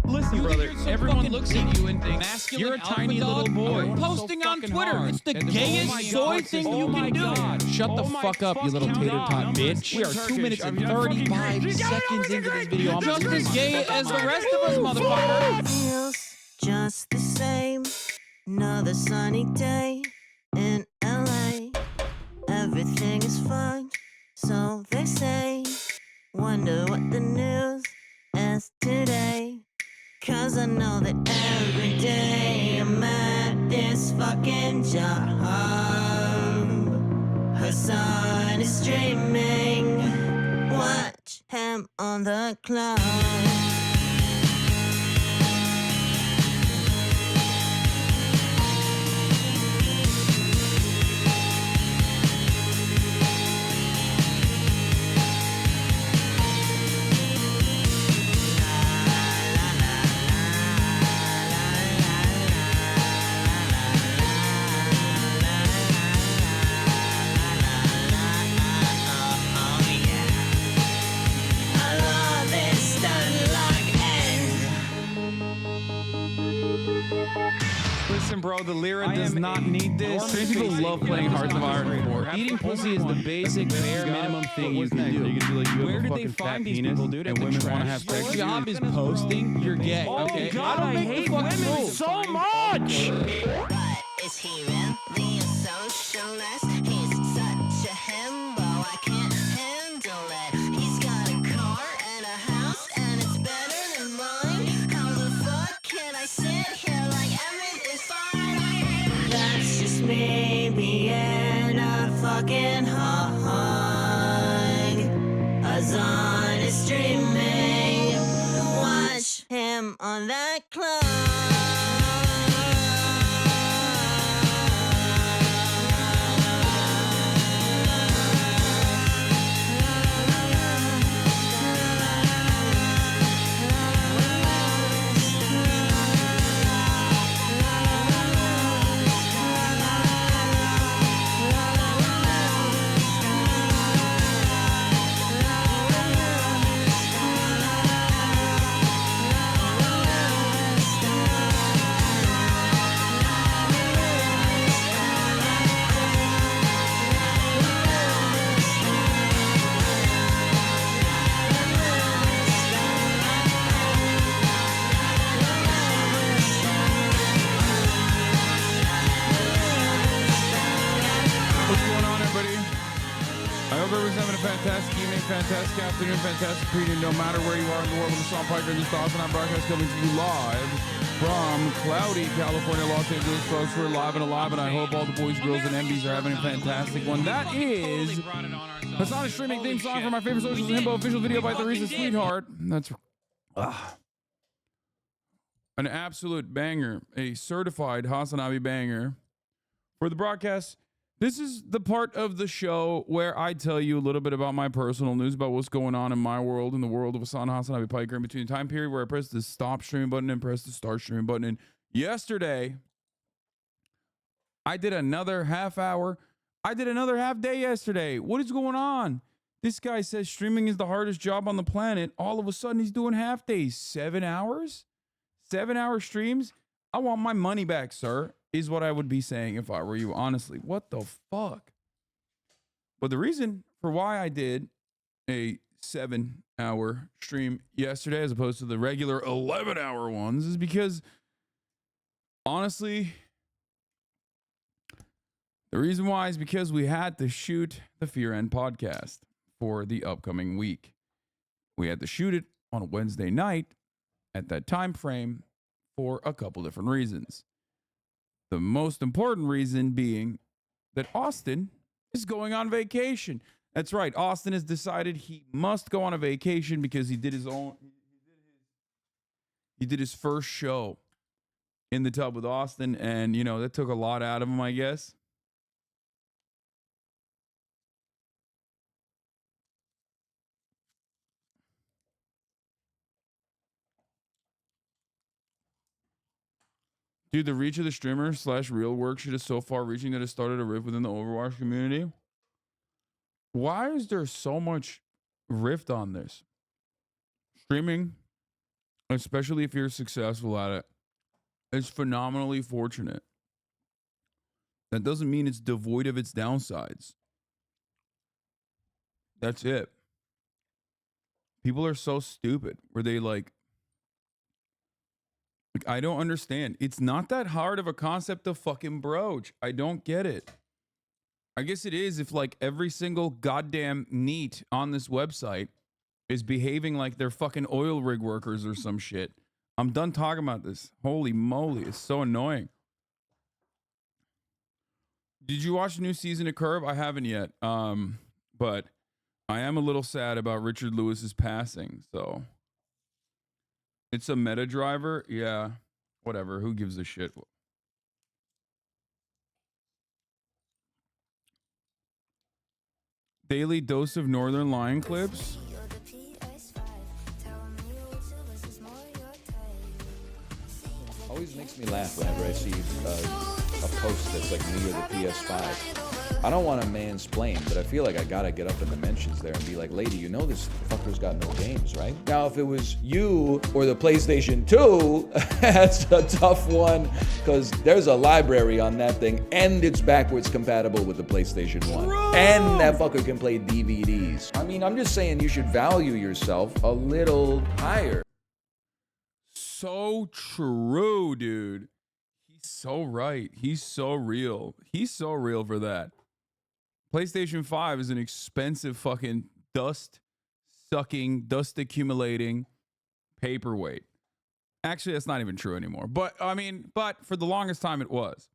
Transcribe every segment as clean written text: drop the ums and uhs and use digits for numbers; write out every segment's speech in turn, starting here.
Listen, brother, everyone looks at you and thinks you're a tiny little boy. Posting on Twitter. It's the gayest soy thing you can do. Shut the fuck up, you little tater tot bitch. We are 2 minutes and 35 seconds into this video. I'm Just as gay as the rest of us, motherfucker. Feels just the same. Another sunny day in LA. Everything is fine, so they say. Wonder what the news is today. Cause I know that every day I'm at this fucking job. Hasan is streaming. Watch him on the cloud. Listen, bro, the Lyra does not need this. Trans people love playing Hearts of Iron 4. Eating pussy is the basic bare minimum thing you can do. You can do like, you Where have a did they fucking fat find these penis, people, dude? and At the women want to trash have store? sex. Your job is posting. You're gay. Okay. God, I hate women so much. But is he really a socialist? He's such a himbo, I can't handle it. He's got a car and a house, and it's better than mine. How the fuck can I sit here like everything's fine? That's just me being a fucking hog. Hasan is streaming. Watch him on that club. What's going on, everybody? I hope everyone's having a fantastic evening, fantastic afternoon, fantastic evening, no matter where you are in the world. I'm Sean Piker, and this is the HasanAbi broadcast coming to you live from cloudy California, Los Angeles, folks. We're live and alive, and I hope all the boys, girls, and MBs are having a fantastic one. That is Hasan's streaming theme song for my favorite socials and himbo official video by Theresa Sweetheart. That's an absolute banger, a certified HasanAbi banger for the broadcast. This is the part of the show where I tell you a little bit about my personal news, about what's going on in my world, in the world of HasanAbi Piker, in between the time period where I press the stop streaming button and press the start streaming button. And yesterday, I did another half hour. I did another half day yesterday. What is going on? This guy says streaming is the hardest job on the planet. All of a sudden, he's doing half days. 7 hours? 7-hour streams? I want my money back, sir, is what I would be saying if I were you. Honestly, what the fuck? But the reason for why I did a 7-hour stream yesterday as opposed to the regular 11-hour ones is because, honestly, the reason why is because we had to shoot the Fear End podcast for the upcoming week. We had to shoot it on a Wednesday night at that time frame for a couple different reasons. The most important reason being that Austin is going on vacation. That's right. Austin has decided he must go on a vacation because he did his first show in the tub with Austin, and that took a lot out of him, I guess. Dude, the reach of the streamer / real work shit is so far reaching that it started a rift within the Overwatch community. Why is there so much rift on this? Streaming especially if you're successful at it, is phenomenally fortunate. That doesn't mean it's devoid of its downsides. That's it. People are so stupid where they like I don't understand. It's not that hard of a concept to fucking broach. I don't get it. I guess it is if like every single goddamn NEET on this website is behaving like they're fucking oil rig workers or some shit. I'm done talking about this. Holy moly, it's so annoying. Did you watch the new season of Curb? I haven't yet. But I am a little sad about Richard Lewis's passing, so it's a meta driver. Yeah. Whatever. Who gives a shit? Daily dose of Northern Lion clips. Always makes me laugh whenever I see a post that's like me or the PS5. I don't want to mansplain, but I feel like I gotta get up in the mentions there and be like, lady, you know this fucker's got no games, right? Now, if it was you or the PlayStation 2, that's a tough one, because there's a library on that thing, and it's backwards compatible with the PlayStation 1. And that fucker can play DVDs. I mean, I'm just saying you should value yourself a little higher. So true, dude. He's so right. He's so real. He's so real for that. PlayStation 5 is an expensive fucking dust-sucking, dust-accumulating paperweight. Actually, that's not even true anymore. But, I mean, for the longest time it was.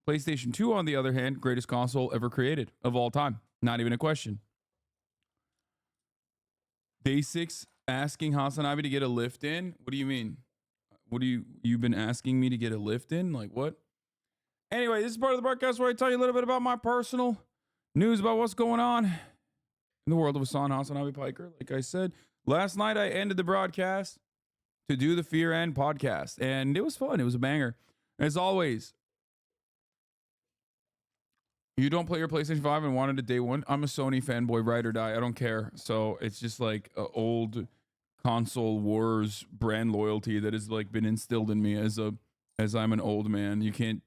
PlayStation 2, on the other hand, greatest console ever created of all time. Not even a question. Day 6, asking HasanAbi to get a lift in? What do you mean? You've been asking me to get a lift in? Like what? Anyway, this is part of the broadcast where I tell you a little bit about my personal news about what's going on in the world of HasanAbi Piker. Like I said, last night I ended the broadcast to do the Fear End podcast, and it was fun. It was a banger. As always, you don't play your PlayStation 5 and wanted it day one. I'm a Sony fanboy, ride or die. I don't care. So it's just like old console wars brand loyalty that has like been instilled in me as I'm an old man. You can't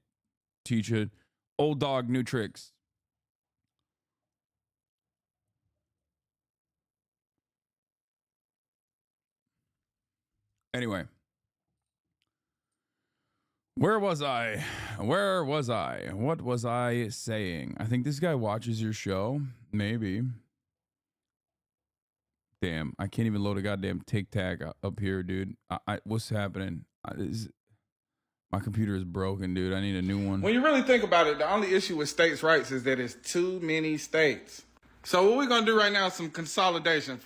teach an old dog new tricks. Anyway, where was I? What was I saying? I think this guy watches your show. Maybe. Damn, I can't even load a goddamn tic-tac up here, dude. What's happening? My computer is broken, dude. I need a new one. When you really think about it, the only issue with states' rights is that it's too many states. So what we're going to do right now is some consolidation.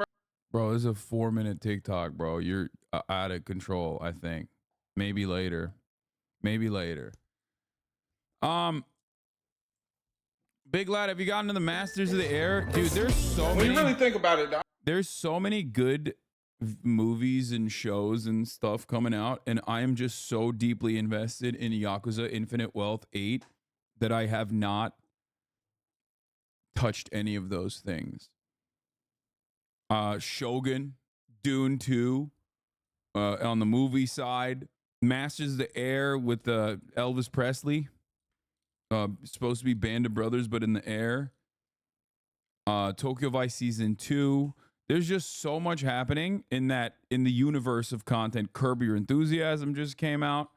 Bro, this is a 4-minute TikTok, bro. You're out of control, I think. Maybe later. Big Lad, have you gotten to the Masters of the Air? Dude, there's so many. When you really think about it, there's so many good movies and shows and stuff coming out, and I am just so deeply invested in Yakuza Infinite Wealth 8 that I have not touched any of those things. Shogun, Dune 2, on the movie side, Masters of the Air with Elvis Presley, supposed to be Band of Brothers, but in the air. Tokyo Vice Season 2. There's just so much happening in the universe of content. Curb Your Enthusiasm just came out.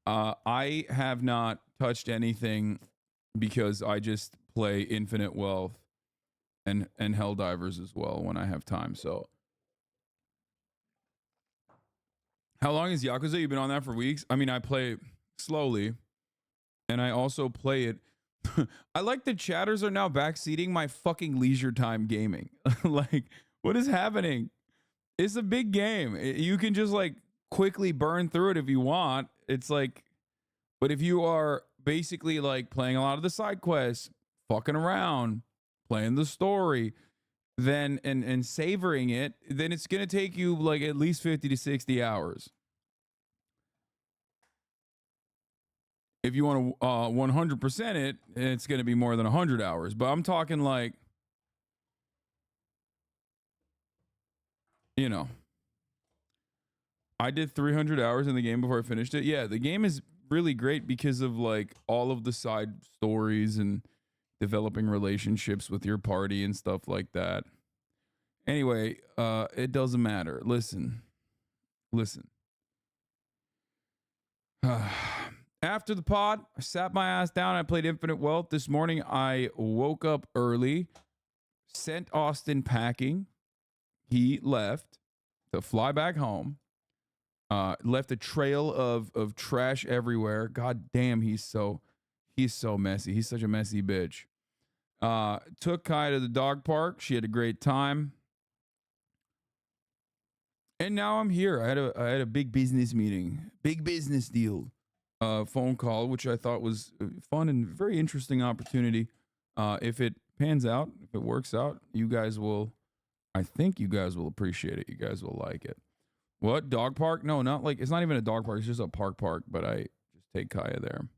I have not touched anything because I just play Infinite Wealth and Helldivers as well when I have time. So, how long is Yakuza? You've been on that for weeks? I mean, I play slowly, and I also play it. I like the chatters are now backseating my fucking leisure time gaming. Like, what is happening? It's a big game. You can just like quickly burn through it if you want. It's like, but if you are basically like playing a lot of the side quests, fucking around, playing the story, then and savoring it, then it's gonna take you like at least 50 to 60 hours. If you want to 100% it, it's going to be more than 100 hours. But I'm talking like, you know, I did 300 hours in the game before I finished it. Yeah, the game is really great because of like all of the side stories and developing relationships with your party and stuff like that. Anyway, it doesn't matter. Listen. After the pod, I sat my ass down. I played Infinite Wealth. This morning, I woke up early, sent Austin packing. He left to fly back home. Left a trail of trash everywhere. God damn, he's so messy. He's such a messy bitch. Took Kai to the dog park. She had a great time. And now I'm here. I had a big business meeting, big business deal, phone call, which I thought was fun and very interesting opportunity. If it pans out, if it works out, I think you guys will appreciate it. You guys will like it. What? Dog park? No, not like, it's not even a dog park. It's just a park, but I just take Kaya there.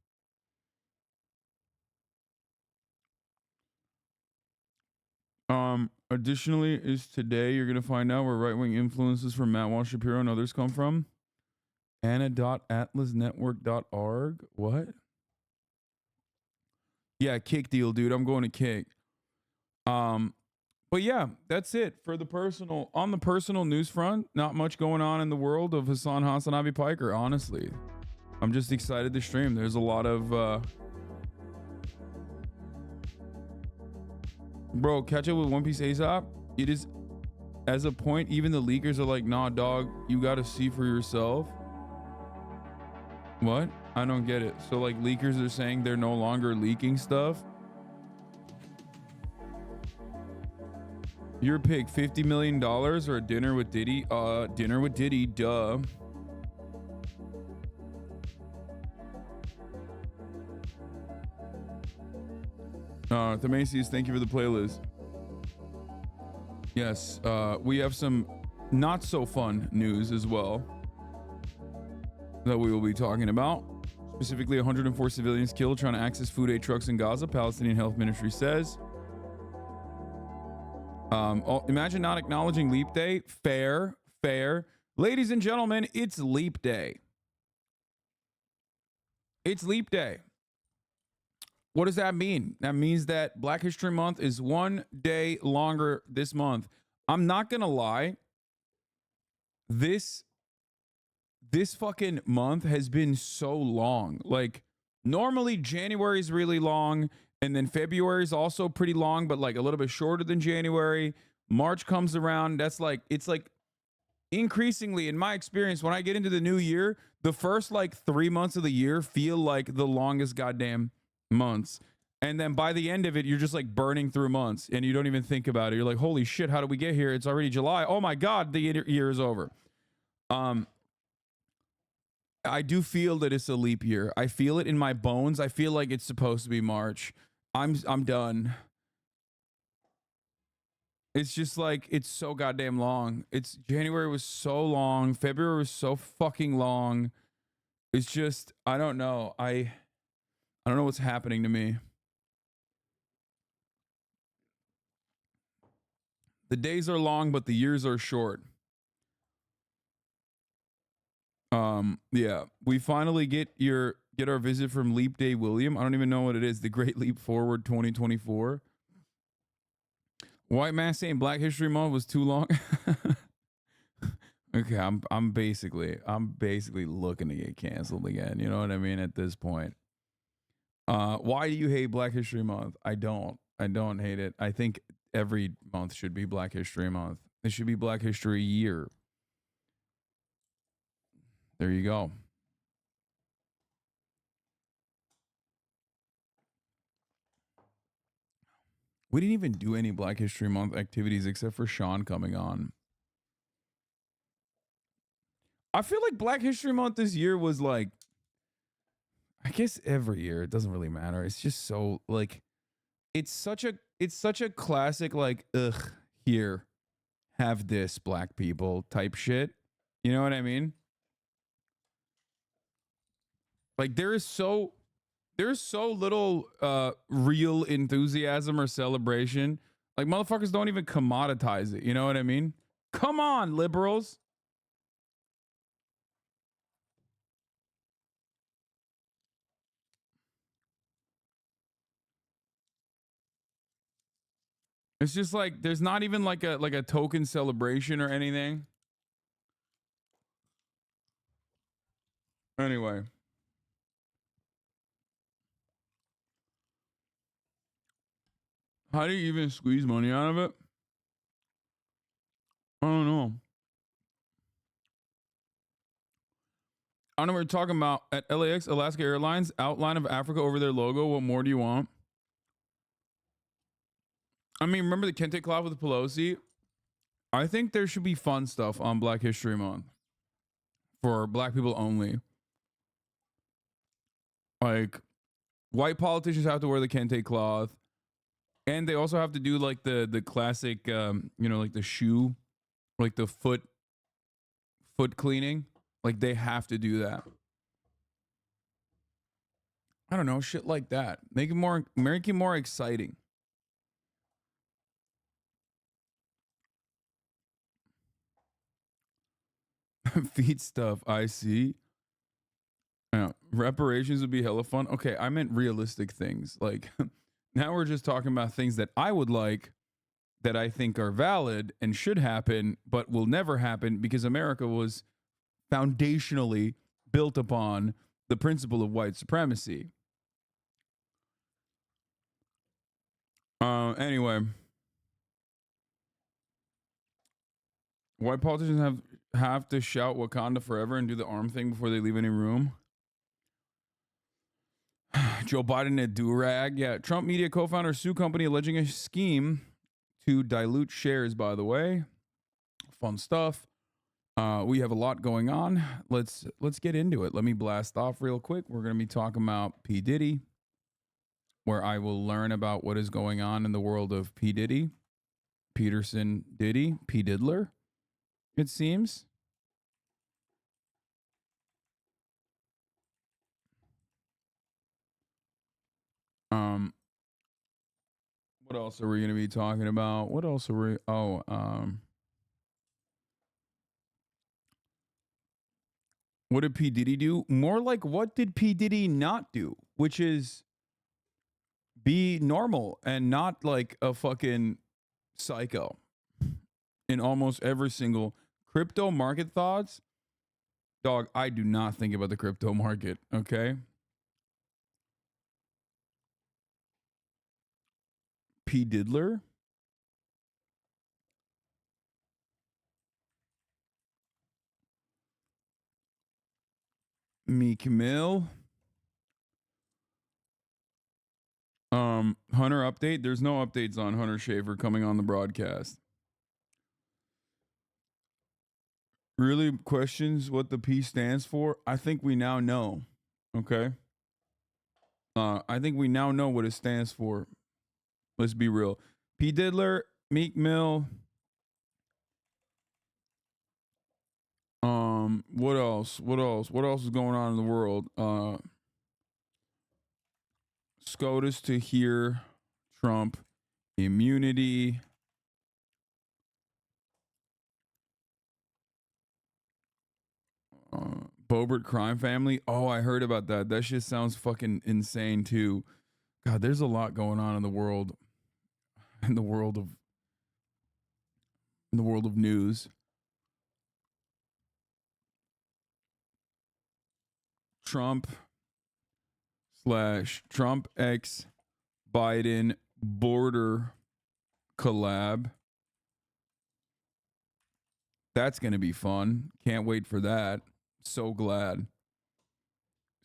Additionally, is today you're going to find out where right-wing influences from Matt Walsh Shapiro and others come from. Anna.atlasnetwork.org. What? Yeah, Kick deal, dude. I'm going to Kick. But yeah, that's it for the personal. On the personal news front, not much going on in the world of HasanAbi Piker, honestly. I'm just excited to stream. There's a lot of bro, catch up with One Piece ASAP. It is, as a point, even the leakers are like, nah, dog, you gotta see for yourself. What? I don't get it. So like leakers are saying they're no longer leaking stuff. Your pick, $50 million or a dinner with Diddy? Dinner with Diddy, duh. The Macy's, thank you for the playlist. Yes, we have some not so fun news as well that we will be talking about. Specifically, 104 civilians killed trying to access food aid trucks in Gaza, Palestinian Health Ministry says. Imagine not acknowledging Leap Day. Fair. Ladies and gentlemen, it's Leap Day. It's Leap Day. What does that mean? That means that Black History Month is 1 day longer this month. I'm not gonna lie. This fucking month has been so long. Like, normally January is really long, and then February is also pretty long, but like a little bit shorter than January. March comes around. That's like, it's like increasingly, in my experience, when I get into the new year, the first like 3 months of the year feel like the longest goddamn months, and then by the end of it you're just like burning through months and you don't even think about it. You're like, holy shit, how did we get here? It's already July. Oh my god, the year is over. I do feel that it's a leap year. I feel it in my bones. I feel like it's supposed to be March. I'm done. It's just like, it's so goddamn long. It's January was so long, February was so fucking long. It's just, I don't know. I don't know what's happening to me. The days are long, but the years are short. Yeah, we finally get our visit from Leap Day William. I don't even know what it is. The Great Leap Forward 2024. White man saying Black History Month was too long. Okay, I'm basically looking to get canceled again. You know what I mean? At this point. Why do you hate Black History Month? I don't hate it. I think every month should be Black History Month. It should be Black History Year. There you go. We didn't even do any Black History Month activities except for Sean coming on. I feel like Black History Month this year was like, I guess every year, it doesn't really matter. It's just so like, it's such a classic, like, ugh, here, have this, black people type shit. You know what I mean? Like, there's so little real enthusiasm or celebration. Like, motherfuckers don't even commoditize it. You know what I mean? Come on, liberals. It's just like there's not even like a token celebration or anything. Anyway. How do you even squeeze money out of it? I don't know. I don't know what we're talking about. At LAX, Alaska Airlines, outline of Africa over their logo. What more do you want? I mean, remember the Kente cloth with Pelosi? I think there should be fun stuff on Black History Month for black people only. Like, white politicians have to wear the Kente cloth. And they also have to do like the classic, like the shoe, like the foot cleaning. Like they have to do that. I don't know, shit like that. Make it more exciting. Feed stuff, I see. Yeah, reparations would be hella fun. Okay, I meant realistic things. Like now we're just talking about things that I would like, that I think are valid and should happen, but will never happen because America was foundationally built upon the principle of white supremacy. Anyway, white politicians have to shout Wakanda forever and do the arm thing before they leave any room. Joe Biden a do-rag. Yeah, Trump media co-founder sue company alleging a scheme to dilute shares, by the way. Fun stuff. We have a lot going on. Let's get into it. Let me blast off real quick. We're going to be talking about P. Diddy, where I will learn about what is going on in the world of P. Diddy, Peterson Diddy, P. Diddler, it seems. What else are we going to be talking about? What else are we? What did P. Diddy do? More like, what did P. Diddy not do? Which is be normal and not like a fucking psycho in almost every single crypto market thoughts. Dog, I do not think about the crypto market, okay? P. Diddler? Meek Mill? Hunter update? There's no updates on Hunter Schafer coming on the broadcast. Really questions what the P stands for? I think we now know, okay? I think we now know what it stands for. Let's be real. P. Diddler, Meek Mill. What else? What else is going on in the world? SCOTUS to hear Trump immunity. Bobert crime family. Oh, I heard about that. That shit sounds fucking insane too. God, there's a lot going on in the world. In the world of news. Trump / Trump X Biden border collab. That's going to be fun. Can't wait for that. So glad.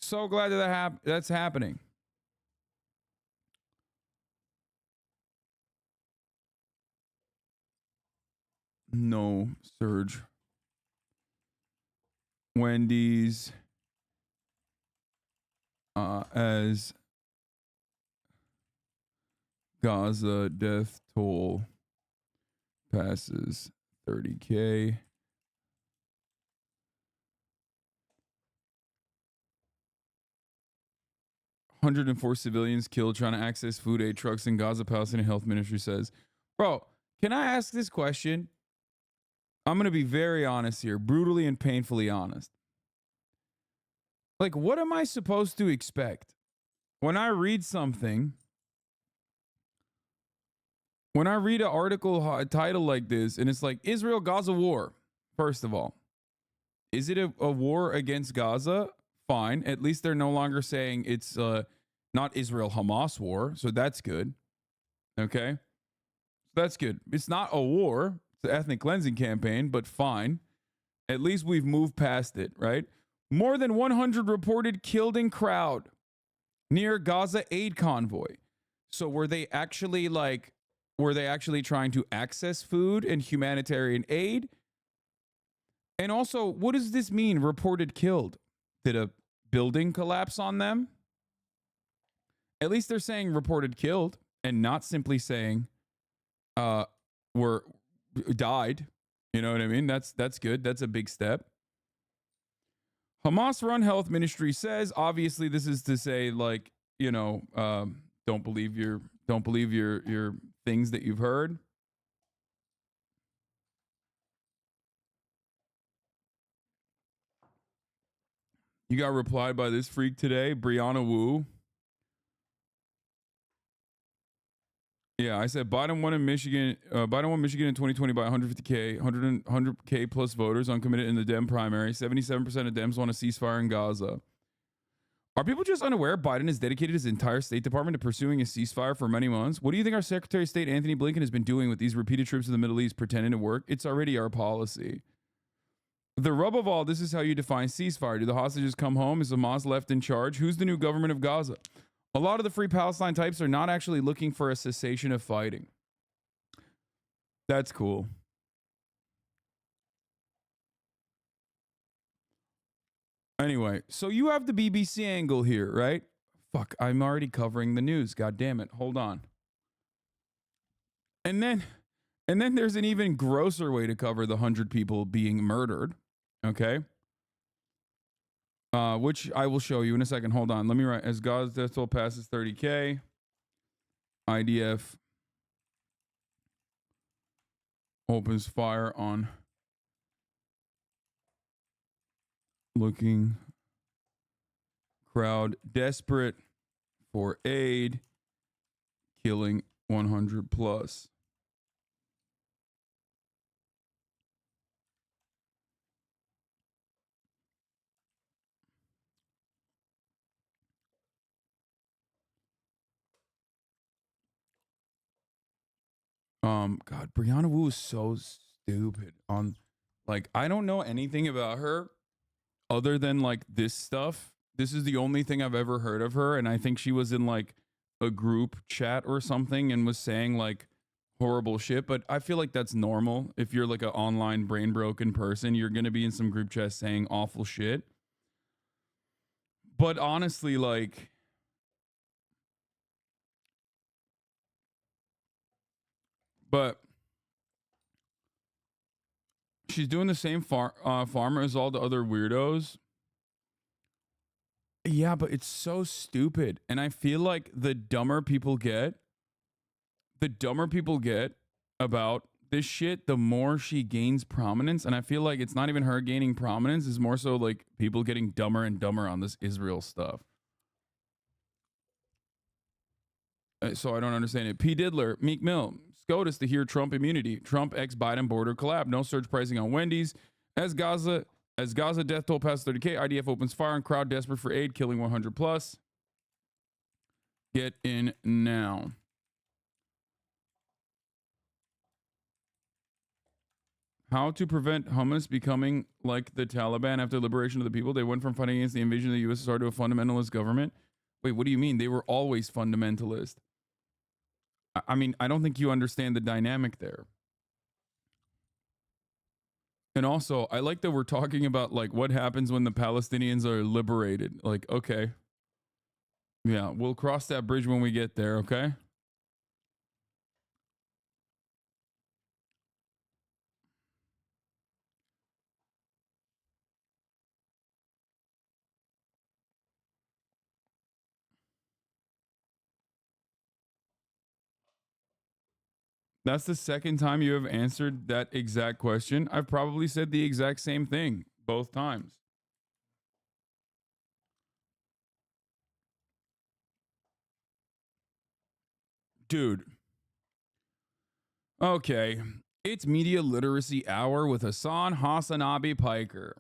So glad that's happening. No surge. Wendy's as Gaza death toll passes 30K. $104 civilians killed trying to access food aid trucks in Gaza. Palestinian Health Ministry says, bro, can I ask this question? I'm going to be very honest here, brutally and painfully honest. Like, what am I supposed to expect when I read something when I read an article title like this, and it's like Israel-Gaza war, first of all, is it a war against Gaza? Fine. At least they're no longer saying it's not Israel-Hamas war, so that's good. Okay? That's good. It's not a war. It's an ethnic cleansing campaign, but fine. At least we've moved past it, right? More than 100 reported killed in crowd near Gaza aid convoy. So were they actually trying to access food and humanitarian aid? And also, what does this mean, reported killed? Did a building collapse on them? At least they're saying reported killed and not simply saying were died. You know what I mean? That's good. That's a big step. Hamas-run health ministry says, obviously this is to say, like, you know, don't believe your things that you've heard. You got replied by this freak today, Brianna Wu. Yeah, I said Biden won Michigan in 2020 by 150K, 100K plus voters uncommitted in the Dem primary. 77% of Dems want a ceasefire in Gaza. Are people just unaware Biden has dedicated his entire State Department to pursuing a ceasefire for many months? What do you think our Secretary of State Anthony Blinken has been doing with these repeated trips to the Middle East pretending to work? It's already our policy. The rub of all this is how you define ceasefire. Do the hostages come home? Is Hamas left in charge? Who's the new government of Gaza? A lot of the Free Palestine types are not actually looking for a cessation of fighting. That's cool. Anyway, so you have the BBC angle here, right? Fuck, I'm already covering the news. God damn it. Hold on. And then there's an even grosser way to cover the 100 people being murdered. Okay? Which I will show you in a second. Hold on. Let me write. As Gaza's death toll passes 30K, IDF opens fire on looking crowd desperate for aid, killing 100 plus. God, Brianna Wu is so stupid. Like, I don't know anything about her other than like this stuff. This is the only thing I've ever heard of her, and I think she was in like a group chat or something and was saying like horrible shit. But I feel like that's normal. If you're like an online brain broken person, you're gonna be in some group chat saying awful shit. But honestly, like, but she's doing the same farmer as all the other weirdos. Yeah, but it's so stupid. And I feel like the dumber people get about this shit, the more she gains prominence. And I feel like it's not even her gaining prominence. It's more so like people getting dumber and dumber on this Israel stuff. So I don't understand it. P. Diddler, Meek Mill, SCOTUS to hear Trump immunity. Trump ex-Biden border collab. No surge pricing on Wendy's. As Gaza death toll passes 30K, IDF opens fire on crowd desperate for aid, killing 100 plus. Get in now. How to prevent Hamas becoming like the Taliban after liberation of the people. They went from fighting against the invasion of the USSR to a fundamentalist government. Wait, what do you mean? They were always fundamentalist. I mean, I don't think you understand the dynamic there. And also, I like that we're talking about like what happens when the Palestinians are liberated. Like, okay. Yeah, we'll cross that bridge when we get there, okay? That's the second time you have answered that exact question. I've probably said the exact same thing both times. Dude, Okay, it's Media Literacy Hour with HasanAbi Piker.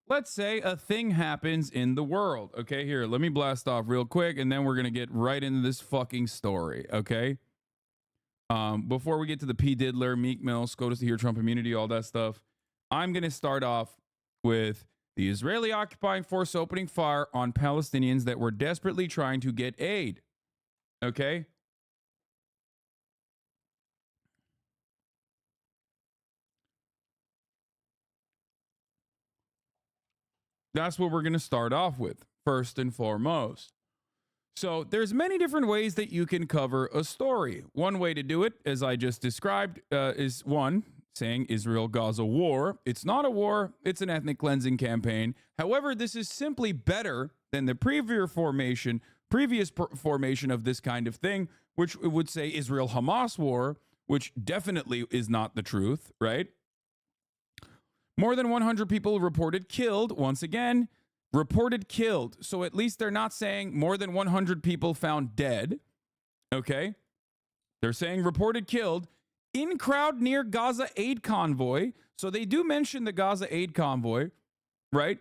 Let's say a thing happens in the world. Okay, here, let me blast off real quick, and then we're gonna get right into this fucking story. Okay. Before we get to the P. Diddler, Meek Mill, SCOTUS to hear Trump immunity, all that stuff, I'm gonna start off with the Israeli occupying force opening fire on Palestinians that were desperately trying to get aid. Okay. That's what we're going to start off with, first and foremost. So there's many different ways that you can cover a story. One way to do it, as I just described, is one, saying Israel-Gaza war. It's not a war, it's an ethnic cleansing campaign. However, this is simply better than the previous formation of this kind of thing, which would say Israel-Hamas war, which definitely is not the truth, right? More than 100 people reported killed. Once again, reported killed. So at least they're not saying more than 100 people found dead. Okay? They're saying reported killed in crowd near Gaza aid convoy. So they do mention the Gaza aid convoy, right?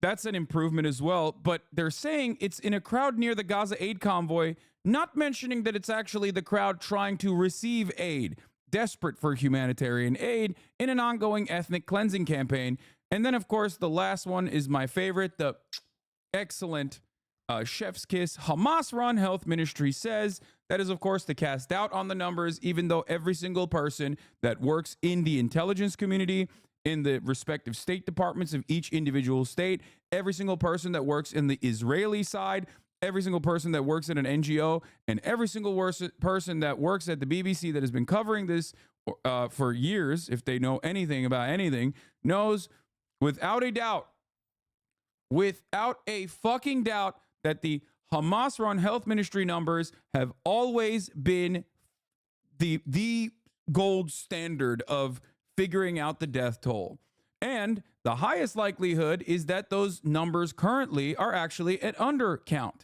That's an improvement as well. But they're saying it's in a crowd near the Gaza aid convoy, not mentioning that it's actually the crowd trying to receive aid, desperate for humanitarian aid in an ongoing ethnic cleansing campaign. And then, of course, the last one is my favorite, the excellent chef's kiss. Hamas-run health ministry says that is, of course, to cast doubt on the numbers, even though every single person that works in the intelligence community, in the respective state departments of each individual state, every single person that works in the Israeli side, every single person that works at an NGO, and every single person that works at the BBC that has been covering this for years, if they know anything about anything, knows without a doubt, without a fucking doubt, that the Hamas-run health ministry numbers have always been the gold standard of figuring out the death toll. And the highest likelihood is that those numbers currently are actually at undercount,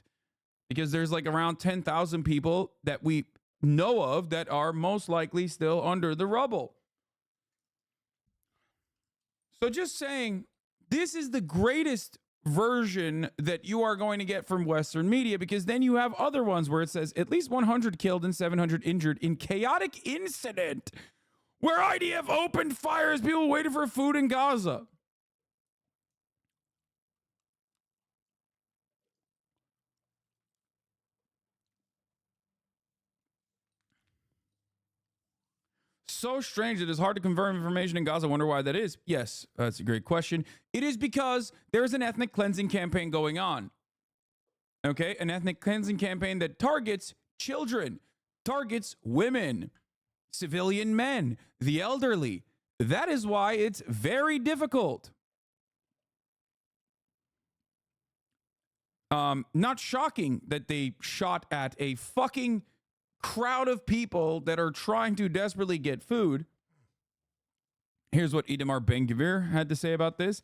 because there's like around 10,000 people that we know of that are most likely still under the rubble. So just saying, this is the greatest version that you are going to get from Western media, because then you have other ones where it says at least 100 killed and 700 injured in chaotic incident where IDF opened fire as people waited for food in Gaza. So strange it is hard to confirm information in Gaza. I wonder why that is. Yes, that's a great question. It is because there's an ethnic cleansing campaign going on. Okay, an ethnic cleansing campaign that targets children, targets women, civilian men, the elderly. That is why it's very difficult. Not shocking that they shot at a fucking crowd of people that are trying to desperately get food. Here's what Itamar Ben-Gvir had to say about this.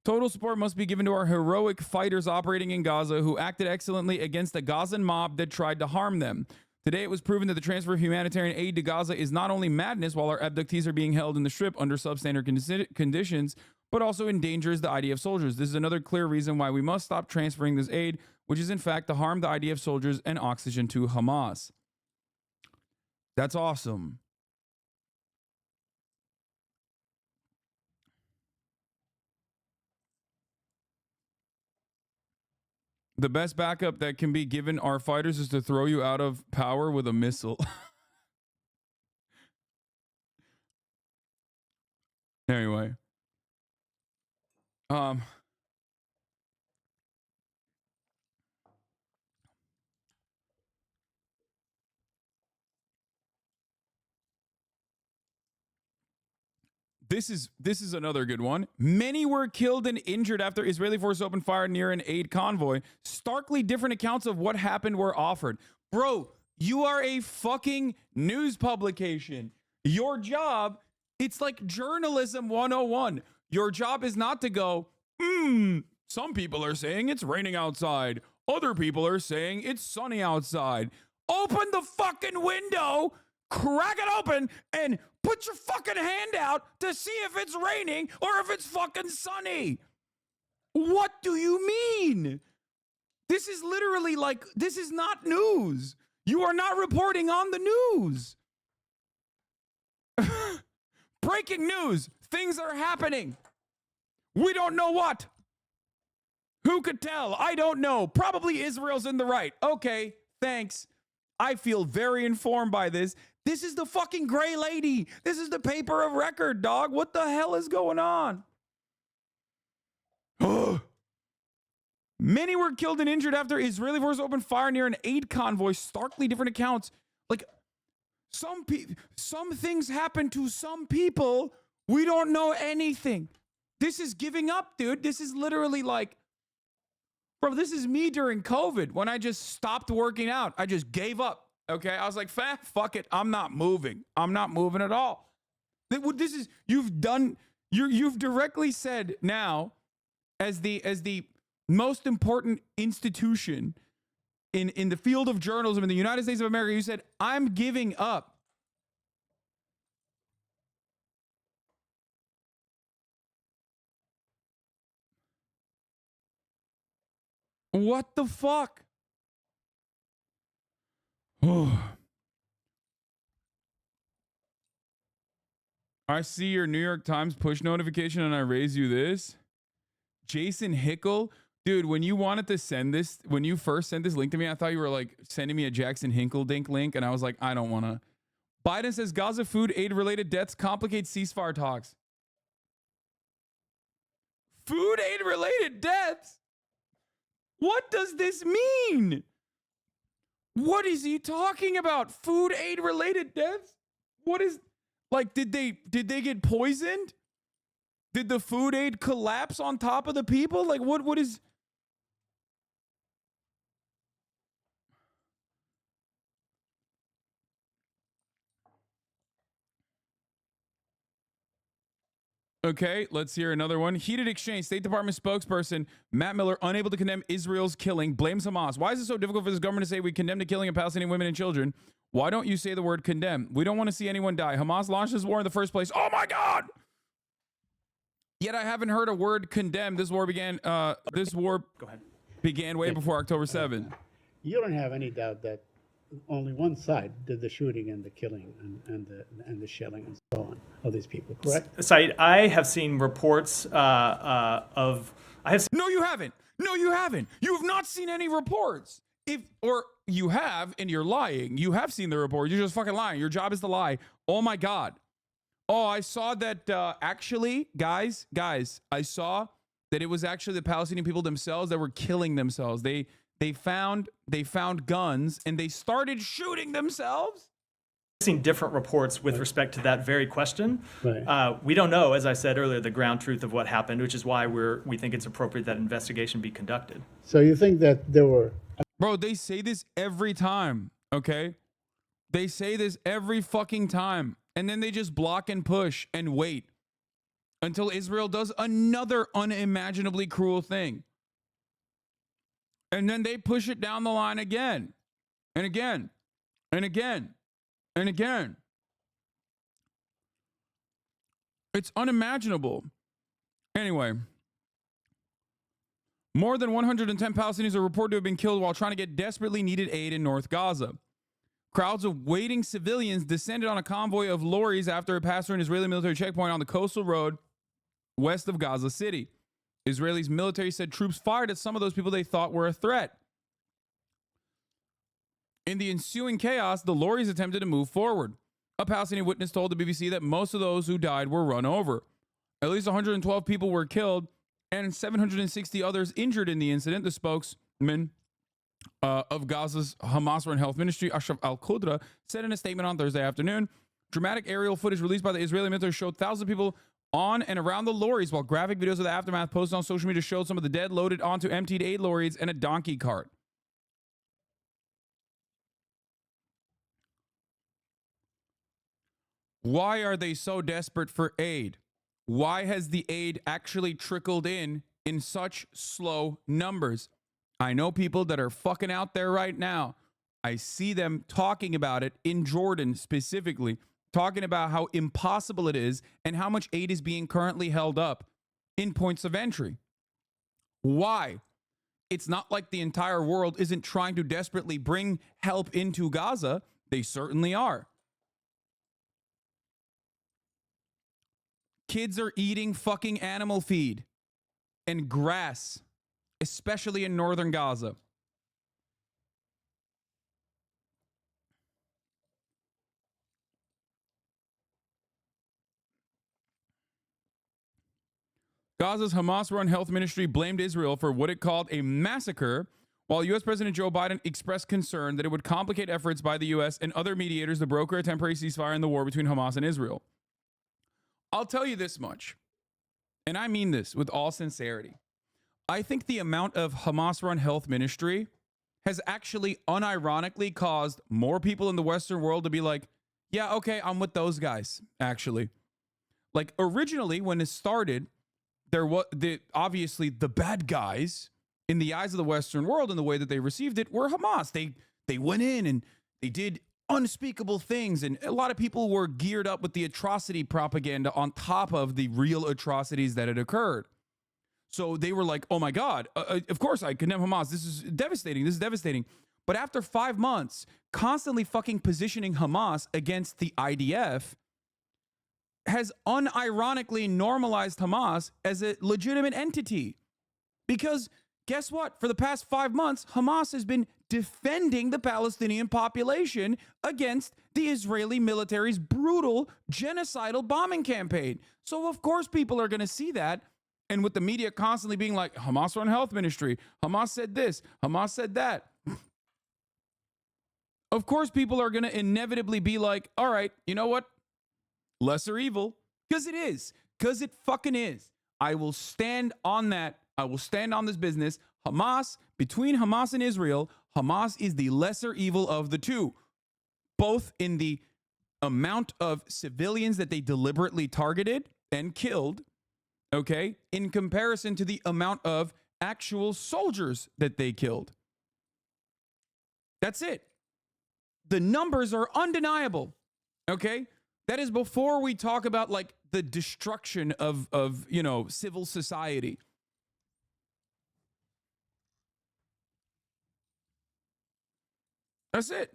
Total support must be given to our heroic fighters operating in Gaza who acted excellently against the Gazan mob that tried to harm them. Today, it was proven that the transfer of humanitarian aid to Gaza is not only madness while our abductees are being held in the Strip under substandard conditions, but also endangers the IDF soldiers. This is another clear reason why we must stop transferring this aid, which is in fact to harm the IDF soldiers and oxygen to Hamas. That's awesome. The best backup that can be given our fighters is to throw you out of power with a missile. Anyway. This is another good one. Many were killed and injured after Israeli forces opened fire near an aid convoy. Starkly different accounts of what happened were offered. Bro, you are a fucking news publication. Your job, it's like journalism 101. Your job is not to go, some people are saying it's raining outside. Other people are saying it's sunny outside. Open the fucking window crack it open and put your fucking hand out to see if it's raining or if it's fucking sunny. What do you mean? This is literally like, this is not news. You are not reporting on the news. Breaking news. Things are happening. We don't know what. Who could tell? I don't know. Probably Israel's in the right. Okay, thanks. I feel very informed by this. This is the fucking gray lady. This is the paper of record, dog. What the hell is going on? Many were killed and injured after Israeli forces opened fire near an aid convoy. Starkly different accounts. Like, some things happen to some people. We don't know anything. This is giving up, dude. This is literally like, bro, this is me during COVID when I just stopped working out. I just gave up. Okay. I was like, fuck it. I'm not moving. I'm not moving at all. This is, you've directly said now as the most important institution in the field of journalism in the United States of America, you said, I'm giving up. What the fuck? I see your New York Times push notification and I raise you this. Jason Hickle. Dude, when you wanted to send this, when you first sent this link to me, I thought you were like sending me a Jackson Hinkledink link, and I was like, I don't want to. Biden says Gaza food aid-related deaths complicate ceasefire talks. Food aid-related deaths? What does this mean? What is he talking about? Food aid-related deaths? What is, like, did they get poisoned? Did the food aid collapse on top of the people? Like, what is... Okay, let's hear another one. Heated exchange. State Department spokesperson Matt Miller unable to condemn Israel's killing, blames Hamas. Why is it so difficult for this government to say we condemn the killing of Palestinian women and children? Why don't you say the word condemn? We don't want to see anyone die. Hamas launched this war in the first place. Oh my God! Yet I haven't heard a word condemn. This war began. Began way before October 7th. You don't have any doubt that only one side did the shooting and the killing and the shelling and so on of these people, correct? Said, I have seen reports No, you haven't. No, you haven't. You have not seen any reports. Or you have, and you're lying. You have seen the report. You're just fucking lying. Your job is to lie. Oh my God. Oh, I saw that. Actually, guys, I saw that it was actually the Palestinian people themselves that were killing themselves. They found guns and they started shooting themselves. I've seen different reports with respect to that very question. Right. We don't know, as I said earlier, the ground truth of what happened, which is why we think it's appropriate that investigation be conducted. So you think that there were... Bro, they say this every time, okay? They say this every fucking time. And then they just block and push and wait until Israel does another unimaginably cruel thing. And then they push it down the line again and again and again and again. It's unimaginable. Anyway, more than 110 Palestinians are reported to have been killed while trying to get desperately needed aid in North Gaza. Crowds of waiting civilians descended on a convoy of lorries after it passed through an Israeli military checkpoint on the coastal road west of Gaza City. Israelis military said troops fired at some of those people they thought were a threat. In the ensuing chaos, the lorries attempted to move forward. A Palestinian witness told the BBC that most of those who died were run over. At least 112 people were killed and 760 others injured in the incident, the spokesman of Gaza's Hamas-run health ministry, Ashraf al-Qudra, said in a statement on Thursday afternoon. Dramatic aerial footage released by the Israeli military showed thousands of people on and around the lorries, while graphic videos of the aftermath posted on social media showed some of the dead loaded onto emptied aid lorries and a donkey cart. Why are they so desperate for aid? Why has the aid actually trickled in such slow numbers? I know people that are fucking out there right now. I see them talking about it in Jordan specifically, talking about how impossible it is and how much aid is being currently held up in points of entry. Why? It's not like the entire world isn't trying to desperately bring help into Gaza. They certainly are. Kids are eating fucking animal feed and grass, especially in northern Gaza. Gaza's Hamas-run health ministry blamed Israel for what it called a massacre, while U.S. President Joe Biden expressed concern that it would complicate efforts by the U.S. and other mediators to broker a temporary ceasefire in the war between Hamas and Israel. I'll tell you this much, and I mean this with all sincerity. I think the amount of Hamas-run health ministry has actually unironically caused more people in the Western world to be like, yeah, okay, I'm with those guys, actually. Like, originally, when it started, there was obviously the bad guys in the eyes of the Western world and the way that they received it were Hamas. They went in and they did unspeakable things, and a lot of people were geared up with the atrocity propaganda on top of the real atrocities that had occurred. So they were like, oh my God, of course I condemn Hamas. This is devastating. This is devastating. But after 5 months, constantly fucking positioning Hamas against the IDF has unironically normalized Hamas as a legitimate entity. Because guess what? For the past 5 months, Hamas has been defending the Palestinian population against the Israeli military's brutal genocidal bombing campaign. So of course people are going to see that. And with the media constantly being like, Hamas run health ministry, Hamas said this, Hamas said that. Of course people are going to inevitably be like, all right, you know what? Lesser evil. Because it is. Because it fucking is. I will stand on that. I will stand on this business. Hamas, between Hamas and Israel, Hamas is the lesser evil of the two, both in the amount of civilians that they deliberately targeted and killed, okay, in comparison to the amount of actual soldiers that they killed. That's it. The numbers are undeniable, okay? That is before we talk about like the destruction of you know, civil society. That's it.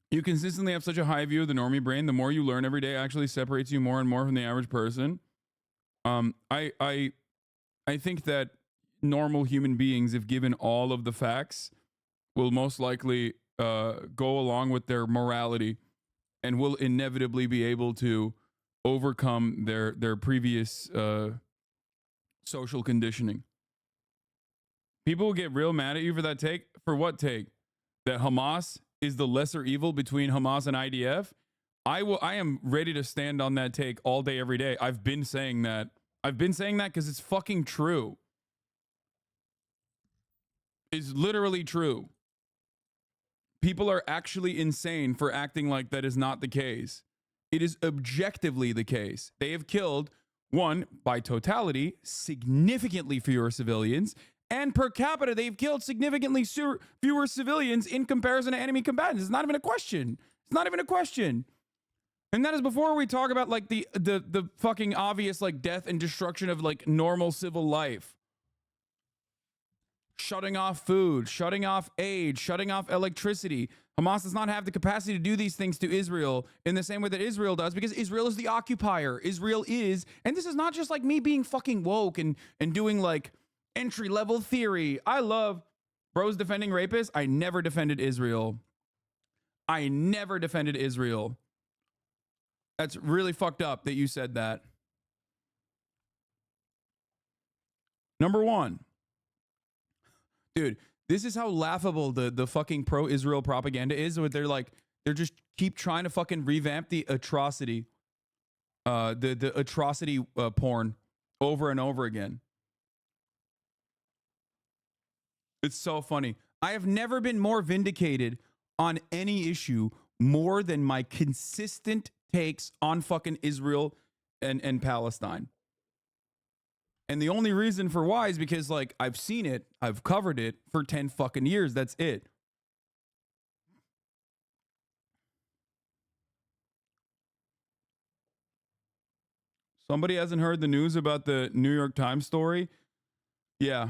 You consistently have such a high view of the normie brain. The more you learn every day actually separates you more and more from the average person. I think that normal human beings, if given all of the facts, will most likely go along with their morality and will inevitably be able to overcome their previous social conditioning. People will get real mad at you for that take. For what take? That Hamas is the lesser evil between Hamas and IDF? I am ready to stand on that take all day, every day. I've been saying that. I've been saying that because it's fucking true. It's literally true. People are actually insane for acting like that is not the case. It is objectively the case. They have killed, one, by totality, significantly fewer civilians, and per capita, they've killed significantly fewer civilians in comparison to enemy combatants. It's not even a question. It's not even a question. And that is before we talk about like the fucking obvious like death and destruction of like normal civil life. Shutting off food, shutting off aid, shutting off electricity. Hamas does not have the capacity to do these things to Israel in the same way that Israel does, because Israel is the occupier. Israel is, and this is not just like me being fucking woke and doing like entry-level theory. I love bros defending rapists. I never defended Israel. I never defended Israel. That's really fucked up that you said that. Number one. Dude, this is how laughable the fucking pro-Israel propaganda is. Where they're just keep trying to fucking revamp the atrocity, the atrocity porn over and over again. It's so funny. I have never been more vindicated on any issue more than my consistent takes on fucking Israel and Palestine. And the only reason for why is because, like, I've seen it, I've covered it for 10 fucking years. That's it. Somebody hasn't heard the news about the New York Times story? Yeah.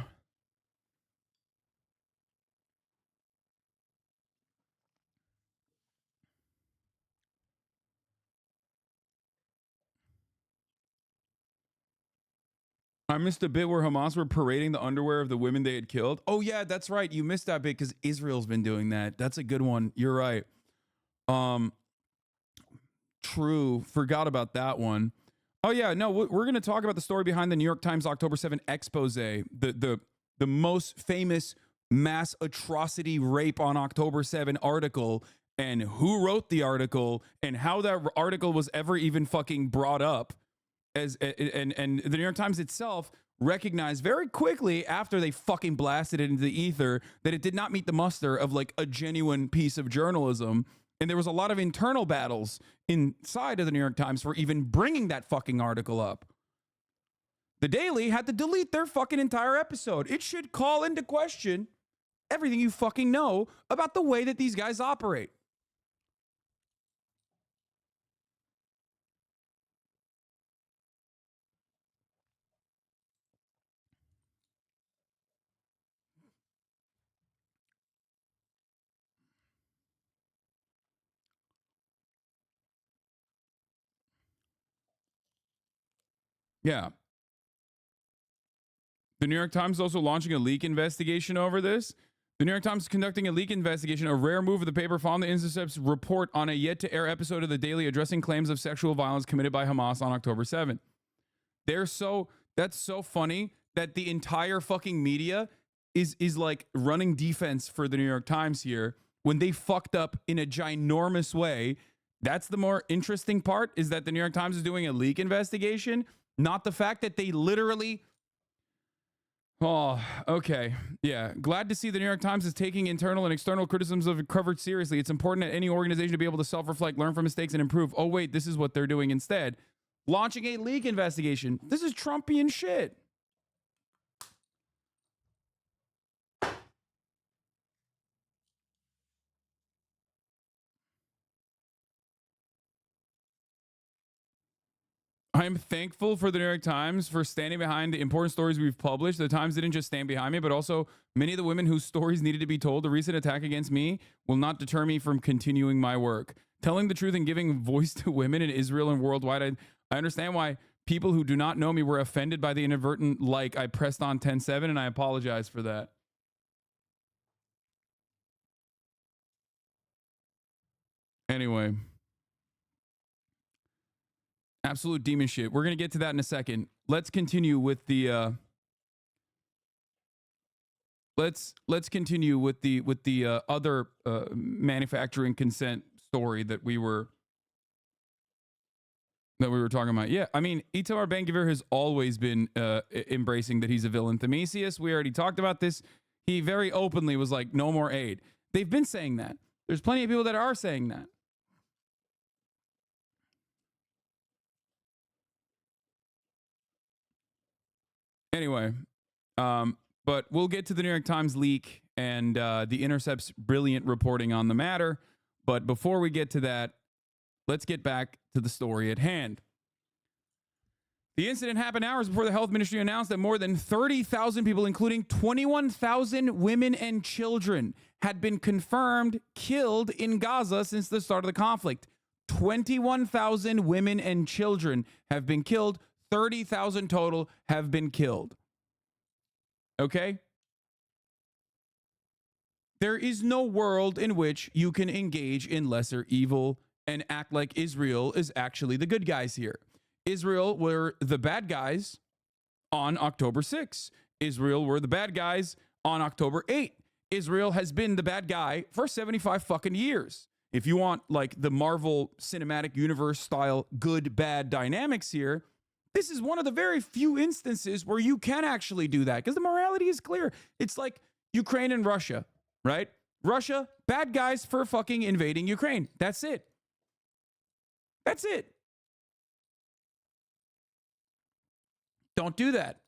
I missed a bit where Hamas were parading the underwear of the women they had killed. Oh yeah, that's right. You missed that bit because Israel's been doing that. That's a good one. You're right. True. Forgot about that one. Oh yeah, no, we're going to talk about the story behind the New York Times October 7 expose, the most famous mass atrocity rape on October 7 article, and who wrote the article and how that article was ever even fucking brought up. And the New York Times itself recognized very quickly after they fucking blasted it into the ether that it did not meet the muster of like a genuine piece of journalism. And there was a lot of internal battles inside of the New York Times for even bringing that fucking article up. The Daily had to delete their fucking entire episode. It should call into question everything you fucking know about the way that these guys operate. Yeah. The New York Times is also launching a leak investigation over this. The New York Times is conducting a leak investigation, a rare move of the paper following the Intercept's report on a yet-to-air episode of The Daily addressing claims of sexual violence committed by Hamas on October 7th. That's so funny that the entire fucking media is like running defense for the New York Times here when they fucked up in a ginormous way. That's the more interesting part, is that the New York Times is doing a leak investigation, not the fact that they literally... Oh, okay. Yeah. Glad to see the New York Times is taking internal and external criticisms of it covered seriously. It's important that any organization to be able to self-reflect, learn from mistakes, and improve. Oh, wait, this is what they're doing instead. Launching a leak investigation. This is Trumpian shit. I am thankful for the New York Times for standing behind the important stories we've published. The Times didn't just stand behind me, but also many of the women whose stories needed to be told. The recent attack against me will not deter me from continuing my work. Telling the truth and giving voice to women in Israel and worldwide. I understand why people who do not know me were offended by the inadvertent like. I pressed on 10-7 and I apologize for that. Anyway. Absolute demon shit. We're going to get to that in a second. Let's continue with the let's continue with the other manufacturing consent story that we were talking about. Yeah, I mean, Itamar Ben-Gvir has always been embracing that he's a villain. Themisius, we already talked about this. He very openly was like, no more aid. They've been saying that. There's plenty of people that are saying that. Anyway, but we'll get to the New York Times leak and the Intercept's brilliant reporting on the matter. But before we get to that, let's get back to the story at hand. The incident happened hours before the health ministry announced that more than 30,000 people, including 21,000 women and children, had been confirmed killed in Gaza since the start of the conflict. 21,000 women and children have been killed. 30,000 total have been killed. Okay? There is no world in which you can engage in lesser evil and act like Israel is actually the good guys here. Israel were the bad guys on October 6. Israel were the bad guys on October 8. Israel has been the bad guy for 75 fucking years. If you want like the Marvel Cinematic Universe style good bad dynamics here, this is one of the very few instances where you can actually do that because the morality is clear. It's like Ukraine and Russia, right? Russia, bad guys for fucking invading Ukraine. That's it. That's it. Don't do that.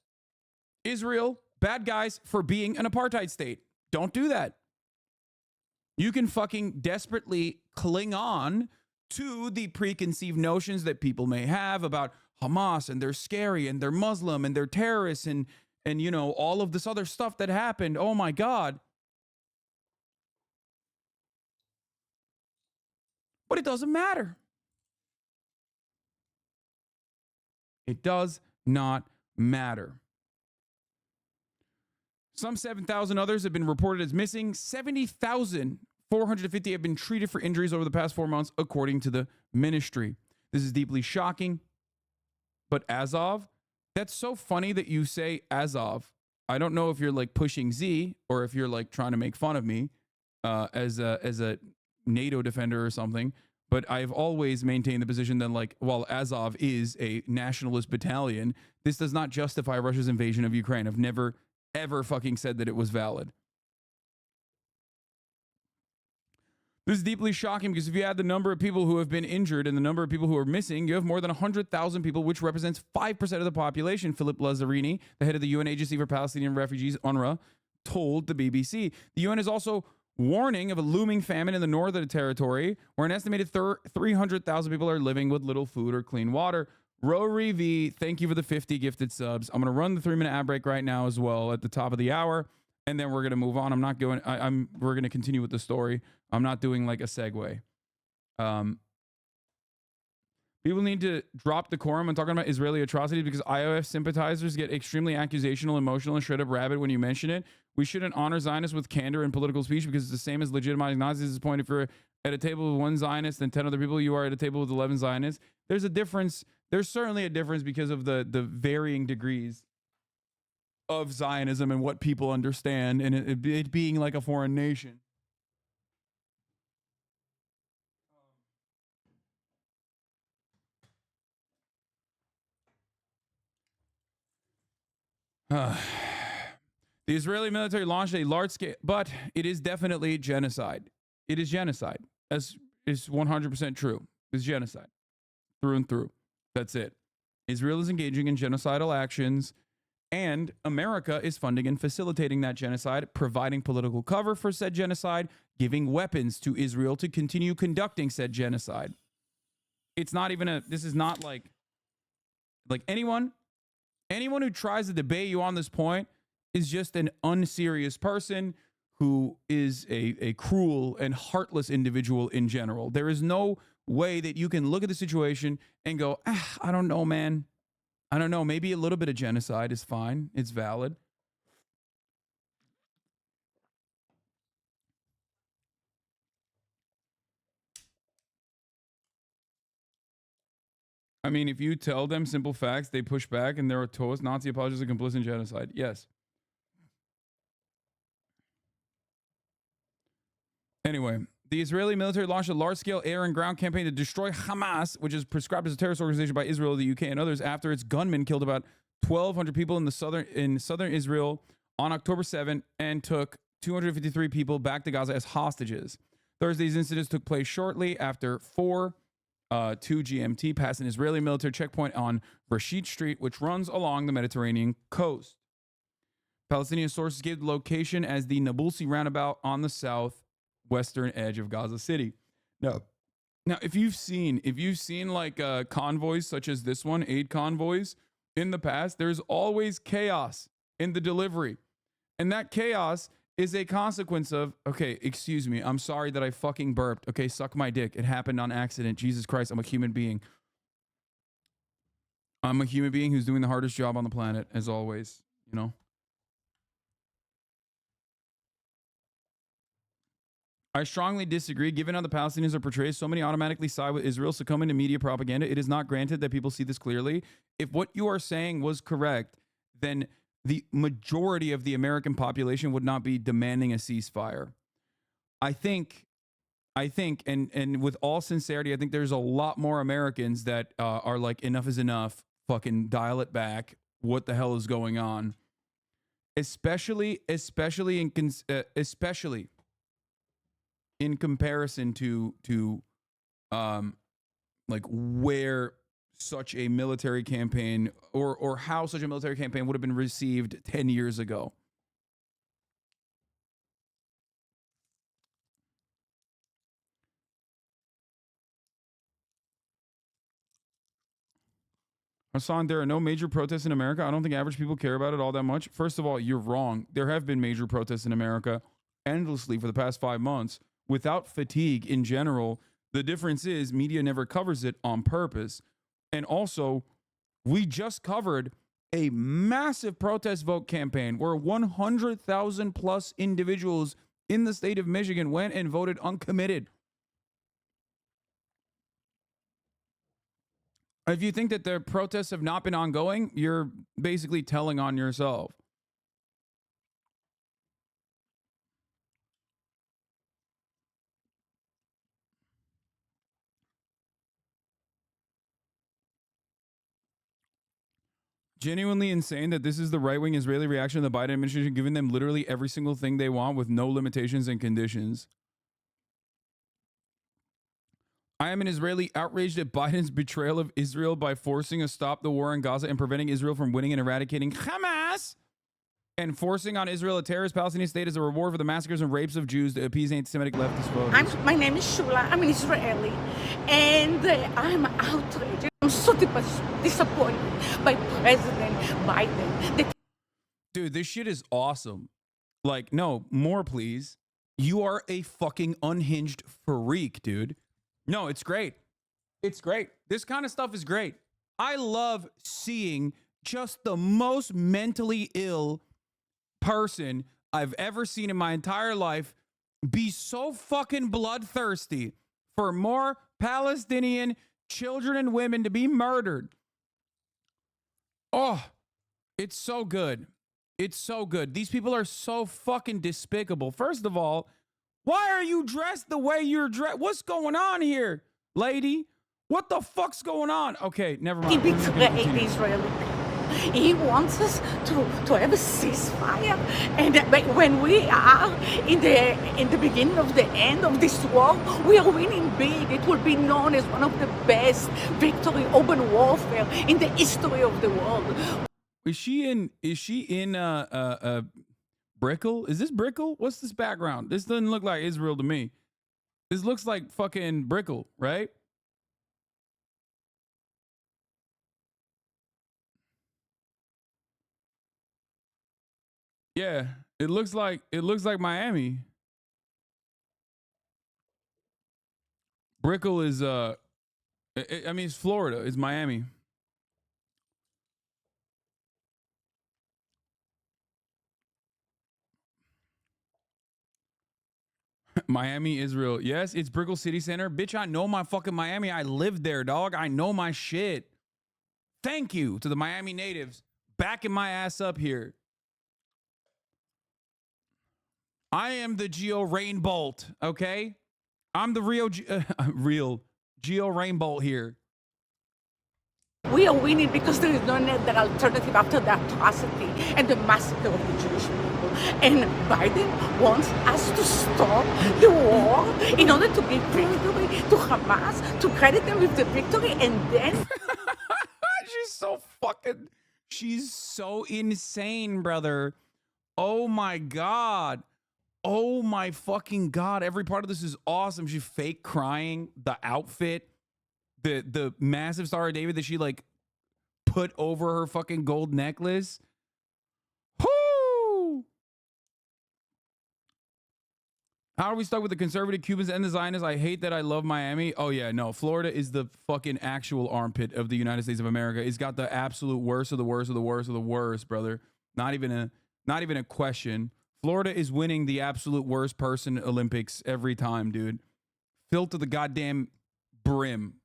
Israel, bad guys for being an apartheid state. Don't do that. You can fucking desperately cling on to the preconceived notions that people may have about Hamas and they're scary and they're Muslim and they're terrorists and you know, all of this other stuff that happened. Oh my God. But it doesn't matter. It does not matter. Some 7,000 others have been reported as missing. 70,450 have been treated for injuries over the past 4 months, according to the ministry. This is deeply shocking. But Azov, that's so funny that you say Azov. I don't know if you're like pushing Z or if you're like trying to make fun of me as a NATO defender or something. But I've always maintained the position that, like, while Azov is a nationalist battalion, this does not justify Russia's invasion of Ukraine. I've never, ever fucking said that it was valid. This is deeply shocking because if you add the number of people who have been injured and the number of people who are missing, you have more than 100,000 people, which represents 5% of the population, Philip Lazzarini, the head of the UN Agency for Palestinian Refugees, UNRWA, told the BBC. The UN is also warning of a looming famine in the north of the territory, where an estimated 300,000 people are living with little food or clean water. Rory V, thank you for the 50 gifted subs. I'm going to run the 3-minute ad break right now as well at the top of the hour, and then we're going to move on. I'm not going. We're going to continue with the story. I'm not doing like a segue. People need to drop decorum when talking about Israeli atrocities because IOF sympathizers get extremely accusational, emotional, and straight up rabid when you mention it. We shouldn't honor Zionists with candor in political speech because it's the same as legitimizing Nazis. At this point, if you're at a table with one Zionist and 10 other people, you are at a table with 11 Zionists. There's a difference. There's certainly a difference because of the varying degrees of Zionism and what people understand and it being like a foreign nation. The Israeli military launched a large-scale, but it is definitely genocide. It is genocide. As is 100% true. It's genocide. Through and through. That's it. Israel is engaging in genocidal actions, and America is funding and facilitating that genocide, providing political cover for said genocide, giving weapons to Israel to continue conducting said genocide. It's not even this is not like anyone who tries to debate you on this point is just an unserious person who is a cruel and heartless individual in general. There is no way that you can look at the situation and go, I don't know, man. I don't know. Maybe a little bit of genocide is fine. It's valid. I mean, if you tell them simple facts, they push back and they're a toast. Nazi apologists are complicit in genocide. Yes. Anyway, the Israeli military launched a large-scale air and ground campaign to destroy Hamas, which is prescribed as a terrorist organization by Israel, the UK, and others, after its gunmen killed about 1,200 people in southern Israel on October 7 and took 253 people back to Gaza as hostages. Thursday's incidents took place shortly after 2 GMT passed an Israeli military checkpoint on Rashid Street, which runs along the Mediterranean coast. Palestinian sources gave the location as the Nabulsi roundabout on the southwestern edge of Gaza City. Now, if you've seen like convoys such as this one, aid convoys in the past, there's always chaos in the delivery, and that chaos is a consequence of, okay, excuse me, I'm sorry that I fucking burped. Okay, suck my dick. It happened on accident. Jesus Christ, I'm a human being. I'm a human being who's doing the hardest job on the planet, as always, you know? I strongly disagree. Given how the Palestinians are portrayed, so many automatically side with Israel, succumbing to media propaganda. It is not granted that people see this clearly. If what you are saying was correct, then the majority of the American population would not be demanding a ceasefire. I think, and with all sincerity, I think there's a lot more Americans that are like, enough is enough, fucking dial it back. What the hell is going on? Especially in comparison to like where such a military campaign or how such a military campaign would have been received 10 years ago. Hasan, there are no major protests in America. I don't think average people care about it all that much. First of all, you're wrong. There have been major protests in America endlessly for the past 5 months without fatigue in general. The difference is media never covers it on purpose. And also, we just covered a massive protest vote campaign where 100,000 plus individuals in the state of Michigan went and voted uncommitted. If you think that the protests have not been ongoing, you're basically telling on yourself. Genuinely insane that this is the right-wing Israeli reaction to the Biden administration, giving them literally every single thing they want with no limitations and conditions. I am an Israeli outraged at Biden's betrayal of Israel by forcing a stop the war in Gaza and preventing Israel from winning and eradicating Hamas, and forcing on Israel a terrorist Palestinian state as a reward for the massacres and rapes of Jews to appease anti-Semitic leftist voters. My name is Shula. I'm an Israeli, and I'm outraged. I'm so disappointed by President Biden. Dude, this shit is awesome. Like, no, more please. You are a fucking unhinged freak, dude. No, it's great. It's great. This kind of stuff is great. I love seeing just the most mentally ill person I've ever seen in my entire life be so fucking bloodthirsty for more Palestinian children and women to be murdered. Oh, it's so good. It's so good. These people are so fucking despicable. First of all, why are you dressed the way you're dressed? What's going on here, lady? What the fuck's going on? Okay, never mind. He betrayed Israel. He wants us to have a ceasefire. And when we are in the beginning of the end of this war, we are winning big. It will be known as one of the best victory over warfare in the history of the world. Is she in Brickell? Is this Brickell? What's this background? This doesn't look like Israel to me. This looks like fucking Brickell, right? Yeah, it looks like Miami. Brickell is I mean it's Florida, it's Miami. Miami, Israel. Yes, it's Brickell City Center. Bitch, I know my fucking Miami. I lived there, dog. I know my shit. Thank you to the Miami natives backing my ass up here. I am the Geo Rainbolt, okay? I'm the real Geo Rainbolt here. We are winning because there is no other alternative after the atrocity and the massacre of the Jewish people. And Biden wants us to stop the war in order to give victory to Hamas, to credit them with the victory, and then... She's so insane, brother. Oh my God. Oh my fucking God. Every part of this is awesome. She's fake crying, the outfit, the massive Star of David that she like put over her fucking gold necklace. Whoo! How are we stuck with the conservative Cubans and the Zionists? I hate that I love Miami. Oh yeah, no. Florida is the fucking actual armpit of the United States of America. It's got the absolute worst of the worst of the worst of the worst, brother. Not even a question. Florida is winning the absolute worst person Olympics every time, dude. Filled to the goddamn brim.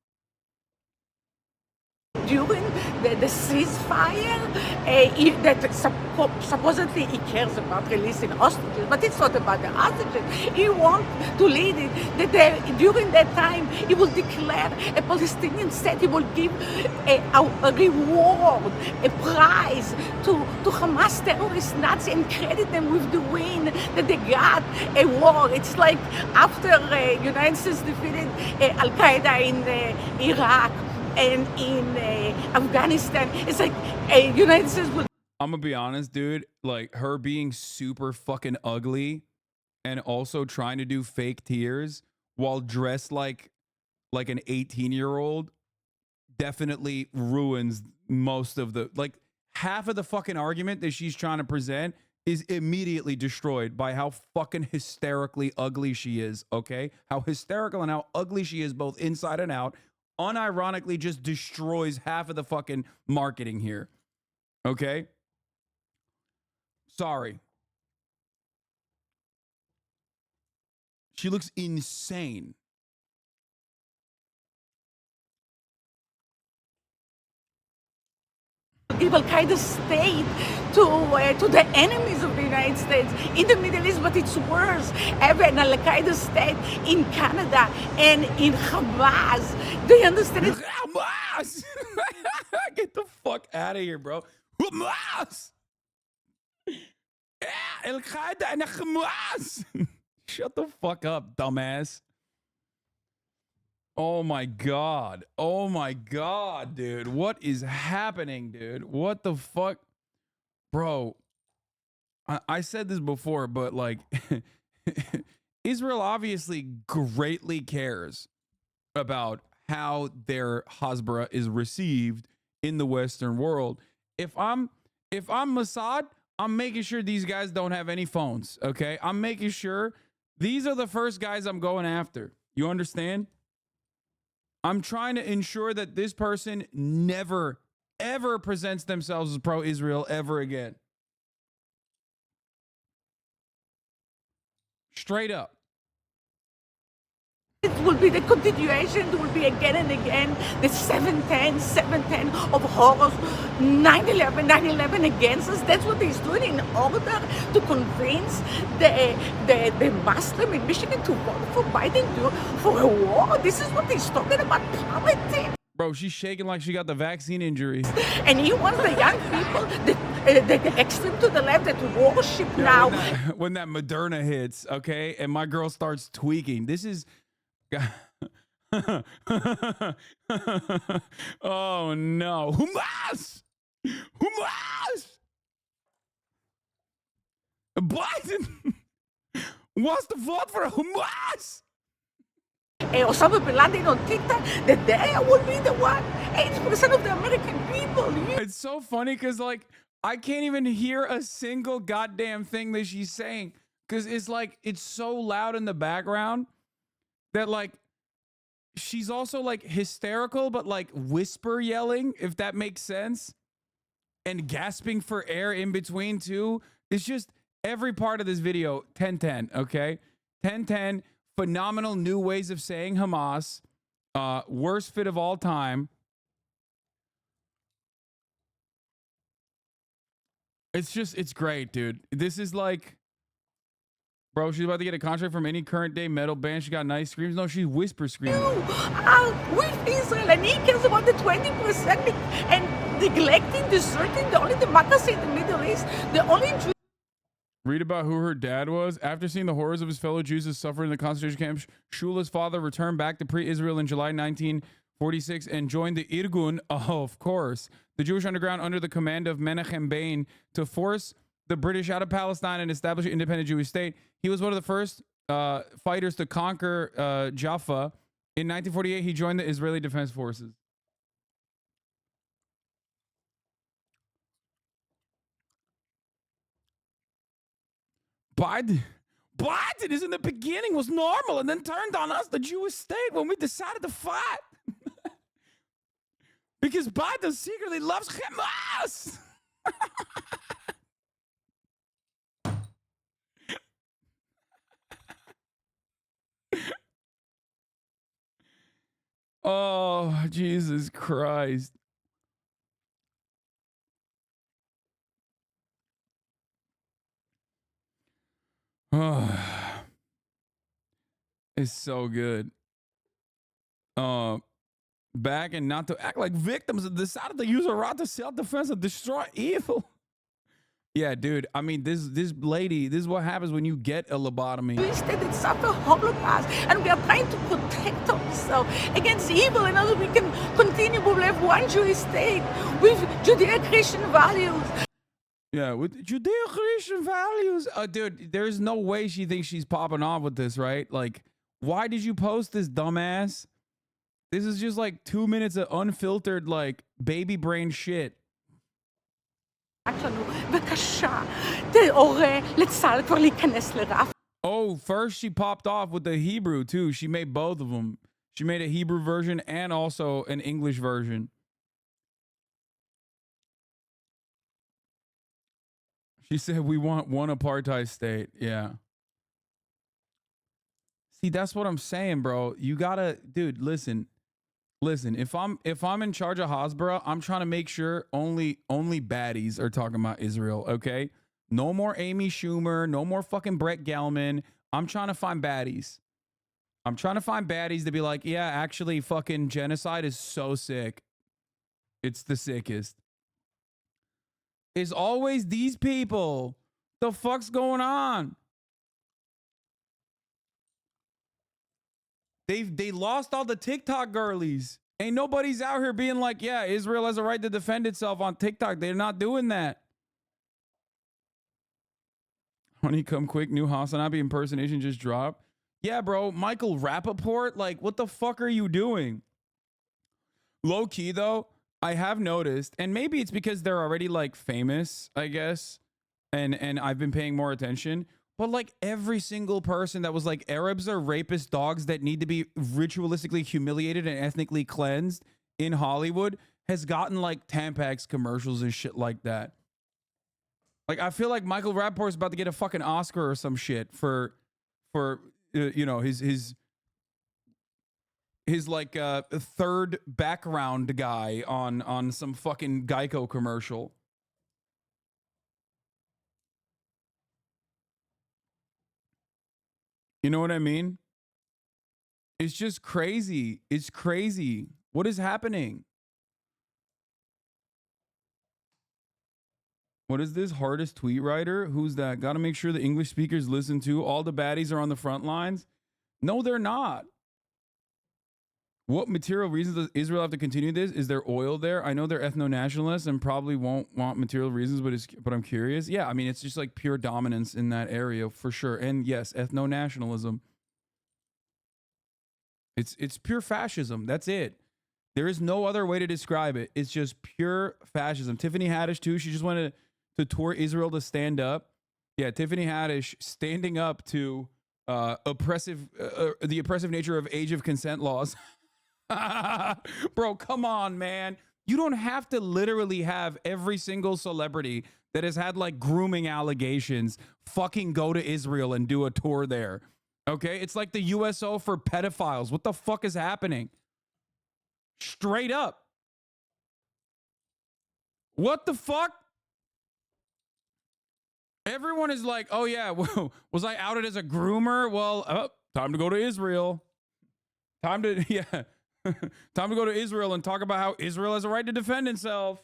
During the ceasefire, that supposedly he cares about releasing hostages, but it's not about the hostages. He wants to lead it. That during that time, he will declare a Palestinian state. He will give a reward, a prize to Hamas terrorist Nazi and credit them with the win that they got a war. It's like after United States defeated Al Qaeda in Iraq. and in Afghanistan. It's like United States will. I'm gonna be honest, dude. Like her being super fucking ugly and also trying to do fake tears while dressed like an 18-year-old definitely ruins most of the, like, half of the fucking argument that she's trying to present is immediately destroyed by how fucking hysterically ugly she is, okay? How hysterical and how ugly she is both inside and out unironically just destroys half of the fucking marketing here, okay? Sorry. She looks insane. Give Al-Qaeda state to the enemies of the United States in the Middle East, but it's worse. Have an Al-Qaeda state in Canada and in Hamas. Do you understand it? Hamas! Get the fuck out of here, bro. Hamas! Al-Qaeda and Hamas! Shut the fuck up, dumbass. Oh my God. Oh my God, dude. What is happening, dude? What the fuck? Bro, I said this before, but like, Israel obviously greatly cares about how their Hasbara is received in the Western world. If I'm Mossad, I'm making sure these guys don't have any phones, okay? I'm making sure these are the first guys I'm going after. You understand? I'm trying to ensure that this person never, ever presents themselves as pro-Israel ever again. Straight up. It will be the continuation. It will be again and again the 710 of horrors, 9/11 against us. That's what he's doing in order to convince the Muslim in Michigan to vote for Biden for a war. This is what he's talking about, politics. Bro, she's shaking like she got the vaccine injury. And he wants the young people, the extreme to the left that worship now. When that Moderna hits, okay, and my girl starts tweaking. This is... Oh no. Hamas! Hamas! Biden wants to vote for Hamas! Osama bin Laden on TikTok, that they will be the one. 80% of the American people. It's so funny because, like, I can't even hear a single goddamn thing that she's saying because it's like, it's so loud in the background that, like, she's also, like, hysterical, but, like, whisper yelling, if that makes sense, and gasping for air in between, too. It's just every part of this video, 10-10, okay? 10-10, phenomenal new ways of saying Hamas, worst fit of all time. It's just, it's great, dude. This is like... Bro, she's about to get a contract from any current day metal band. She got nice screams. No, she's whisper screaming. With Israel, and he cares about the 20% and neglecting, deserting the only democracy in the Middle East. The only Jew. Read about who her dad was. After seeing the horrors of his fellow Jews as suffered in the concentration camps, Shula's father returned back to pre-Israel in July 1946 and joined the Irgun, of course, the Jewish underground under the command of Menachem Begin to force the British out of Palestine and establish an independent Jewish state. He was one of the first fighters to conquer Jaffa. In 1948, he joined the Israeli Defense Forces. Biden is in the beginning was normal and then turned on us, the Jewish state, when we decided to fight. Because Biden secretly loves Hamas. Oh, Jesus Christ. It's so good. Back and not to act like victims and decided to use a rod to self-defense and destroy evil. Yeah, dude. I mean, this lady, this is what happens when you get a lobotomy. Instead, it's suffer Holocaust, and we are trying to protect ourselves. ourselves against evil, and also we can continue. We will have one Jewish state with Judeo-Christian values. Yeah, with Judeo-Christian values. Dude, there's no way she thinks she's popping off with this, right? Like, why did you post this, dumbass? This is just like 2 minutes of unfiltered, like, baby brain shit. Oh, first she popped off with the Hebrew, too. She made both of them. She made a Hebrew version and also an English version. She said, we want one apartheid state. Yeah. See, that's what I'm saying, bro. You gotta, dude, listen. If I'm in charge of Hasbara, I'm trying to make sure only baddies are talking about Israel, okay? No more Amy Schumer, no more fucking Brett Gelman. I'm trying to find baddies. I'm trying to find baddies to be like, yeah, actually, fucking genocide is so sick. It's the sickest. It's always these people. The fuck's going on? They lost all the TikTok girlies. Ain't nobody's out here being like, yeah, Israel has a right to defend itself on TikTok. They're not doing that. Honey, come quick. New HasanAbi impersonation just dropped. Yeah, bro. Michael Rappaport. Like, what the fuck are you doing? Low key, though, I have noticed, and maybe it's because they're already like famous, I guess, and I've been paying more attention. But like every single person that was like, Arabs are rapist dogs that need to be ritualistically humiliated and ethnically cleansed in Hollywood has gotten like Tampax commercials and shit like that. Like, I feel like Michael Rappaport's about to get a fucking Oscar or some shit for you know, his like third background guy on some fucking Geico commercial. You know what I mean? It's just crazy. It's crazy. What is happening? What is this? Hardest tweet writer? Who's that? Got to make sure the English speakers listen to. All the baddies are on the front lines. No, they're not. What material reasons does Israel have to continue this? Is there oil there? I know they're ethno-nationalists and probably won't want material reasons, but I'm curious. Yeah, I mean, it's just like pure dominance in that area for sure. And yes, ethno-nationalism. It's pure fascism. That's it. There is no other way to describe it. It's just pure fascism. Tiffany Haddish too. She just wanted to tour Israel to stand up. Yeah, Tiffany Haddish standing up to the oppressive nature of age of consent laws. Bro, come on, man. You don't have to literally have every single celebrity that has had like grooming allegations fucking go to Israel and do a tour there. Okay? It's like the USO for pedophiles. What the fuck is happening? Straight up. What the fuck? Everyone is like, oh yeah, well, was I outed as a groomer? Well, time to go to Israel. Time to, yeah. Time to go to Israel and talk about how Israel has a right to defend itself.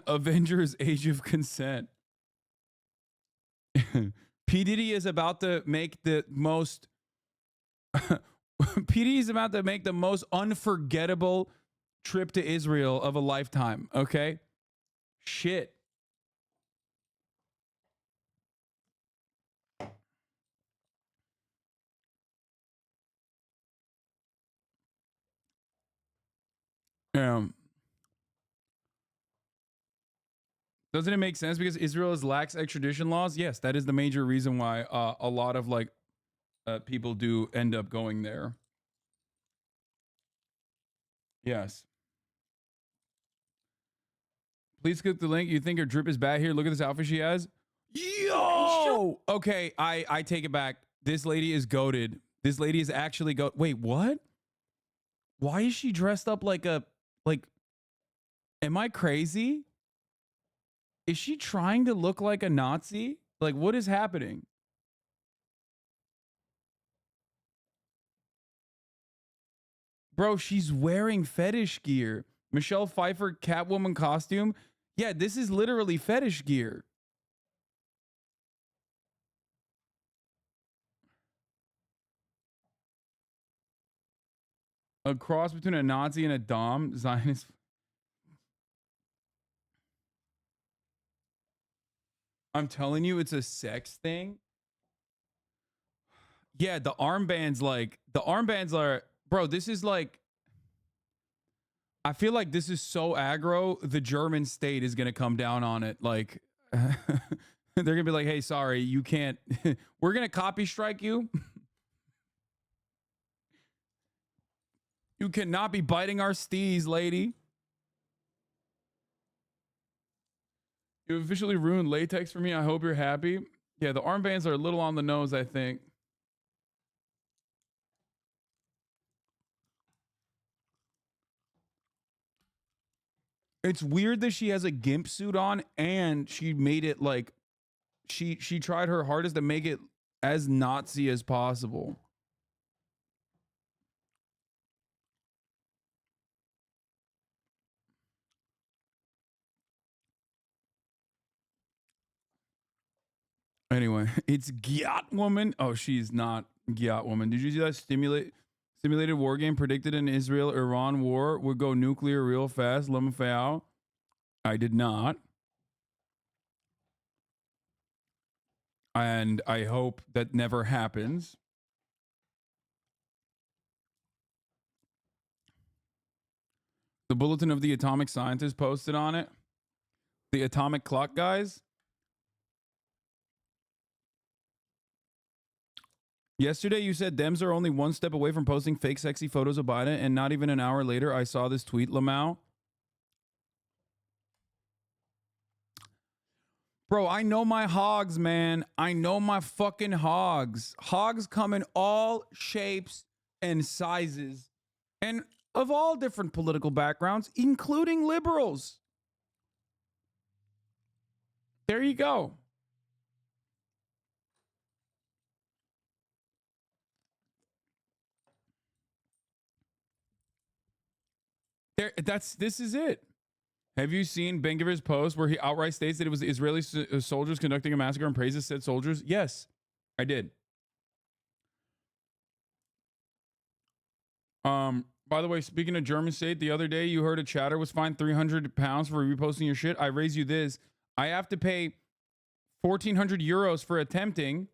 Avengers Age of Consent. PDIDDY is about to make the most PDIDDY is about to make the most unforgettable trip to Israel of a lifetime, okay? Shit. Doesn't it make sense because Israel has lax extradition laws? Yes, that is the major reason why a lot of like people do end up going there. Yes. Please click the link. You think her drip is bad here? Look at this outfit she has. Yo! Okay, I take it back. This lady is goated. This lady is actually Wait, what? Why is she dressed up like a am I crazy? Is she trying to look like a Nazi? Like, what is happening? Bro, she's wearing fetish gear. Michelle Pfeiffer Catwoman costume. Yeah, this is literally fetish gear. A cross between a Nazi and a Dom Zionist. I'm telling you, it's a sex thing. Yeah, the armbands, are, bro, this is like, I feel like this is so aggro, the German state is going to come down on it. Like, they're going to be like, hey, sorry, you can't, we're going to copy strike you. You cannot be biting our stees, lady. You officially ruined latex for me. I hope you're happy. Yeah, the armbands are a little on the nose, I think. It's weird that she has a gimp suit on and she made it like she tried her hardest to make it as Nazi as possible. Anyway, it's Gyat Woman. Oh, she's not Gyat Woman. Did you see that simulated war game predicted an Israel-Iran war would go nuclear real fast? Lemafao. I did not. And I hope that never happens. The Bulletin of the Atomic Scientist posted on it. The atomic clock guys. Yesterday, you said Dems are only one step away from posting fake sexy photos of Biden, and not even an hour later, I saw this tweet, Lamau. Bro, I know my hogs, man. I know my fucking hogs. Hogs come in all shapes and sizes, and of all different political backgrounds, including liberals. There you go. This is it. Have you seen Ben-Gvir's post where he outright states that it was the Israeli soldiers conducting a massacre and praises said soldiers? Yes, I did. By the way, speaking of German state, the other day you heard a chatter was fined £300 for reposting your shit. I raise you this. I have to pay 1,400 euros for attempting,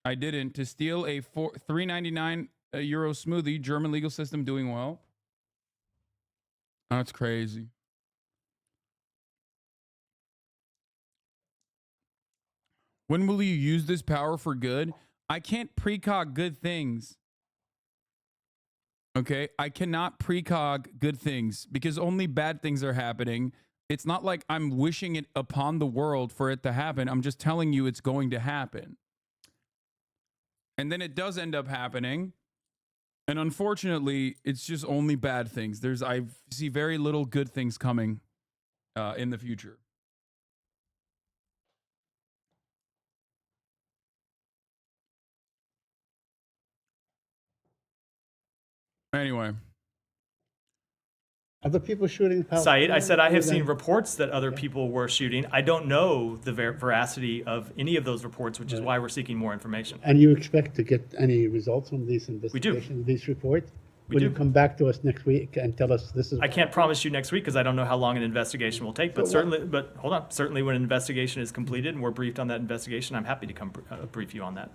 I didn't, to steal a €3.99 smoothie. German legal system doing well. That's crazy. When will you use this power for good? I can't precog good things. Okay? I cannot precog good things because only bad things are happening. It's not like I'm wishing it upon the world for it to happen. I'm just telling you it's going to happen. And then it does end up happening. And unfortunately, it's just only bad things. I see very little good things coming in the future. Anyway. Other people shooting? Saeed, I said I have seen reports that other people were shooting. I don't know the veracity of any of those reports, which is why we're seeking more information. And you expect to get any results from these investigations, we do. These reports? Will you come back to us next week and tell us this is? I can't promise you next week because I don't know how long an investigation will take. But hold on. Certainly, when an investigation is completed and we're briefed on that investigation, I'm happy to come brief you on that.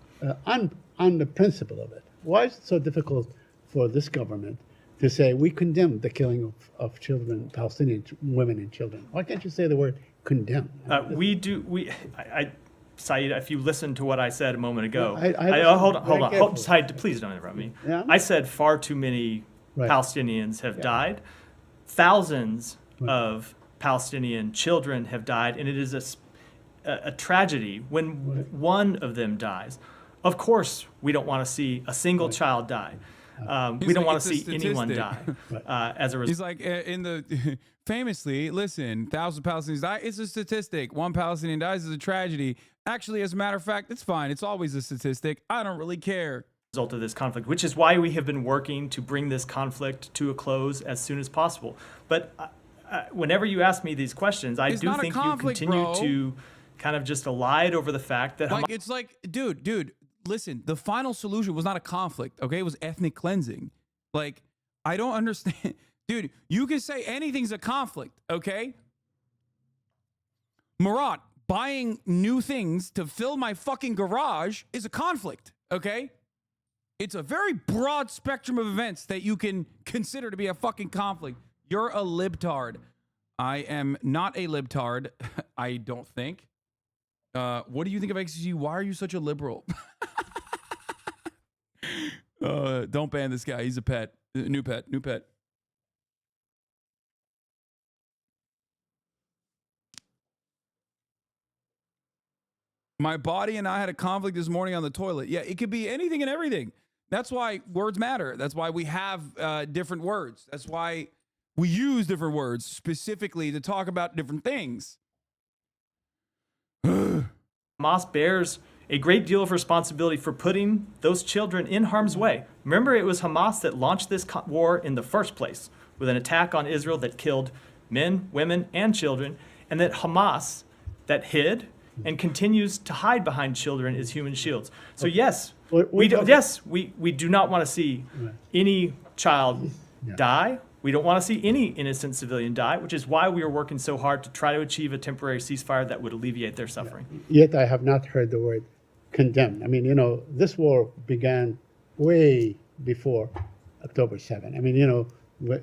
On the principle of it, why is it so difficult for this government to say we condemn the killing of children, Palestinian women and children? Why can't you say the word condemn? Saeed, if you listen to what I said a moment ago, hold on. Saeed, please don't interrupt me. Yeah. I said far too many Palestinians have died. Thousands of Palestinian children have died, and it is a tragedy when one of them dies. Of course, we don't want to see a single child die. We don't want to see anyone die as a result. He's like, famously, listen, 1,000 Palestinians die. It's a statistic. One Palestinian dies is a tragedy. Actually, as a matter of fact, it's fine. It's always a statistic. I don't really care. Result of this conflict, which is why we have been working to bring this conflict to a close as soon as possible. But whenever you ask me these questions, I do think you continue to kind of just elide over the fact that it's like, dude, listen, the final solution was not a conflict, okay? It was ethnic cleansing. Like, I don't understand. Dude, you can say anything's a conflict, okay? Marat, buying new things to fill my fucking garage is a conflict, okay? It's a very broad spectrum of events that you can consider to be a fucking conflict. You're a libtard. I am not a libtard, I don't think. What do you think of XG? Why are you such a liberal? Don't ban this guy. He's a pet. New pet. My body and I had a conflict this morning on the toilet. Yeah, it could be anything and everything. That's why words matter. That's why we have different words. That's why we use different words specifically to talk about different things. Hamas bears a great deal of responsibility for putting those children in harm's way. Remember, it was Hamas that launched this war in the first place with an attack on Israel that killed men, women, and children, and that Hamas that hid and continues to hide behind children as human shields. So yes, we do not want to see any child die. We don't want to see any innocent civilian die, which is why we are working so hard to try to achieve a temporary ceasefire that would alleviate their suffering. Yet I have not heard the word condemn. I mean, you know, this war began way before October 7. I mean, you know,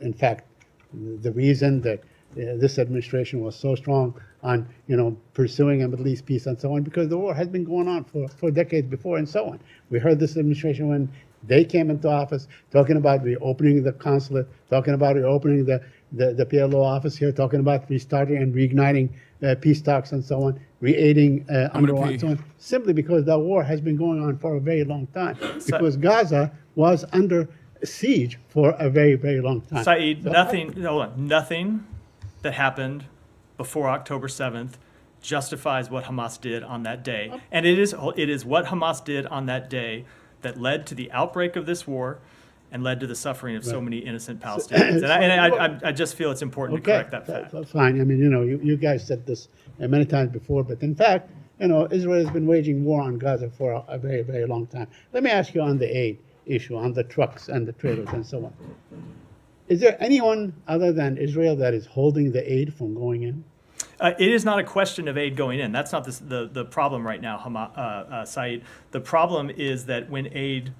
in fact, the reason that this administration was so strong on, you know, pursuing a Middle East peace and so on, because the war has been going on for decades before and so on. We heard this administration when they came into office talking about reopening the consulate, talking about reopening the PLO office here, talking about restarting and reigniting peace talks and so on, re-aiding UNRWA and so on, simply because the war has been going on for a very long time. Because Gaza was under siege for a very, very long time. Saeed, nothing that happened before October 7th justifies what Hamas did on that day. And it is what Hamas did on that day that led to the outbreak of this war and led to the suffering of so many innocent Palestinians. And I just feel it's important to correct that fact. Fine. I mean, you know, you guys said this many times before, but in fact, you know, Israel has been waging war on Gaza for a very, very long time. Let me ask you on the aid issue, on the trucks and the trailers and so on. Is there anyone other than Israel that is holding the aid from going in? It is not a question of aid going in. That's not the problem right now, Saeed. The problem is that when aid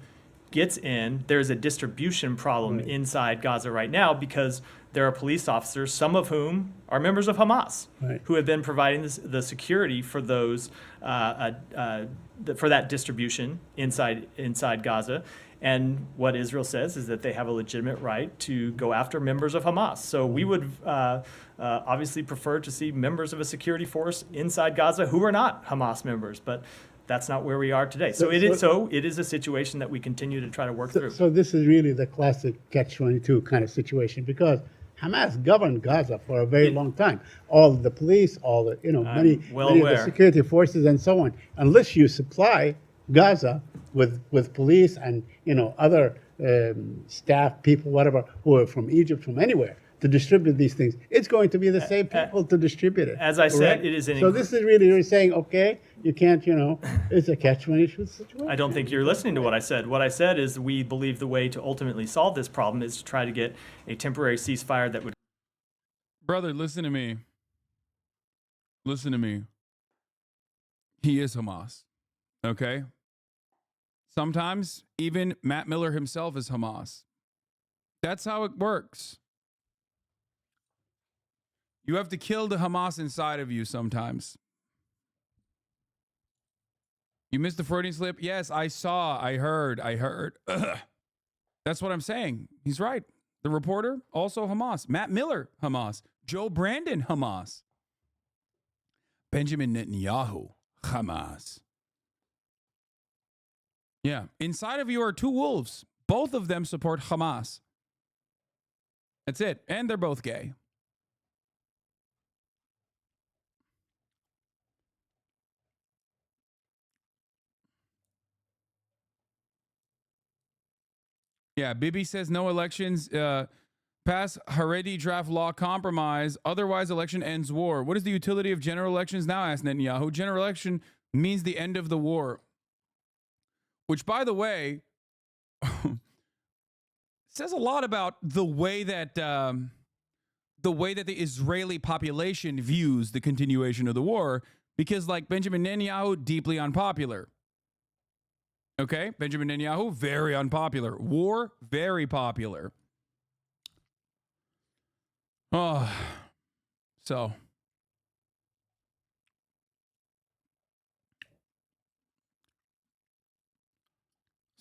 gets in, there's a distribution problem inside Gaza right now because there are police officers, some of whom are members of Hamas, who have been providing the security for those for that distribution inside Gaza. And what Israel says is that they have a legitimate right to go after members of Hamas. So we would obviously prefer to see members of a security force inside Gaza who are not Hamas members, but that's not where we are today. So it is a situation that we continue to try to work through. So this is really the classic catch-22 kind of situation because Hamas governed Gaza for a very long time. All the police, all the, you know, many of the security forces and so on. Unless you supply Gaza with police and, you know, other staff, people, whatever, who are from Egypt, from anywhere, to distribute these things, it's going to be the same people to distribute it. As I said, it is an... So this is really, you're saying, okay, you can't, you know, it's a catch-22 situation. I don't think you're listening to what I said. What I said is we believe the way to ultimately solve this problem is to try to get a temporary ceasefire that would... Brother, listen to me. Listen to me. He is Hamas, okay? Sometimes even Matt Miller himself is Hamas. That's how it works. You have to kill the Hamas inside of you sometimes. You missed the Freudian slip? Yes, I saw, I heard. That's what I'm saying. He's right. The reporter, also Hamas. Matt Miller, Hamas. Joe Brandon, Hamas. Benjamin Netanyahu, Hamas. Yeah. Inside of you are two wolves. Both of them support Hamas. That's it. And they're both gay. Yeah, Bibi says no elections. Pass Haredi draft law compromise. Otherwise, election ends war. What is the utility of general elections now? Asked Netanyahu. General election means the end of the war. Which, by the way, says a lot about the way that the Israeli population views the continuation of the war, because like Benjamin Netanyahu, deeply unpopular. Okay, Benjamin Netanyahu, very unpopular. War, very popular. Oh, so.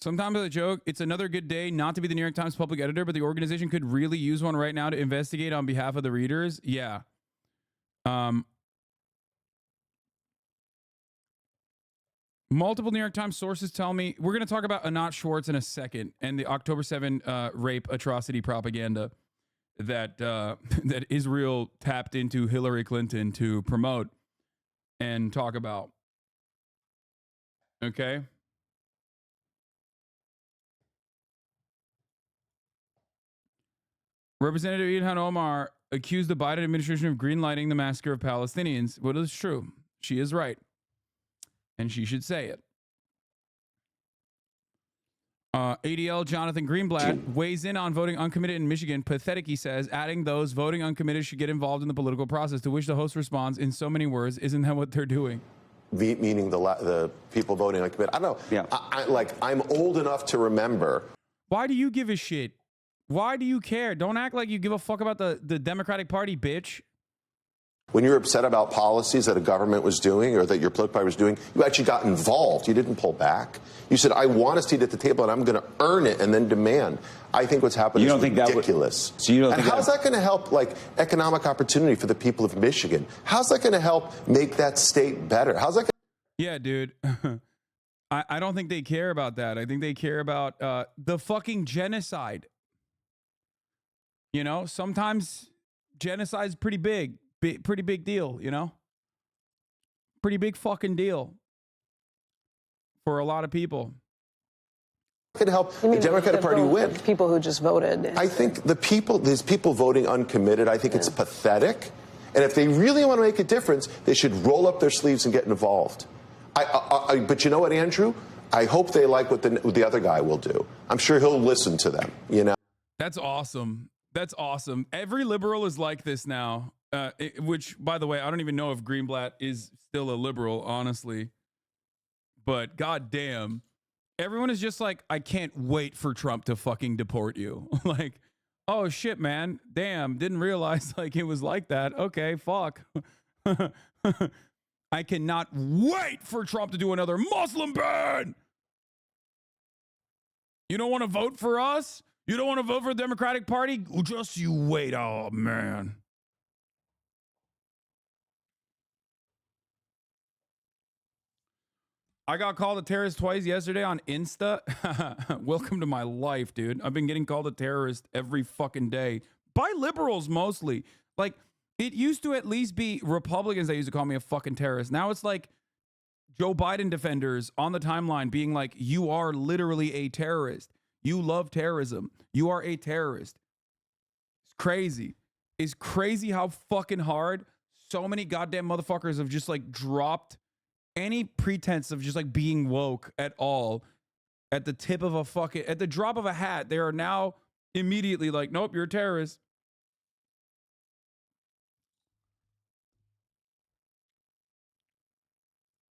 Sometimes a joke, it's another good day not to be the New York Times public editor, but the organization could really use one right now to investigate on behalf of the readers. Yeah. Multiple New York Times sources tell me, we're going to talk about Anat Schwartz in a second and the October 7 rape atrocity propaganda that that Israel tapped into Hillary Clinton to promote and talk about. Okay. Representative Ilhan Omar accused the Biden administration of greenlighting the massacre of Palestinians. Well, it's true. She is right. And she should say it. ADL Jonathan Greenblatt weighs in on voting uncommitted in Michigan. Pathetic, he says, adding those voting uncommitted should get involved in the political process, to which the host responds in so many words, isn't that what they're doing? Meaning the people voting uncommitted. I don't know. Yeah. I'm old enough to remember. Why do you give a shit? Why do you care? Don't act like you give a fuck about the Democratic Party, bitch. When you're upset about policies that a government was doing or that your political party was doing, you actually got involved. You didn't pull back. You said, I want a seat at the table and I'm going to earn it and then demand. I think what's happened is ridiculous. And how's that going to help economic opportunity for the people of Michigan? How's that going to help make that state better? How's that Yeah, dude. I don't think they care about that. I think they care about the fucking genocide. You know, sometimes genocide's pretty big. Pretty big deal, you know? Pretty big fucking deal for a lot of people. Could help the Democratic Party win. People who just voted. I think these people voting uncommitted, I think it's pathetic. And if they really want to make a difference, they should roll up their sleeves and get involved. But you know what, Andrew? I hope they like what the other guy will do. I'm sure he'll listen to them, you know? That's awesome. That's awesome. Every liberal is like this now. Which, by the way, I don't even know if Greenblatt is still a liberal, honestly. But goddamn, everyone is just like, I can't wait for Trump to fucking deport you. Like, oh shit, man. Damn, didn't realize it was like that. Okay, fuck. I cannot wait for Trump to do another Muslim ban. You don't want to vote for us? You don't want to vote for the Democratic Party? Just you wait. Oh, man. I got called a terrorist twice yesterday on Insta. Welcome to my life, dude. I've been getting called a terrorist every fucking day by liberals mostly. Like, it used to at least be Republicans that used to call me a fucking terrorist. Now it's like Joe Biden defenders on the timeline being like, you are literally a terrorist. You love terrorism. You are a terrorist. It's crazy. It's crazy how fucking hard so many goddamn motherfuckers have just dropped any pretense of just being woke at all at the tip of at the drop of a hat. They are now immediately like, nope, you're a terrorist.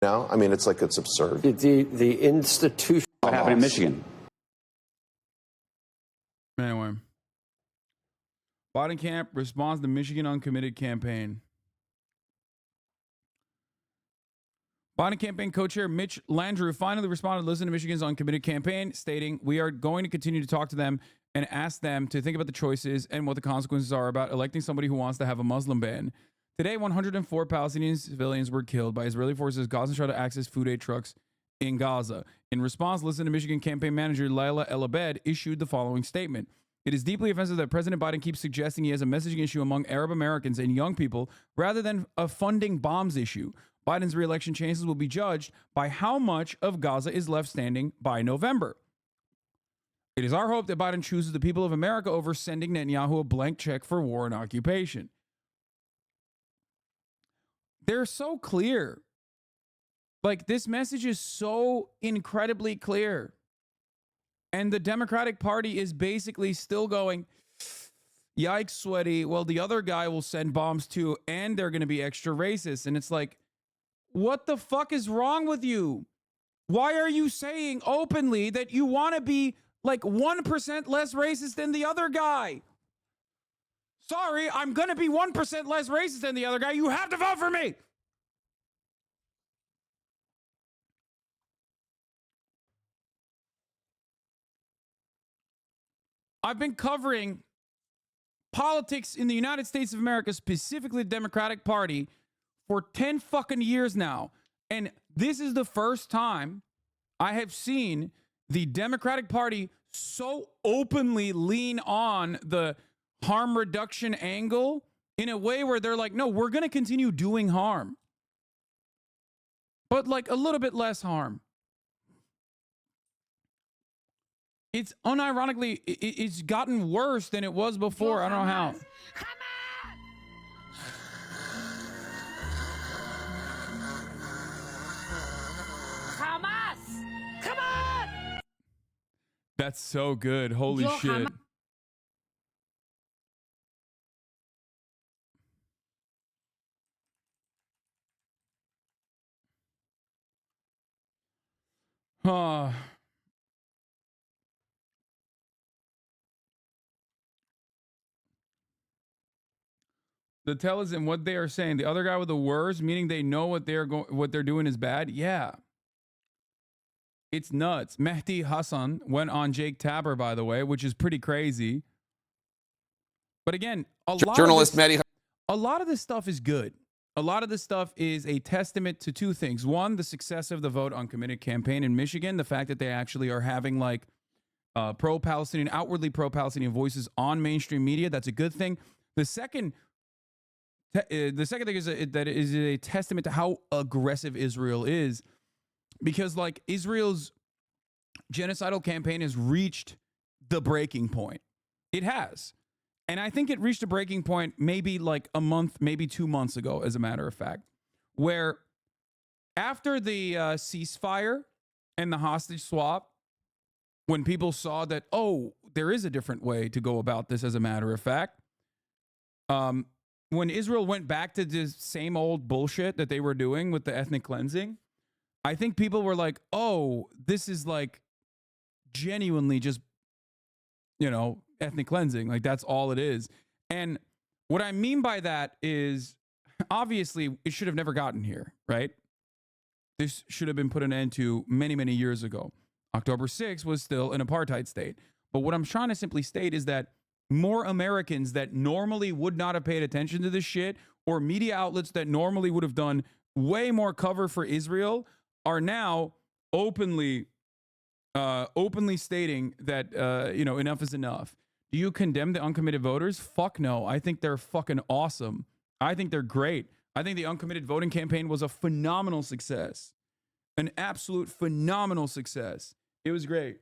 Now, I mean, it's absurd. The institution. What happened in Michigan? Anyway, Biden camp responds to Michigan uncommitted campaign. Biden campaign co-chair Mitch Landrieu finally responded to listen to Michigan's uncommitted campaign, stating, we are going to continue to talk to them and ask them to think about the choices and what the consequences are about electing somebody who wants to have a Muslim ban. Today, 104 Palestinian civilians were killed by Israeli forces as Gazans try to access food aid trucks in Gaza. In response, listen to Michigan campaign manager Laila El-Abed issued the following statement. It is deeply offensive that President Biden keeps suggesting he has a messaging issue among Arab Americans and young people rather than a funding bombs issue. Biden's re-election chances will be judged by how much of Gaza is left standing by November. It is our hope that Biden chooses the people of America over sending Netanyahu a blank check for war and occupation. They're so clear. This message is so incredibly clear. And the Democratic Party is basically still going, yikes, sweaty. Well, the other guy will send bombs too, and they're going to be extra racist. And it's like, what the fuck is wrong with you? Why are you saying openly that you want to be like 1% less racist than the other guy? Sorry, I'm going to be 1% less racist than the other guy. You have to vote for me. I've been covering politics in the United States of America, specifically the Democratic Party, for 10 fucking years now. And this is the first time I have seen the Democratic Party so openly lean on the harm reduction angle in a way where they're like, no, we're going to continue doing harm, but like a little bit less harm. It's unironically, it's gotten worse than it was before. I don't know how. Hamas! Come on! That's so good. Holy shit. The tell what they are saying. The other guy with the worst, meaning they know what they're doing is bad. Yeah. It's nuts. Mehdi Hasan went on Jake Tapper, by the way, which is pretty crazy. But again, a lot of this stuff is good. A lot of this stuff is a testament to two things. One, the success of the Vote Uncommitted campaign in Michigan, the fact that they actually are having like pro-Palestinian, outwardly pro-Palestinian voices on mainstream media. That's a good thing. The second thing is that it is a testament to how aggressive Israel is, because like Israel's genocidal campaign has reached the breaking point. It has. And I think it reached a breaking point maybe like a month, maybe 2 months ago, as a matter of fact, where after the ceasefire and the hostage swap, when people saw that, oh, there is a different way to go about this, as a matter of fact, when Israel went back to this same old bullshit that they were doing with the ethnic cleansing, I think people were like, oh, this is like genuinely just, you know, ethnic cleansing. Like that's all it is. And what I mean by that is obviously it should have never gotten here, right? This should have been put an end to many, many years ago. October 6th was still an apartheid state. But what I'm trying to simply state is that more Americans that normally would not have paid attention to this shit, or media outlets that normally would have done way more cover for Israel, are now openly stating that, you know, enough is enough. Do you condemn the uncommitted voters? Fuck no. I think they're fucking awesome. I think they're great. I think the uncommitted voting campaign was a phenomenal success. An absolute phenomenal success. It was great.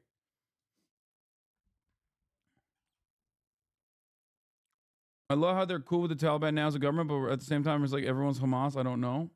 I love how they're cool with the Taliban now as a government, but at the same time, it's like everyone's Hamas. I don't know.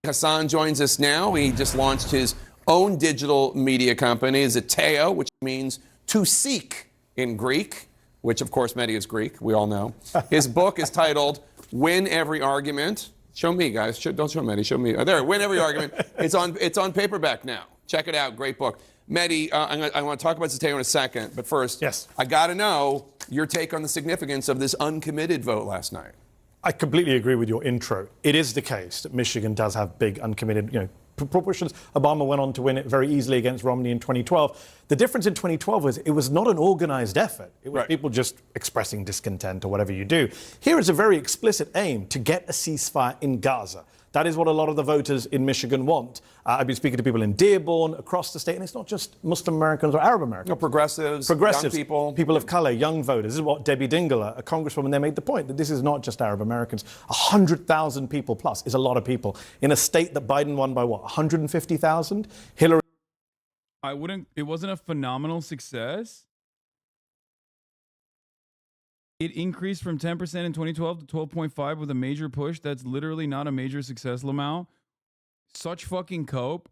Hasan joins us now. He just launched his own digital media company. Is Zeteo, which means to seek in Greek, which of course Mehdi is Greek. We all know. His book is titled "Win Every Argument." Show me, guys. Don't show Mehdi. Show me. There, "Win Every Argument." It's on paperback now. Check it out. Great book. Mehdi, I want to talk about Zeteo in a second, but first, yes, I got to know your take on the significance of this uncommitted vote last night. I completely agree with your intro. It is the case that Michigan does have big uncommitted, proportions. Obama went on to win it very easily against Romney in 2012. The difference in 2012 was it was not an organized effort. It was people just expressing discontent or whatever you do. Here is a very explicit aim to get a ceasefire in Gaza. That is what a lot of the voters in Michigan want. I've been speaking to people in Dearborn, across the state, and it's not just Muslim Americans or Arab Americans. No, progressives, young people. People of color, young voters. This is what Debbie Dingler, a congresswoman, they made the point that this is not just Arab Americans. 100,000 people plus is a lot of people in a state that Biden won by what, 150,000? Hillary. It wasn't a phenomenal success. It increased from 10% in 2012 to 12.5 with a major push. That's literally not a major success, Lamau. Such fucking cope.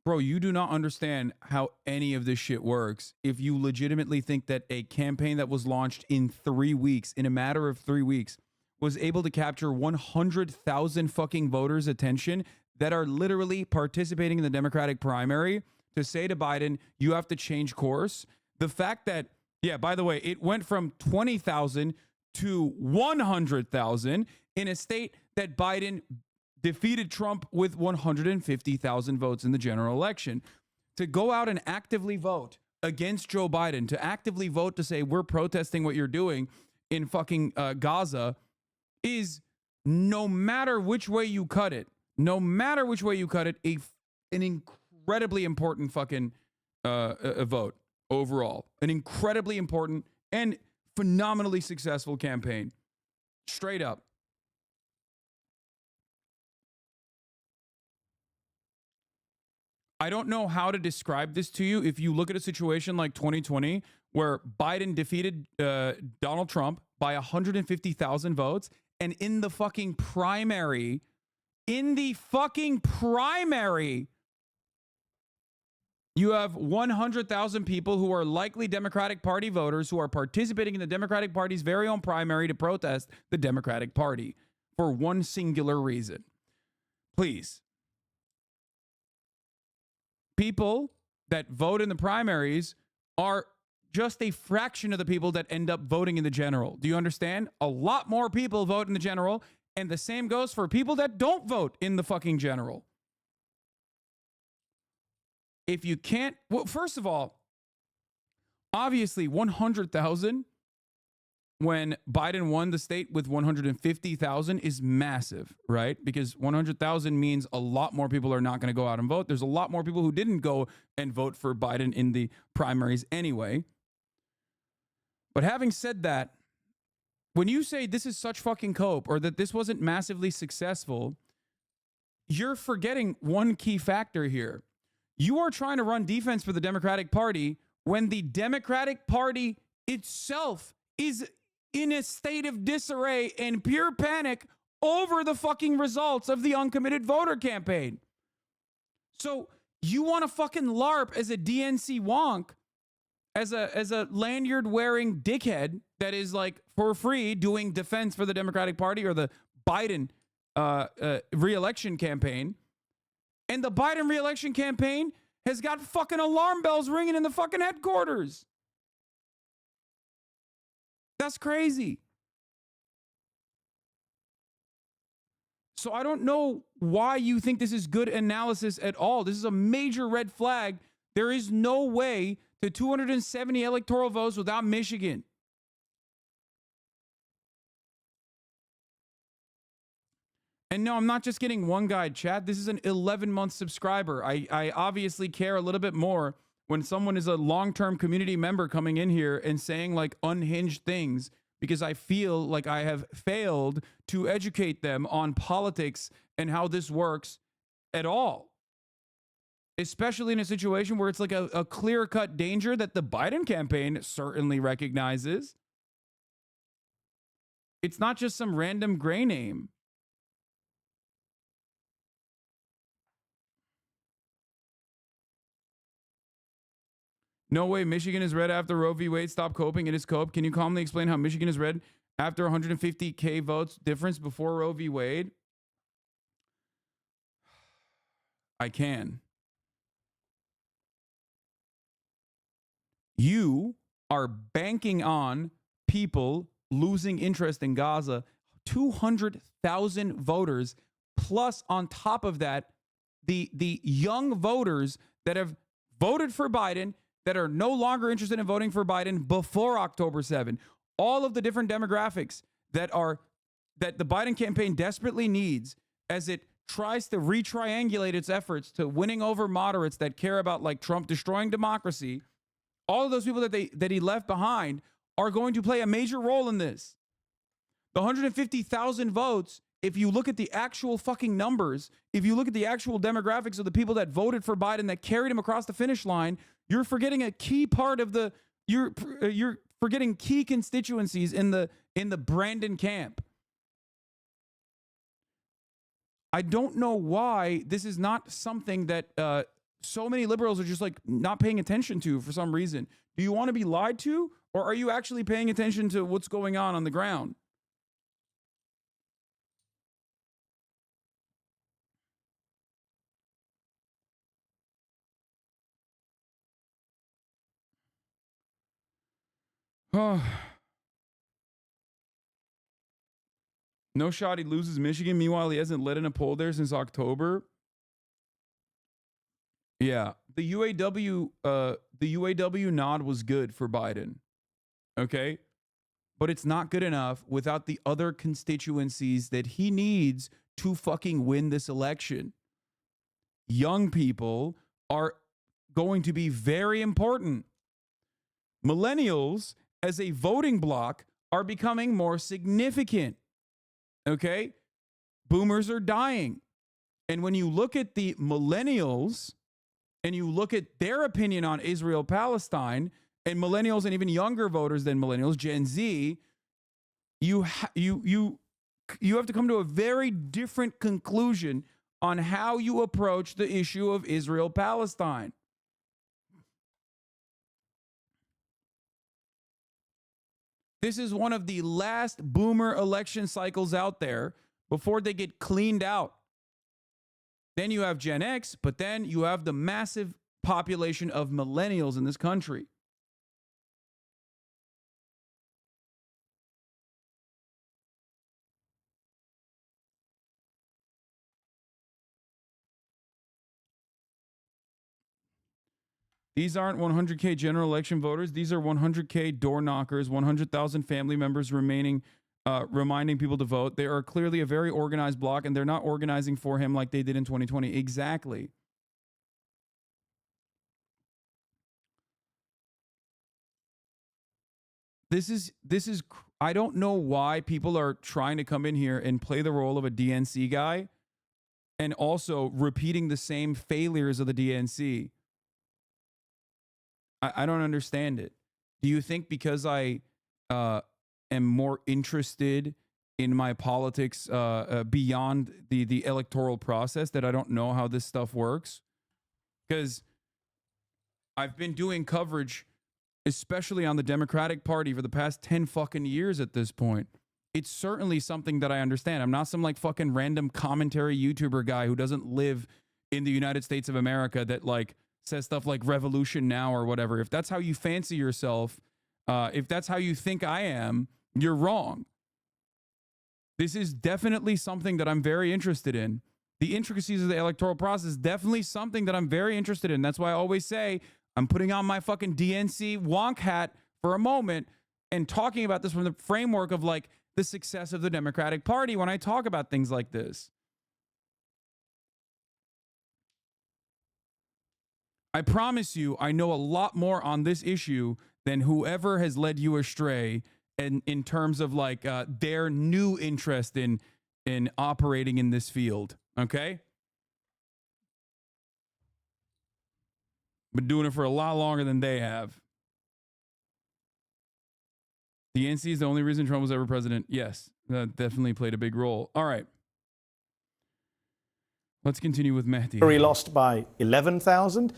Bro, you do not understand how any of this shit works if you legitimately think that a campaign that was launched in 3 weeks, in a matter of 3 weeks, was able to capture 100,000 fucking voters' attention that are literally participating in the Democratic primary to say to Biden, you have to change course. The fact that, yeah, by the way, it went from 20,000 to 100,000 in a state that Biden defeated Trump with 150,000 votes in the general election. To go out and actively vote against Joe Biden, to actively vote to say we're protesting what you're doing in fucking Gaza is, no matter which way you cut it, an incredibly important fucking a vote overall. An incredibly important and phenomenally successful campaign. Straight up. I don't know how to describe this to you. If you look at a situation like 2020, where Biden defeated Donald Trump by 150,000 votes, and in the fucking primary, you have 100,000 people who are likely Democratic Party voters who are participating in the Democratic Party's very own primary to protest the Democratic Party for one singular reason. Please. People that vote in the primaries are just a fraction of the people that end up voting in the general. Do you understand? A lot more people vote in the general, and the same goes for people that don't vote in the fucking general. If you can't, well, first of all, obviously 100,000 when Biden won the state with 150,000 is massive, right? Because 100,000 means a lot more people are not going to go out and vote. There's a lot more people who didn't go and vote for Biden in the primaries anyway. But having said that, when you say this is such fucking cope or that this wasn't massively successful, you're forgetting one key factor here. You are trying to run defense for the Democratic Party when the Democratic Party itself is in a state of disarray and pure panic over the fucking results of the uncommitted voter campaign. So you want to fucking LARP as a DNC wonk, as a lanyard wearing dickhead that is like for free doing defense for the Democratic Party or the Biden re-election campaign. And the Biden re-election campaign has got fucking alarm bells ringing in the fucking headquarters. That's crazy. So I don't know why you think this is good analysis at all. This is a major red flag. There is no way to 270 electoral votes without Michigan. And no, I'm not just getting one guy, chat. This is an 11-month subscriber. I obviously care a little bit more when someone is a long-term community member coming in here and saying like unhinged things, because I feel like I have failed to educate them on politics and how this works at all. Especially in a situation where it's like a clear-cut danger that the Biden campaign certainly recognizes. It's not just some random gray name. No way Michigan is red after Roe v. Wade. Stop coping. It is cope. Can you calmly explain how Michigan is red after 150K votes difference before Roe v. Wade? I can. You are banking on people losing interest in Gaza. 200,000 voters, plus on top of that, the young voters that have voted for Biden that are no longer interested in voting for Biden before October 7. All of the different demographics that the Biden campaign desperately needs as it tries to retriangulate its efforts to winning over moderates that care about like Trump destroying democracy. All of those people that he left behind are going to play a major role in this. The 150,000 votes, if you look at the actual fucking numbers, if you look at the actual demographics of the people that voted for Biden that carried him across the finish line, you're forgetting a key part of you're forgetting key constituencies in the Brandon camp. I don't know why this is not something that so many liberals are just like not paying attention to for some reason. Do you want to be lied to, or are you actually paying attention to what's going on the ground? No shot he loses Michigan. Meanwhile, he hasn't led in a poll there since October. Yeah, the UAW nod was good for Biden. Okay, but it's not good enough without the other constituencies that he needs to fucking win this election. Young people are going to be very important. Millennials as a voting bloc are becoming more significant. Okay? Boomers are dying. And when you look at the millennials and you look at their opinion on Israel Palestine, and millennials and even younger voters than millennials, Gen Z, you have to come to a very different conclusion on how you approach the issue of Israel Palestine. This is one of the last boomer election cycles out there before they get cleaned out. Then you have Gen X, but then you have the massive population of millennials in this country. These aren't 100K general election voters. These are 100K door knockers, 100,000 family members reminding people to vote. They are clearly a very organized bloc, and they're not organizing for him like they did in 2020. Exactly. This is I don't know why people are trying to come in here and play the role of a DNC guy and also repeating the same failures of the DNC. I don't understand it. Do you think because I am more interested in my politics beyond the electoral process that I don't know how this stuff works? Because I've been doing coverage, especially on the Democratic Party, for the past 10 fucking years at this point. It's certainly something that I understand. I'm not some like fucking random commentary YouTuber guy who doesn't live in the United States of America that like says stuff like Revolution Now or whatever. If that's how you fancy yourself, if that's how you think I am, you're wrong. This is definitely something that I'm very interested in. The intricacies of the electoral process is definitely something that I'm very interested in. That's why I always say I'm putting on my fucking DNC wonk hat for a moment and talking about this from the framework of like the success of the Democratic Party when I talk about things like this. I promise you, I know a lot more on this issue than whoever has led you astray, and in terms of like their new interest in operating in this field. Okay, been doing it for a lot longer than they have. The NC is the only reason Trump was ever president. Yes, that definitely played a big role. All right. Let's continue with Mehdi. He lost by 11,000.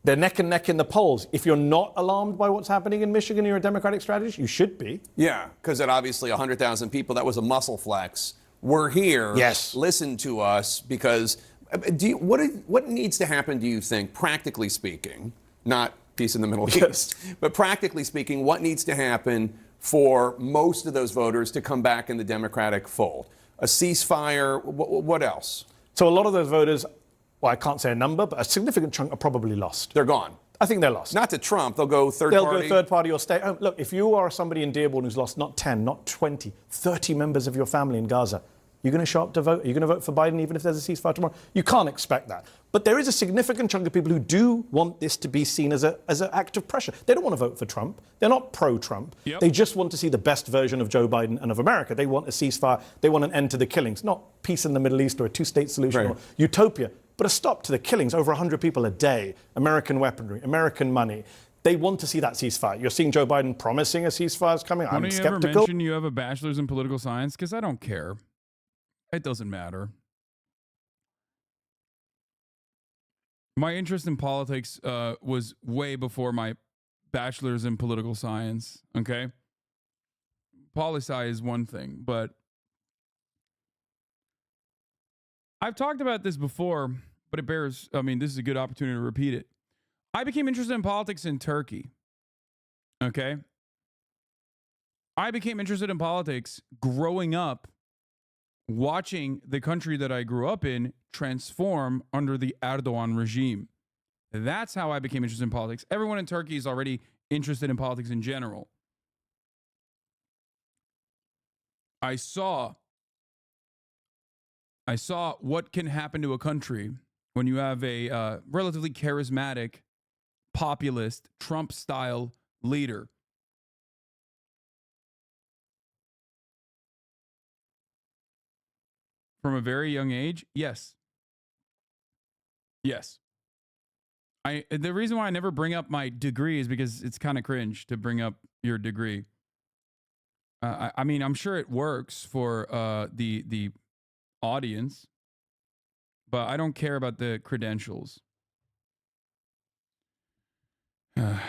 They're neck and neck in the polls. If you're not alarmed by what's happening in Michigan, you're a Democratic strategist, you should be. Yeah, because at obviously 100,000 people, that was a muscle flex. We're here. Yes. Listen to us, because what needs to happen, do you think, practically speaking, not peace in the Middle East, but practically speaking, what needs to happen for most of those voters to come back in the Democratic fold? A ceasefire, what else? So a lot of those voters, well, I can't say a number, but a significant chunk are probably lost. They're gone. I think they're lost. Not to Trump. They'll go third party. They'll go third party or stay. Oh, look, if you are somebody in Dearborn who's lost not 10, not 20, 30 members of your family in Gaza, you're going to show up to vote? Are you going to vote for Biden even if there's a ceasefire tomorrow? You can't expect that. But there is a significant chunk of people who do want this to be seen as an act of pressure. They don't want to vote for Trump. They're not pro-Trump. Yep. They just want to see the best version of Joe Biden and of America. They want a ceasefire. They want an end to the killings, not peace in the Middle East or a two-state solution or utopia, but a stop to the killings. Over 100 people a day, American weaponry, American money. They want to see that ceasefire. You're seeing Joe Biden promising a ceasefire is coming. I'm skeptical. Don't you ever mention you have a bachelor's in political science? Because I don't care. It doesn't matter. My interest in politics was way before my bachelor's in political science. Okay, poli-sci is one thing, but I've talked about this before, but it bears. I mean, this is a good opportunity to repeat it. I became interested in politics in Turkey. Okay, I became interested in politics growing up, watching the country that I grew up in transform under the Erdogan regime. That's how I became interested in politics. Everyone in Turkey is already interested in politics in general. I saw what can happen to a country when you have a relatively charismatic, populist, Trump-style leader. From a very young age, yes. Yes. The reason why I never bring up my degree is because it's kind of cringe to bring up your degree. I mean, I'm sure it works for the audience, but I don't care about the credentials. Right.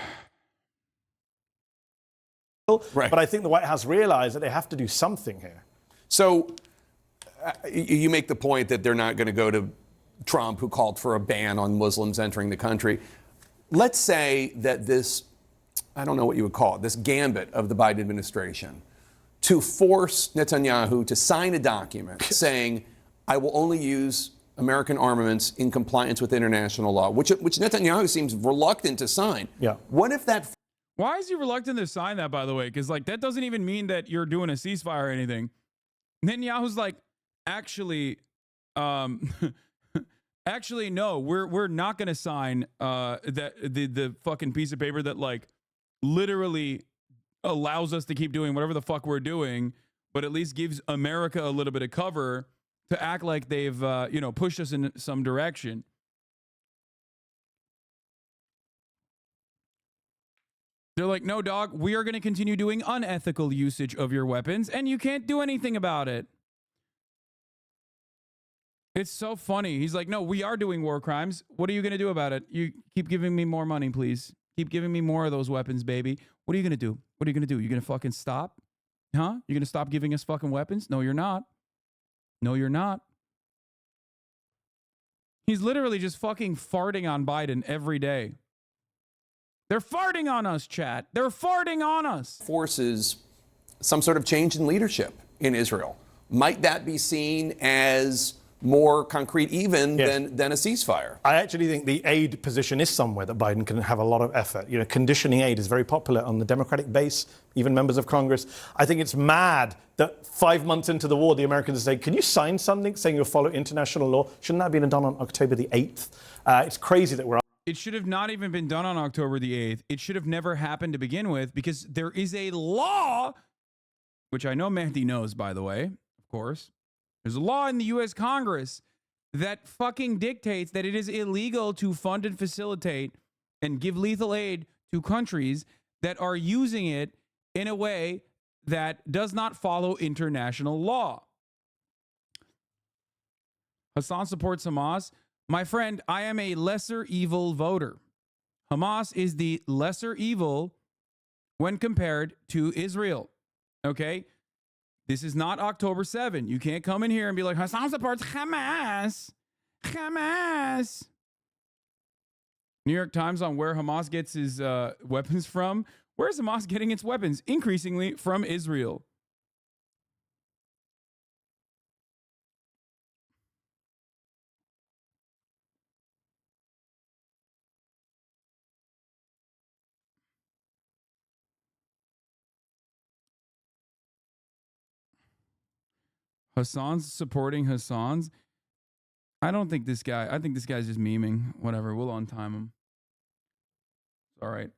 But I think the White House realized that they have to do something here. So you make the point that they're not going to go to Trump, who called for a ban on Muslims entering the country. Let's say that this, I don't know what you would call it, this gambit of the Biden administration to force Netanyahu to sign a document saying, I will only use American armaments in compliance with international law, which Netanyahu seems reluctant to sign. Yeah. What if that... Why is he reluctant to sign that, by the way? Because, like, that doesn't even mean that you're doing a ceasefire or anything. Netanyahu's like, actually, actually, no, we're not going to sign the fucking piece of paper that, like, literally allows us to keep doing whatever the fuck we're doing, but at least gives America a little bit of cover to act like they've, pushed us in some direction. They're like, no, dog, we are going to continue doing unethical usage of your weapons, and you can't do anything about it. It's so funny. He's like, no, we are doing war crimes. What are you going to do about it? You keep giving me more money, please. Keep giving me more of those weapons, baby. What are you going to do? What are you going to do? You're going to fucking stop? Huh? You're going to stop giving us fucking weapons? No, you're not. No, you're not. He's literally just fucking farting on Biden every day. They're farting on us, chat. They're farting on us. Forces some sort of change in leadership in Israel. Might that be seen as more concrete even than a ceasefire? I actually think the aid position is somewhere that Biden can have a lot of effort. You know, conditioning aid is very popular on the Democratic base, even members of Congress. I think it's mad that 5 months into the war, the Americans say, can you sign something saying you'll follow international law? Shouldn't that have been done on October the 8th? It's crazy that we're... It should have not even been done on October the 8th. It should have never happened to begin with, because there is a law, which I know Mehdi knows, by the way, of course. There's a law in the U.S. Congress that fucking dictates that it is illegal to fund and facilitate and give lethal aid to countries that are using it in a way that does not follow international law. Hasan supports Hamas. My friend, I am a lesser evil voter. Hamas is the lesser evil when compared to Israel. Okay? This is not October 7. You can't come in here and be like, Hasan supports Hamas. Hamas. New York Times on where Hamas gets his weapons from. Where's Hamas getting its weapons? Increasingly from Israel. Hasan's supporting Hasan's. I don't think this guy, I think this guy's just memeing. Whatever, we'll untime him. All right.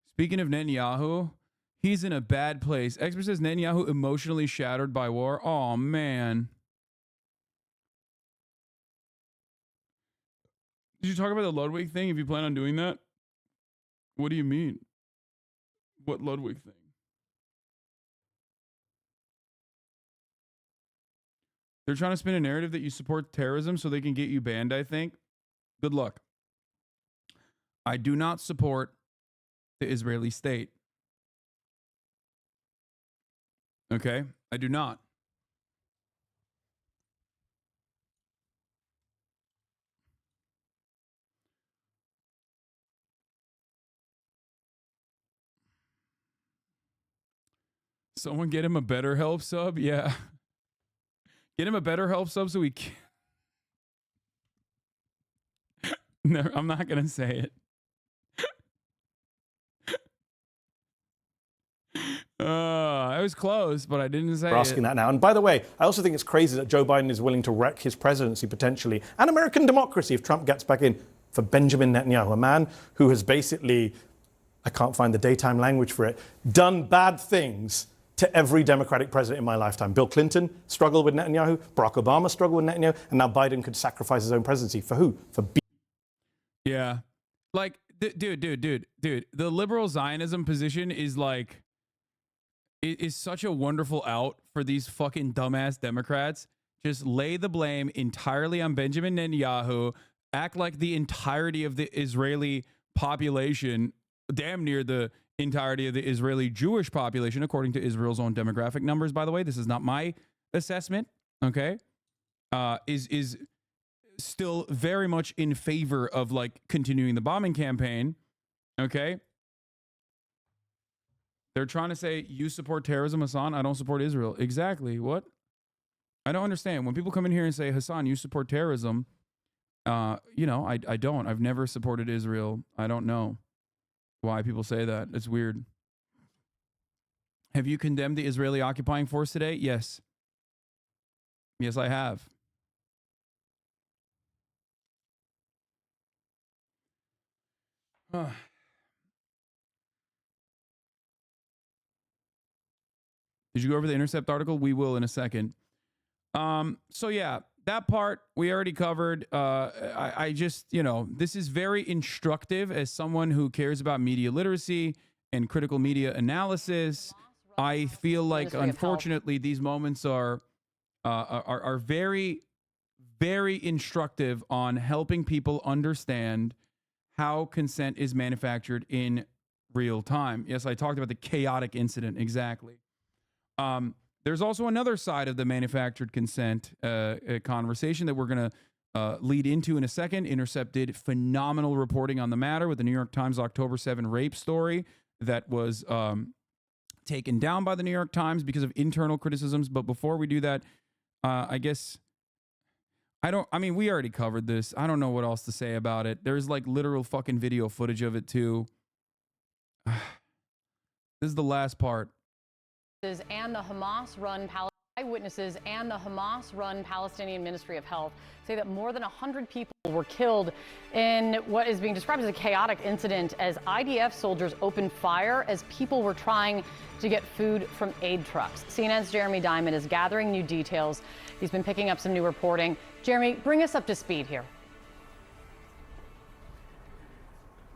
Speaking of Netanyahu, he's in a bad place. Expert says Netanyahu emotionally shattered by war. Oh, man. Did you talk about the Ludwig thing? If you plan on doing that? What do you mean? What Ludwig thing? They're trying to spin a narrative that you support terrorism so they can get you banned, I think. Good luck. I do not support the Israeli state. Okay? I do not. Someone get him a BetterHelp sub? Yeah. Get him a BetterHelp sub so he can... No, I'm not going to say it. I was close, but I didn't say We're asking that now. And by the way, I also think it's crazy that Joe Biden is willing to wreck his presidency potentially and American democracy if Trump gets back in for Benjamin Netanyahu, a man who has basically, I can't find the daytime language for it, done bad things to every Democratic president in my lifetime. Bill Clinton struggled with Netanyahu, Barack Obama struggled with Netanyahu, and now Biden could sacrifice his own presidency. For who? For Yeah. Like, dude. The liberal Zionism position is like, it is such a wonderful out for these fucking dumbass Democrats. Just lay the blame entirely on Benjamin Netanyahu, act like the entirety of the Israeli population, damn near the entirety of the Israeli Jewish population, according to Israel's own demographic numbers, by the way. This is not my assessment, okay? Is still very much in favor of like continuing the bombing campaign, okay? They're trying to say, you support terrorism, Hasan. I don't support Israel. Exactly. What? I don't understand. When people come in here and say, Hasan, you support terrorism, you know, I don't. I've never supported Israel. I don't know why people say that. It's weird. Have you condemned the Israeli occupying force today? Yes. Yes, I have. Did you go over the Intercept article? We will in a second. So yeah, that part we already covered. I just, you know, this is very instructive as someone who cares about media literacy and critical media analysis. I feel like, unfortunately, these moments are very, very instructive on helping people understand how consent is manufactured in real time. Yes, I talked about the chaotic incident. Exactly. There's also another side of the manufactured consent conversation that we're going to lead into in a second. Intercept did phenomenal reporting on the matter with the New York Times October 7 rape story that was taken down by the New York Times because of internal criticisms. But before we do that, I guess... I mean, we already covered this. I don't know what else to say about it. There's like literal fucking video footage of it too. This is the last part. And the Hamas-run eyewitnesses and the Hamas-run Palestinian Ministry of Health say that more than 100 people were killed in what is being described as a chaotic incident as IDF soldiers opened fire as people were trying to get food from aid trucks. CNN's Jeremy Diamond is gathering new details. He's been picking up some new reporting. Jeremy, bring us up to speed here.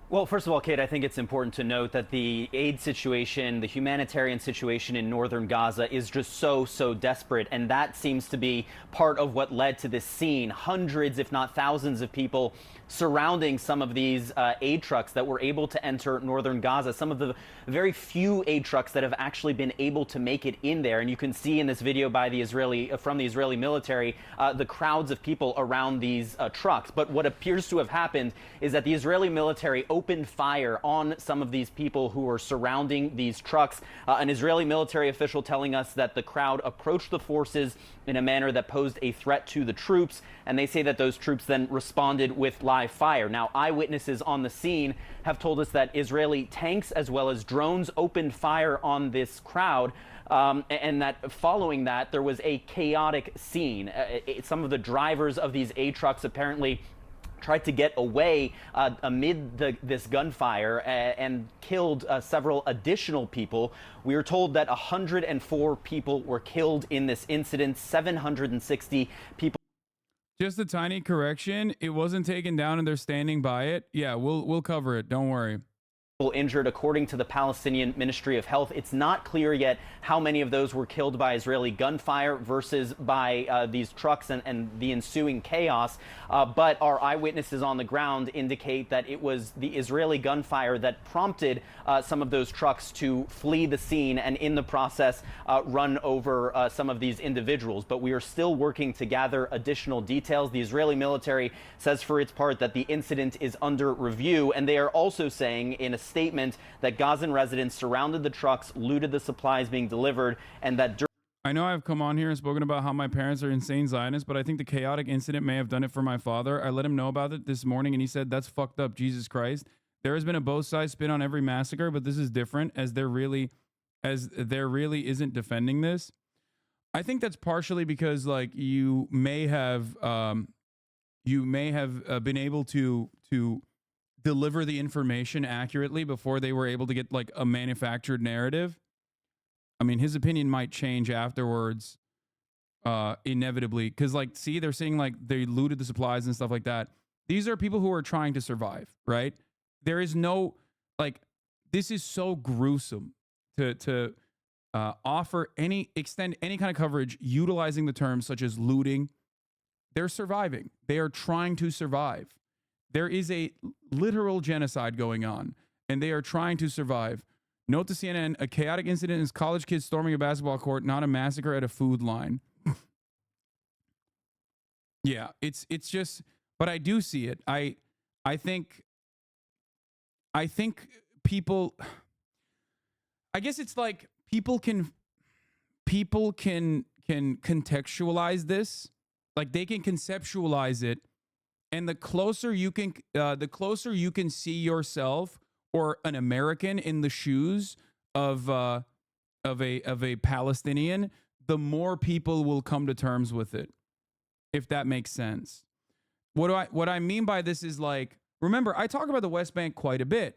Well, first of all, Kate, I think it's important to note that the aid situation, the humanitarian situation in northern Gaza is just so desperate. And that seems to be part of what led to this scene. Hundreds, if not thousands of people surrounding some of these aid trucks that were able to enter northern Gaza. Some of the very few aid trucks that have actually been able to make it in there. And you can see in this video by the from the Israeli military, the crowds of people around these trucks. But what appears to have happened is that the Israeli military opened fire on some of these people who were surrounding these trucks. An Israeli military official telling us that the crowd approached the forces in a manner that posed a threat to the troops, and they say that those troops then responded with live fire. Now, eyewitnesses on the scene have told us that Israeli tanks as well as drones opened fire on this crowd, and that following that, there was a chaotic scene. Some of the drivers of these aid trucks apparently tried to get away amid this gunfire and killed several additional people. We were told that 104 people were killed in this incident, 760 people. Just a tiny correction. It wasn't taken down and they're standing by it. Yeah, we'll cover it. Don't worry. injured, according to the Palestinian Ministry of Health. It's not clear yet how many of those were killed by Israeli gunfire versus by these trucks and the ensuing chaos. But our eyewitnesses on the ground indicate that it was the Israeli gunfire that prompted some of those trucks to flee the scene and in the process run over some of these individuals. But we are still working to gather additional details. The Israeli military says for its part that the incident is under review, and they are also saying in a statement that Gazan residents surrounded the trucks, looted the supplies being delivered, and that I know I've come on here and spoken about how my parents are insane Zionists, but I think the chaotic incident may have done it for my father. I let him know about it this morning, and he said, that's fucked up, Jesus Christ. There has been a both sides spin on every massacre, but this is different, as there really isn't defending this. I think that's partially because, like, you may have been able to deliver the information accurately before they were able to get like a manufactured narrative. I mean, his opinion might change afterwards, inevitably, because like, see, they're saying like they looted the supplies and stuff like that. These are people who are trying to survive, right? There is no, like, this is so gruesome to extend any kind of coverage utilizing the terms such as looting. They're surviving. They are trying to survive. There is a literal genocide going on, and they are trying to survive. Note to CNN, a chaotic incident is college kids storming a basketball court, not a massacre at a food line. Yeah, it's just, but I do see it. I think people, I guess it's like people can contextualize this. Like they can conceptualize it. And the closer you can see yourself or an American in the shoes of a Palestinian, the more people will come to terms with it, if that makes sense. What I mean by this is, like, remember, I talk about the West Bank quite a bit.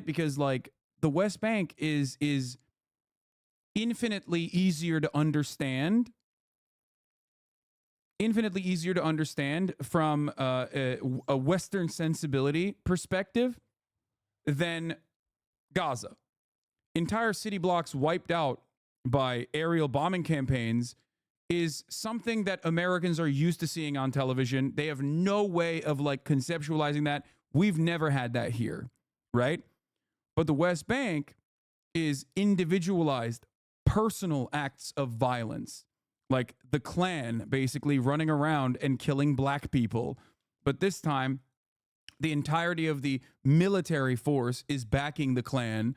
Because, like, the West Bank is infinitely easier to understand from a Western sensibility perspective than Gaza. Entire city blocks wiped out by aerial bombing campaigns is something that Americans are used to seeing on television. They have no way of like conceptualizing that. We've never had that here, right? But the West Bank is individualized, personal acts of violence. Like the Klan basically running around and killing black people. But this time, the entirety of the military force is backing the Klan.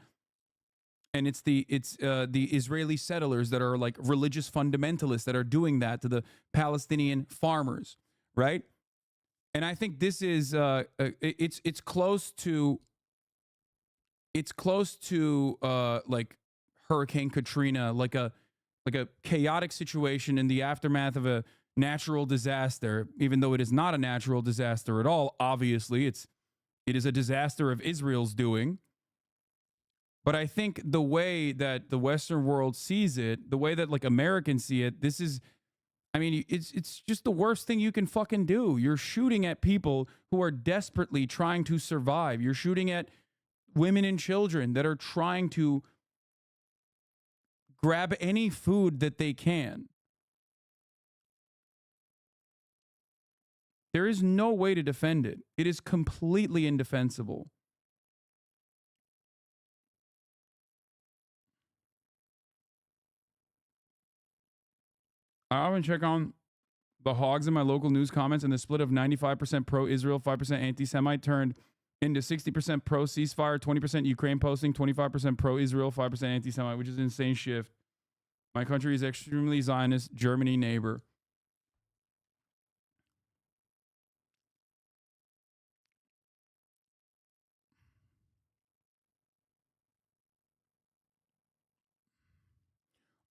And it's the Israeli settlers that are like religious fundamentalists that are doing that to the Palestinian farmers, right? And I think this is it's close to like Hurricane Katrina, like a chaotic situation in the aftermath of a natural disaster, even though it is not a natural disaster at all. Obviously, it is a disaster of Israel's doing. But I think the way that the Western world sees it, the way that like Americans see it, this is, I mean, it's just the worst thing you can fucking do. You're shooting at people who are desperately trying to survive. You're shooting at women and children that are trying to grab any food that they can. There is no way to defend it. It is completely indefensible. I often check on the hogs in my local news comments, and the split of 95% pro-Israel, 5% anti-Semite turned into 60% pro-ceasefire, 20% Ukraine posting, 25% pro-Israel, 5% anti-Semite, which is an insane shift. My country is extremely Zionist, Germany neighbor.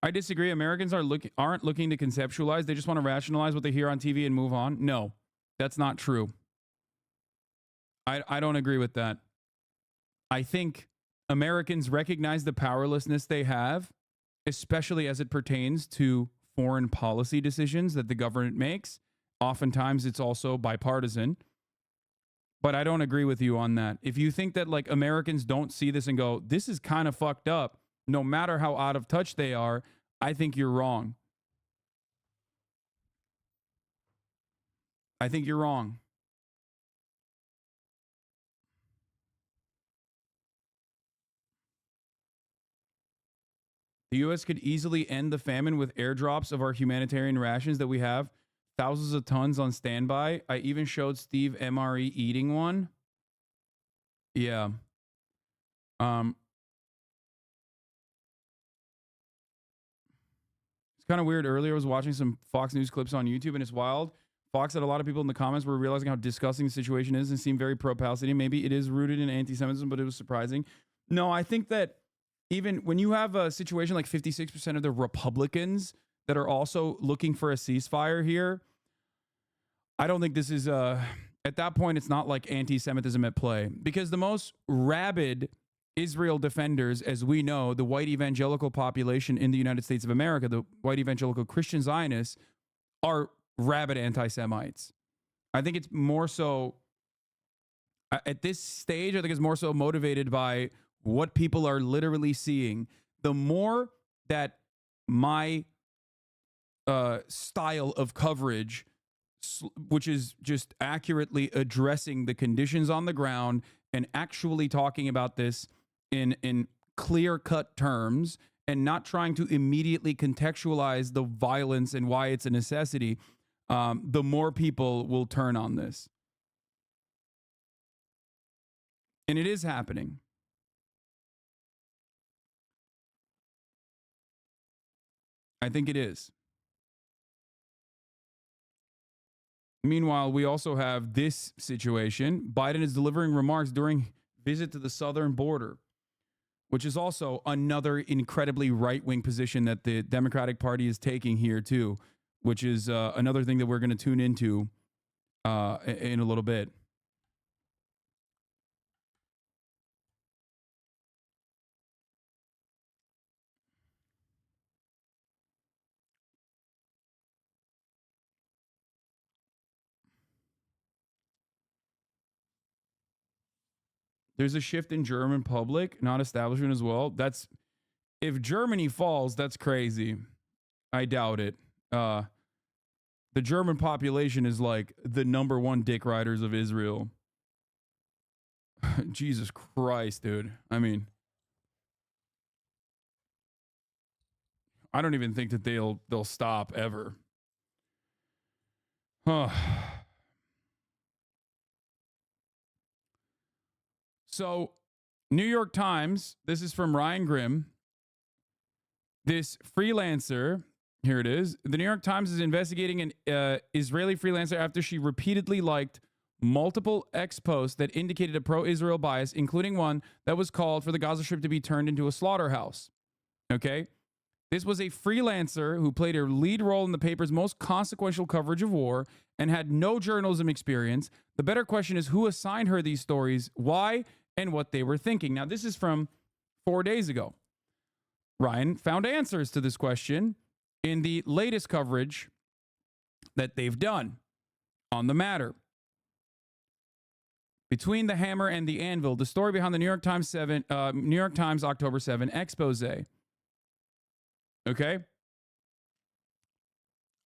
I disagree. Americans aren't looking to conceptualize. They just want to rationalize what they hear on TV and move on. No, that's not true. I don't agree with that. I think Americans recognize the powerlessness they have, especially as it pertains to foreign policy decisions that the government makes. Oftentimes, it's also bipartisan. But I don't agree with you on that. If you think that like Americans don't see this and go, this is kind of fucked up, no matter how out of touch they are, I think you're wrong. I think you're wrong. The U.S. could easily end the famine with airdrops of our humanitarian rations that we have. Thousands of tons on standby. I even showed Steve MRE eating one. Yeah. It's kind of weird. Earlier I was watching some Fox News clips on YouTube, and it's wild. Fox had a lot of people in the comments were realizing how disgusting the situation is and seemed very pro-Palestinian. Maybe it is rooted in anti-Semitism, but it was surprising. No, I think that even when you have a situation like 56% of the Republicans that are also looking for a ceasefire here, I don't think this is at that point, it's not like anti-Semitism at play, because the most rabid Israel defenders, as we know, the white evangelical population in the United States of America, the white evangelical Christian Zionists, are rabid anti-Semites. I think it's more so, at this stage, I think it's more so motivated by what people are literally seeing. The more that my style of coverage, which is just accurately addressing the conditions on the ground and actually talking about this in clear-cut terms and not trying to immediately contextualize the violence and why it's a necessity, the more people will turn on this. And it is happening. I think it is. Meanwhile, we also have this situation. Biden is delivering remarks during visit to the southern border, which is also another incredibly right-wing position that the Democratic Party is taking here too, which is another thing that we're going to tune into in a little bit. There's a shift in German public, not establishment as well. That's, if Germany falls, that's crazy. I doubt it. The German population is like the #1 dick riders of Israel. Jesus Christ, dude. I mean, I don't even think that they'll stop ever. So, New York Times, this is from Ryan Grimm. This freelancer, here it is. The New York Times is investigating an Israeli freelancer after she repeatedly liked multiple X posts that indicated a pro-Israel bias, including one that was called for the Gaza Strip to be turned into a slaughterhouse. Okay? This was a freelancer who played a lead role in the paper's most consequential coverage of war and had no journalism experience. The better question is who assigned her these stories, why, and what they were thinking. Now, this is from 4 days ago. Ryan found answers to this question in the latest coverage that they've done on the matter. Between the hammer and the anvil, the story behind the New York Times October 7 expose. Okay?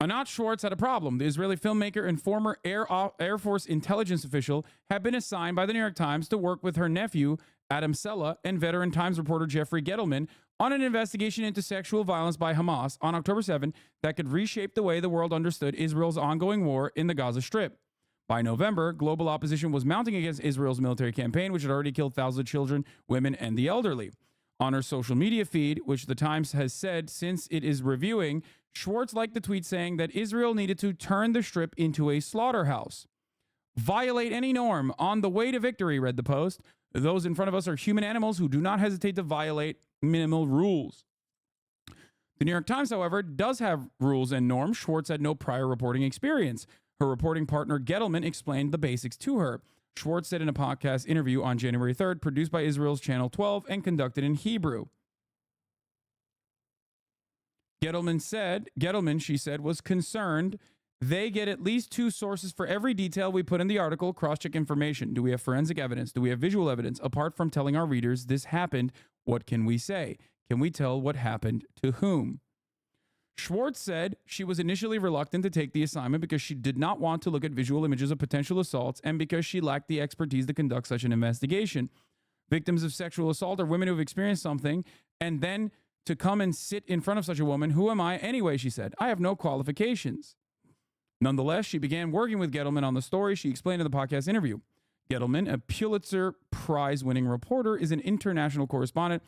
Anat Schwartz had a problem. The Israeli filmmaker and former Air Force intelligence official had been assigned by the New York Times to work with her nephew, Adam Sella, and veteran Times reporter Jeffrey Gettleman on an investigation into sexual violence by Hamas on October 7 that could reshape the way the world understood Israel's ongoing war in the Gaza Strip. By November, global opposition was mounting against Israel's military campaign, which had already killed thousands of children, women, and the elderly. On her social media feed, which the Times has said since it is reviewing, Schwartz liked the tweet saying that Israel needed to turn the Strip into a slaughterhouse. Violate any norm on the way to victory, read the post. Those in front of us are human animals who do not hesitate to violate minimal rules. The New York Times, however, does have rules and norms. Schwartz had no prior reporting experience. Her reporting partner, Gettleman, explained the basics to her. Schwartz said in a podcast interview on January 3rd, produced by Israel's Channel 12 and conducted in Hebrew. Gettleman, she said, was concerned They get at least 2 sources for every detail we put in the article, cross-check information. Do we have forensic evidence? Do we have visual evidence? Apart from telling our readers this happened, what can we say? Can we tell what happened to whom? Schwartz said she was initially reluctant to take the assignment because she did not want to look at visual images of potential assaults and because she lacked the expertise to conduct such an investigation. Victims of sexual assault are women who have experienced something, and then to come and sit in front of such a woman, who am I anyway, she said. I have no qualifications. Nonetheless, she began working with Gettleman on the story. She explained in the podcast interview. Gettleman, a Pulitzer Prize-winning reporter, is an international correspondent,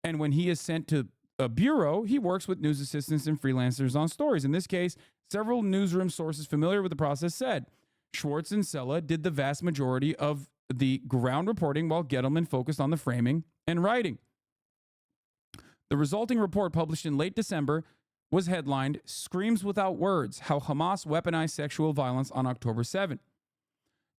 and when he is sent to a bureau, he works with news assistants and freelancers on stories. In this case, several newsroom sources familiar with the process said Schwartz and Sella did the vast majority of the ground reporting while Gettleman focused on the framing and writing. The resulting report, published in late December, was headlined, Screams Without Words, How Hamas Weaponized Sexual Violence on October 7.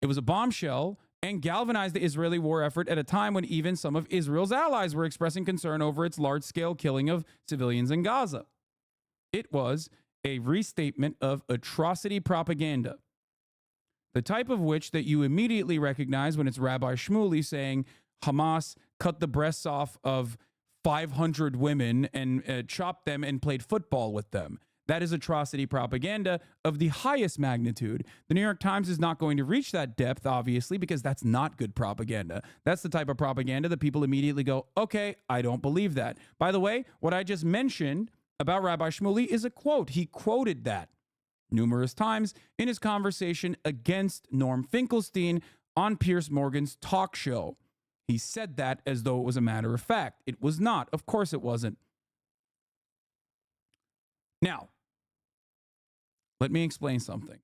It was a bombshell and galvanized the Israeli war effort at a time when even some of Israel's allies were expressing concern over its large-scale killing of civilians in Gaza. It was a restatement of atrocity propaganda, the type of which that you immediately recognize when it's Rabbi Shmuley saying Hamas cut the breasts off of 500 women and chopped them and played football with them. That is atrocity propaganda of the highest magnitude. The New York Times is not going to reach that depth, obviously, because that's not good propaganda. That's the type of propaganda that people immediately go, okay, I don't believe that. By the way, what I just mentioned about Rabbi Shmuley is a quote. He quoted that numerous times in his conversation against Norm Finkelstein on Piers Morgan's talk show. He said that as though it was a matter of fact. It was not. Of course it wasn't. Now, let me explain something.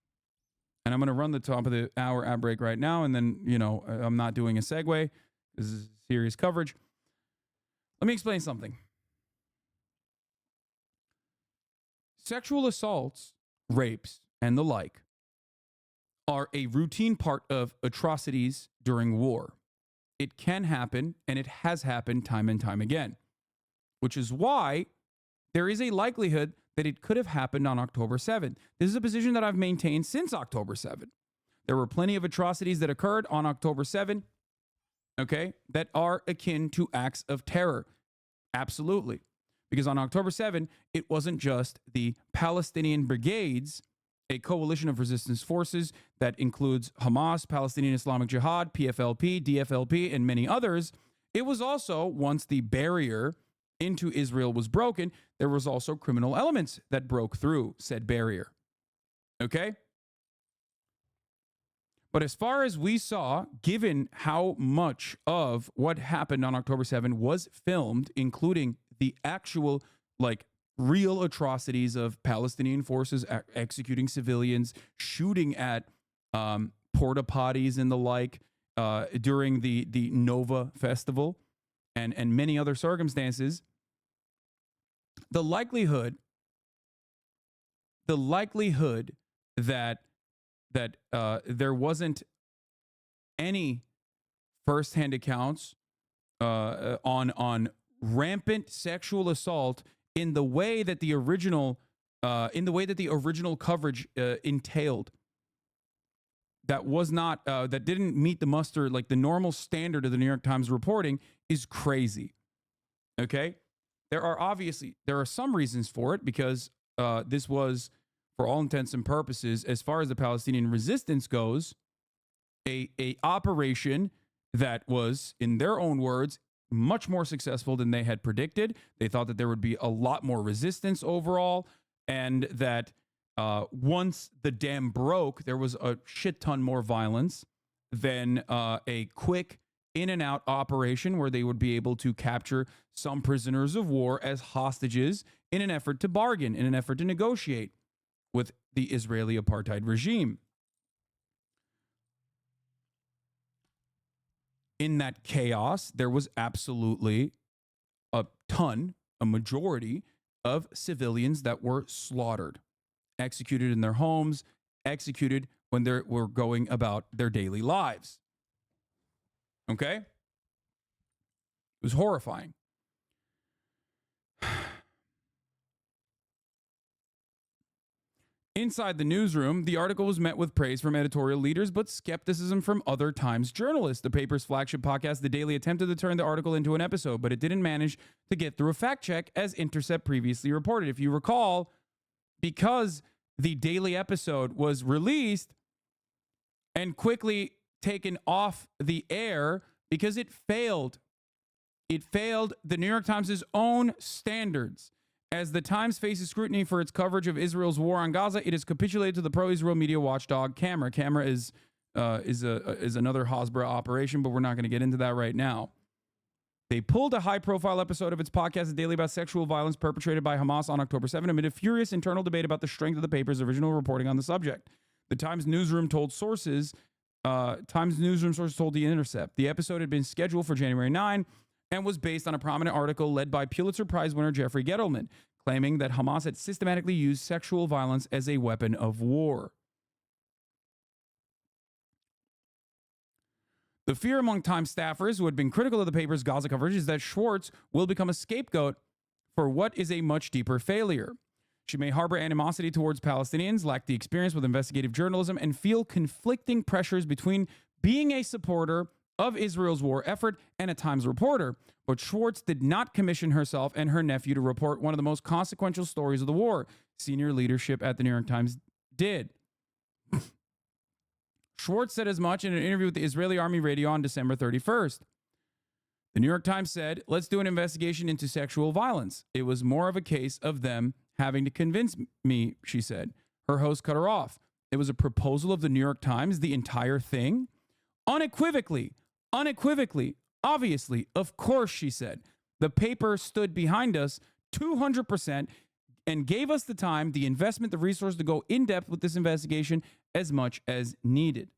And I'm going to run the top of the hour ad break right now. And then, I'm not doing a segue. This is serious coverage. Let me explain something. Sexual assaults, rapes, and the like are a routine part of atrocities during war. It can happen, and it has happened time and time again, which is why there is a likelihood that it could have happened on October 7th. This is a position that I've maintained since October 7th. There were plenty of atrocities that occurred on October 7th, okay, that are akin to acts of terror. Absolutely. Because on October 7th, it wasn't just the Palestinian brigades, a coalition of resistance forces that includes Hamas, Palestinian Islamic Jihad, PFLP, DFLP, and many others. It was also, once the barrier into Israel was broken, there was also criminal elements that broke through said barrier. Okay? But as far as we saw, given how much of what happened on October 7 was filmed, including the actual, real atrocities of Palestinian forces executing civilians, shooting at porta potties and the like during the Nova Festival and many other circumstances, the likelihood that there wasn't any firsthand accounts on rampant sexual assault in the way that the original coverage entailed, that didn't meet the muster, like the normal standard of the New York Times reporting, is crazy. Okay, there are some reasons for it, because this was, for all intents and purposes, as far as the Palestinian resistance goes, a operation that was, in their own words, much more successful than they had predicted. They thought that there would be a lot more resistance overall, and that once the dam broke, there was a shit ton more violence than a quick in and out operation where they would be able to capture some prisoners of war as hostages in an effort to bargain, in an effort to negotiate with the Israeli apartheid regime. In that chaos, there was absolutely a majority of civilians that were slaughtered, executed in their homes, executed when they were going about their daily lives. Okay? It was horrifying. Inside the newsroom, the article was met with praise from editorial leaders, but skepticism from other Times journalists. The paper's flagship podcast, The Daily, attempted to turn the article into an episode, but it didn't manage to get through a fact check, as Intercept previously reported. If you recall, because the Daily episode was released and quickly taken off the air because it failed. It failed the New York Times' own standards. As the Times faces scrutiny for its coverage of Israel's war on Gaza, it has capitulated to the pro-Israel media watchdog Camera. Camera is another Hasbro operation, but we're not going to get into that right now. They pulled a high-profile episode of its podcast, The Daily, about sexual violence perpetrated by Hamas on October 7 amid a furious internal debate about the strength of the paper's original reporting on the subject. The Times newsroom told sources, told The Intercept, the episode had been scheduled for January 9 and was based on a prominent article led by Pulitzer Prize winner Jeffrey Gettleman, claiming that Hamas had systematically used sexual violence as a weapon of war. The fear among Times staffers who had been critical of the paper's Gaza coverage is that Schwartz will become a scapegoat for what is a much deeper failure. She may harbor animosity towards Palestinians, lack the experience with investigative journalism, and feel conflicting pressures between being a supporter of Israel's war effort and a Times reporter. But Schwartz did not commission herself and her nephew to report one of the most consequential stories of the war. Senior leadership at the New York Times did. Schwartz said as much in an interview with the Israeli Army radio on December 31st. The New York Times said, let's do an investigation into sexual violence. It was more of a case of them having to convince me, she said. Her host cut her off. It was a proposal of the New York Times, the entire thing? Unequivocally, obviously, of course, she said. The paper stood behind us 200% and gave us the time, the investment, the resource to go in depth with this investigation as much as needed.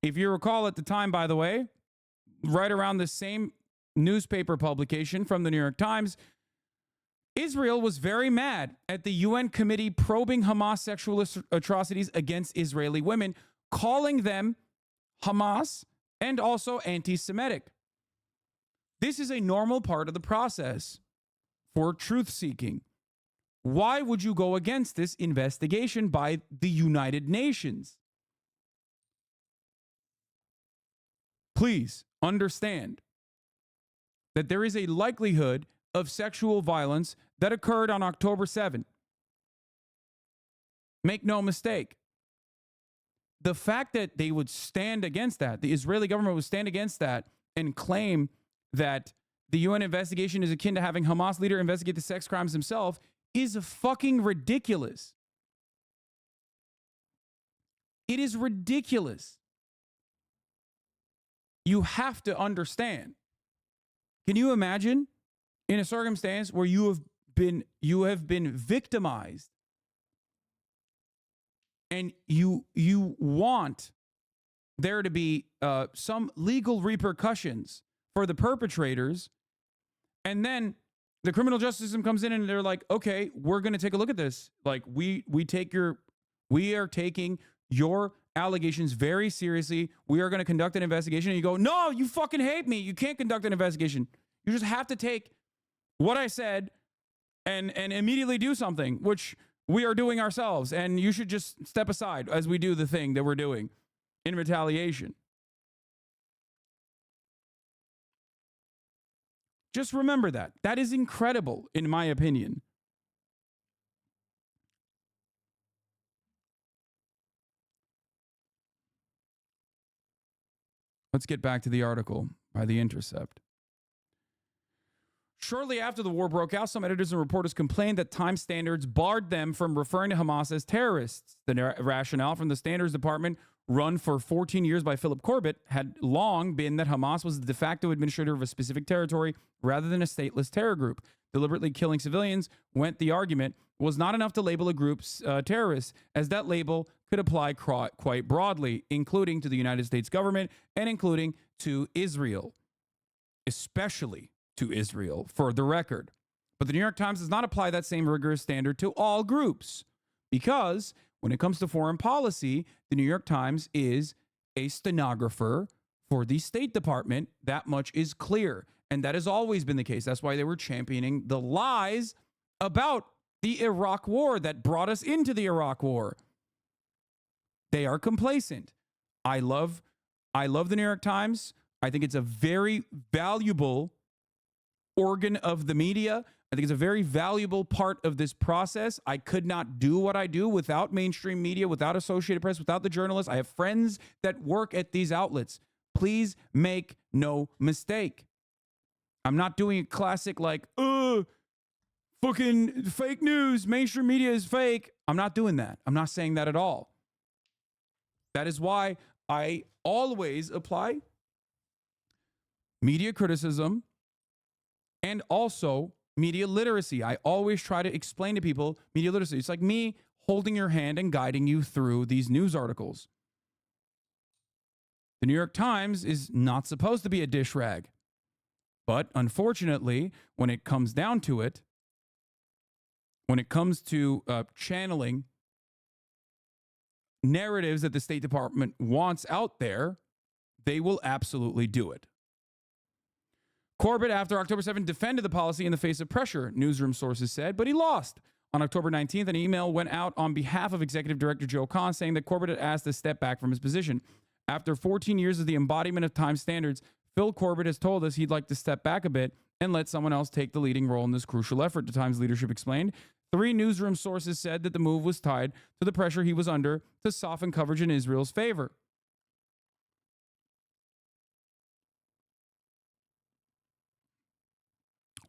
If you recall at the time, by the way, right around the same newspaper publication from the New York Times, Israel was very mad at the UN committee probing Hamas sexual atrocities against Israeli women, calling them Hamas and also anti-Semitic. This is a normal part of the process for truth-seeking. Why would you go against this investigation by the United Nations? Please understand that there is a likelihood of sexual violence that occurred on October 7. Make no mistake. The fact that they would stand against that, the Israeli government would stand against that and claim that the UN investigation is akin to having Hamas leader investigate the sex crimes himself is fucking ridiculous. It is ridiculous. You have to understand. Can you imagine in a circumstance where you have been victimized and you want there to be some legal repercussions for the perpetrators, and then the criminal justice system comes in and they're like, okay, we're going to take a look at this. Like we are taking your allegations very seriously. We are going to conduct an investigation. And you go, no, you fucking hate me. You can't conduct an investigation. You just have to take what I said and immediately do something, which we are doing ourselves. And you should just step aside as we do the thing that we're doing in retaliation. Just remember that. That is incredible, in my opinion. Let's get back to the article by The Intercept. Shortly after the war broke out, some editors and reporters complained that Time standards barred them from referring to Hamas as terrorists. The rationale from the Standards Department, run for 14 years by Philip Corbett, had long been that Hamas was the de facto administrator of a specific territory rather than a stateless terror group. Deliberately killing civilians, went the argument, was not enough to label a group terrorists, as that label could apply quite broadly, including to the United States government and including to Israel, especially to Israel, for the record. But the New York Times does not apply that same rigorous standard to all groups, because when it comes to foreign policy, the New York Times is a stenographer for the State Department. That much is clear. And that has always been the case. That's why they were championing the lies about the Iraq War that brought us into the Iraq War. They are complacent. I love the New York Times. I think it's a very valuable organ of the media. I think it's a very valuable part of this process. I could not do what I do without mainstream media, without Associated Press, without the journalists. I have friends that work at these outlets. Please make no mistake. I'm not doing a classic like, fucking fake news, mainstream media is fake. I'm not doing that. I'm not saying that at all. That is why I always apply media criticism and also media literacy. I always try to explain to people media literacy. It's like me holding your hand and guiding you through these news articles. The New York Times is not supposed to be a dish rag. But unfortunately, when it comes down to it, when it comes to channeling narratives that the State Department wants out there, they will absolutely do it. Corbett, after October 7th, defended the policy in the face of pressure, newsroom sources said, but he lost. On October 19th, an email went out on behalf of Executive Director Joe Kahn saying that Corbett had asked to step back from his position. After 14 years of the embodiment of time standards, Phil Corbett has told us he'd like to step back a bit and let someone else take the leading role in this crucial effort, the Times leadership explained. 3 newsroom sources said that the move was tied to the pressure he was under to soften coverage in Israel's favor.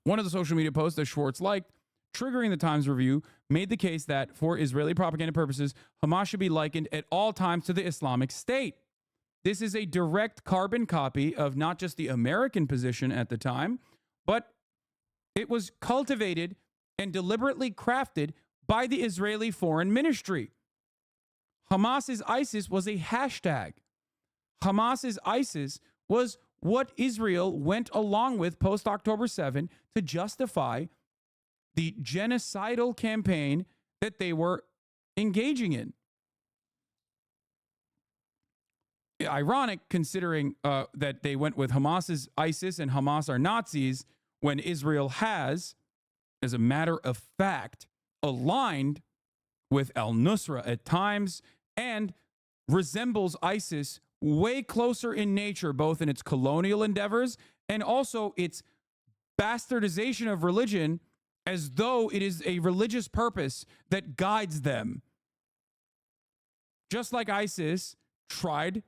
One of the social media posts that Schwartz liked, triggering the Times review, made the case that for Israeli propaganda purposes, Hamas should be likened at all times to the Islamic State. This is a direct carbon copy of not just the American position at the time, but it was cultivated and deliberately crafted by the Israeli Foreign Ministry. Hamas's ISIS was a hashtag. Hamas's ISIS was what Israel went along with post-October 7 to justify the genocidal campaign that they were engaging in. Ironic, considering that they went with Hamas's ISIS and Hamas are Nazis, when Israel has, as a matter of fact, aligned with al-Nusra at times and resembles ISIS way closer in nature, both in its colonial endeavors and also its bastardization of religion as though it is a religious purpose that guides them. Just like ISIS tried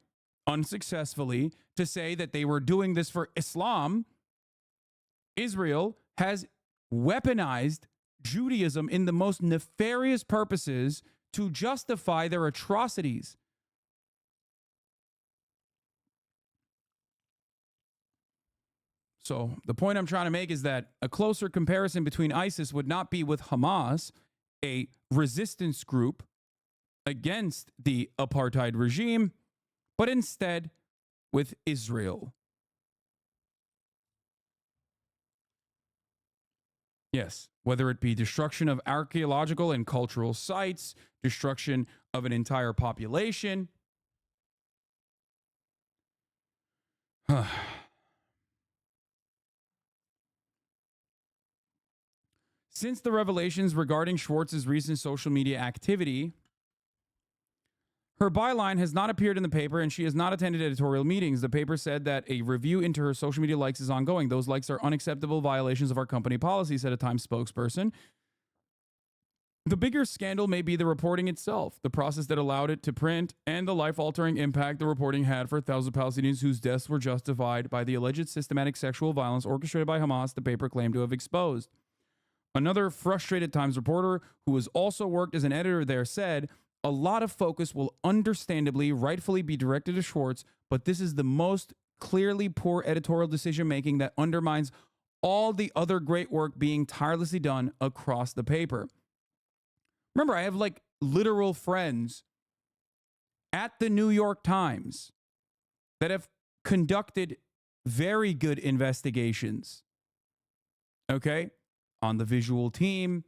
unsuccessfully to say that they were doing this for Islam, Israel has weaponized Judaism in the most nefarious purposes to justify their atrocities. So the point I'm trying to make is that a closer comparison between ISIS would not be with Hamas, a resistance group against the apartheid regime, but instead with Israel. Yes, whether it be destruction of archaeological and cultural sites, destruction of an entire population. Since the revelations regarding Schwartz's recent social media activity, her byline has not appeared in the paper and she has not attended editorial meetings. The paper said that a review into her social media likes is ongoing. Those likes are unacceptable violations of our company policy, said a Times spokesperson. The bigger scandal may be the reporting itself, the process that allowed it to print, and the life-altering impact the reporting had for thousands of Palestinians whose deaths were justified by the alleged systematic sexual violence orchestrated by Hamas, the paper claimed to have exposed. Another frustrated Times reporter, who has also worked as an editor there, said, a lot of focus will understandably, rightfully be directed to Schwartz, but this is the most clearly poor editorial decision-making that undermines all the other great work being tirelessly done across the paper. Remember, I have like literal friends at the New York Times that have conducted very good investigations, okay, on the visual team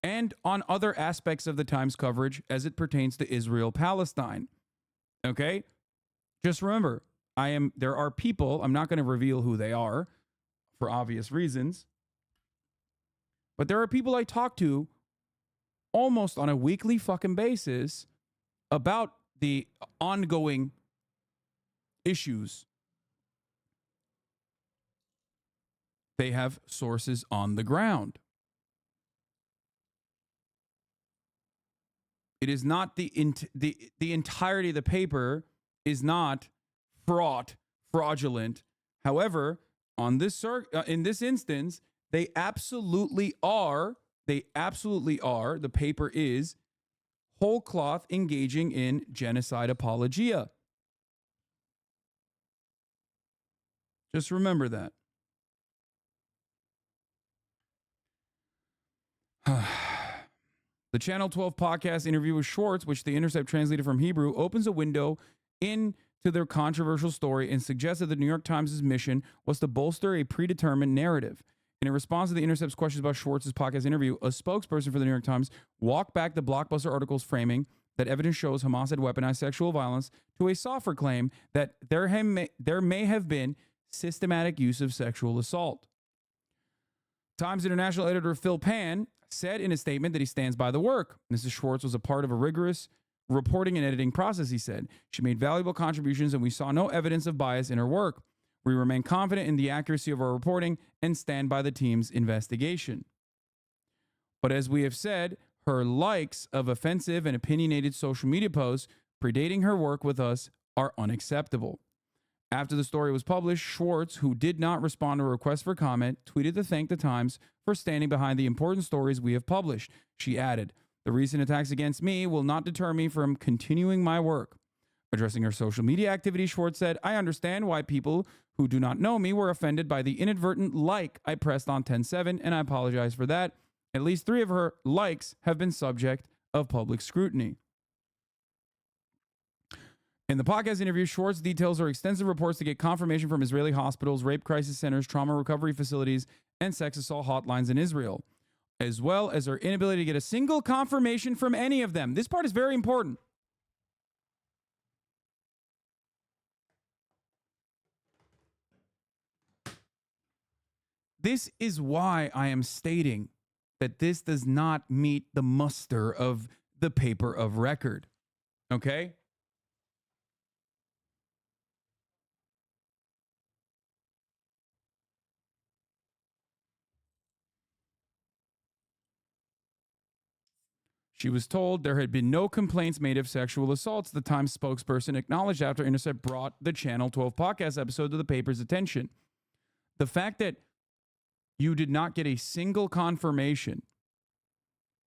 and on other aspects of the Times coverage as it pertains to Israel-Palestine, okay? Just remember, there are people, I'm not going to reveal who they are for obvious reasons, but there are people I talk to almost on a weekly fucking basis about the ongoing issues. They have sources on the ground. It is not the entirety of the paper is not fraudulent. However, on this in this instance, they absolutely are. They absolutely are. The paper is whole cloth engaging in genocide apologia. Just remember that. The Channel 12 podcast interview with Schwartz, which the Intercept translated from Hebrew, opens a window into their controversial story and suggests that the New York Times' mission was to bolster a predetermined narrative. In a response to the Intercept's questions about Schwartz's podcast interview, a spokesperson for the New York Times walked back the blockbuster article's framing that evidence shows Hamas had weaponized sexual violence to a softer claim that there may have been systematic use of sexual assault. Times International editor Phil Pan said in a statement that he stands by the work. Mrs. Schwartz was a part of a rigorous reporting and editing process, he said. She made valuable contributions and we saw no evidence of bias in her work. We remain confident in the accuracy of our reporting and stand by the team's investigation. But as we have said, her likes of offensive and opinionated social media posts predating her work with us are unacceptable. After the story was published, Schwartz, who did not respond to a request for comment, tweeted to thank the Times for standing behind the important stories we have published. She added, "The recent attacks against me will not deter me from continuing my work." Addressing her social media activity, Schwartz said, "I understand why people who do not know me were offended by the inadvertent like I pressed on 10/7, and I apologize for that. At least 3 of her likes have been subject of public scrutiny." In the podcast interview, Schwartz details her extensive reports to get confirmation from Israeli hospitals, rape crisis centers, trauma recovery facilities, and sex assault hotlines in Israel, as well as her inability to get a single confirmation from any of them. This part is very important. This is why I am stating that this does not meet the muster of the paper of record. Okay? She was told there had been no complaints made of sexual assaults, the Times spokesperson acknowledged after Intercept brought the Channel 12 podcast episode to the paper's attention. The fact that you did not get a single confirmation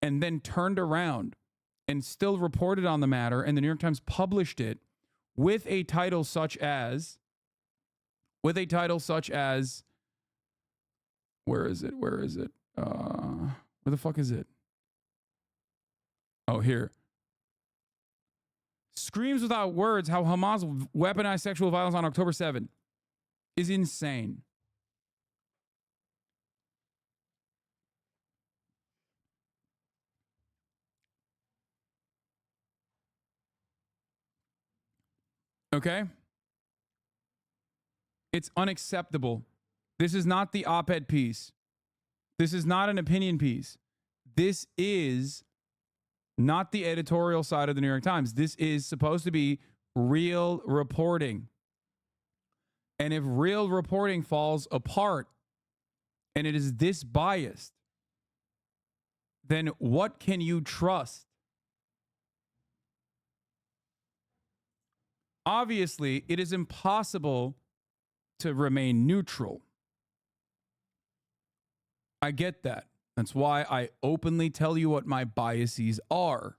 and then turned around and still reported on the matter, and the New York Times published it with a title such as, where is it? Where the fuck is it? Oh, here. Screams without words how Hamas weaponized sexual violence on October 7 is insane. Okay? It's unacceptable. This is not the op-ed piece. This is not an opinion piece. This is not the editorial side of the New York Times. This is supposed to be real reporting. And if real reporting falls apart and it is this biased, then what can you trust? Obviously, it is impossible to remain neutral. I get that. That's why I openly tell you what my biases are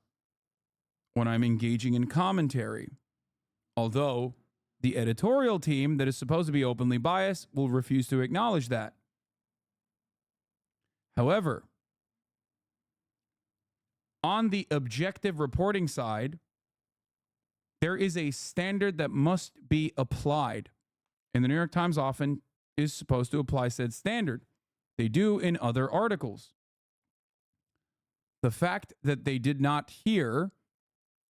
when I'm engaging in commentary. Although the editorial team that is supposed to be openly biased will refuse to acknowledge that. However, on the objective reporting side, there is a standard that must be applied. And the New York Times often is supposed to apply said standard. They do in other articles. The fact that they did not here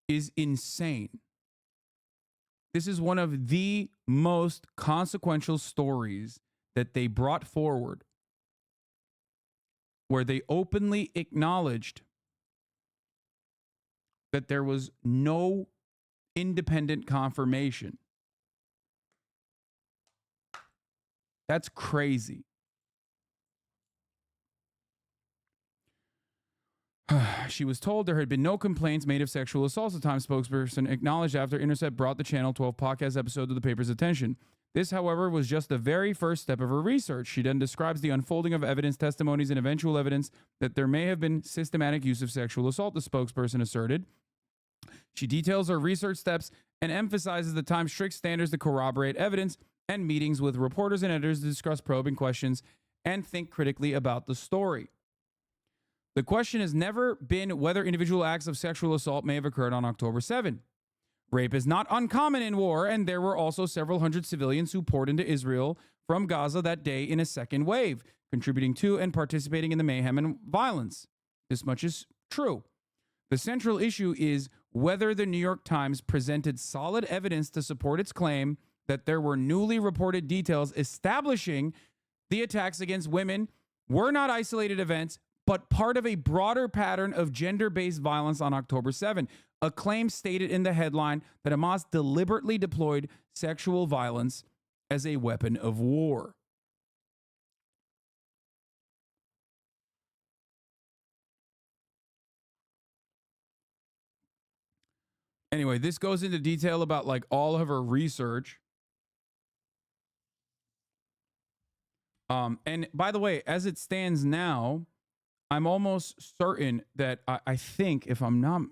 is insane. This is one of the most consequential stories that they brought forward, where they openly acknowledged that there was no independent confirmation. That's crazy. She was told there had been no complaints made of sexual assaults. The Times spokesperson acknowledged after Intercept brought the Channel 12 podcast episode to the paper's attention. This, however, was just the very first step of her research. She then describes the unfolding of evidence, testimonies, and eventual evidence that there may have been systematic use of sexual assault, the spokesperson asserted. She details her research steps and emphasizes the Times' strict standards to corroborate evidence and meetings with reporters and editors to discuss probing questions and think critically about the story. The question has never been whether individual acts of sexual assault may have occurred on October 7. Rape is not uncommon in war, and there were also several hundred civilians who poured into Israel from Gaza that day in a second wave, contributing to and participating in the mayhem and violence. This much is true. The central issue is whether the New York Times presented solid evidence to support its claim that there were newly reported details establishing the attacks against women were not isolated events, but part of a broader pattern of gender-based violence on October 7, a claim stated in the headline that Hamas deliberately deployed sexual violence as a weapon of war. Anyway, this goes into detail about like all of her research. And by the way, as it stands now, I'm almost certain that I think, if I'm not,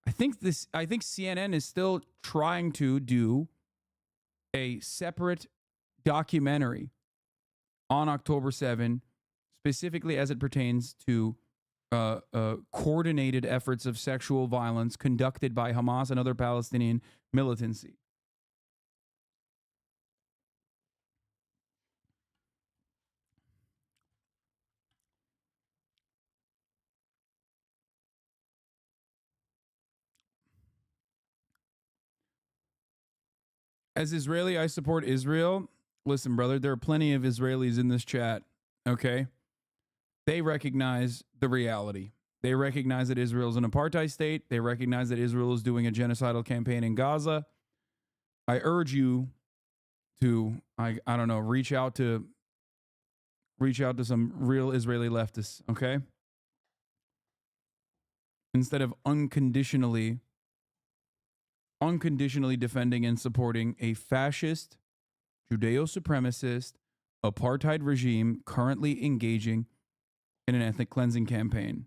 I think CNN is still trying to do a separate documentary on October 7, specifically as it pertains to coordinated efforts of sexual violence conducted by Hamas and other Palestinian militancy. As Israeli, I support Israel. Listen, brother, there are plenty of Israelis in this chat, okay? They recognize the reality. They recognize that Israel is an apartheid state. They recognize that Israel is doing a genocidal campaign in Gaza. I urge you to, I don't know, reach out to some real Israeli leftists, okay? Instead of unconditionally defending and supporting a fascist, Judeo-supremacist, apartheid regime currently engaging in an ethnic cleansing campaign.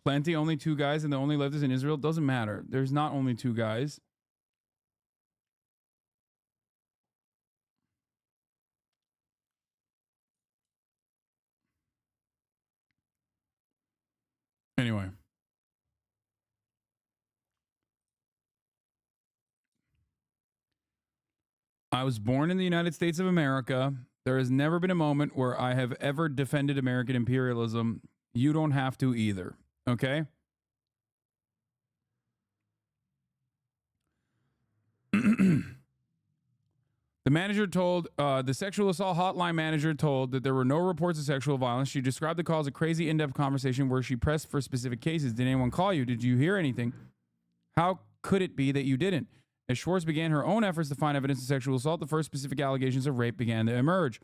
Plenty, only two guys, and the only leftists in Israel. Doesn't matter. There's not only two guys. Anyway. I was born in the United States of America. There has never been a moment where I have ever defended American imperialism. You don't have to either. Okay? The manager told, the sexual assault hotline manager told that there were no reports of sexual violence. She described the call as a crazy in-depth conversation where she pressed for specific cases. Did anyone call you? Did you hear anything? How could it be that you didn't? As Schwartz began her own efforts to find evidence of sexual assault, the first specific allegations of rape began to emerge.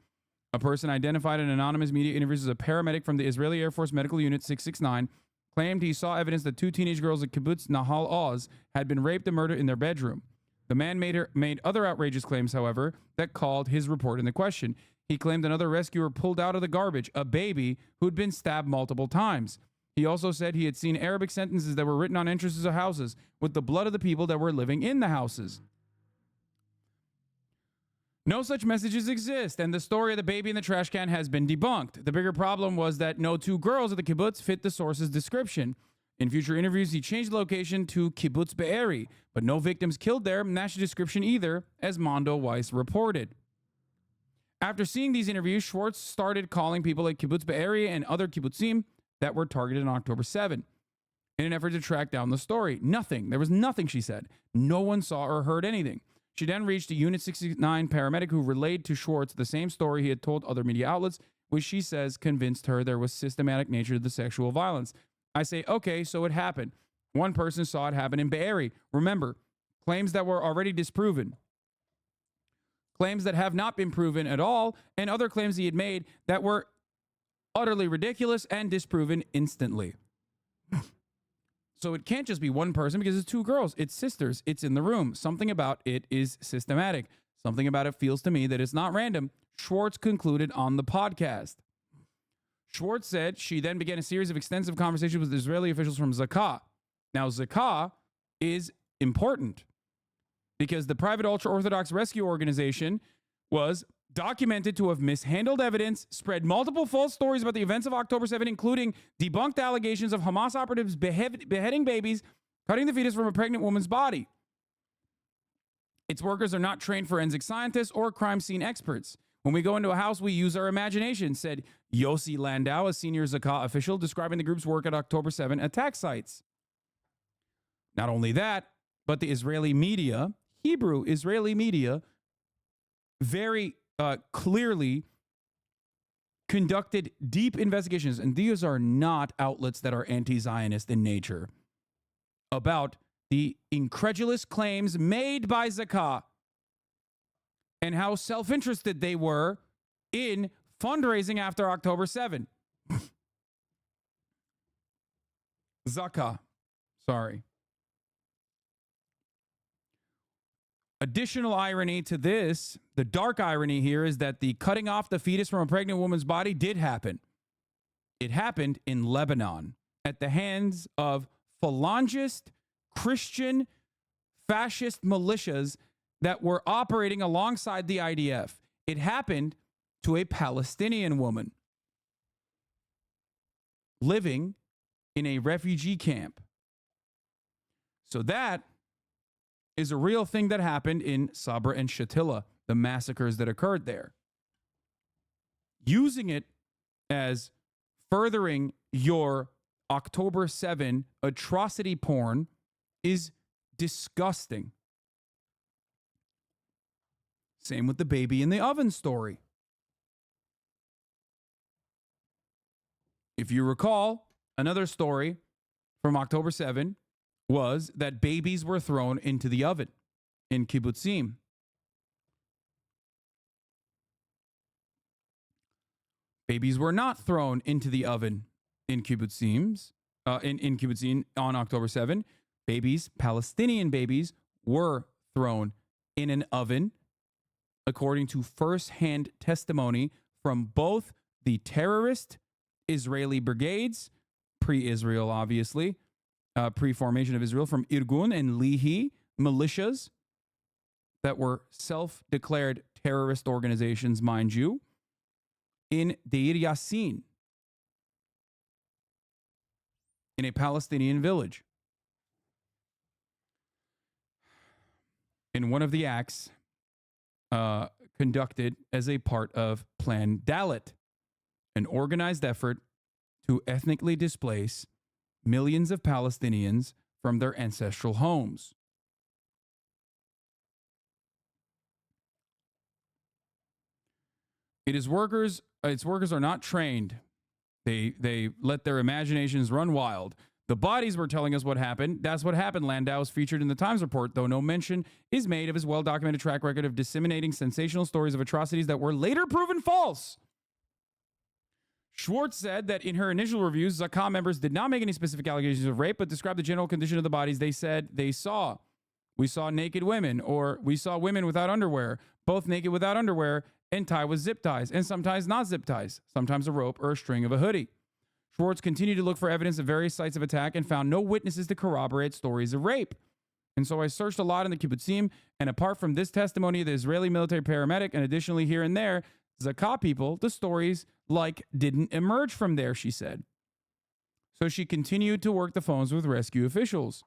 A person identified in anonymous media interviews as a paramedic from the Israeli Air Force Medical Unit 669 claimed he saw evidence that two teenage girls at Kibbutz Nahal Oz had been raped and murdered in their bedroom. The man made other outrageous claims, however, that called his report into question. He claimed another rescuer pulled out of the garbage a baby who'd been stabbed multiple times. He also said he had seen Arabic sentences that were written on entrances of houses with the blood of the people that were living in the houses. No such messages exist, and the story of the baby in the trash can has been debunked. The bigger problem was that no two girls at the kibbutz fit the source's description. In future interviews, he changed the location to Kibbutz Be'eri, but no victims killed there matched the description either, as Mondo Weiss reported. After seeing these interviews, Schwartz started calling people at Kibbutz Be'eri and other kibbutzim that were targeted on October 7 in an effort to track down the story. Nothing. There was nothing, she said. No one saw or heard anything. She then reached a Unit 69 paramedic who relayed to Schwartz the same story he had told other media outlets, which she says convinced her there was systematic nature to the sexual violence. I say, okay, so it happened. One person saw it happen in Be'eri. Remember, claims that were already disproven. Claims that have not been proven at all, and other claims he had made that were utterly ridiculous and disproven instantly. So it can't just be one person because it's two girls. It's sisters. It's in the room. Something about it is systematic. Something about it feels to me that it's not random. Schwartz concluded on the podcast. Schwartz said she then began a series of extensive conversations with Israeli officials from Zakah. Now, Zakah is important because the private ultra-Orthodox rescue organization was documented to have mishandled evidence, spread multiple false stories about the events of October 7, including debunked allegations of Hamas operatives beheading babies, cutting the fetus from a pregnant woman's body. Its workers are not trained forensic scientists or crime scene experts. When we go into a house, we use our imagination, said Yossi Landau, a senior Zakah official, describing the group's work at October 7 attack sites. Not only that, but the Israeli media, Hebrew Israeli media, very clearly conducted deep investigations, and these are not outlets that are anti-Zionist in nature, about the incredulous claims made by Zakah and how self-interested they were in fundraising after October 7. Zakah, sorry. Additional irony to this, the dark irony here, is that the cutting off the fetus from a pregnant woman's body did happen. It happened in Lebanon at the hands of phalangist, Christian, fascist militias that were operating alongside the IDF. It happened to a Palestinian woman living in a refugee camp. So that is a real thing that happened in Sabra and Shatila, the massacres that occurred there. Using it as furthering your October 7 atrocity porn is disgusting. Same with the baby in the oven story. If you recall, another story from October 7 was that babies were thrown into the oven in kibbutzim. Babies were not thrown into the oven in kibbutzim on October 7. Babies, Palestinian babies, were thrown in an oven, according to first-hand testimony from both the terrorist Israeli brigades, pre-Israel obviously, pre-formation of Israel, from Irgun and Lihi militias that were self-declared terrorist organizations, mind you, in Deir Yassin, in a Palestinian village. In one of the acts conducted as a part of Plan Dalit, an organized effort to ethnically displace millions of Palestinians from their ancestral homes. Its workers are not trained. They let their imaginations run wild. The bodies were telling us what happened. That's what happened. Landau is featured in the Times report, though no mention is made of his well-documented track record of disseminating sensational stories of atrocities that were later proven false. Schwartz said that in her initial reviews, Zakah members did not make any specific allegations of rape, but described the general condition of the bodies they said they saw. We saw naked women, or we saw women without underwear, both naked without underwear, and tied with zip ties, and sometimes not zip ties, sometimes a rope or a string of a hoodie. Schwartz continued to look for evidence at various sites of attack and found no witnesses to corroborate stories of rape. And so I searched a lot in the kibbutzim, and apart from this testimony of the Israeli military paramedic, and additionally here and there, Zakah people, the stories didn't emerge from there, she said. So she continued to work the phones with rescue officials.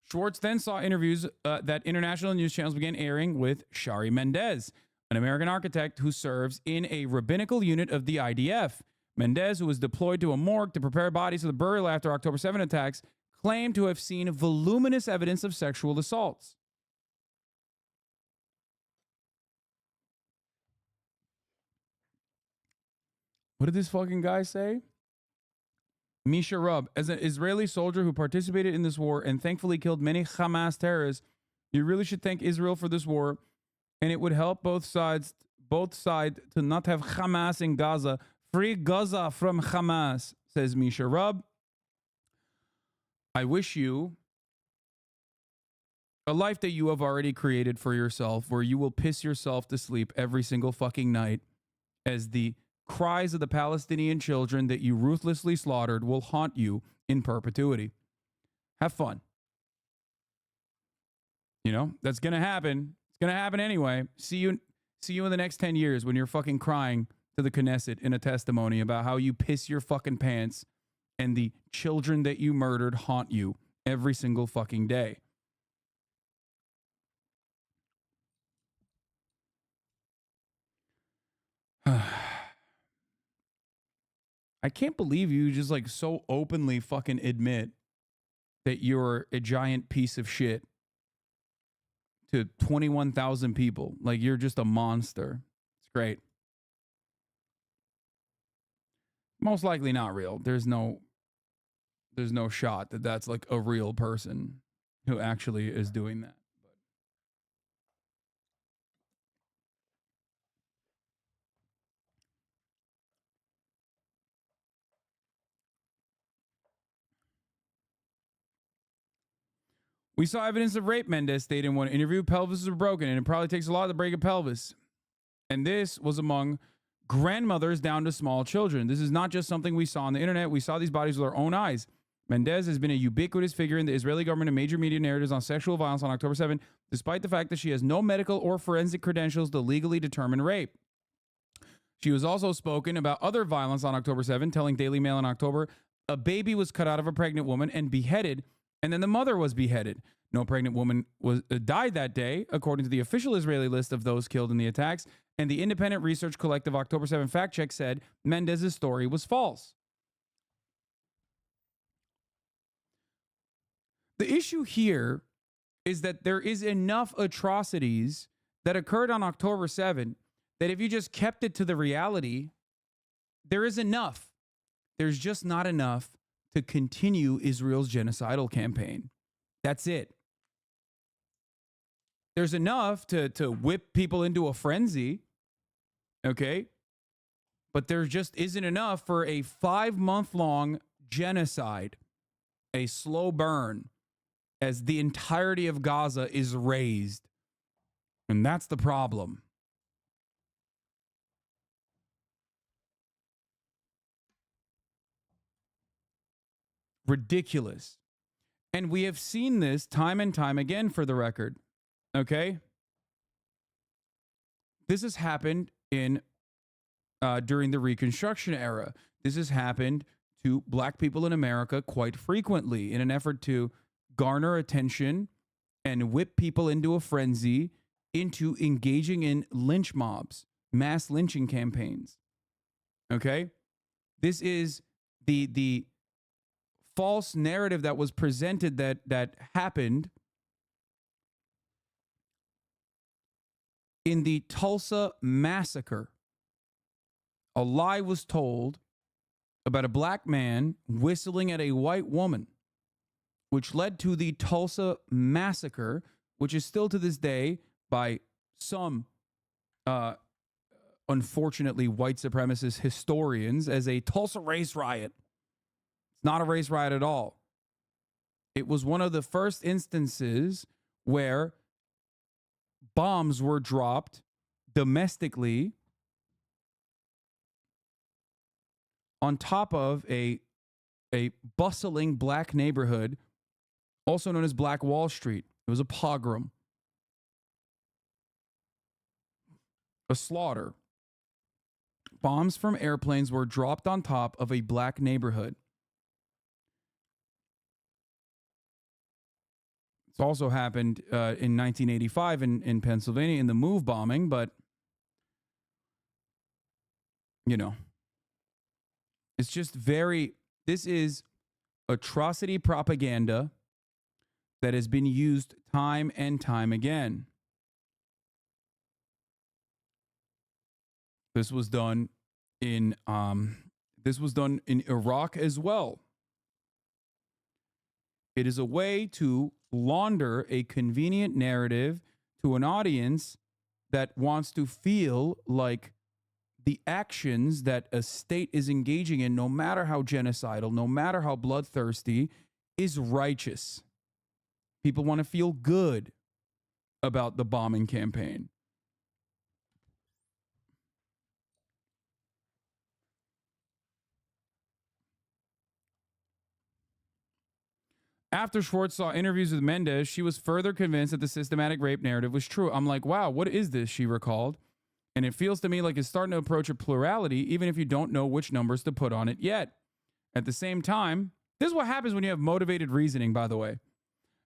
Schwartz then saw interviews that international news channels began airing with Shari Mendez, an American architect who serves in a rabbinical unit of the IDF. Mendez, who was deployed to a morgue to prepare bodies for the burial after October 7 attacks, claimed to have seen voluminous evidence of sexual assaults. What did this fucking guy say? Misha Rub, as an Israeli soldier who participated in this war and thankfully killed many Hamas terrorists, you really should thank Israel for this war, and it would help both sides to not have Hamas in Gaza. Free Gaza from Hamas, says Misha Rub. I wish you a life that you have already created for yourself, where you will piss yourself to sleep every single fucking night as the cries of the Palestinian children that you ruthlessly slaughtered will haunt you in perpetuity. Have fun. You know, that's going to happen. It's going to happen anyway. See you in the next 10 years when you're fucking crying to the Knesset in a testimony about how you piss your fucking pants and the children that you murdered haunt you every single fucking day. I can't believe you just like so openly fucking admit that you're a giant piece of shit to 21,000 people. Like, you're just a monster. It's great. Most likely not real. There's no shot that that's like a real person who actually is doing that. We saw evidence of rape, Mendez stated in one interview. Pelvises were broken, and it probably takes a lot to break a pelvis. And this was among grandmothers down to small children. This is not just something we saw on the internet. We saw these bodies with our own eyes. Mendez has been a ubiquitous figure in the Israeli government and major media narratives on sexual violence on October 7, despite the fact that she has no medical or forensic credentials to legally determine rape. She was also spoken about other violence on October 7, telling Daily Mail in October, a baby was cut out of a pregnant woman and beheaded, and then the mother was beheaded. No pregnant woman died that day, according to the official Israeli list of those killed in the attacks. And the independent research collective October 7 Fact Check said Mendez's story was false. The issue here is that there is enough atrocities that occurred on October 7 that if you just kept it to the reality, there is enough. There's just not enough to continue Israel's genocidal campaign. That's it. There's enough to whip people into a frenzy, okay? But there just isn't enough for a 5-month-long genocide, a slow burn, as the entirety of Gaza is razed. And that's the problem. Ridiculous. And we have seen this time and time again, for the record. Okay? This has happened during the Reconstruction era. This has happened to black people in America quite frequently in an effort to garner attention and whip people into a frenzy, into engaging in lynch mobs, mass lynching campaigns. Okay? This is the false narrative that was presented that happened in the Tulsa massacre. A lie was told about a black man whistling at a white woman, which led to the Tulsa massacre, which is still to this day, by some unfortunately white supremacist historians, as a Tulsa race riot. It's not a race riot at all. It was one of the first instances where bombs were dropped domestically on top of a bustling black neighborhood, also known as Black Wall Street. It was a pogrom, a slaughter. Bombs from airplanes were dropped on top of a black neighborhood. It's also happened in 1985 in Pennsylvania in the Move bombing, but, you know, it's just this is atrocity propaganda that has been used time and time again. This was done in Iraq as well. It is a way to launder a convenient narrative to an audience that wants to feel like the actions that a state is engaging in, no matter how genocidal, no matter how bloodthirsty, is righteous. People want to feel good about the bombing campaign. After Schwartz saw interviews with Mendez, she was further convinced that the systematic rape narrative was true. I'm like, wow, what is this? She recalled. And it feels to me like it's starting to approach a plurality, even if you don't know which numbers to put on it yet. At the same time, this is what happens when you have motivated reasoning, by the way.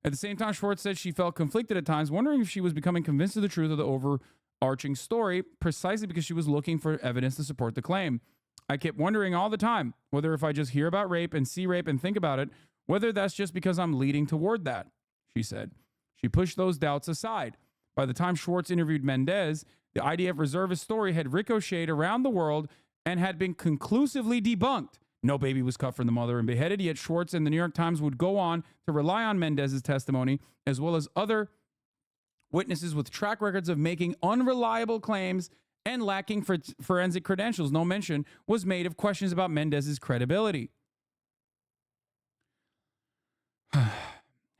At the same time, Schwartz said she felt conflicted at times, wondering if she was becoming convinced of the truth of the overarching story, precisely because she was looking for evidence to support the claim. I kept wondering all the time whether if I just hear about rape and see rape and think about it, whether that's just because I'm leading toward that, she said. She pushed those doubts aside. By the time Schwartz interviewed Mendez, the IDF reservist story had ricocheted around the world and had been conclusively debunked. No baby was cut from the mother and beheaded, yet Schwartz and the New York Times would go on to rely on Mendez's testimony, as well as other witnesses with track records of making unreliable claims and lacking forensic credentials. No mention was made of questions about Mendez's credibility.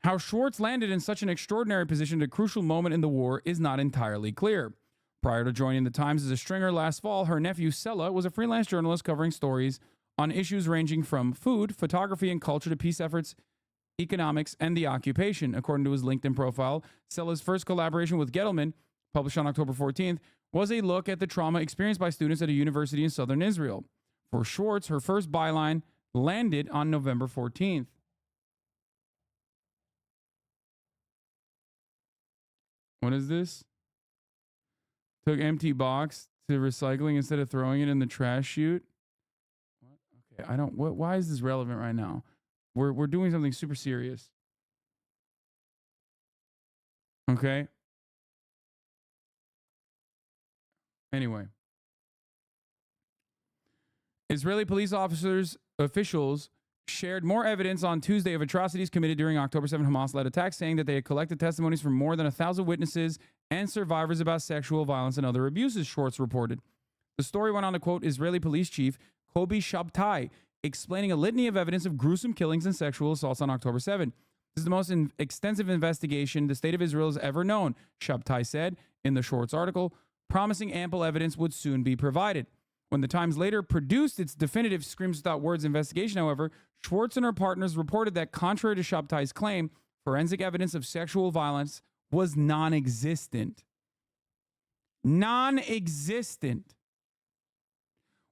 How Schwartz landed in such an extraordinary position at a crucial moment in the war is not entirely clear. Prior to joining the Times as a stringer last fall, her nephew Sella was a freelance journalist covering stories on issues ranging from food, photography, and culture to peace efforts, economics, and the occupation. According to his LinkedIn profile, Sella's first collaboration with Gettleman, published on October 14th, was a look at the trauma experienced by students at a university in southern Israel. For Schwartz, her first byline landed on November 14th. What is this? Took empty box to recycling instead of throwing it in the trash chute. What? Okay, I don't. Why is this relevant right now? We're doing something super serious. Okay. Anyway, Israeli police officials shared more evidence on Tuesday of atrocities committed during October 7 Hamas-led attacks, saying that they had collected testimonies from more than 1,000 witnesses and survivors about sexual violence and other abuses, Schwartz reported. The story went on to quote Israeli police chief Kobi Shabtai, explaining a litany of evidence of gruesome killings and sexual assaults on October 7. This is the most extensive investigation the state of Israel has ever known, Shabtai said in the Schwartz article, promising ample evidence would soon be provided. When the Times later produced its definitive Screams Without Words investigation, however, Schwartz and her partners reported that, contrary to Shabtai's claim, forensic evidence of sexual violence was non-existent. Non-existent.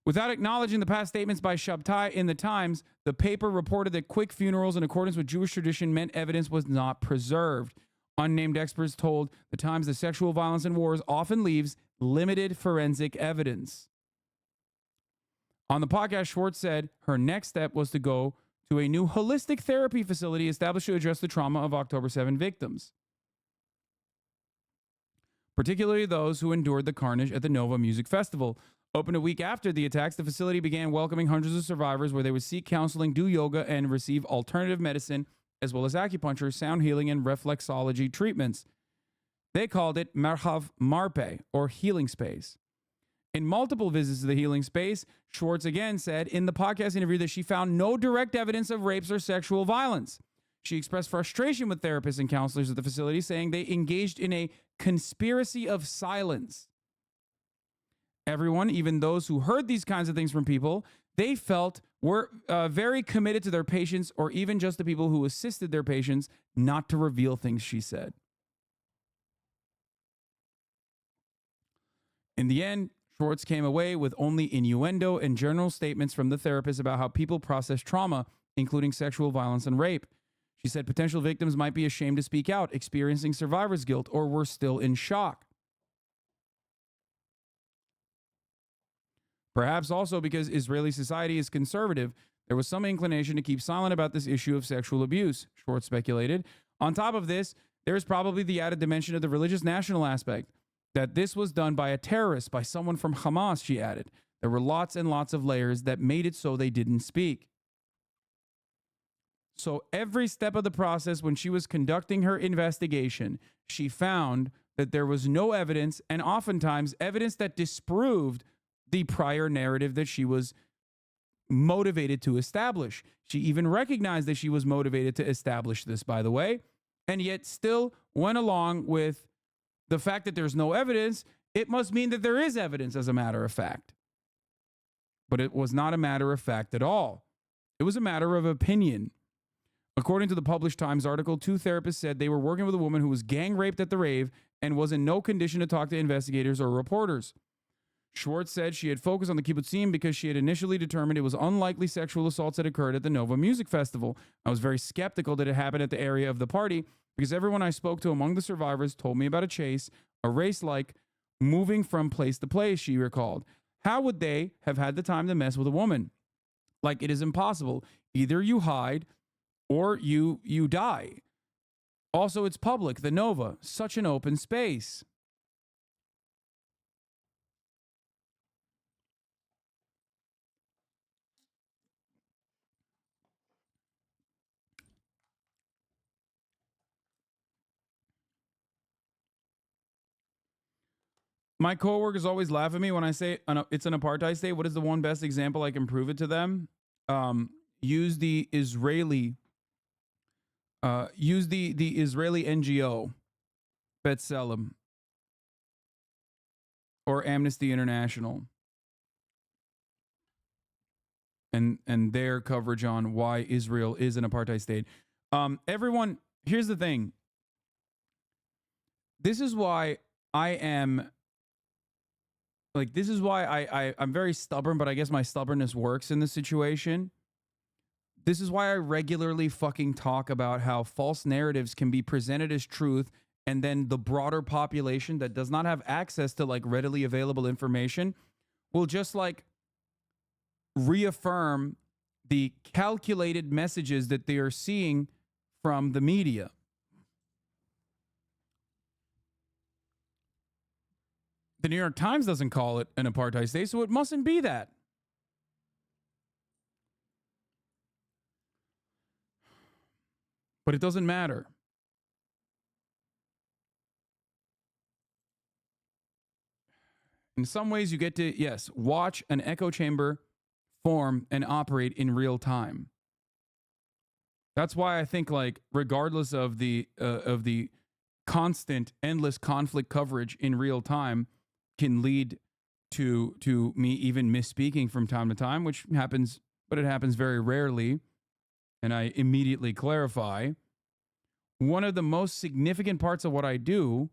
Without acknowledging the past statements by Shabtai in the Times, the paper reported that quick funerals in accordance with Jewish tradition meant evidence was not preserved. Unnamed experts told the Times that sexual violence in wars often leaves limited forensic evidence. On the podcast, Schwartz said her next step was to go to a new holistic therapy facility established to address the trauma of October 7 victims, particularly those who endured the carnage at the Nova Music Festival. Opened a week after the attacks, the facility began welcoming hundreds of survivors where they would seek counseling, do yoga, and receive alternative medicine, as well as acupuncture, sound healing, and reflexology treatments. They called it Marhav Marpe, or healing space. In multiple visits to the healing space, Schwartz again said in the podcast interview that she found no direct evidence of rapes or sexual violence. She expressed frustration with therapists and counselors at the facility, saying they engaged in a conspiracy of silence. Everyone, even those who heard these kinds of things from people, they felt were very committed to their patients, or even just the people who assisted their patients, not to reveal things, she said. In the end, Schwartz came away with only innuendo and general statements from the therapist about how people process trauma, including sexual violence and rape. She said potential victims might be ashamed to speak out, experiencing survivor's guilt, or were still in shock. Perhaps also because Israeli society is conservative, there was some inclination to keep silent about this issue of sexual abuse, Schwartz speculated. On top of this, there is probably the added dimension of the religious national aspect, that this was done by a terrorist, by someone from Hamas, she added. There were lots and lots of layers that made it so they didn't speak. So every step of the process when she was conducting her investigation, she found that there was no evidence, and oftentimes evidence that disproved the prior narrative that she was motivated to establish. She even recognized that she was motivated to establish this, by the way, and yet still went along with the fact that there's no evidence. It must mean that there is evidence, as a matter of fact. But it was not a matter of fact at all. It was a matter of opinion. According to the published Times article, 2 therapists said they were working with a woman who was gang raped at the rave and was in no condition to talk to investigators or reporters. Schwartz said she had focused on the kibbutzim because she had initially determined it was unlikely sexual assaults had occurred at the Nova Music Festival. I was very skeptical that it happened at the area of the party because everyone I spoke to among the survivors told me about a chase, a race like moving from place to place, she recalled. How would they have had the time to mess with a woman? Like, it is impossible. Either you hide or you die. Also, it's public, the Nova, such an open space. My coworkers always laugh at me when I say it's an apartheid state. What is the one best example I can prove it to them? Use the Israeli NGO, B'Tselem, or Amnesty International, and their coverage on why Israel is an apartheid state. Everyone, here's the thing. This is why I am. Like, this is why I'm very stubborn, but I guess my stubbornness works in this situation. This is why I regularly fucking talk about how false narratives can be presented as truth, and then the broader population that does not have access to, like, readily available information will just, like, reaffirm the calculated messages that they are seeing from the media. The New York Times doesn't call it an apartheid state, so it mustn't be that. But it doesn't matter. In some ways, you get to, yes, watch an echo chamber form and operate in real time. That's why I think, like, regardless of the constant, endless conflict coverage in real time, can lead to me even misspeaking from time to time, which happens, but it happens very rarely, and I immediately clarify. One of the most significant parts of what I do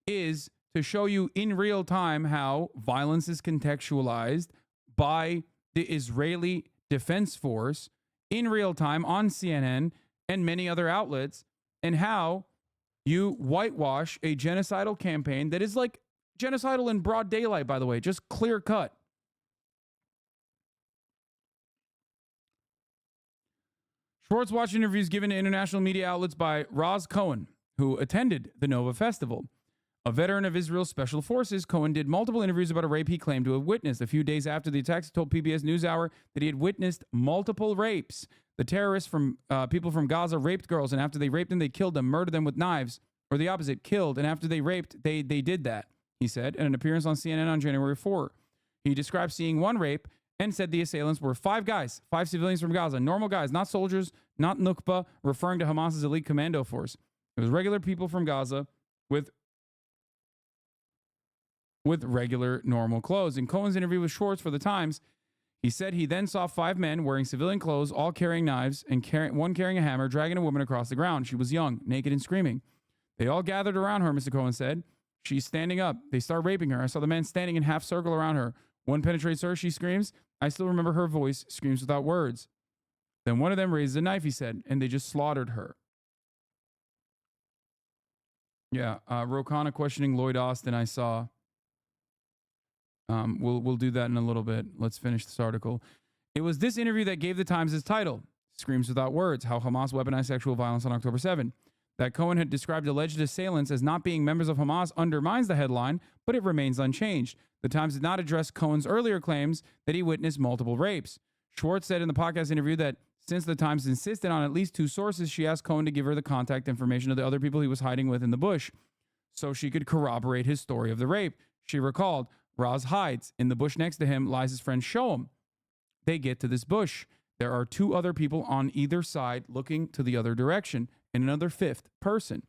is to show you in real time how violence is contextualized by the Israeli Defense Force in real time on CNN and many other outlets, and how you whitewash a genocidal campaign that is, like, genocidal in broad daylight, by the way, just clear cut. Schwartz watched interviews given to international media outlets by Roz Cohen, who attended the Nova Festival. A veteran of Israel's special forces, Cohen did multiple interviews about a rape he claimed to have witnessed. A few days after the attacks, he told PBS NewsHour that he had witnessed multiple rapes. The terrorists people from Gaza raped girls, and after they raped them, they killed them, murdered them with knives, or the opposite, killed, and after they raped, they did that, he said in an appearance on CNN on January 4. He described seeing one rape and said the assailants were 5 guys, 5 civilians from Gaza, normal guys, not soldiers, not Nukba, referring to Hamas's elite commando force. It was regular people from Gaza with regular, normal clothes. In Cohen's interview with Schwartz for The Times, he said he then saw 5 men wearing civilian clothes, all carrying knives, and one carrying a hammer, dragging a woman across the ground. She was young, naked, and screaming. They all gathered around her, Mr. Cohen said. She's standing up. They start raping her. I saw the man standing in half circle around her. One penetrates her. She screams. I still remember her voice, screams without words. Then one of them raises a knife, he said, and they just slaughtered her. Yeah, Rokana questioning Lloyd Austin, I saw. We'll do that in a little bit. Let's finish this article. It was this interview that gave the Times its title, Screams Without Words, How Hamas Weaponized Sexual Violence on October 7. That Cohen had described alleged assailants as not being members of Hamas undermines the headline, but it remains unchanged. The Times did not address Cohen's earlier claims that he witnessed multiple rapes. Schwartz said in the podcast interview that since the Times insisted on at least 2 sources, she asked Cohen to give her the contact information of the other people he was hiding with in the bush so she could corroborate his story of the rape. She recalled, Roz hides. In the bush next to him lies his friend Shoam. They get to this bush. There are 2 other people on either side looking to the other direction and another 5th person.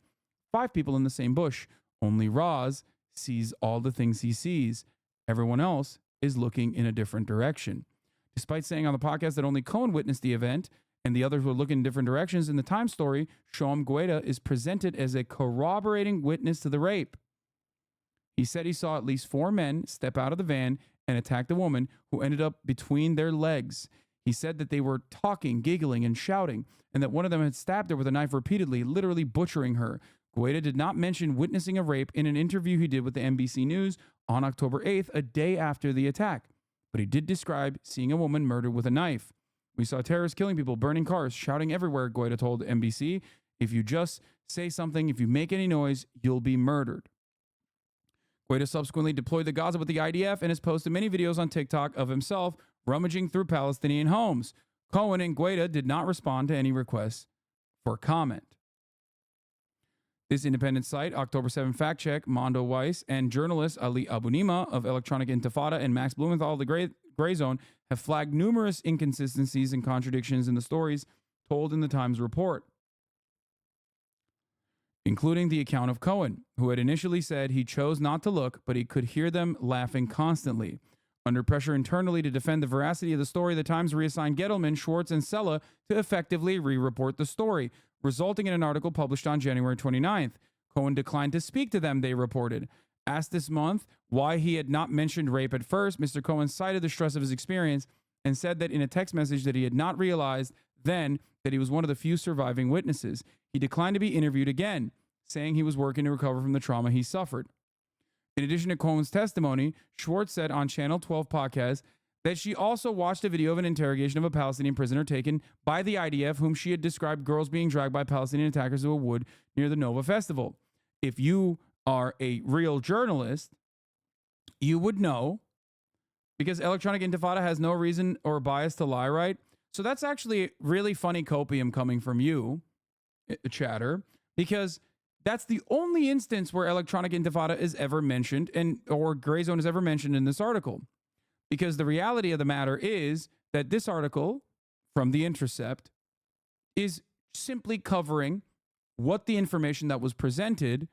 5 people in the same bush. Only Roz sees all the things he sees. Everyone else is looking in a different direction. Despite saying on the podcast that only Cohen witnessed the event and the others were looking in different directions, in the Times story, Shoam Gueda is presented as a corroborating witness to the rape. He said he saw at least 4 men step out of the van and attack the woman who ended up between their legs. He said that they were talking, giggling, and shouting, and that one of them had stabbed her with a knife repeatedly, literally butchering her. Gueda did not mention witnessing a rape in an interview he did with the NBC News on October 8th, a day after the attack. But he did describe seeing a woman murdered with a knife. We saw terrorists killing people, burning cars, shouting everywhere, Gueda told NBC. If you just say something, if you make any noise, you'll be murdered. Gueda subsequently deployed to Gaza with the IDF and has posted many videos on TikTok of himself rummaging through Palestinian homes. Cohen and Gueda did not respond to any requests for comment. This independent site, October 7 Fact Check, Mondo Weiss, and journalist Ali Abunimah of Electronic Intifada and Max Blumenthal of the Gray Zone have flagged numerous inconsistencies and contradictions in the stories told in the Times report, including the account of Cohen, who had initially said he chose not to look, but he could hear them laughing constantly. Under pressure internally to defend the veracity of the story, the Times reassigned Gettleman, Schwartz, and Sella to effectively re-report the story, resulting in an article published on January 29th. Cohen declined to speak to them, they reported. Asked this month why he had not mentioned rape at first, Mr. Cohen cited the stress of his experience and said that in a text message that he had not realized then that he was one of the few surviving witnesses. He declined to be interviewed again, saying he was working to recover from the trauma he suffered. In addition to Cohen's testimony, Schwartz said on Channel 12 podcast that she also watched a video of an interrogation of a Palestinian prisoner taken by the IDF, whom she had described girls being dragged by Palestinian attackers to a wood near the Nova Festival. If you are a real journalist, you would know, because Electronic Intifada has no reason or bias to lie, right? So that's actually really funny copium coming from you, chatter, because that's the only instance where Electronic Intifada is ever mentioned or Gray Zone is ever mentioned in this article. Because the reality of the matter is that this article from the Intercept is simply covering what the information that was presented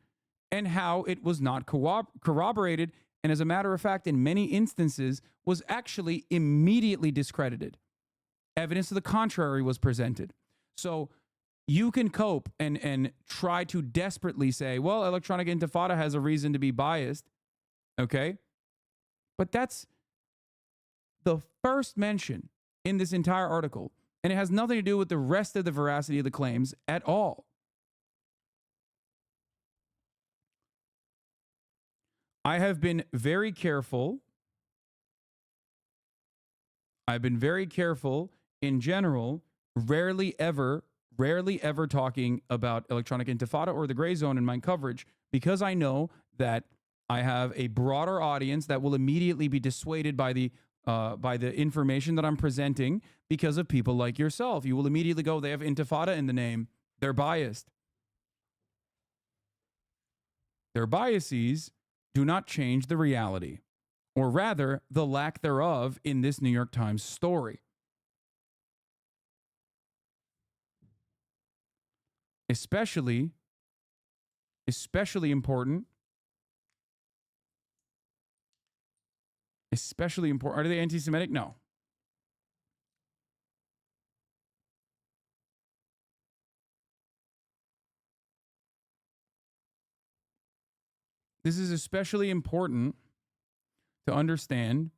and how it was not corroborated, and as a matter of fact, in many instances, was actually immediately discredited. Evidence to the contrary was presented. So you can cope and try to desperately say, well, Electronic Intifada has a reason to be biased, okay? But that's the first mention in this entire article, and it has nothing to do with the rest of the veracity of the claims at all. I have been very careful. I've been very careful in general, rarely ever talking about Electronic Intifada or the Gray Zone in my coverage, because I know that I have a broader audience that will immediately be dissuaded by the information that I'm presenting because of people like yourself. You will immediately go, they have Intifada in the name. They're biased. Their biases do not change the reality, or rather, the lack thereof in this New York Times story. Especially important. Especially important. Are they anti-Semitic? No. This is especially important to understand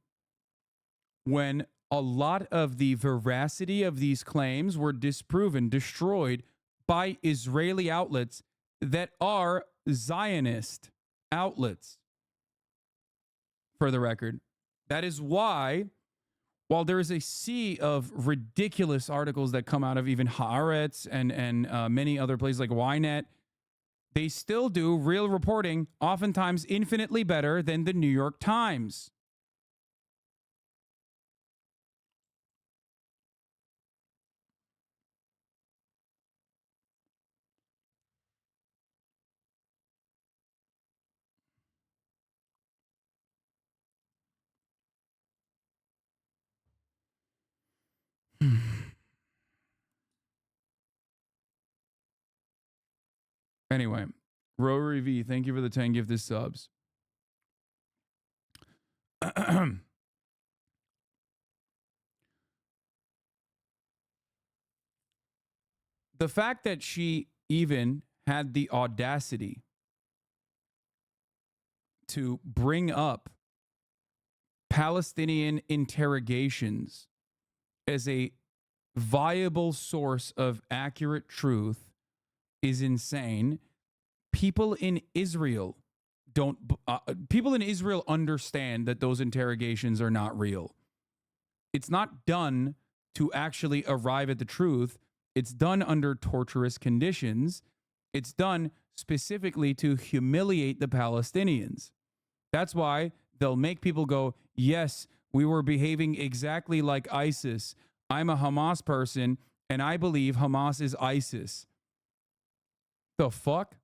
when a lot of the veracity of these claims were disproven, destroyed by Israeli outlets that are Zionist outlets, for the record. That is why, while there is a sea of ridiculous articles that come out of even Haaretz and many other places like Ynet, they still do real reporting, oftentimes infinitely better than the New York Times. Anyway, Rotary V, thank you for the 10 gifted subs. The fact that she even had the audacity to bring up Palestinian interrogations as a viable source of accurate truth is insane. People in Israel people in Israel understand that those interrogations are not real. It's not done to actually arrive at the truth. It's done under torturous conditions. It's done specifically to humiliate the Palestinians. That's why they'll make people go, yes, we were behaving exactly like ISIS. I'm a Hamas person, and I believe Hamas is ISIS. The fuck?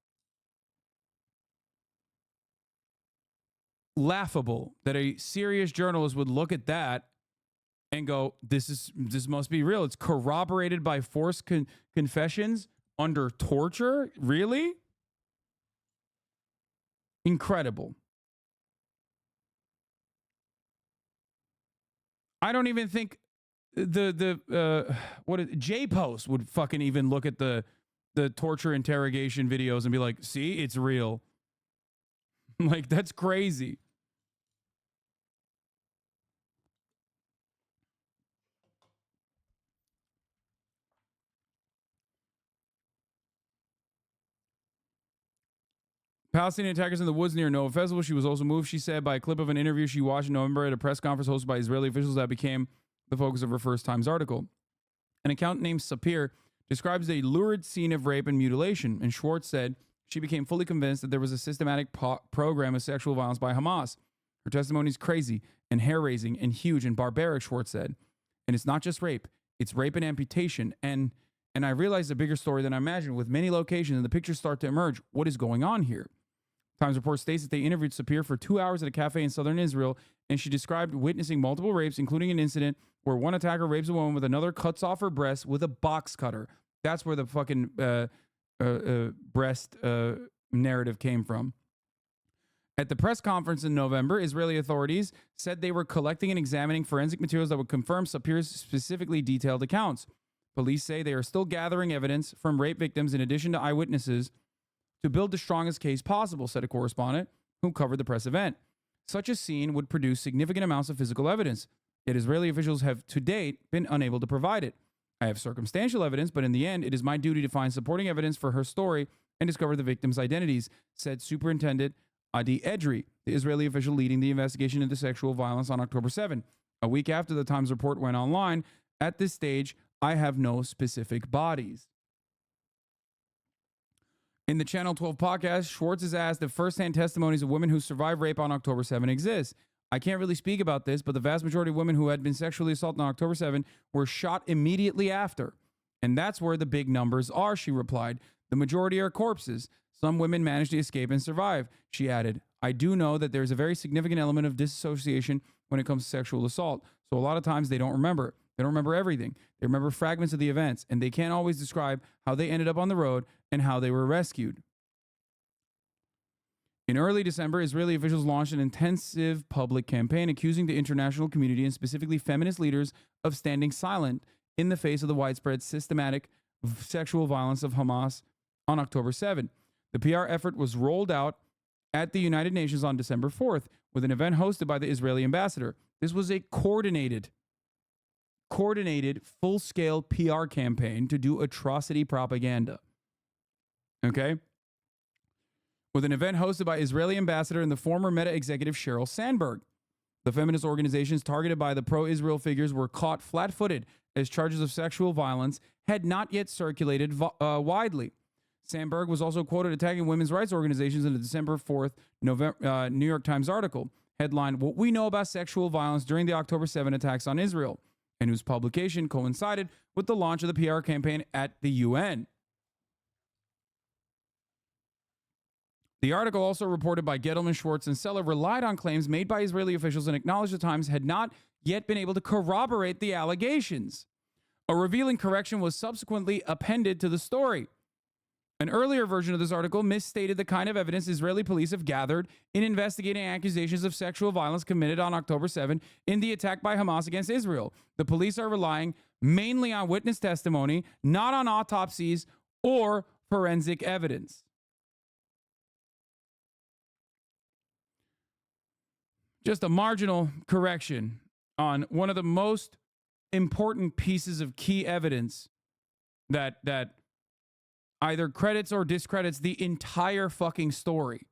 Laughable that a serious journalist would look at that and go, this must be real. It's corroborated by forced confessions under torture? Really? Incredible. I don't even think J-Post would fucking even look at the torture interrogation videos and be like, see, it's real. Like, that's crazy. Palestinian attackers in the woods near Nova Festival. She was also moved, she said, by a clip of an interview she watched in November at a press conference hosted by Israeli officials that became the focus of her First Times article. An account named Sapir describes a lurid scene of rape and mutilation, and Schwartz said she became fully convinced that there was a systematic program of sexual violence by Hamas. Her testimony is crazy and hair-raising and huge and barbaric, Schwartz said. And it's not just rape. It's rape and amputation. And I realized a bigger story than I imagined. With many locations and the pictures start to emerge, what is going on here? Times report states that they interviewed Sapir for 2 hours at a cafe in southern Israel, and she described witnessing multiple rapes, including an incident where one attacker rapes a woman with another, cuts off her breast with a box cutter. That's where the fucking breast narrative came from. At the press conference in November, Israeli authorities said they were collecting and examining forensic materials that would confirm Sapir's specifically detailed accounts. Police say they are still gathering evidence from rape victims in addition to eyewitnesses to build the strongest case possible, said a correspondent who covered the press event. Such a scene would produce significant amounts of physical evidence, yet Israeli officials have to date been unable to provide it. I have circumstantial evidence, but in the end, it is my duty to find supporting evidence for her story and discover the victims' identities, said Superintendent Adi Edry, the Israeli official leading the investigation into sexual violence on October 7. A week after the Times report went online, at this stage, I have no specific bodies. In the Channel 12 podcast, Schwartz is asked if firsthand testimonies of women who survived rape on October 7 exist. I can't really speak about this, but the vast majority of women who had been sexually assaulted on October 7 were shot immediately after. And that's where the big numbers are, she replied. The majority are corpses. Some women managed to escape and survive. She added, I do know that there's a very significant element of disassociation when it comes to sexual assault. So a lot of times they don't remember. They don't remember everything. They remember fragments of the events, and they can't always describe how they ended up on the road and how they were rescued. In early December, Israeli officials launched an intensive public campaign accusing the international community and specifically feminist leaders of standing silent in the face of the widespread systematic sexual violence of Hamas on October 7. The PR effort was rolled out at the United Nations on December 4th with an event hosted by the Israeli ambassador. This was a coordinated full-scale PR campaign to do atrocity propaganda. Okay? With an event hosted by Israeli ambassador and the former Meta executive Sheryl Sandberg. The feminist organizations targeted by the pro-Israel figures were caught flat-footed as charges of sexual violence had not yet circulated widely. Sandberg was also quoted attacking women's rights organizations in a December 4th New York Times article, headlined, "What We Know About Sexual Violence During the October 7 Attacks on Israel," and whose publication coincided with the launch of the PR campaign at the UN. The article, also reported by Gettleman, Schwartz, and Seller, relied on claims made by Israeli officials and acknowledged the Times had not yet been able to corroborate the allegations. A revealing correction was subsequently appended to the story. An earlier version of this article misstated the kind of evidence Israeli police have gathered in investigating accusations of sexual violence committed on October 7 in the attack by Hamas against Israel. The police are relying mainly on witness testimony, not on autopsies or forensic evidence. Just a marginal correction on one of the most important pieces of key evidence that either credits or discredits the entire fucking story.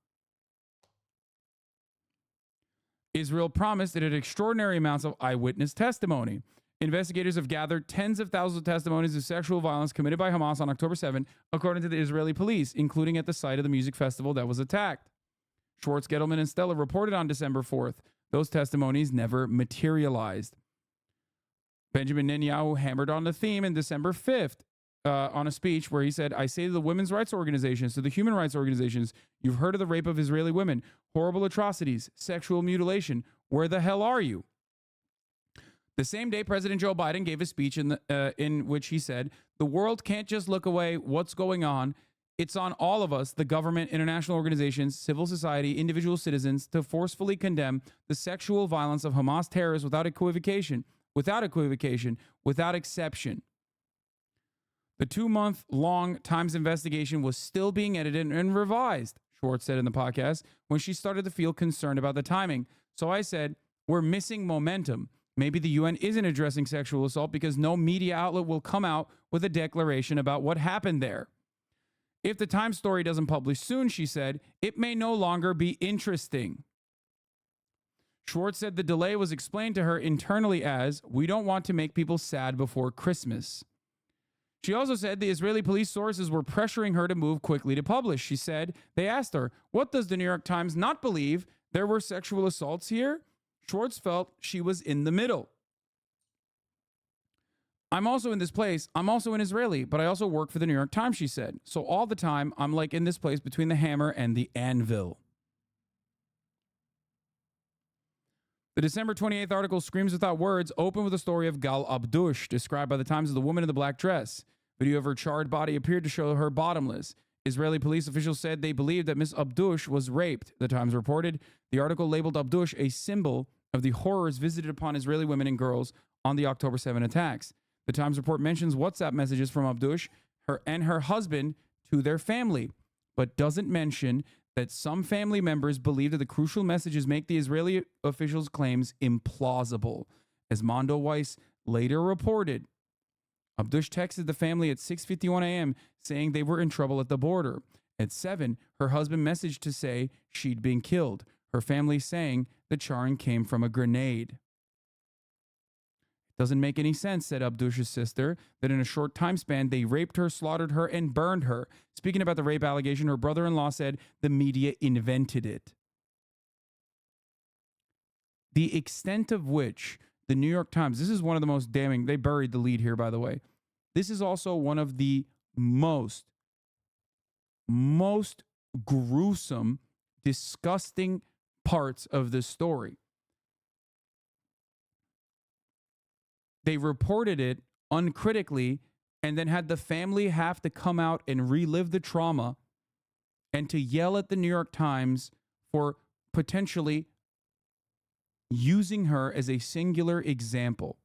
Israel promised it had extraordinary amounts of eyewitness testimony. Investigators have gathered tens of thousands of testimonies of sexual violence committed by Hamas on October 7, according to the Israeli police, including at the site of the music festival that was attacked. Schwartz, Gettleman, and Stella reported on December 4th. Those testimonies never materialized. Benjamin Netanyahu hammered on the theme in December 5th on a speech where he said, "I say to the women's rights organizations, to the human rights organizations, you've heard of the rape of Israeli women, horrible atrocities, sexual mutilation. Where the hell are you?" The same day, President Joe Biden gave a speech in which he said, "The world can't just look away. What's going on? It's on all of us, the government, international organizations, civil society, individual citizens, to forcefully condemn the sexual violence of Hamas terrorists without equivocation, without exception." The 2-month-long Times investigation was still being edited and revised, Schwartz said in the podcast, when she started to feel concerned about the timing. "So I said, we're missing momentum. Maybe the UN isn't addressing sexual assault because no media outlet will come out with a declaration about what happened there. If the Times story doesn't publish soon," she said, "it may no longer be interesting." Schwartz said the delay was explained to her internally as, "We don't want to make people sad before Christmas." She also said the Israeli police sources were pressuring her to move quickly to publish. She said they asked her, "What does the New York Times not believe? There were sexual assaults here?" Schwartz felt she was in the middle. "I'm also in this place. I'm also an Israeli, but I also work for the New York Times," she said. "So all the time, I'm like in this place between the hammer and the anvil." The December 28th article, Screams Without Words, opened with a story of Gal Abdush, described by the Times as the woman in the black dress. Video of her charred body appeared to show her bottomless. Israeli police officials said they believed that Miss Abdush was raped, the Times reported. The article labeled Abdush a symbol of the horrors visited upon Israeli women and girls on the October 7 attacks. The Times report mentions WhatsApp messages from Abdush and her husband to their family, but doesn't mention that some family members believe that the crucial messages make the Israeli officials' claims implausible. As Mondo Weiss later reported, Abdush texted the family at 6:51 a.m. saying they were in trouble at the border. At 7, her husband messaged to say she'd been killed, her family saying the charring came from a grenade. "Doesn't make any sense," said Abdush's sister, "that in a short time span they raped her, slaughtered her, and burned her." Speaking about the rape allegation, her brother-in-law said the media invented it. The extent of which the New York Times, this is one of the most damning, they buried the lead here, by the way. This is also one of the most gruesome, disgusting parts of this story. They reported it uncritically and then had the family have to come out and relive the trauma and to yell at the New York Times for potentially using her as a singular example.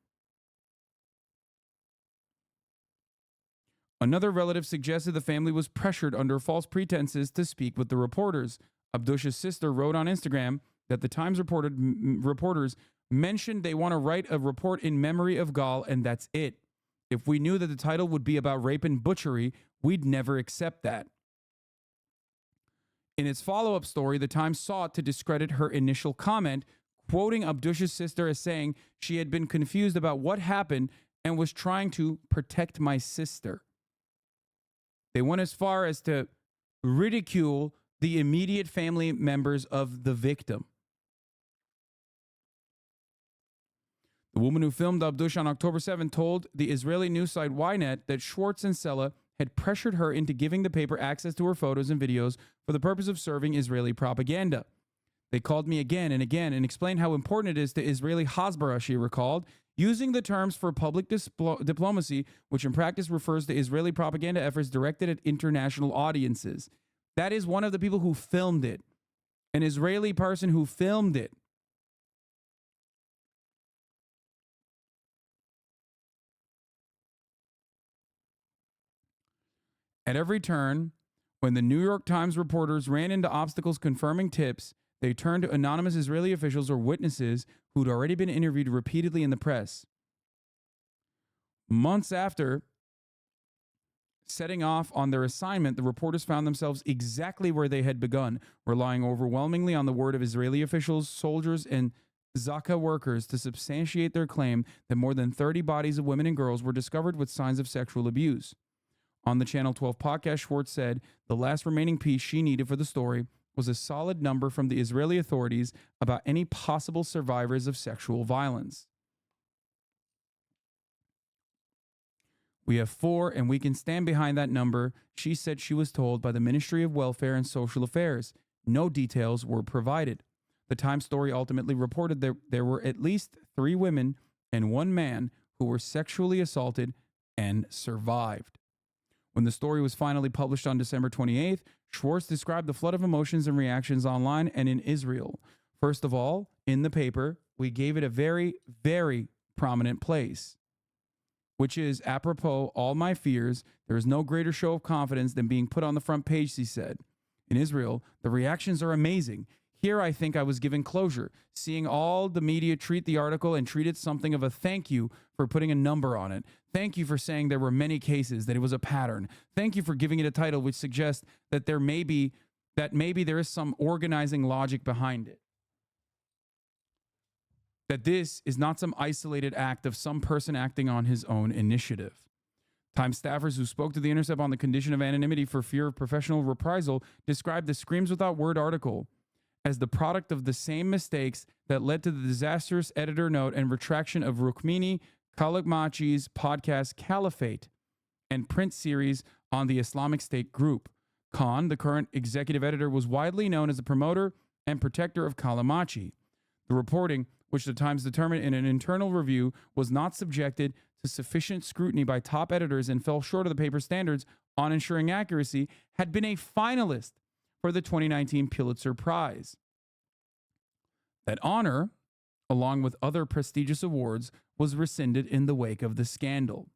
Another relative suggested the family was pressured under false pretenses to speak with the reporters. Abdusha's sister wrote on Instagram that the Times reporters mentioned they want to write a report in memory of Gal, and that's it. If we knew that the title would be about rape and butchery, we'd never accept that. In its follow-up story, the Times sought to discredit her initial comment, quoting Abdusha's sister as saying she had been confused about what happened and was trying to protect my sister. They went as far as to ridicule the immediate family members of the victim. The woman who filmed Abdusha on October 7 told the Israeli news site Ynet that Schwartz and Sella had pressured her into giving the paper access to her photos and videos for the purpose of serving Israeli propaganda. They called me again and again and explained how important it is to Israeli Hasbara, she recalled, using the terms for public diplomacy, which in practice refers to Israeli propaganda efforts directed at international audiences. That is one of the people who filmed it, an Israeli person who filmed it. At every turn, when the New York Times reporters ran into obstacles confirming tips, they turned to anonymous Israeli officials or witnesses who'd already been interviewed repeatedly in the press. Months after setting off on their assignment, the reporters found themselves exactly where they had begun, relying overwhelmingly on the word of Israeli officials, soldiers, and Zaka workers to substantiate their claim that more than 30 bodies of women and girls were discovered with signs of sexual abuse. On the Channel 12 podcast, Schwartz said the last remaining piece she needed for the story was a solid number from the Israeli authorities about any possible survivors of sexual violence. We have 4, and we can stand behind that number, she said she was told by the Ministry of Welfare and Social Affairs. No details were provided. The Times story ultimately reported there were at least 3 women and 1 man who were sexually assaulted and survived. When the story was finally published on December 28th, Schwartz described the flood of emotions and reactions online and in Israel. First of all, in the paper, we gave it a very, very prominent place, which is, apropos all my fears, there is no greater show of confidence than being put on the front page, she said. In Israel, the reactions are amazing. Here, I think I was given closure, seeing all the media treat the article and treat it something of a thank you for putting a number on it. Thank you for saying there were many cases, that it was a pattern. Thank you for giving it a title which suggests that maybe there is some organizing logic behind it. That this is not some isolated act of some person acting on his own initiative. Times staffers who spoke to the Intercept on the condition of anonymity for fear of professional reprisal described the Screams Without Word article as the product of the same mistakes that led to the disastrous editor note and retraction of Rukmini Callimachi's podcast Caliphate and print series on the Islamic State group. Khan, the current executive editor, was widely known as the promoter and protector of Callimachi. The reporting, which the Times determined in an internal review, was not subjected to sufficient scrutiny by top editors and fell short of the paper's standards on ensuring accuracy, had been a finalist for the 2019 Pulitzer Prize. That honor, along with other prestigious awards, was rescinded in the wake of the scandal.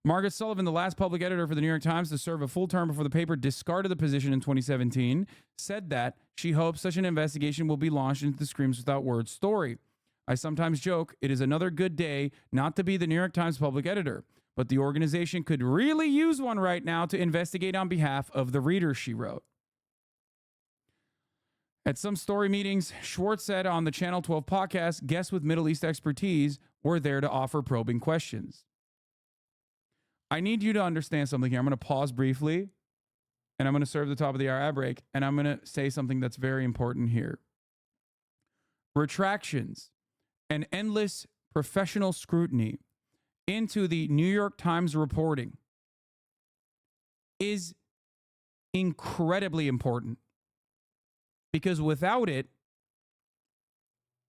Margaret Sullivan, the last public editor for the New York Times to serve a full term before the paper discarded the position in 2017, said that she hopes such an investigation will be launched into the Screams Without Words story. I sometimes joke it is another good day not to be the New York Times public editor, but the organization could really use one right now to investigate on behalf of the readers, she wrote. At some story meetings, Schwartz said on the Channel 12 podcast, guests with Middle East expertise were there to offer probing questions. I need you to understand something here. I'm going to pause briefly, and I'm going to serve the top of the hour ad break, and I'm going to say something that's very important here. Retractions and endless professional scrutiny into the New York Times reporting is incredibly important, because without it,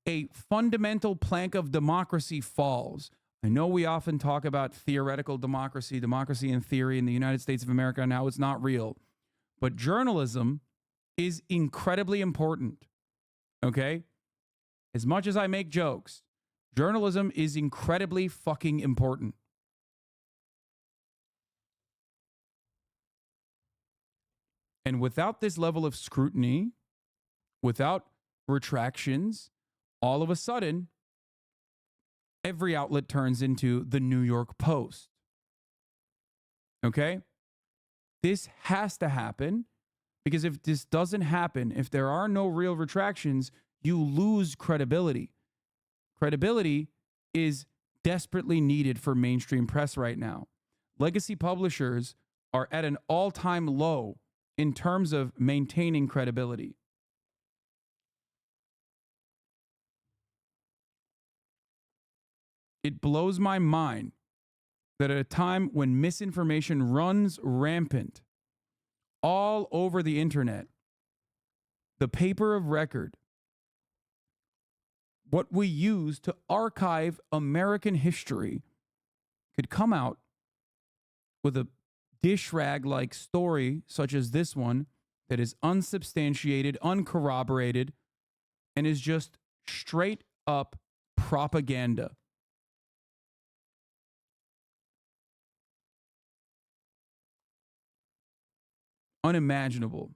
a fundamental plank of democracy falls. I know we often talk about theoretical democracy, democracy in theory in the United States of America, and how it's not real. But journalism is incredibly important, okay? As much as I make jokes, journalism is incredibly fucking important. And without this level of scrutiny, without retractions, all of a sudden, every outlet turns into the New York Post. Okay? This has to happen, because if this doesn't happen, if there are no real retractions, you lose credibility. Credibility is desperately needed for mainstream press right now. Legacy publishers are at an all-time low in terms of maintaining credibility. It blows my mind that at a time when misinformation runs rampant all over the internet, the paper of record, what we use to archive American history, could come out with a dish rag-like story such as this one that is unsubstantiated, uncorroborated, and is just straight up propaganda. Unimaginable.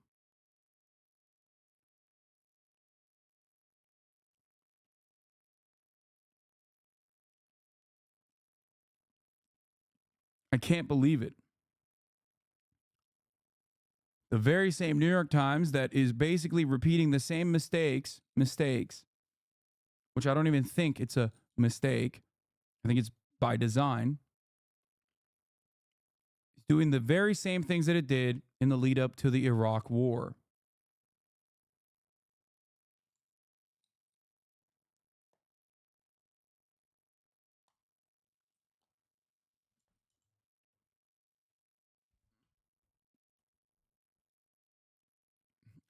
I can't believe it. The very same New York Times that is basically repeating the same mistakes, which I don't even think it's a mistake. I think it's by design. It's doing the very same things that it did in the lead up to the Iraq War.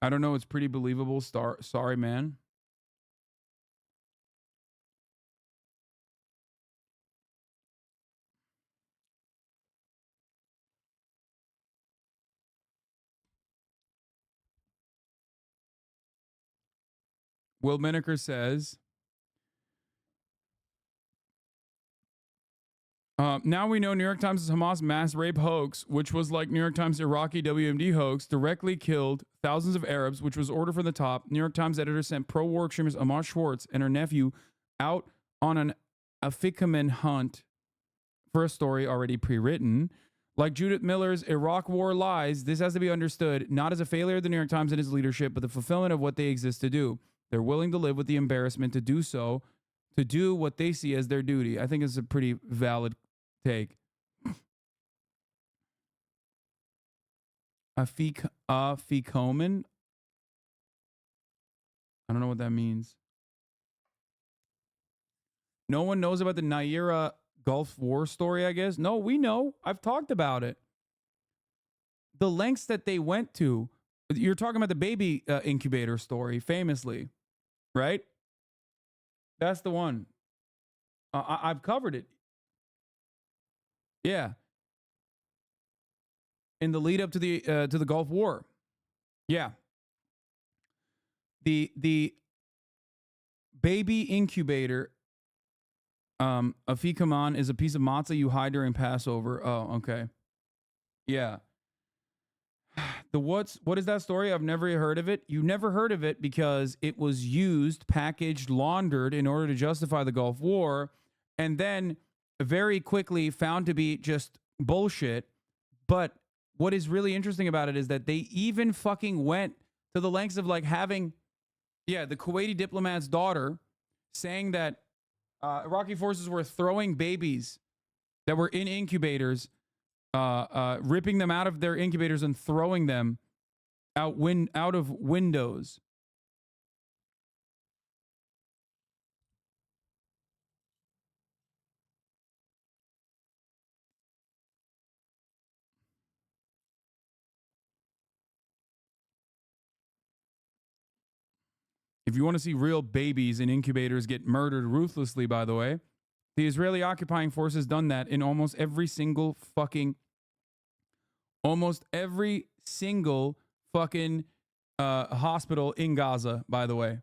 I don't know. It's pretty believable. Sorry, man. Will Menaker says, now we know New York Times' Hamas mass rape hoax, which was like New York Times' Iraqi WMD hoax, directly killed thousands of Arabs, which was ordered from the top. New York Times editor sent pro-war extremist Amash Schwartz and her nephew out on an Afikaman hunt for a story already pre-written. Like Judith Miller's Iraq War lies, this has to be understood not as a failure of the New York Times and its leadership, but the fulfillment of what they exist to do. They're willing to live with the embarrassment to do so, to do what they see as their duty. I think it's a pretty valid take. Afikoman? I don't know what that means. No one knows about the Naira Gulf War story, I guess. No, we know. I've talked about it. The lengths that they went to. You're talking about the baby incubator story, famously, right? That's the one. I've covered it. Yeah. In the lead up to the Gulf War. Yeah. The baby incubator, afikaman, is a piece of matzah you hide during Passover. Oh, okay. Yeah. What is that story? I've never heard of it. You never heard of it because it was used, packaged, laundered in order to justify the Gulf War, and then very quickly found to be just bullshit. But what is really interesting about it is that they even fucking went to the lengths of like having, the Kuwaiti diplomat's daughter saying that Iraqi forces were throwing babies that were in incubators, ripping them out of their incubators and throwing them out of windows. If you want to see real babies in incubators get murdered ruthlessly, by the way, the Israeli occupying forces done that in almost every single fucking hospital in Gaza, by the way.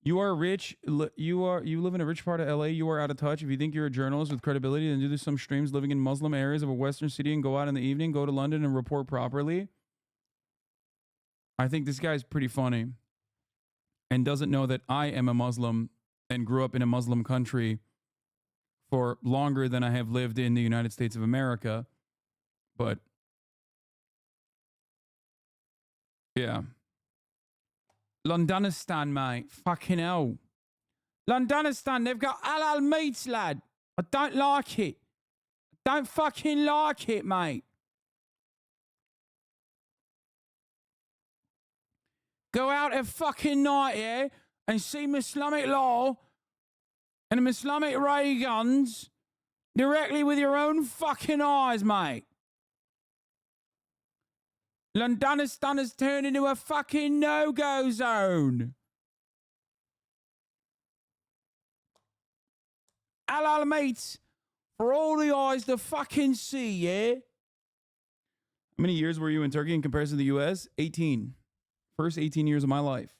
You are rich. You live in a rich part of LA. You are out of touch. If you think you're a journalist with credibility, then do some streams living in Muslim areas of a Western city and go out in the evening, go to London and report properly. I think this guy's pretty funny and doesn't know that I am a Muslim and grew up in a Muslim country for longer than I have lived in the United States of America. But yeah. Londonistan, mate. Fucking hell. Londonistan, they've got halal meats, lad. I don't like it. I don't fucking like it, mate. Go out at fucking night, yeah, and see Islamic law and the Islamic ray guns directly with your own fucking eyes, mate. Londonistan has turned into a fucking no-go zone. Halal meat for all the eyes to fucking see, yeah? How many years were you in Turkey in comparison to the U.S.? 18. First 18 years of my life.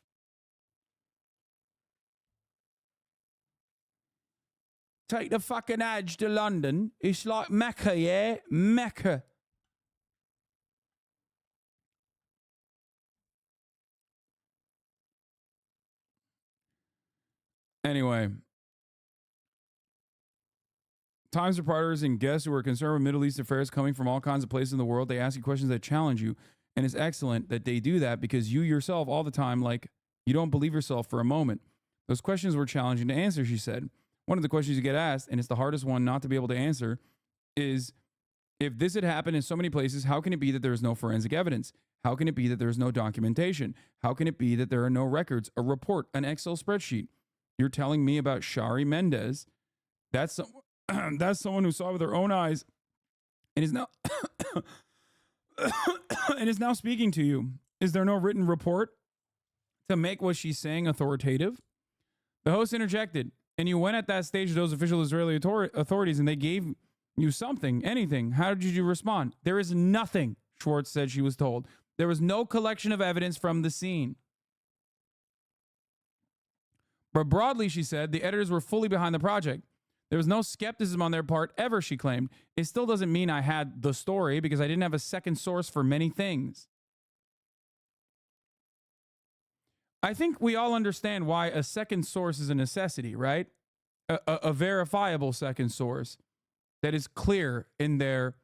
Take the fucking Hajj to London. It's like Mecca, yeah? Mecca. Anyway, Times reporters and guests who are concerned with Middle East affairs coming from all kinds of places in the world, they ask you questions that challenge you. And it's excellent that they do that because you yourself all the time, like, you don't believe yourself for a moment. Those questions were challenging to answer, she said. One of the questions you get asked, and it's the hardest one not to be able to answer, is if this had happened in so many places, how can it be that there is no forensic evidence? How can it be that there is no documentation? How can it be that there are no records, a report, an Excel spreadsheet? You're telling me about Shari Mendez. That's that's someone who saw with her own eyes and is now and is now speaking to you. Is there no written report to make what she's saying authoritative? The host interjected, and you went at that stage to those official Israeli authorities and they gave you something, anything. How did you respond? There is nothing, Schwartz said she was told. There was no collection of evidence from the scene. But broadly, she said, the editors were fully behind the project. There was no skepticism on their part ever, she claimed. It still doesn't mean I had the story because I didn't have a second source for many things. I think we all understand why a second source is a necessity, right? A verifiable second source that is clear in their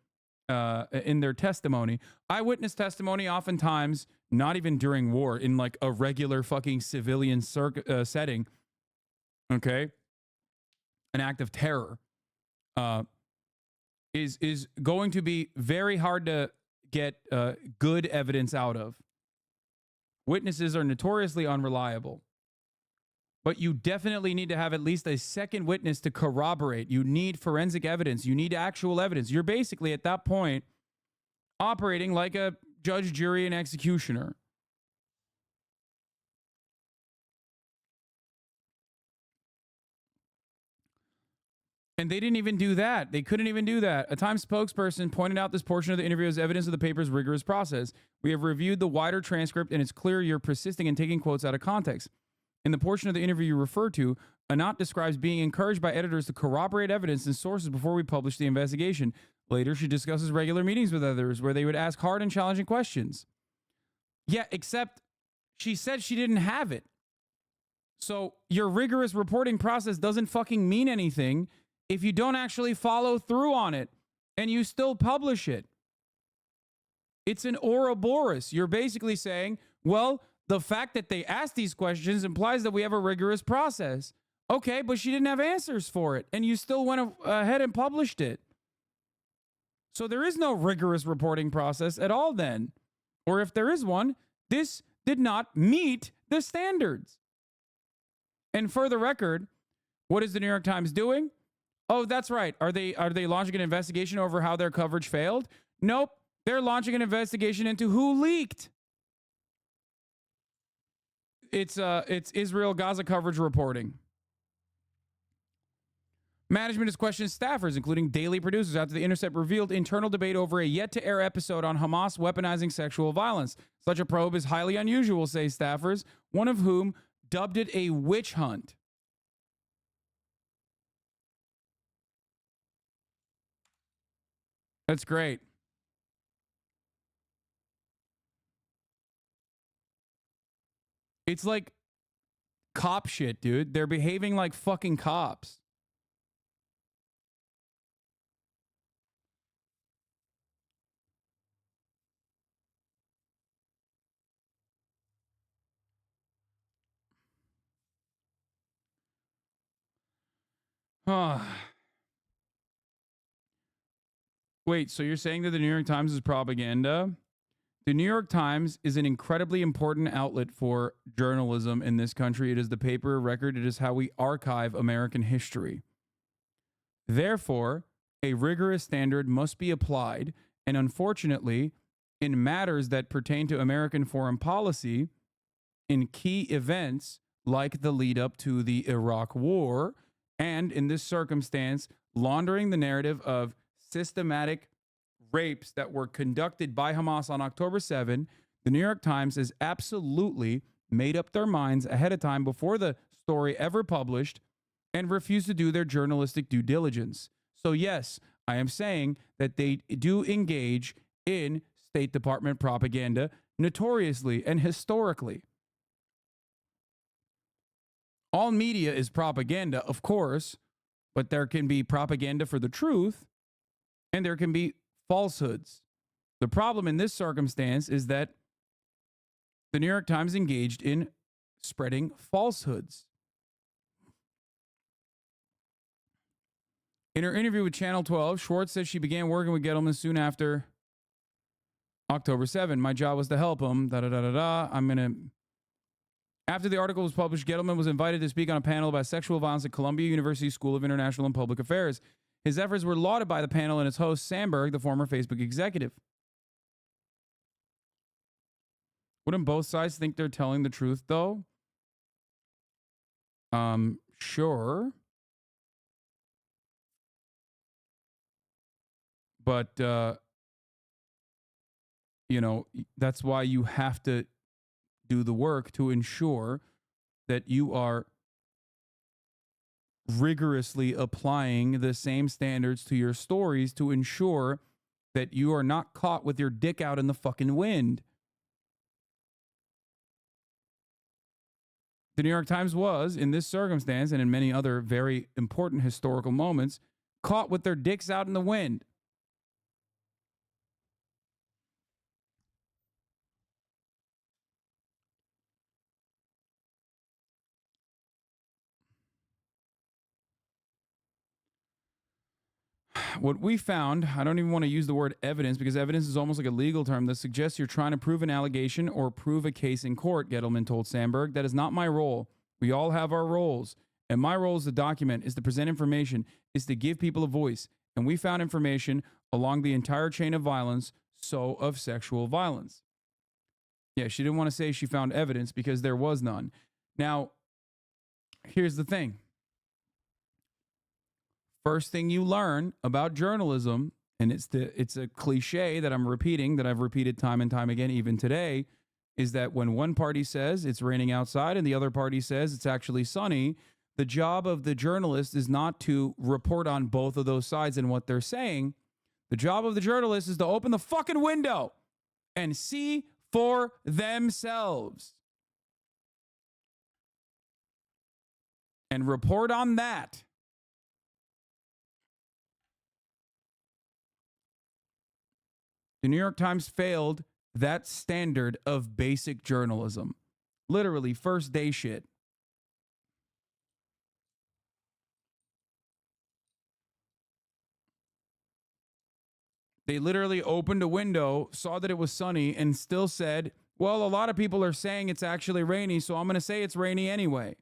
testimony. Eyewitness testimony oftentimes, not even during war, in like a regular fucking civilian setting, okay? An act of terror is going to be very hard to get good evidence out of. Witnesses are notoriously unreliable. But you definitely need to have at least a second witness to corroborate. You need forensic evidence. You need actual evidence. You're basically at that point operating like a judge, jury, and executioner. And they didn't even do that. They couldn't even do that. A Times spokesperson pointed out this portion of the interview as evidence of the paper's rigorous process. We have reviewed the wider transcript, and it's clear you're persisting in taking quotes out of context. In the portion of the interview you refer to, Anat describes being encouraged by editors to corroborate evidence and sources before we publish the investigation. Later, she discusses regular meetings with editors where they would ask hard and challenging questions. Yeah, except she said she didn't have it. So your rigorous reporting process doesn't fucking mean anything if you don't actually follow through on it and you still publish it. It's an Ouroboros. You're basically saying, well, the fact that they asked these questions implies that we have a rigorous process. Okay, but she didn't have answers for it, and you still went ahead and published it. So there is no rigorous reporting process at all then. Or if there is one, this did not meet the standards. And for the record, what is the New York Times doing? Oh, that's right. Are they launching an investigation over how their coverage failed? Nope. They're launching an investigation into who leaked. It's Israel Gaza coverage reporting. Management has questioned staffers, including daily producers, after the Intercept revealed internal debate over a yet-to-air episode on Hamas weaponizing sexual violence. Such a probe is highly unusual, say staffers, one of whom dubbed it a witch hunt. That's great. It's like cop shit, dude. They're behaving like fucking cops. Wait, so you're saying that the New York Times is propaganda? The New York Times is an incredibly important outlet for journalism in this country. It is the paper of record. It is how we archive American history. Therefore, a rigorous standard must be applied, and unfortunately, in matters that pertain to American foreign policy, in key events like the lead up to the Iraq War, and in this circumstance, laundering the narrative of systematic rapes that were conducted by Hamas on October 7, the New York Times has absolutely made up their minds ahead of time before the story ever published and refused to do their journalistic due diligence. So yes, I am saying that they do engage in State Department propaganda notoriously and historically. All media is propaganda, of course, but there can be propaganda for the truth and there can be falsehoods. The problem in this circumstance is that the New York Times engaged in spreading falsehoods. In her interview with Channel 12, Schwartz says she began working with Gettleman soon after October 7. My job was to help him. After the article was published, Gettleman was invited to speak on a panel about sexual violence at Columbia University School of International and Public Affairs. His efforts were lauded by the panel and its host, Sandberg, the former Facebook executive. Wouldn't both sides think they're telling the truth, though? Sure. But, that's why you have to do the work to ensure that you are rigorously applying the same standards to your stories to ensure that you are not caught with your dick out in the fucking wind. The New York Times was, in this circumstance and in many other very important historical moments, caught with their dicks out in the wind. What we found, I don't even want to use the word evidence because evidence is almost like a legal term that suggests you're trying to prove an allegation or prove a case in court, Gettleman told Sandberg. That is not my role. We all have our roles. And my role as the document is to present information, is to give people a voice. And we found information along the entire chain of violence, so of sexual violence. Yeah, she didn't want to say she found evidence because there was none. Now, here's the thing. First thing you learn about journalism, and it's a cliche that I'm repeating, that I've repeated time and time again, even today, is that when one party says it's raining outside and the other party says it's actually sunny, the job of the journalist is not to report on both of those sides and what they're saying. The job of the journalist is to open the fucking window and see for themselves and report on that. The New York Times failed that standard of basic journalism. Literally, first day shit. They literally opened a window, saw that it was sunny, and still said, well, a lot of people are saying it's actually rainy, so I'm going to say it's rainy anyway.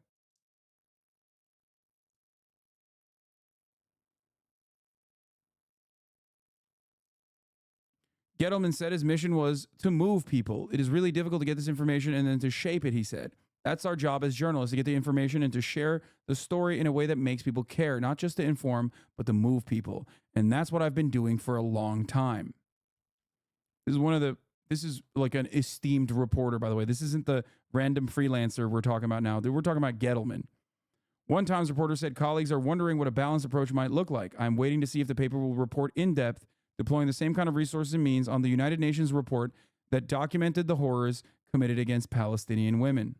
Gettleman said his mission was to move people. It is really difficult to get this information and then to shape it, he said. That's our job as journalists, to get the information and to share the story in a way that makes people care, not just to inform, but to move people. And that's what I've been doing for a long time. This is one of the This is like an esteemed reporter, by the way. This isn't the random freelancer we're talking about now. We're talking about Gettleman. One Times reporter said colleagues are wondering what a balanced approach might look like. I'm waiting to see if the paper will report in depth, deploying the same kind of resources and means on the United Nations report that documented the horrors committed against Palestinian women.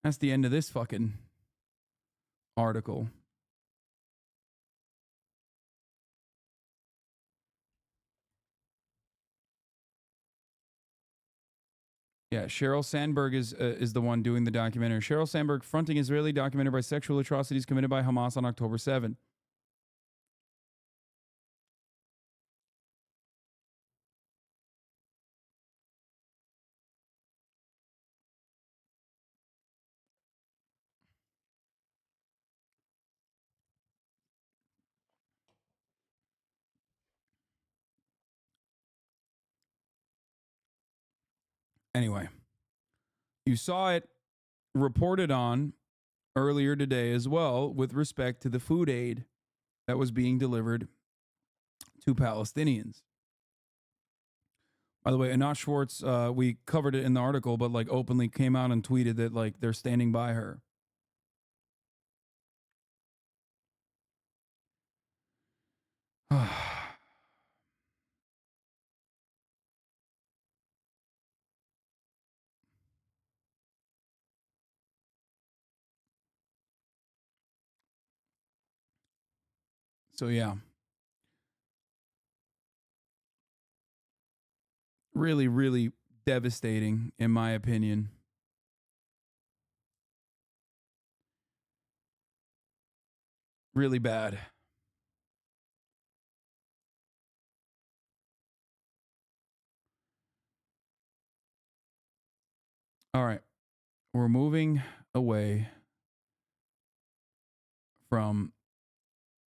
That's the end of this fucking article. Yeah, Sheryl Sandberg is the one doing the documentary. Sheryl Sandberg fronting Israeli documented by sexual atrocities committed by Hamas on October 7. Anyway, you saw it reported on earlier today as well with respect to the food aid that was being delivered to Palestinians. By the way, Anat Schwartz, we covered it in the article, but like openly came out and tweeted that like they're standing by her. So yeah. Really, really devastating, in my opinion. Really bad. All right. We're moving away from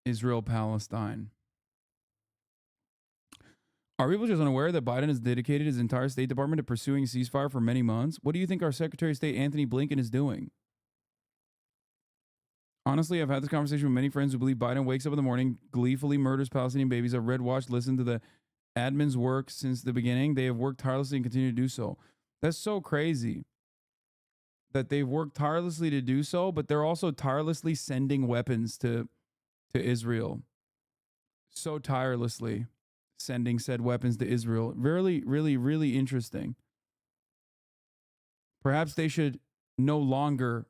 Israel-Palestine. Are people just unaware that Biden has dedicated his entire State Department to pursuing a ceasefire for many months? What do you think our Secretary of State, Anthony Blinken, is doing? Honestly, I've had this conversation with many friends who believe Biden wakes up in the morning, gleefully murders Palestinian babies. I've read, watched, listened to the admin's work since the beginning. They have worked tirelessly and continue to do so. That's so crazy that they've worked tirelessly to do so, but they're also tirelessly sending weapons to Israel. So tirelessly sending said weapons to Israel. Really, really, really interesting. Perhaps they should no longer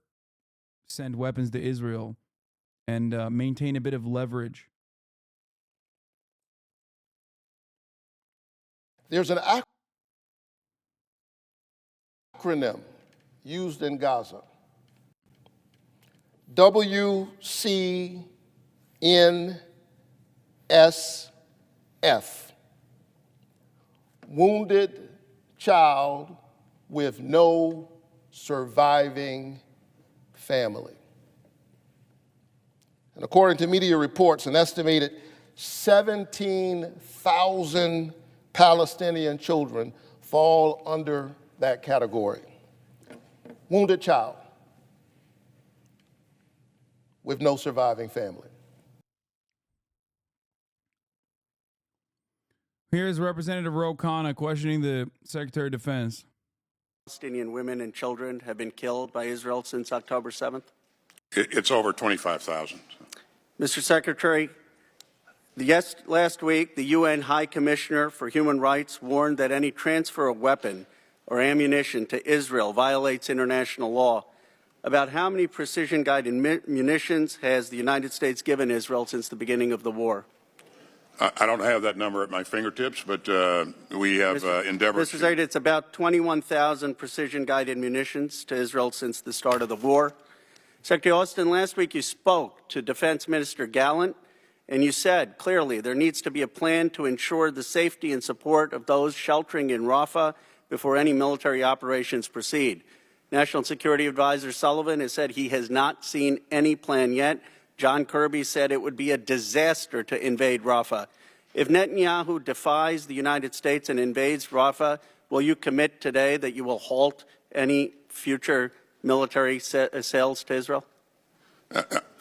send weapons to Israel and maintain a bit of leverage. There's an acronym used in Gaza. WCNSF. Wounded child with no surviving family. And according to media reports, an estimated 17,000 Palestinian children fall under that category. Wounded child with no surviving family. Here's Representative Ro Khanna questioning the Secretary of Defense. Palestinian women and children have been killed by Israel since October 7th? It's over 25,000. Mr. Secretary, last week, the UN High Commissioner for Human Rights warned that any transfer of weapon or ammunition to Israel violates international law. About how many precision-guided munitions has the United States given Israel since the beginning of the war? I don't have that number at my fingertips, but we have endeavored. Mr. Secretary, it's about 21,000 precision-guided munitions to Israel since the start of the war. Secretary Austin, last week you spoke to Defense Minister Gallant, and you said clearly there needs to be a plan to ensure the safety and support of those sheltering in Rafah before any military operations proceed. National Security Advisor Sullivan has said he has not seen any plan yet. John Kirby said it would be a disaster to invade Rafah. If Netanyahu defies the United States and invades Rafah, will you commit today that you will halt any future military sales to Israel?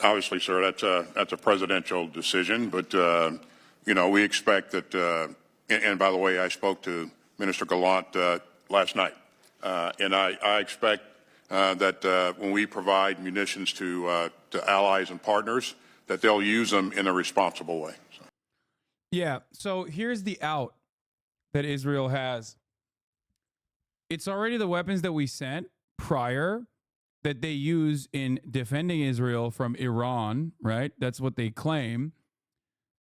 Obviously, sir, that's a presidential decision, but you know, we expect that and by the way, I spoke to Minister Gallant last night, and I expect that when we provide munitions to allies and partners, that they'll use them in a responsible way. So. Yeah, so here's the out that Israel has. It's already the weapons that we sent prior that they use in defending Israel from Iran, right? That's what they claim.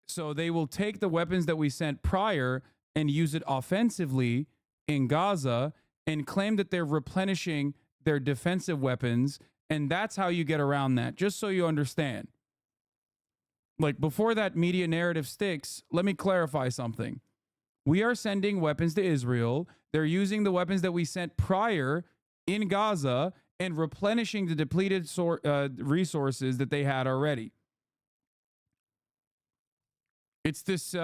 So they will take the weapons that we sent prior and use it offensively in Gaza and claim that they're replenishing their defensive weapons. And that's how you get around that, just so you understand. Like, before that media narrative sticks, let me clarify something. We are sending weapons to Israel. They're using the weapons that we sent prior in Gaza and replenishing the depleted resources that they had already. It's this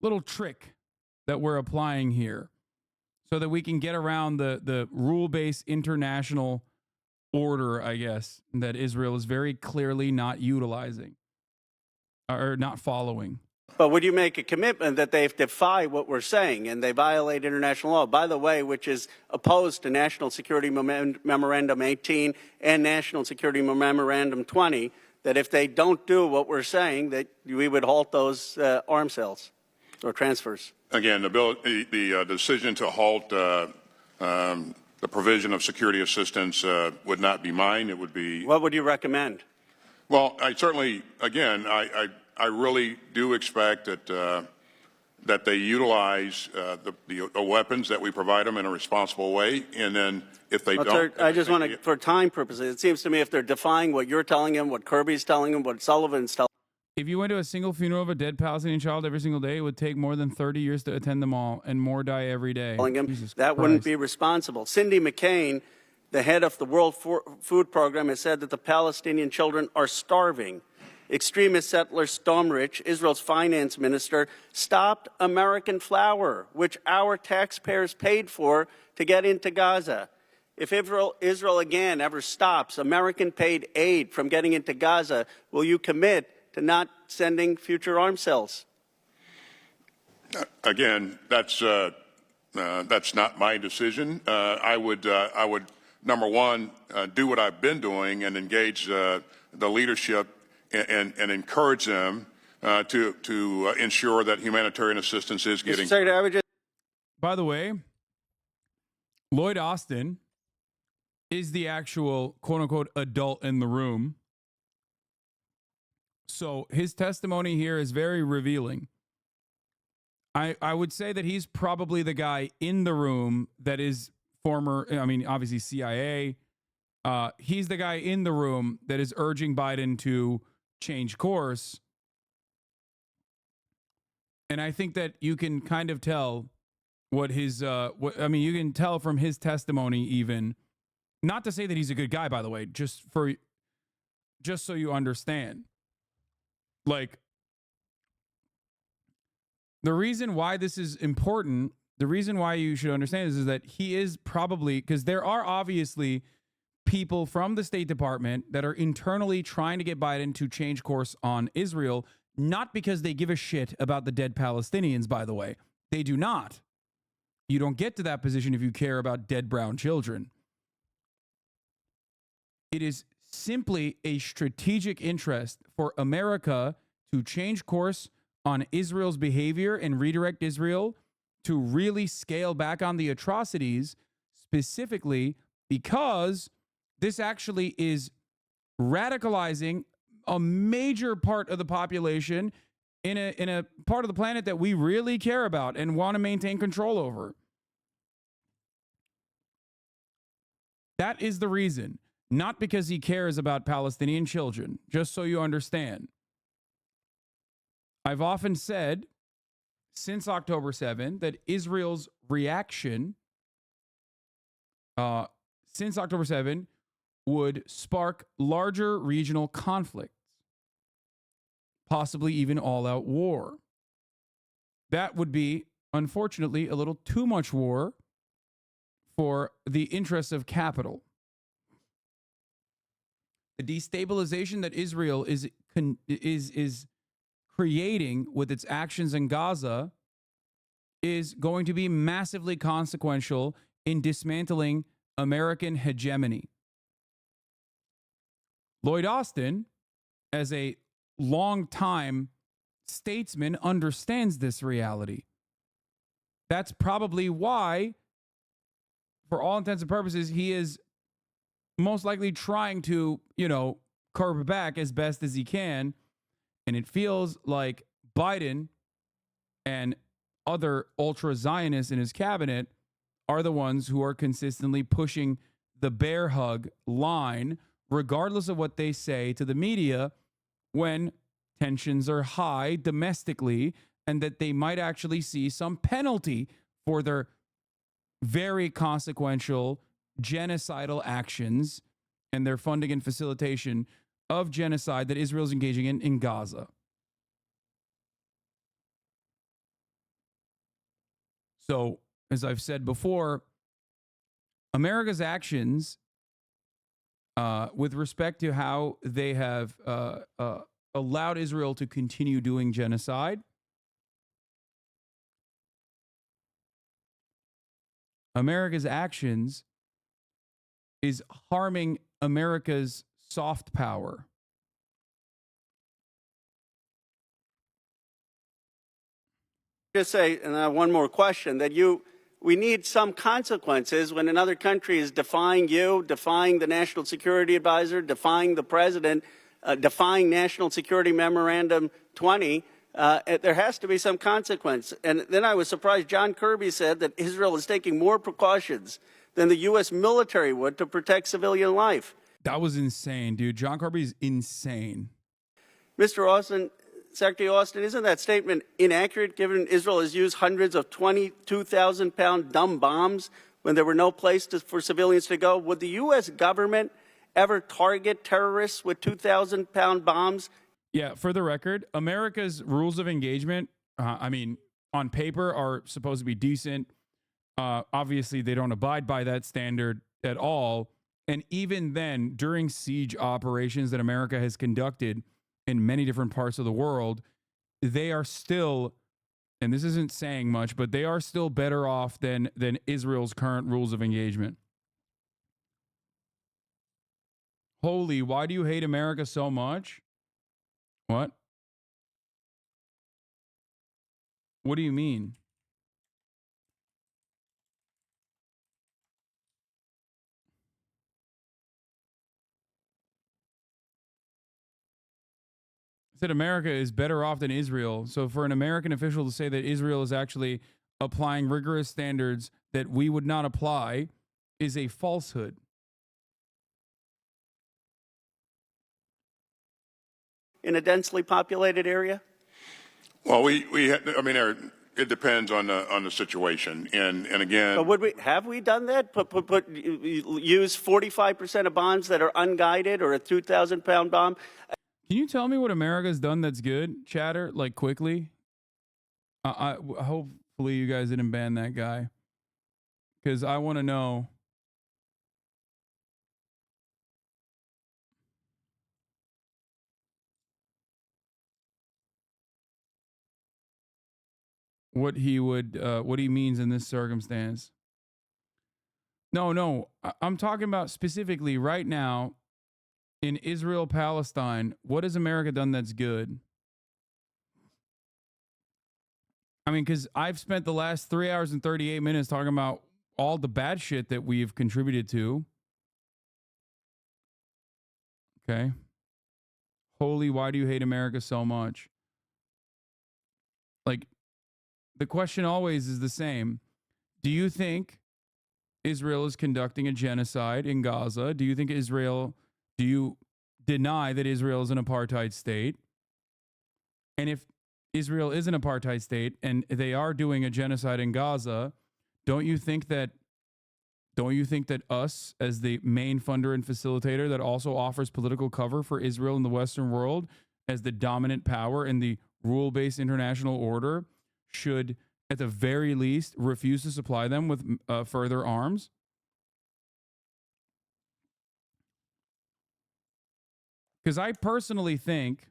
little trick that we're applying here so that we can get around the rule-based international order, I guess, that Israel is very clearly not utilizing or not following. But would you make a commitment that they defy what we're saying and they violate international law, by the way, which is opposed to National Security Memorandum 18 and National Security Memorandum 20, that if they don't do what we're saying, that we would halt those arms sales or transfers? Again, the decision to halt the provision of security assistance would not be mine. It would be... What would you recommend? Well, I certainly, again, I really do expect that that they utilize the weapons that we provide them in a responsible way, and then if they don't, I just want to, for time purposes, it seems to me if they're defying what you're telling them, what Kirby's telling them, what Sullivan's telling. If you went to a single funeral of a dead Palestinian child every single day, it would take more than 30 years to attend them all, and more die every day. That wouldn't be responsible. Cindy McCain, the head of the World Food Program, has said that the Palestinian children are starving. Extremist settler Stomrich, Israel's finance minister, stopped American flour, which our taxpayers paid for to get into Gaza. If Israel again ever stops American-paid aid from getting into Gaza, will you commit to not sending future arms sales? Again, that's not my decision. I would, number one, do what I've been doing and engage the leadership and encourage them to ensure that humanitarian assistance is getting. By the way, Lloyd Austin is the actual quote-unquote adult in the room. So his testimony here is very revealing. I would say that he's probably the guy in the room that is former, I mean, obviously CIA. He's the guy in the room that is urging Biden to change course. And I think that you can kind of tell what his, you can tell from his testimony even, not to say that he's a good guy, by the way, just so you understand. Like, the reason why this is important, the reason why you should understand this is that he is probably, because there are obviously people from the State Department that are internally trying to get Biden to change course on Israel, not because they give a shit about the dead Palestinians, by the way. They do not. You don't get to that position if you care about dead brown children. It is simply a strategic interest for America to change course on Israel's behavior and redirect Israel to really scale back on the atrocities, specifically because this actually is radicalizing a major part of the population in a part of the planet that we really care about and want to maintain control over. That is the reason, not because he cares about Palestinian children, just so you understand. I've often said since October 7 that Israel's reaction since October 7 would spark larger regional conflicts, possibly even all-out war. That would be, unfortunately, a little too much war for the interests of capital. The destabilization that Israel is creating with its actions in Gaza is going to be massively consequential in dismantling American hegemony. Lloyd Austin, as a longtime statesman, understands this reality. That's probably why, for all intents and purposes, he is most likely trying to, curb back as best as he can. And it feels like Biden and other ultra-Zionists in his cabinet are the ones who are consistently pushing the bear hug line, regardless of what they say to the media, when tensions are high domestically, and that they might actually see some penalty for their very consequential genocidal actions and their funding and facilitation of genocide that Israel is engaging in Gaza. So, as I've said before, America's actions with respect to how they have allowed Israel to continue doing genocide, America's actions is harming America's soft power. Just say, and I have one more question, that we need some consequences when another country is defying you, defying the National Security Advisor, defying the President, defying National Security Memorandum 20. There has to be some consequence. And then I was surprised John Kirby said that Israel is taking more precautions than the U.S. military would to protect civilian life. That was insane, dude. John Kirby's insane. Mr. Austin, Secretary Austin, isn't that statement inaccurate given Israel has used hundreds of 22,000-pound dumb bombs when there were no place for civilians to go? Would the U.S. government ever target terrorists with 2,000-pound bombs? Yeah, for the record, America's rules of engagement, on paper are supposed to be decent. Obviously, they don't abide by that standard at all. And even then, during siege operations that America has conducted in many different parts of the world, they are still, and this isn't saying much, but they are still better off than Israel's current rules of engagement. Holy, why do you hate America so much? What? What do you mean? Said America is better off than Israel. So for an American official to say that Israel is actually applying rigorous standards that we would not apply is a falsehood. In a densely populated area? Well, it depends on the situation, and again. But have we done that? Use 45% of bombs that are unguided or a 2,000-pound bomb? Can you tell me what America's done that's good, chatter? Like quickly. Hopefully you guys didn't ban that guy, because I want to know. What he means in this circumstance. No, I'm talking about specifically right now in Israel, Palestine. What has America done that's good? I mean, because I've spent the last 3 hours and 38 minutes talking about all the bad shit that we've contributed to. Okay. Holy, why do you hate America so much? Like, the question always is the same. Do you think Israel is conducting a genocide in Gaza? Do you deny that Israel is an apartheid state? And if Israel is an apartheid state and they are doing a genocide in Gaza, don't you think that us, as the main funder and facilitator that also offers political cover for Israel in the Western world as the dominant power in the rule-based international order, should at the very least refuse to supply them with further arms? Because I personally think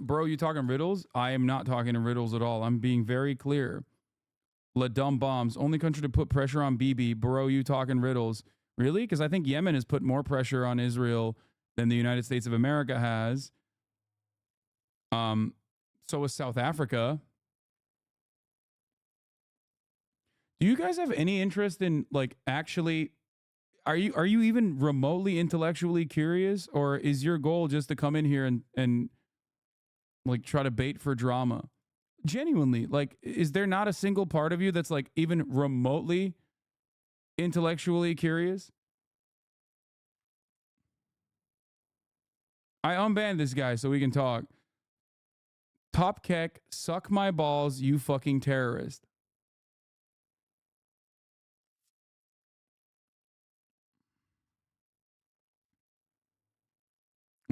Bro, you talking riddles? I am not talking in riddles at all. I'm being very clear. La dumb bombs. Only country to put pressure on Bibi. Bro, you talking riddles. Really? Because I think Yemen has put more pressure on Israel than the United States of America has. So is South Africa. Do you guys have any interest in like actually are you even remotely intellectually curious, or is your goal just to come in here and like try to bait for drama? Genuinely, like, is there not a single part of you that's like even remotely intellectually curious? I unbanned this guy so we can talk. Top Keck, suck my balls, you fucking terrorist.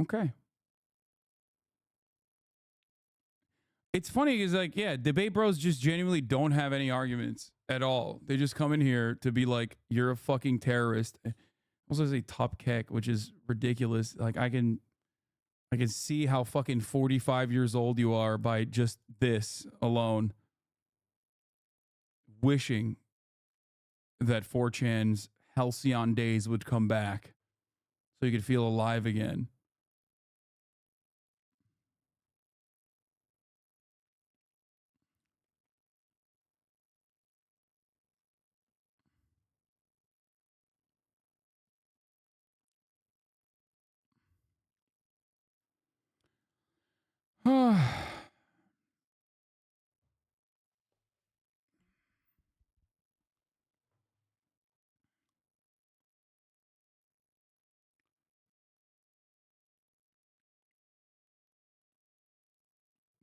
Okay. It's funny because, like, yeah, debate bros just genuinely don't have any arguments at all. They just come in here to be like, you're a fucking terrorist. Also say Top Keck, which is ridiculous. Like, I can see how fucking 45 years old you are by just this alone. Wishing that 4chan's halcyon days would come back so you could feel alive again.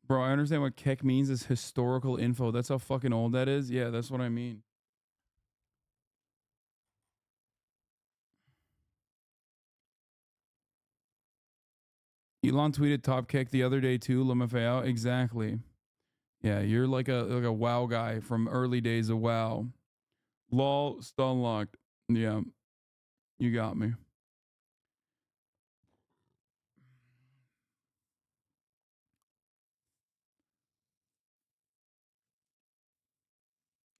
Bro, I understand what Keck means is historical info. That's how fucking old that is. Yeah, that's what I mean. Elon tweeted Top Keck the other day too, Lemafeo. Exactly. Yeah, you're like a WoW guy from early days of WoW. Lol, stun locked. Yeah, you got me.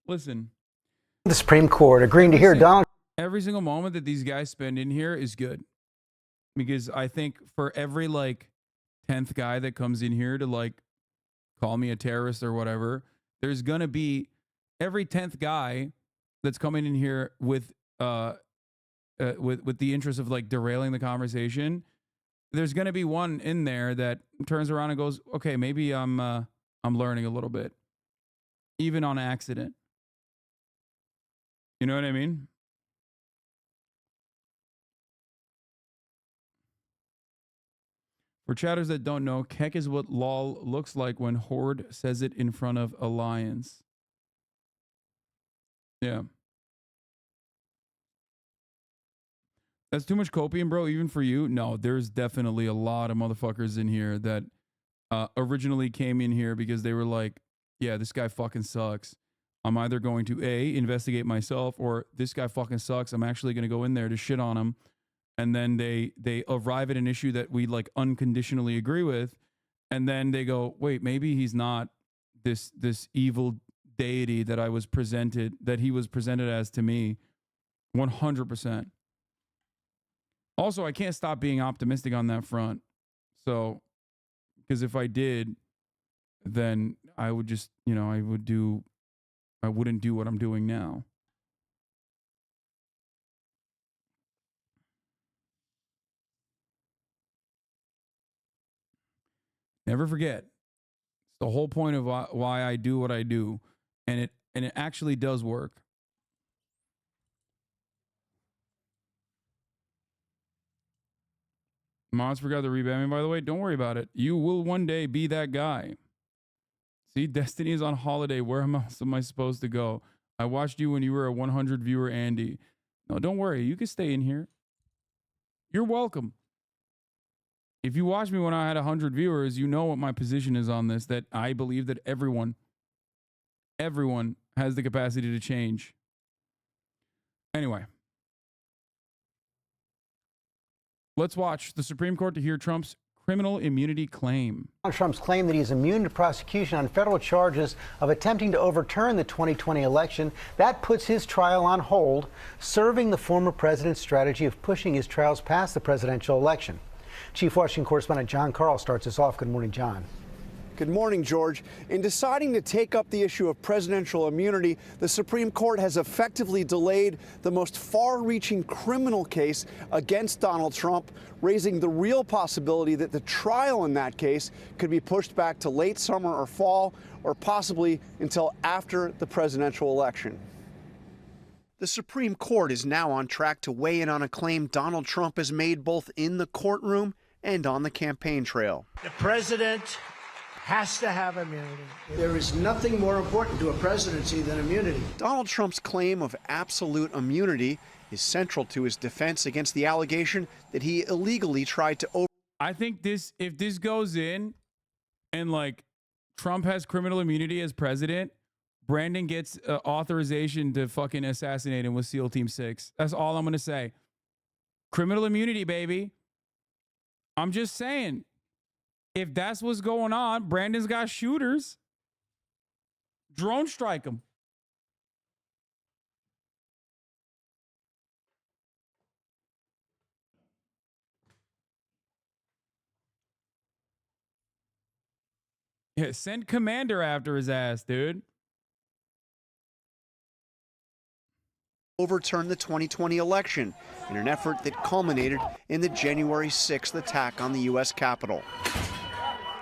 Listen. The Supreme Court agreeing to hear Donald. Every single moment that these guys spend in here is good. Because I think for every like 10th guy that comes in here to like call me a terrorist or whatever, there's gonna be every 10th guy that's coming in here with the interest of like derailing the conversation. There's gonna be one in there that turns around and goes, okay, maybe I'm learning a little bit, even on accident. You know what I mean? For chatters that don't know, Keck is what lol looks like when Horde says it in front of Alliance. Yeah. That's too much copium, bro, even for you? No, there's definitely a lot of motherfuckers in here that originally came in here because they were like, yeah, this guy fucking sucks. I'm either going to A, investigate myself, or this guy fucking sucks. I'm actually going to go in there to shit on him. And then they arrive at an issue that we like unconditionally agree with. And then they go, wait, maybe he's not this evil deity that he was presented as to me. 100%. Also, I can't stop being optimistic on that front. So, because if I did, then I would just, I wouldn't do what I'm doing now. Never forget. It's the whole point of why I do what I do. And it actually does work. Mods forgot to reband me, by the way. Don't worry about it. You will one day be that guy. See, Destiny is on holiday. Where else am I supposed to go? I watched you when you were a 100 viewer, Andy. No, don't worry. You can stay in here. You're welcome. If you watched me when I had 100 viewers, you know what my position is on this, that I believe that everyone has the capacity to change. Anyway. Let's watch the Supreme Court to hear Trump's criminal immunity claim. Donald Trump's claim that he's immune to prosecution on federal charges of attempting to overturn the 2020 election, that puts his trial on hold, serving the former president's strategy of pushing his trials past the presidential election. Chief Washington correspondent John Carl starts us off. Good morning, John. Good morning, George. In deciding to take up the issue of presidential immunity, the Supreme Court has effectively delayed the most far-reaching criminal case against Donald Trump, raising the real possibility that the trial in that case could be pushed back to late summer or fall, or possibly until after the presidential election. The Supreme Court is now on track to weigh in on a claim Donald Trump has made both in the courtroom and on the campaign trail. The president has to have immunity. There is nothing more important to a presidency than immunity. Donald Trump's claim of absolute immunity is central to his defense against the allegation that he illegally tried to I think if this goes in and like Trump has criminal immunity as president, Brandon gets authorization to fucking assassinate him with SEAL Team 6. That's all I'm going to say. Criminal immunity, baby. I'm just saying. If that's what's going on, Brandon's got shooters. Drone strike him. Yeah, send Commander after his ass, dude. overturn the 2020 election in an effort that culminated in the January 6th attack on the U.S. Capitol.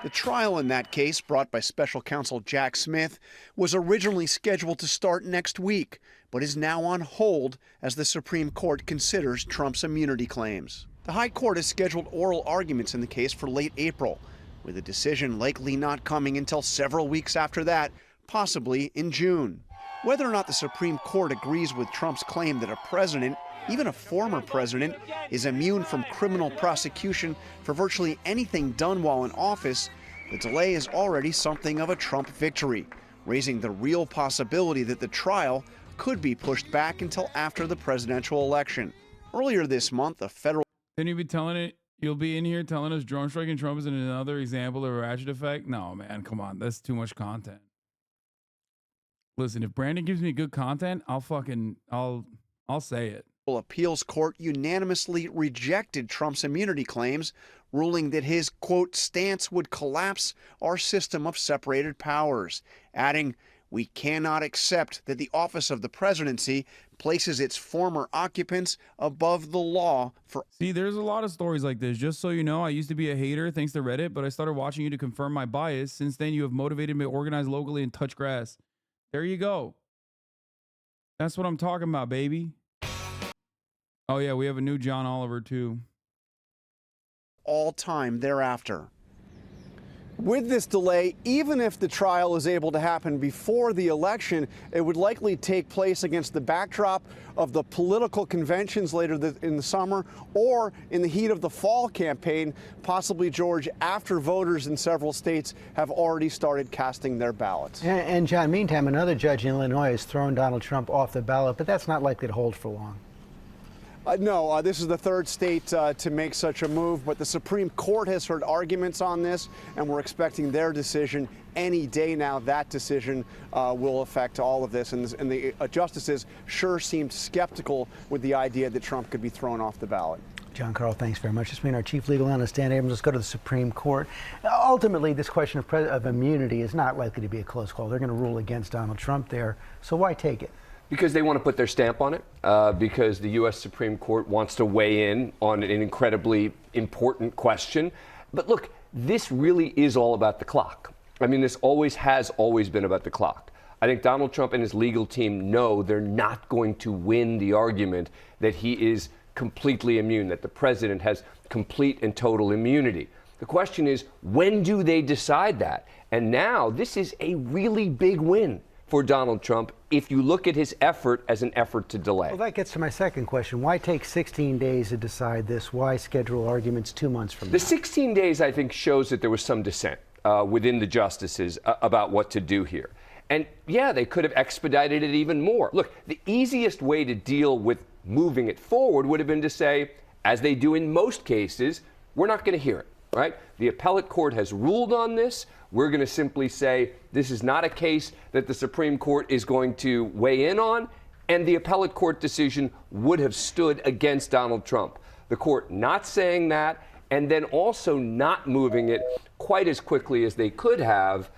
The trial in that case, brought by special counsel Jack Smith, was originally scheduled to start next week, but is now on hold as the Supreme Court considers Trump's immunity claims. The High Court has scheduled oral arguments in the case for late April, with a decision likely not coming until several weeks after that, possibly in June. Whether or not the Supreme Court agrees with Trump's claim that a president, even a former president, is immune from criminal prosecution for virtually anything done while in office, the delay is already something of a Trump victory, raising the real possibility that the trial could be pushed back until after the presidential election. Earlier this month, a federal... Then you'll be in here telling us drone striking Trump is another example of a ratchet effect? No, man, come on. That's too much content. Listen, if Brandon gives me good content, I'll say it. Appeals court unanimously rejected Trump's immunity claims, ruling that his, quote, stance would collapse our system of separated powers, adding, "We cannot accept that the office of the presidency places its former occupants above the law for..." See, there's a lot of stories like this. Just so you know, I used to be a hater thanks to Reddit, but I started watching you to confirm my bias. Since then, you have motivated me to organize locally and touch grass. There you go. That's what I'm talking about, baby. Oh, yeah, we have a new John Oliver, too. All time thereafter. With this delay, even if the trial is able to happen before the election, it would likely take place against the backdrop of the political conventions later in the summer or in the heat of the fall campaign, possibly, George, after voters in several states have already started casting their ballots. And John, meantime, another judge in Illinois has thrown Donald Trump off the ballot, but that's not likely to hold for long. No, this is the third state to make such a move, but the Supreme Court has heard arguments on this, and we're expecting their decision any day now. That decision will affect all of this, and the justices sure seemed skeptical with the idea that Trump could be thrown off the ballot. John Carl, thanks very much. This has been our chief legal analyst, Dan Abrams. Let's go to the Supreme Court. Ultimately, this question of immunity is not likely to be a close call. They're going to rule against Donald Trump there, so why take it? Because they want to put their stamp on it, because the U.S. Supreme Court wants to weigh in on an incredibly important question. But look, this really is all about the clock. I mean, this has always been about the clock. I think Donald Trump and his legal team know they're not going to win the argument that he is completely immune, that the president has complete and total immunity. The question is, when do they decide that? And now this is a really big win for Donald Trump if you look at his effort as an effort to delay. Well, that gets to my second question. Why take 16 days to decide this? Why schedule arguments 2 months from now? The 16 days, I think, shows that there was some dissent within the justices about what to do here. And yeah, they could have expedited it even more. Look, the easiest way to deal with moving it forward would have been to say, as they do in most cases, we're not going to hear it. right? The appellate court has ruled on this. We're going to simply say this is not a case that the Supreme Court is going to weigh in on, and the appellate court decision would have stood against Donald Trump. The court not saying that, and then also not moving it quite as quickly as they could have.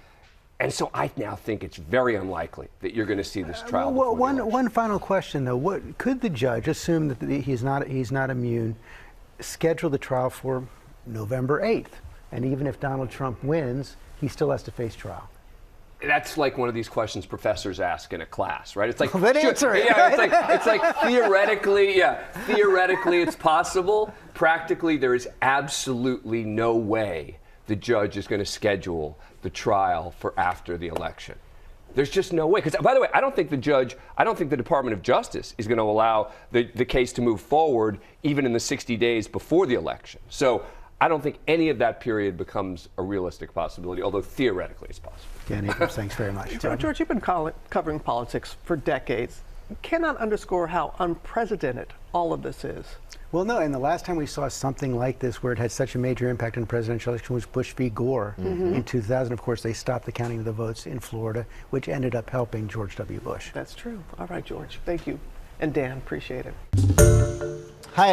And so I now think it's very unlikely that you're going to see this trial. Well, one final question, though. What could the judge, assume that he's not immune, schedule the trial for November 8th? And even if Donald Trump wins, he still has to face trial. That's like one of these questions professors ask in a class, right? It's like, well, then answer it. Yeah, it's like theoretically it's possible. Practically, there is absolutely no way the judge is going to schedule the trial for after the election. There's just no way. Because, by the way, I don't think the Department of Justice is going to allow the case to move forward even in the 60 days before the election. So I don't think any of that period becomes a realistic possibility, although theoretically it's possible. Dan Abrams, thanks very much. George, you've been covering politics for decades. You cannot underscore how unprecedented all of this is. Well, no, and the last time we saw something like this where it had such a major impact on the presidential election was Bush v. Gore in 2000. Of course, they stopped the counting of the votes in Florida, which ended up helping George W. Bush. That's true. All right, George. Thank you. And Dan, appreciate it. Hi.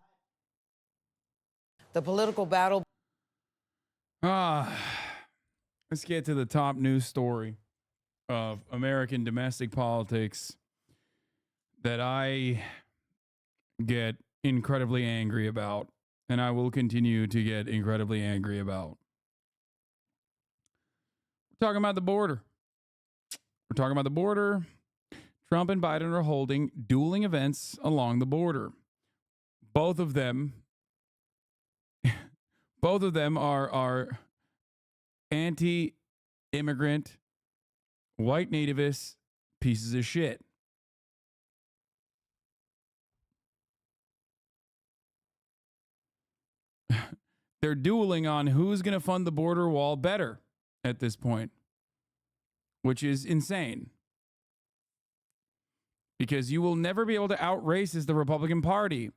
The political battle. Let's get to the top news story of American domestic politics that I get incredibly angry about, and I will continue to get incredibly angry about. We're talking about the border. Trump and Biden are holding dueling events along the border. Both of them are anti-immigrant, white nativist pieces of shit. They're dueling on who's going to fund the border wall better at this point, which is insane. Because you will never be able to out-racist the Republican Party.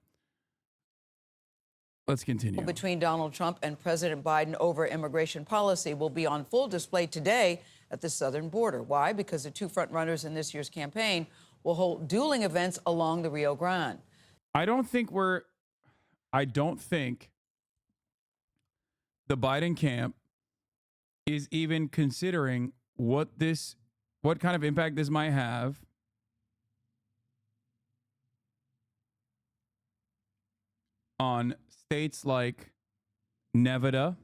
Let's continue. Between Donald Trump and President Biden over immigration policy will be on full display today at the southern border. Why? Because the two frontrunners in this year's campaign will hold dueling events along the Rio Grande. I don't think the Biden camp is even considering what kind of impact this might have on states like Nevada,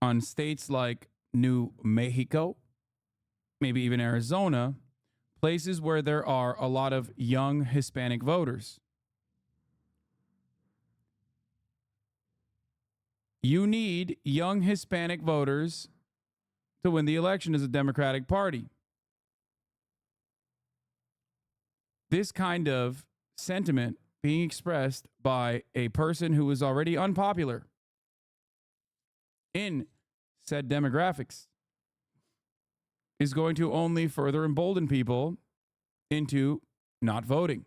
on states like New Mexico, maybe even Arizona, places where there are a lot of young Hispanic voters. You need young Hispanic voters to win the election as a Democratic Party. This kind of sentiment being expressed by a person who is already unpopular in said demographics is going to only further embolden people into not voting.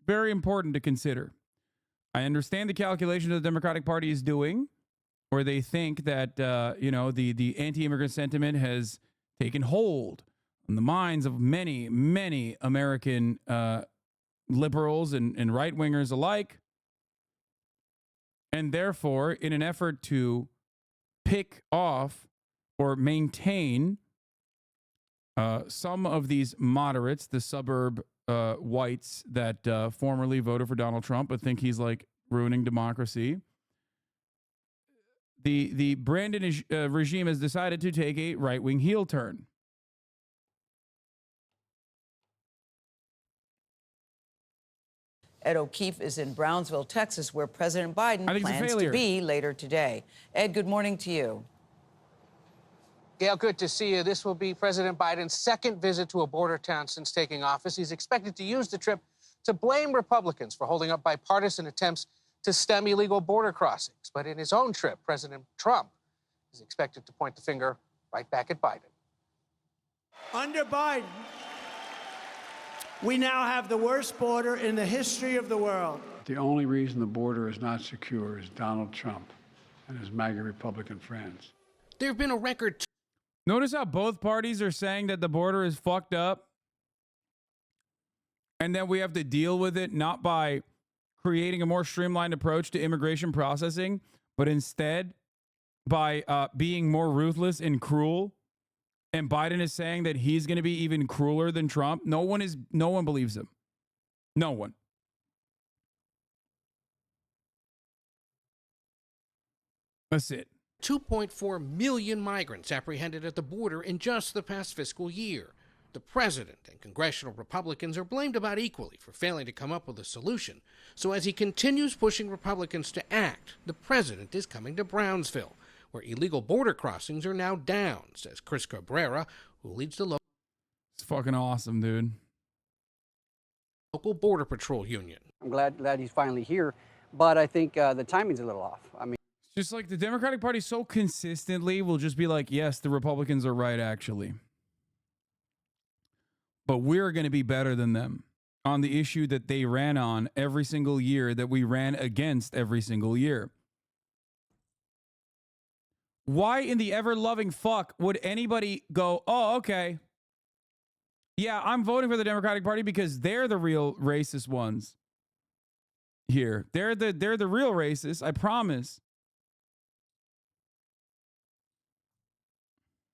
Very important to consider. I understand the calculation the Democratic Party is doing, where they think that, the anti-immigrant sentiment has taken hold on the minds of many, many American liberals and right-wingers alike. And therefore, in an effort to pick off or maintain some of these moderates, the suburb whites that formerly voted for Donald Trump but think he's like ruining democracy, the Brandon regime has decided to take a right-wing heel turn. Ed O'Keefe is in Brownsville, Texas, where President Biden plans to be later today. Ed, good morning to you. Gail, good to see you. This will be President Biden's second visit to a border town since taking office. He's expected to use the trip to blame Republicans for holding up bipartisan attempts to stem illegal border crossings. But in his own trip, President Trump is expected to point the finger right back at Biden. Under Biden, we now have the worst border in the history of the world. The only reason the border is not secure is Donald Trump and his MAGA Republican friends. There have been a record. Notice how both parties are saying that the border is fucked up and that we have to deal with it not by creating a more streamlined approach to immigration processing, but instead by being more ruthless and cruel. And Biden is saying that he's going to be even crueler than Trump. No one believes him. No one. That's it. 2.4 million migrants apprehended at the border in just the past fiscal year. The president and congressional Republicans are blamed about equally for failing to come up with a solution. So as he continues pushing Republicans to act, the president is coming to Brownsville, where illegal border crossings are now down, says Chris Cabrera, who leads the It's fucking awesome, dude. local border patrol union. I'm glad he's finally here, but I think the timing's a little off. I mean, Just like the Democratic Party so consistently will just be like, yes, the Republicans are right, actually. But we're going to be better than them on the issue that they ran on every single year, that we ran against every single year. Why in the ever-loving fuck would anybody go, oh, okay, yeah, I'm voting for the Democratic Party because they're the real racist ones here. They're the real racists, I promise.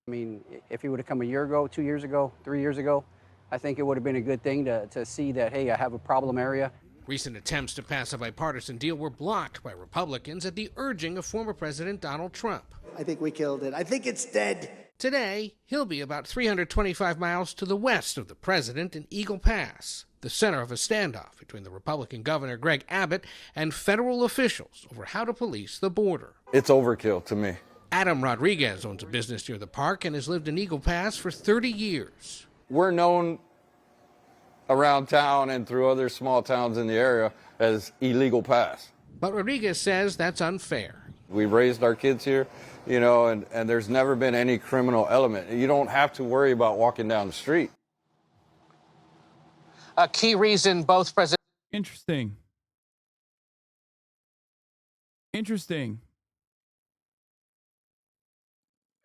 I mean, if he would have come a year ago, 2 years ago, 3 years ago, I think it would have been a good thing to see that, hey, I have a problem area. Recent attempts to pass a bipartisan deal were blocked by Republicans at the urging of former President Donald Trump. I think we killed it. I think it's dead. Today, he'll be about 325 miles to the west of the president in Eagle Pass, the center of a standoff between the Republican Governor Greg Abbott and federal officials over how to police the border. It's overkill to me. Adam Rodriguez owns a business near the park and has lived in Eagle Pass for 30 years. We're known around town and through other small towns in the area as illegal pass. But Rodriguez says that's unfair. We raised our kids here, you know, and there's never been any criminal element. You don't have to worry about walking down the street. A key reason both presidents... Interesting.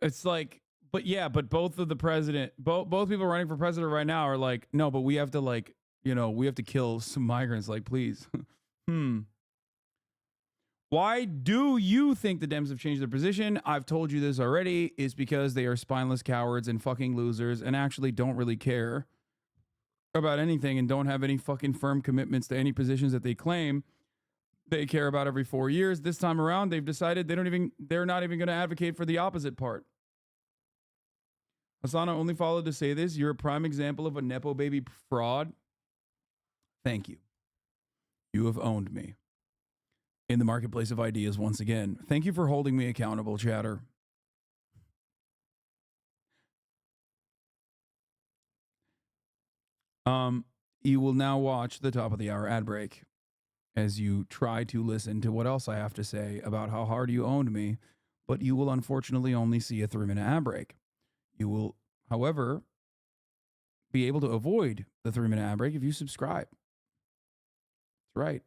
It's like, but yeah, but both of the president, both people running for president right now are like, no, but we have to like, you know, we have to kill some migrants, like, please. Why do you think the Dems have changed their position? I've told you this already. It's because they are spineless cowards and fucking losers and actually don't really care about anything and don't have any fucking firm commitments to any positions that they claim they care about every 4 years. This time around, they've decided they're not even going to advocate for the opposite part. Hasan only followed to say this. You're a prime example of a Nepo baby fraud. Thank you. You have owned me in the marketplace of ideas once again. Thank you for holding me accountable, chatter. You will now watch the top of the hour ad break as you try to listen to what else I have to say about how hard you owned me, but you will unfortunately only see a 3-minute ad break. You will, however, be able to avoid the 3-minute ad break if you subscribe. That's right.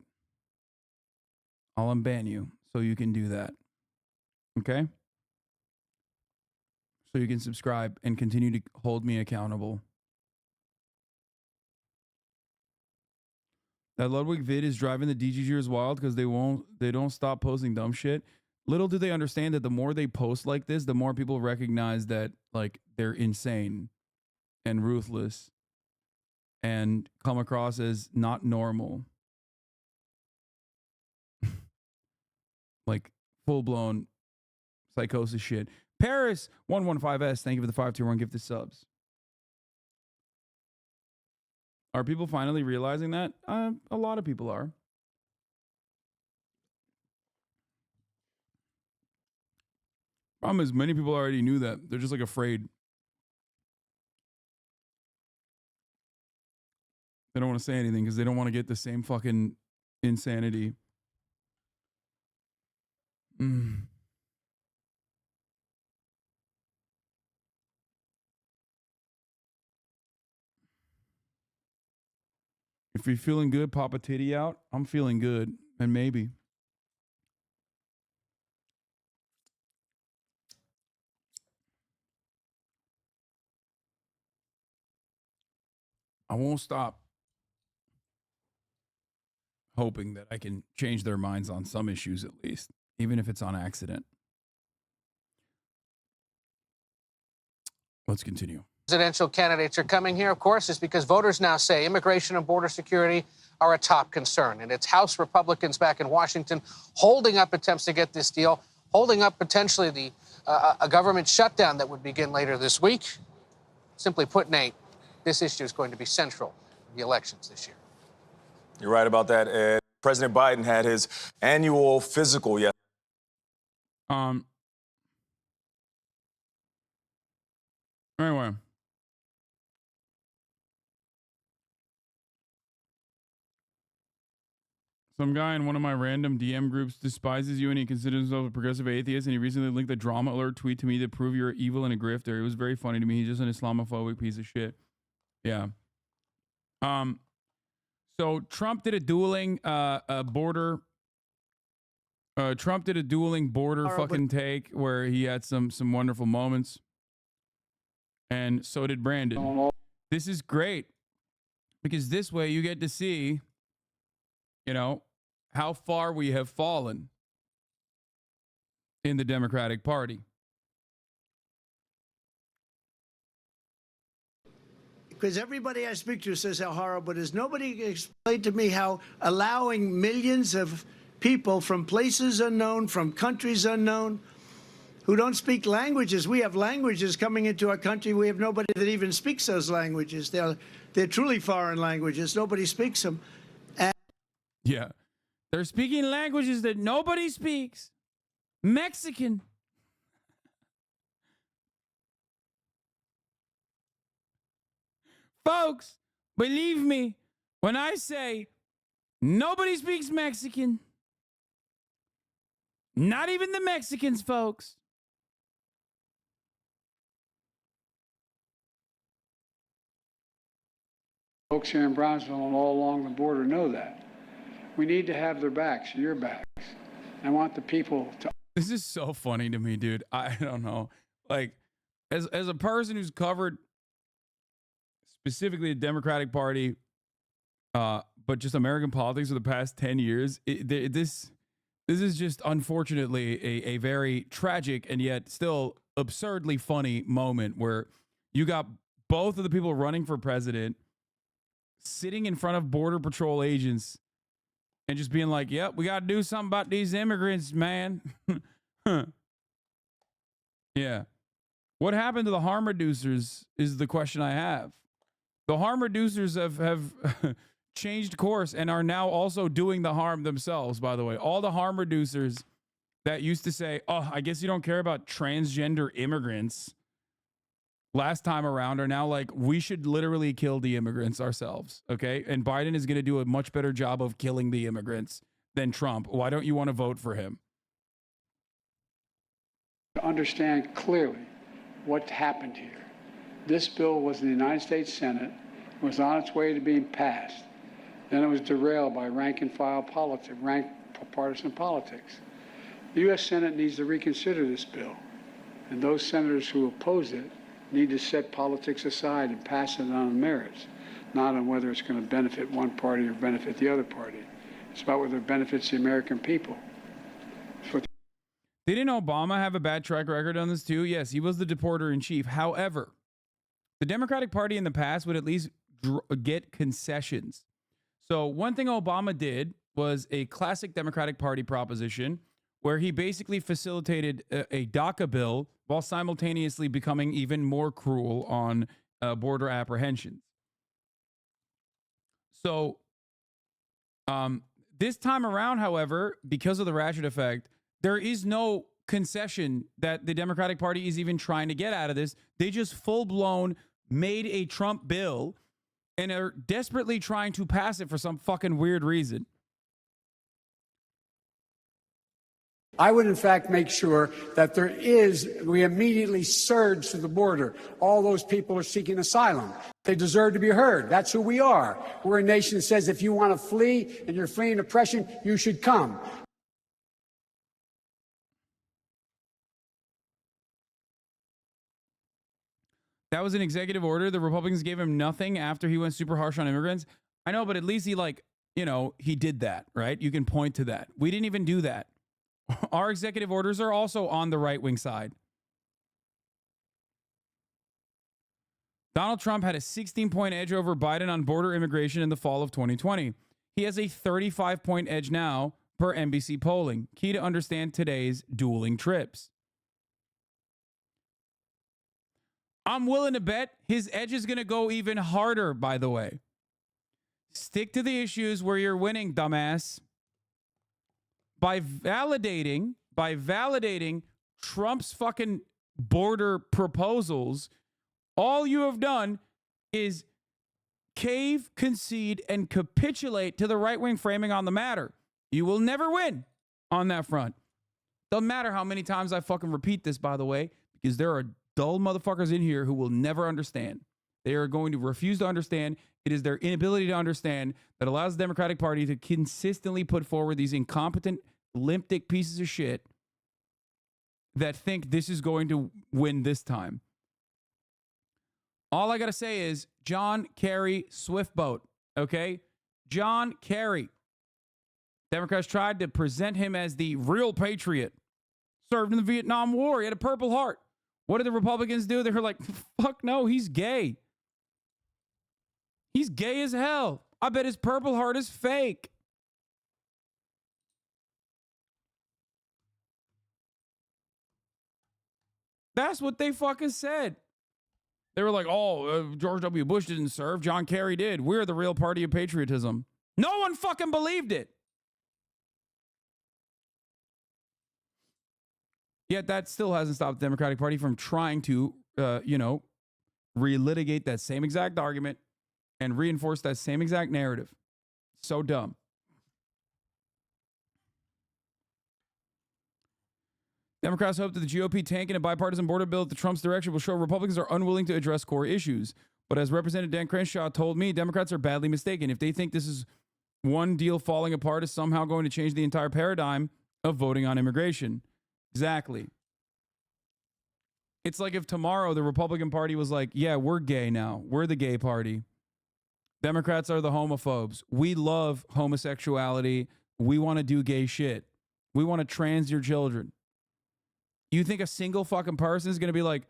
I'll unban you so you can do that. Okay? So you can subscribe and continue to hold me accountable. That Ludwig vid is driving the DGGers wild because they don't stop posting dumb shit. Little do they understand that the more they post like this, the more people recognize that like they're insane and ruthless and come across as not normal. Like full-blown psychosis shit. Paris 115S, thank you for the 521 gifted subs. Are people finally realizing that? A lot of people are. Problem is, many people already knew that. They're just like afraid. They don't want to say anything because they don't want to get the same fucking insanity. If you're feeling good, pop a titty out. I'm feeling good, and maybe. I won't stop hoping that I can change their minds on some issues at least, even if it's on accident. Let's continue. Presidential candidates are coming here, of course, is because voters now say immigration and border security are a top concern. And it's House Republicans back in Washington holding up attempts to get this deal, holding up potentially a government shutdown that would begin later this week. Simply put, Nate, this issue is going to be central in the elections this year. You're right about that, Ed. President Biden had his annual physical yesterday. Anyway. Some guy in one of my random DM groups despises you and he considers himself a progressive atheist, and he recently linked a drama alert tweet to me to prove you're evil and a grifter. It was very funny to me. He's just an Islamophobic piece of shit. Yeah. So Trump did a dueling border fucking take where he had some wonderful moments. And so did Brandon. This is great because this way you get to see, you know, how far we have fallen in the Democratic Party. Because everybody I speak to says how horrible it is. Nobody explained to me how allowing millions of people from places unknown, from countries unknown, who don't speak languages. We have languages coming into our country. We have nobody that even speaks those languages. They're truly foreign languages. Nobody speaks them. Yeah. They're speaking languages that nobody speaks. Mexican. Folks, believe me when I say nobody speaks Mexican. Not even the Mexicans, folks. Folks here in Brownsville and all along the border know that. We need to have their backs, your backs. I want the people to. This is so funny to me, dude. I don't know. Like, as a person who's covered specifically the Democratic Party, but just American politics for the past 10 years, this is just unfortunately a very tragic and yet still absurdly funny moment where you got both of the people running for president sitting in front of Border Patrol agents and just being like, yep, we got to do something about these immigrants, man. Yeah. What happened to the harm reducers is the question I have. The harm reducers have changed course and are now also doing the harm themselves, by the way. All the harm reducers that used to say, oh, I guess you don't care about transgender immigrants last time around are now like, we should literally kill the immigrants ourselves, okay? And Biden is going to do a much better job of killing the immigrants than Trump. Why don't you want to vote for him? To understand clearly what happened here. This bill was in the United States Senate, was on its way to being passed. Then it was derailed by rank and file politics, partisan politics. The U.S. Senate needs to reconsider this bill, and those senators who oppose it need to set politics aside and pass it on merits, not on whether it's going to benefit one party or benefit the other party. It's about whether it benefits the American people. Didn't Obama have a bad track record on this too? Yes, he was the deporter in chief. However, the Democratic Party in the past would at least get concessions. So one thing Obama did was a classic Democratic Party proposition where he basically facilitated a DACA bill while simultaneously becoming even more cruel on border apprehensions. So this time around, however, because of the ratchet effect, there is no concession that the Democratic Party is even trying to get out of this. They just full-blown made a Trump bill and are desperately trying to pass it for some fucking weird reason. I would, in fact, make sure that we immediately surge to the border. All those people are seeking asylum. They deserve to be heard. That's who we are. We're a nation that says if you want to flee and you're fleeing oppression, you should come. That was an executive order. The Republicans gave him nothing after he went super harsh on immigrants. I know, but at least he, like, you know, he did that, right? You can point to that. We didn't even do that. Our executive orders are also on the right-wing side. Donald Trump had a 16-point edge over Biden on border immigration in the fall of 2020. He has a 35-point edge now per NBC polling. Key to understand today's dueling trips. I'm willing to bet his edge is going to go even harder, by the way. Stick to the issues where you're winning, dumbass. By validating Trump's fucking border proposals, all you have done is cave, concede, and capitulate to the right-wing framing on the matter. You will never win on that front. Doesn't matter how many times I fucking repeat this, by the way, because there are dull motherfuckers in here who will never understand. They are going to refuse to understand. It is their inability to understand that allows the Democratic Party to consistently put forward these incompetent, limp dick pieces of shit that think this is going to win this time. All I got to say is John Kerry Swiftboat, okay? John Kerry. Democrats tried to present him as the real patriot. Served in the Vietnam War. He had a Purple Heart. What did the Republicans do? They were like, fuck no, he's gay. He's gay as hell. I bet his Purple Heart is fake. That's what they fucking said. They were like, oh, George W. Bush didn't serve. John Kerry did. We're the real party of patriotism. No one fucking believed it. Yet that still hasn't stopped the Democratic Party from trying to, relitigate that same exact argument and reinforce that same exact narrative. So dumb. Democrats hope that the GOP tanking a bipartisan border bill at the Trump's direction will show Republicans are unwilling to address core issues. But as Representative Dan Crenshaw told me, Democrats are badly mistaken. If they think this is one deal falling apart is somehow going to change the entire paradigm of voting on immigration. Exactly. It's like if tomorrow the Republican Party was like, yeah, we're gay now. We're the gay party. Democrats are the homophobes. We love homosexuality. We want to do gay shit. We want to trans your children. You think a single fucking person is going to be like,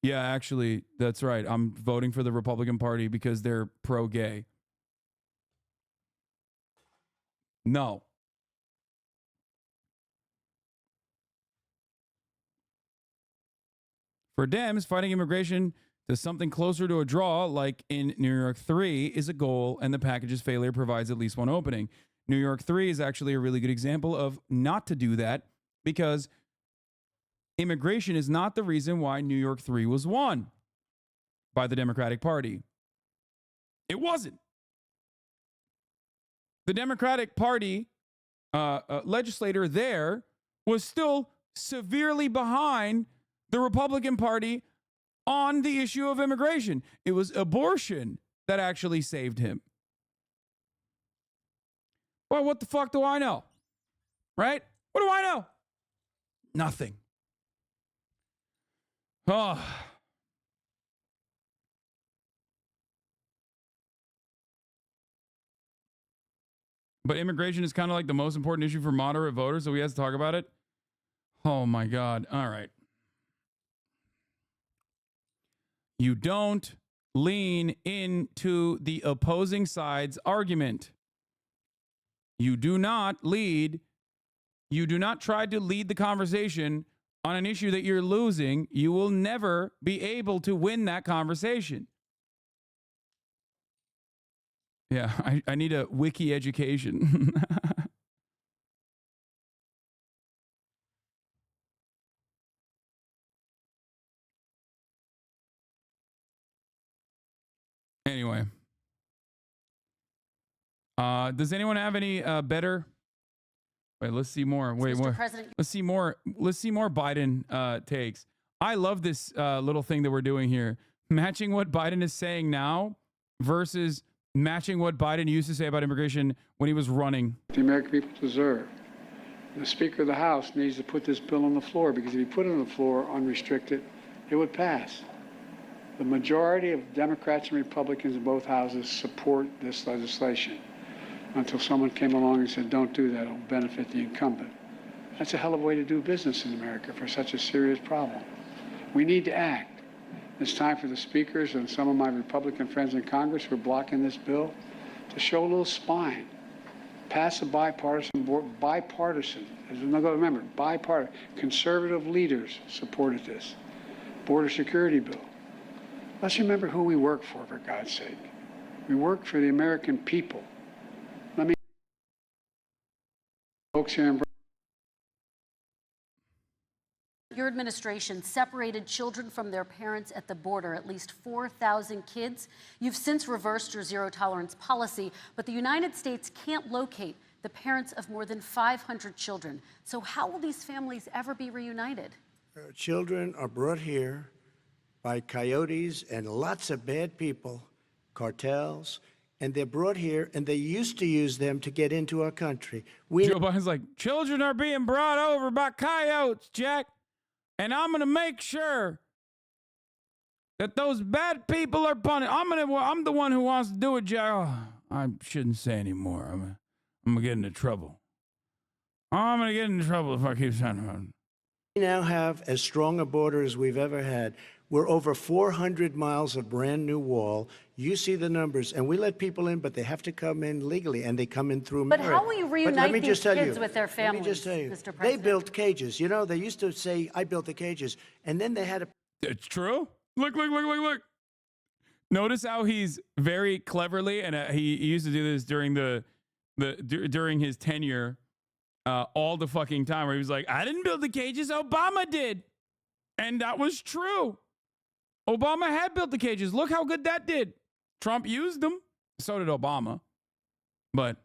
yeah, actually, that's right. I'm voting for the Republican Party because they're pro-gay. No. For Dems, fighting immigration to something closer to a draw, like in New York 3, is a goal, and the package's failure provides at least one opening. New York 3 is actually a really good example of not to do that, because immigration is not the reason why New York 3 was won by the Democratic Party. It wasn't. The Democratic Party legislator there was still severely behind the Republican Party on the issue of immigration. It was abortion that actually saved him. Well, what the fuck do I know? Right? What do I know? Nothing. Oh. But immigration is kind of like the most important issue for moderate voters, so we have to talk about it. Oh my God. All right. You don't lean into the opposing side's argument. You do not lead. You do not try to lead the conversation on an issue that you're losing. You will never be able to win that conversation. Yeah, I need a wiki education. Anyway. Does anyone have any better? Wait, let's see more. Wait, more. Let's see more. Let's see more Biden takes. I love this little thing that we're doing here. Matching what Biden is saying now versus matching what Biden used to say about immigration when he was running. The American people deserve. The Speaker of the House needs to put this bill on the floor, because if he put it on the floor unrestricted, it would pass. The majority of Democrats and Republicans in both houses support this legislation, until someone came along and said, don't do that, it'll benefit the incumbent. That's a hell of a way to do business in America for such a serious problem. We need to act. It's time for the speakers and some of my Republican friends in Congress who are blocking this bill to show a little spine. Pass a bipartisan board, bipartisan, remember, bipartisan. Conservative leaders supported this. Border security bill. Let's remember who we work for God's sake. We work for the American people. Let me folks here in Your administration separated children from their parents at the border, at least 4,000 kids. You've since reversed your zero-tolerance policy, but the United States can't locate the parents of more than 500 children. So how will these families ever be reunited? Children are brought here by coyotes and lots of bad people, cartels, and they're brought here, and they used to use them to get into our country. Joe Biden's like, children are being brought over by coyotes, Jack. And I'm going to make sure that those bad people are punished. I'm the one who wants to do it, Jack. Oh, I shouldn't say anymore. I'm going to get into trouble. I'm going to get into trouble if I keep saying about it. We now have as strong a border as we've ever had. We're over 400 miles of brand new wall. You see the numbers, and we let people in, but they have to come in legally, and they come in through merit. But how will you reunite these kids with their families, Let me just tell you, Mr. President? they built cages. You know, they used to say, I built the cages, and then they had to... It's true. Look. Notice how he's very cleverly, and he used to do this during during his tenure all the fucking time, where he was like, I didn't build the cages, Obama did. And that was true. Obama had built the cages. Look how good that did. Trump used them. So did Obama. But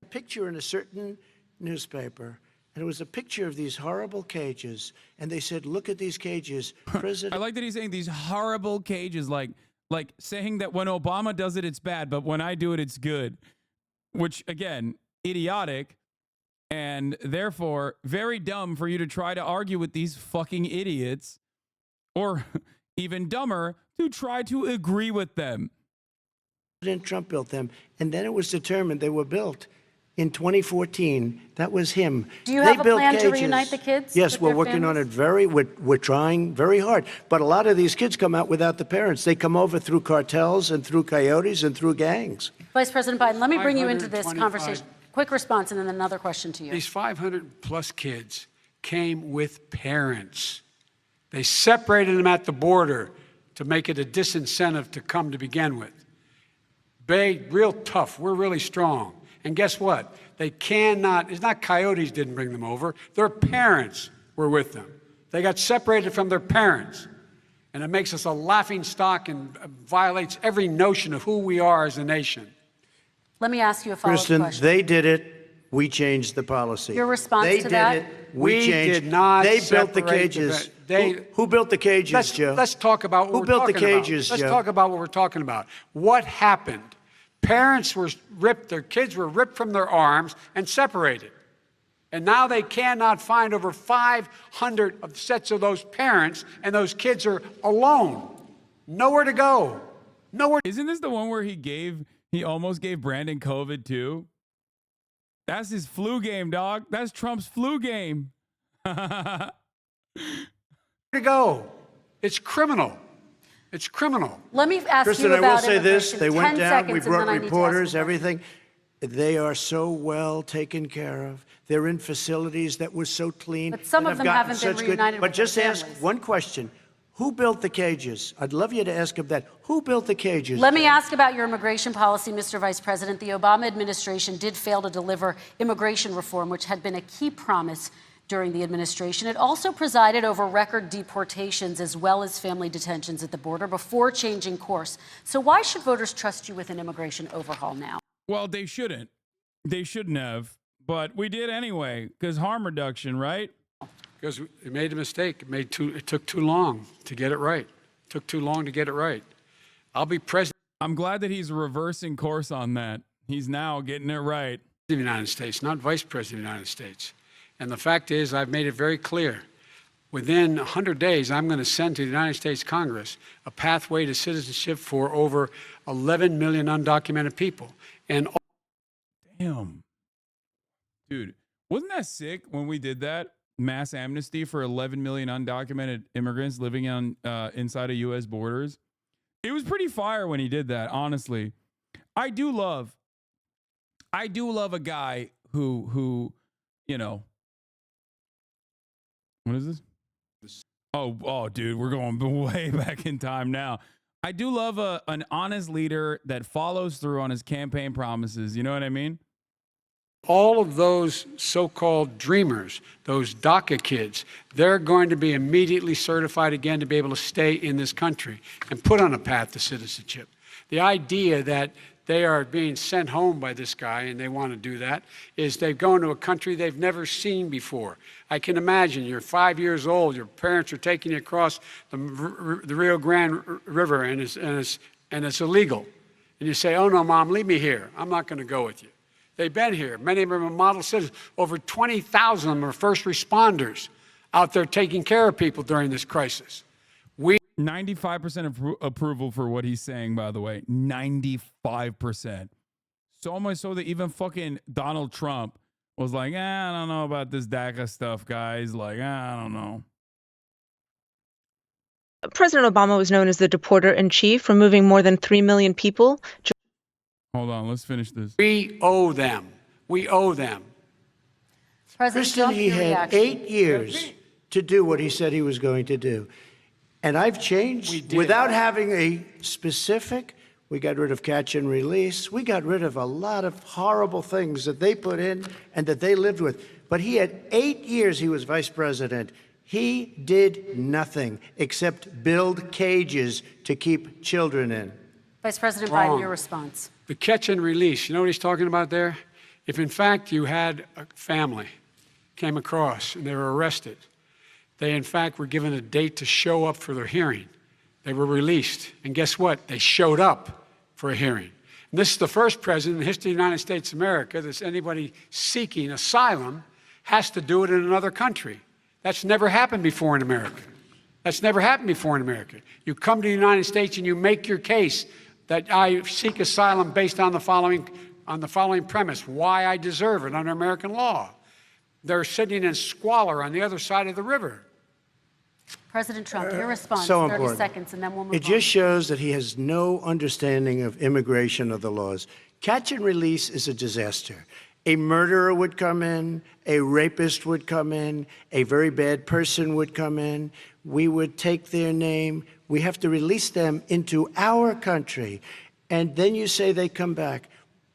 a picture in a certain newspaper, and it was a picture of these horrible cages, and they said, look at these cages. President. I like that he's saying these horrible cages, like saying that when Obama does it, it's bad, but when I do it, it's good. Which, again, idiotic, and therefore very dumb for you to try to argue with these fucking idiots, or even dumber, to try to agree with them. President Trump built them, and then it was determined they were built in 2014. That was him. Do you have a plan to reunite the kids? Yes, we're working on it we're trying very hard. But a lot of these kids come out without the parents. They come over through cartels and through coyotes and through gangs. Vice President Biden, let me bring you into this conversation. Quick response, and then another question to you. These 500 plus kids came with parents. They separated them at the border to make it a disincentive to come to begin with. Real tough. We're really strong. And guess what? They cannot, it's not coyotes didn't bring them over. Their parents were with them. They got separated from their parents. And it makes us a laughing stock and violates every notion of who we are as a nation. Let me ask you a follow-up Kristen, question. they did it. We changed the policy. Your response they to that? They did it. We changed. Did not They built the separate cages. the Who built the cages, Joe? Let's talk about what Who we're built the talking about. cages, Let's Joe? talk about what we're talking about. What happened? Parents were ripped, their kids were ripped from their arms and separated. And now they cannot find over 500 sets of those parents, and those kids are alone. Nowhere to go. Nowhere. Isn't this the one where he almost gave Brandon COVID too? That's his flu game, dog. That's Trump's flu game. To go. It's criminal. It's criminal. Let me ask Kristen, you about I will say this. immigration. They went 10 down. seconds, We and then brought I need to ask reporters, you. everything. They are so well taken care of. They're in facilities that were so clean. But some that of have them gotten haven't been such reunited But with their just ask families. one question. Who built the cages? I'd love you to ask him that. Who built the cages? Let me ask about your immigration policy, Mr. Vice President. The Obama administration did fail to deliver immigration reform, which had been a key promise during the administration. It also presided over record deportations as well as family detentions at the border before changing course. So why should voters trust you with an immigration overhaul now? Well, they shouldn't. They shouldn't have. But we did anyway, because harm reduction, right? Because we made a mistake. It took too long to get it right. It took too long to get it right. I'll be president I'm glad that he's reversing course on that. He's now getting it right. of the United States, not vice president of the United States. And the fact is, I've made it very clear. Within 100 days, I'm going to send to the United States Congress a pathway to citizenship for over 11 million undocumented people. And damn, dude, wasn't that sick when we did that mass amnesty for 11 million undocumented immigrants living on inside of U.S. borders? It was pretty fire when he did that. Honestly, I do love a guy who, you know, what is this? Oh, dude, we're going way back in time now. I do love an honest leader that follows through on his campaign promises. You know what I mean? all of those so-called dreamers, those DACA kids, they're going to be immediately certified again to be able to stay in this country and put on a path to citizenship. The idea that they are being sent home by this guy and they want to do that is they've gone to a country they've never seen before. I can imagine you're 5 years old, your parents are taking you across the Rio Grande River and it's illegal. And you say, oh no, Mom, leave me here. I'm not going to go with you. They've been here. Many of them are model citizens. Over 20,000 of them are first responders out there taking care of people during this crisis. 95% approval for what he's saying, by the way. 95%. So much so that even fucking Donald Trump was like, I don't know about this DACA stuff, guys. Like, I don't know. President Obama was known as the deporter-in-chief, removing more than 3 million people. Hold on, let's finish this. We owe them. We owe them. Kristen, he had 8 years to do what he said he was going to do. And I've changed without having a specific. We got rid of catch and release. We got rid of a lot of horrible things that they put in and that they lived with. But he had 8 years he was vice president. He did nothing except build cages to keep children in. Vice President Wrong. Biden, your response. The catch and release, you know what he's talking about there? If in fact you had a family came across and they were arrested, they in fact were given a date to show up for their hearing. They were released. And guess what? They showed up for a hearing. And this is the first president in the history of the United States of America that anybody seeking asylum has to do it in another country. That's never happened before in America. That's never happened before in America. You come to the United States and you make your case that I seek asylum based on the following premise, why I deserve it under American law. They're sitting in squalor on the other side of the river. President Trump, your response, So 30 important. seconds, and then we'll move It on. just shows that he has no understanding of immigration or the laws. Catch and release is a disaster. A murderer would come in, a rapist would come in, a very bad person would come in. We would take their name. We have to release them into our country. And then you say they come back.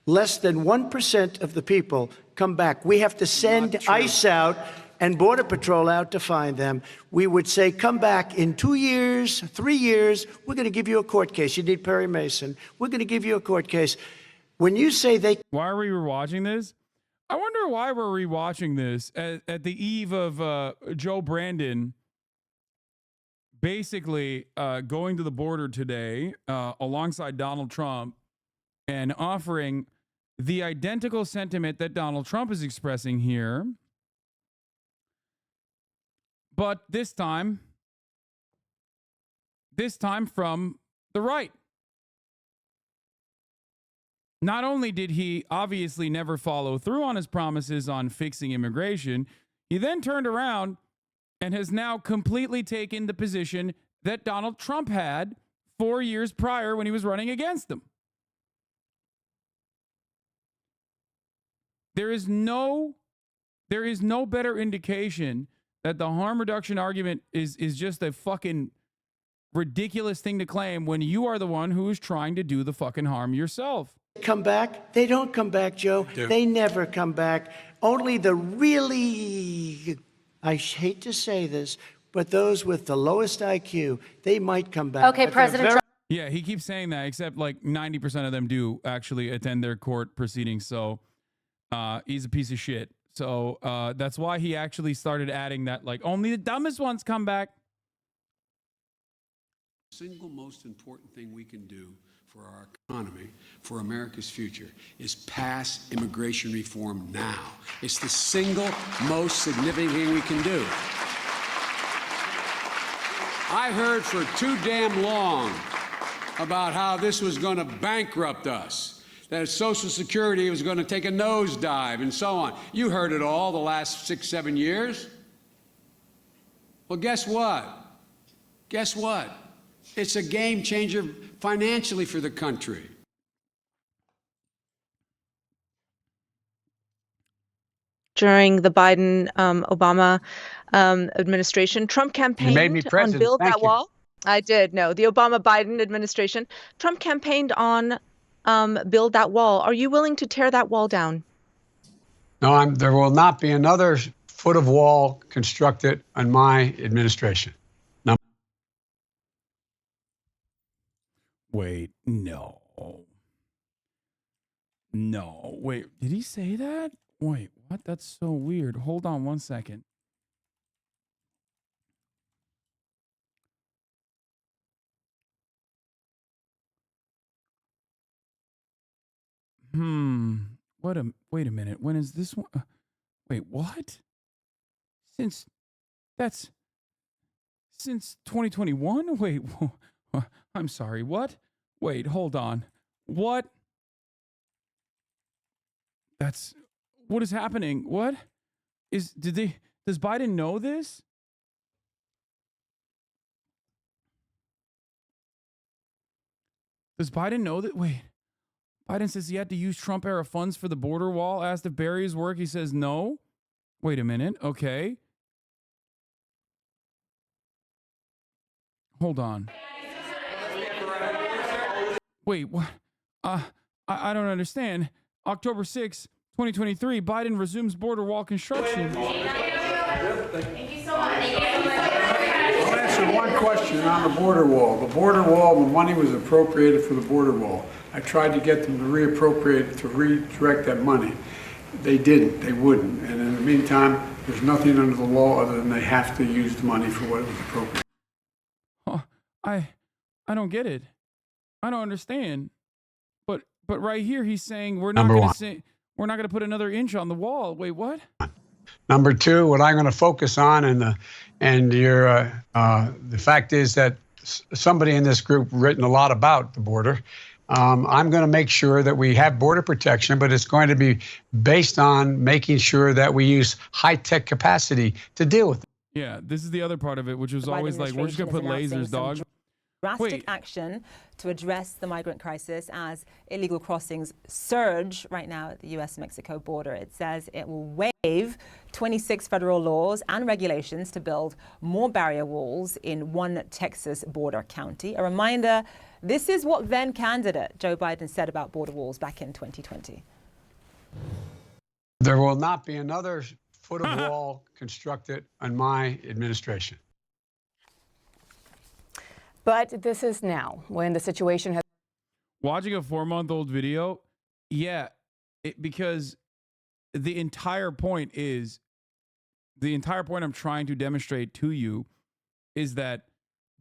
Less than 1% of the people come back. We have to send ICE out and Border Patrol out to find them. We would say, come back in 2 years, 3 years. We're going to give you a court case. You need Perry Mason. We're going to give you a court case. When you say they... Why are we rewatching this? I wonder why we're rewatching this at the eve of Joe Brandon basically going to the border today alongside Donald Trump and offering the identical sentiment that Donald Trump is expressing here. But this time from the right. Not only did he obviously never follow through on his promises on fixing immigration, he then turned around and has now completely taken the position that Donald Trump had 4 years prior when he was running against him. There is no better indication that the harm reduction argument is just a fucking ridiculous thing to claim when you are the one who is trying to do the fucking harm yourself. come back? They don't come back, Joe. They never come back. Only the really, I hate to say this, but those with the lowest IQ, they might come back. Okay, President Trump. Yeah, he keeps saying that, except like 90% of them do actually attend their court proceedings. So he's a piece of shit. So that's why he actually started adding that, like, only the dumbest ones come back. Single most important thing we can do for our economy, for America's future, is pass immigration reform now. It's the single most significant thing we can do. I heard for too damn long about how this was going to bankrupt us, that Social Security was going to take a nosedive and so on. You heard it all the last 6, 7 years. Well, guess what? Guess what? It's a game changer financially for the country. During the Biden-Obama administration, Trump campaigned made me on president. Build Thank That you. Wall. I did, no. The Obama-Biden administration, Trump campaigned on Build That Wall. Are you willing to tear that wall down? No, there will not be another foot of wall constructed on my administration. No. Wait, no. No, wait, did he say that? Wait, what? That's so weird. Hold on one second. Wait a minute. When is this one? Wait, what? Since 2021? Wait, I'm sorry. What? Wait, hold on. What? What is happening? What? Does Biden know this? Does Biden know that? Wait. Biden says he had to use Trump-era funds for the border wall. Asked if Barry's work, he says no. Wait a minute. Okay. Hold on. Wait, what? I don't understand. October 6, 2023, Biden resumes border wall construction. Thank you so much. I'll answer one question on the border wall. The border wall, the money was appropriated for the border wall. I tried to get them to reappropriate, to redirect that money. They didn't. They wouldn't. And in the meantime, there's nothing under the law other than they have to use the money for what it was appropriate. I don't get it. I don't understand. But right here he's saying we're not going to put another inch on the wall. Wait, what? Number two, what I'm going to focus on, the fact is that somebody in this group written a lot about the border. I'm going to make sure that we have border protection, but it's going to be based on making sure that we use high-tech capacity to deal with it. Yeah, this is the other part of it, which was always like, we're just going to put lasers, dog. Drastic action to address the migrant crisis as illegal crossings surge right now at the U.S.-Mexico border. It says it will waive 26 federal laws and regulations to build more barrier walls in one Texas border county. A reminder, this is what then candidate Joe Biden said about border walls back in 2020. There will not be another foot of wall constructed on my administration. But this is now when the situation has. Watching a 4-month-old video, yeah, because the entire point I'm trying to demonstrate to you is that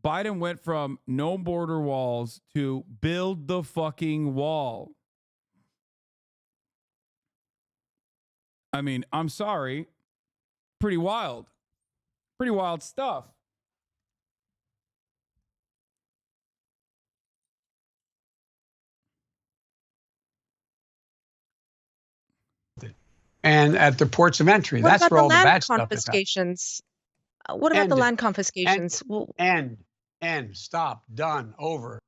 Biden went from no border walls to build the fucking wall. I mean, I'm sorry. Pretty wild. Pretty wild stuff. And at the ports of entry, that's where all the bad stuff is happening. What about the land confiscations? Stop, done, over.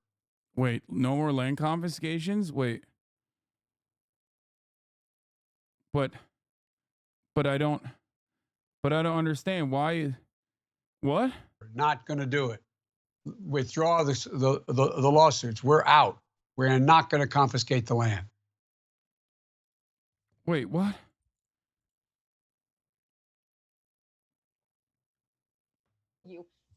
Wait, no more land confiscations? Wait. But I don't understand why. What? We're not going to do it. Withdraw the lawsuits. We're out. We're not going to confiscate the land. Wait, what?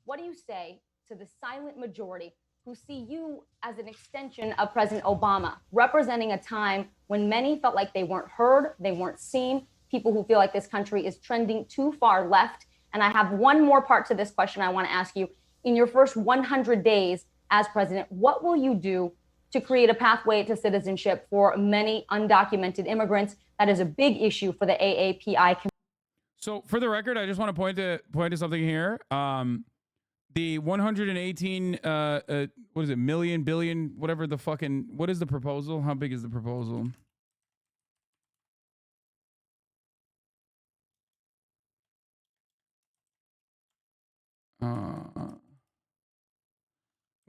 What do you say to the silent majority who see you as an extension of President Obama, representing a time when many felt like they weren't heard, they weren't seen, people who feel like this country is trending too far left? And I have one more part to this question I want to ask you. In your first 100 days, as president, what will you do to create a pathway to citizenship for many undocumented immigrants? That is a big issue for the AAPI community. So for the record, I just want to point to something here. The 118, what is it, million, billion, whatever the fucking, what is the proposal? How big is the proposal?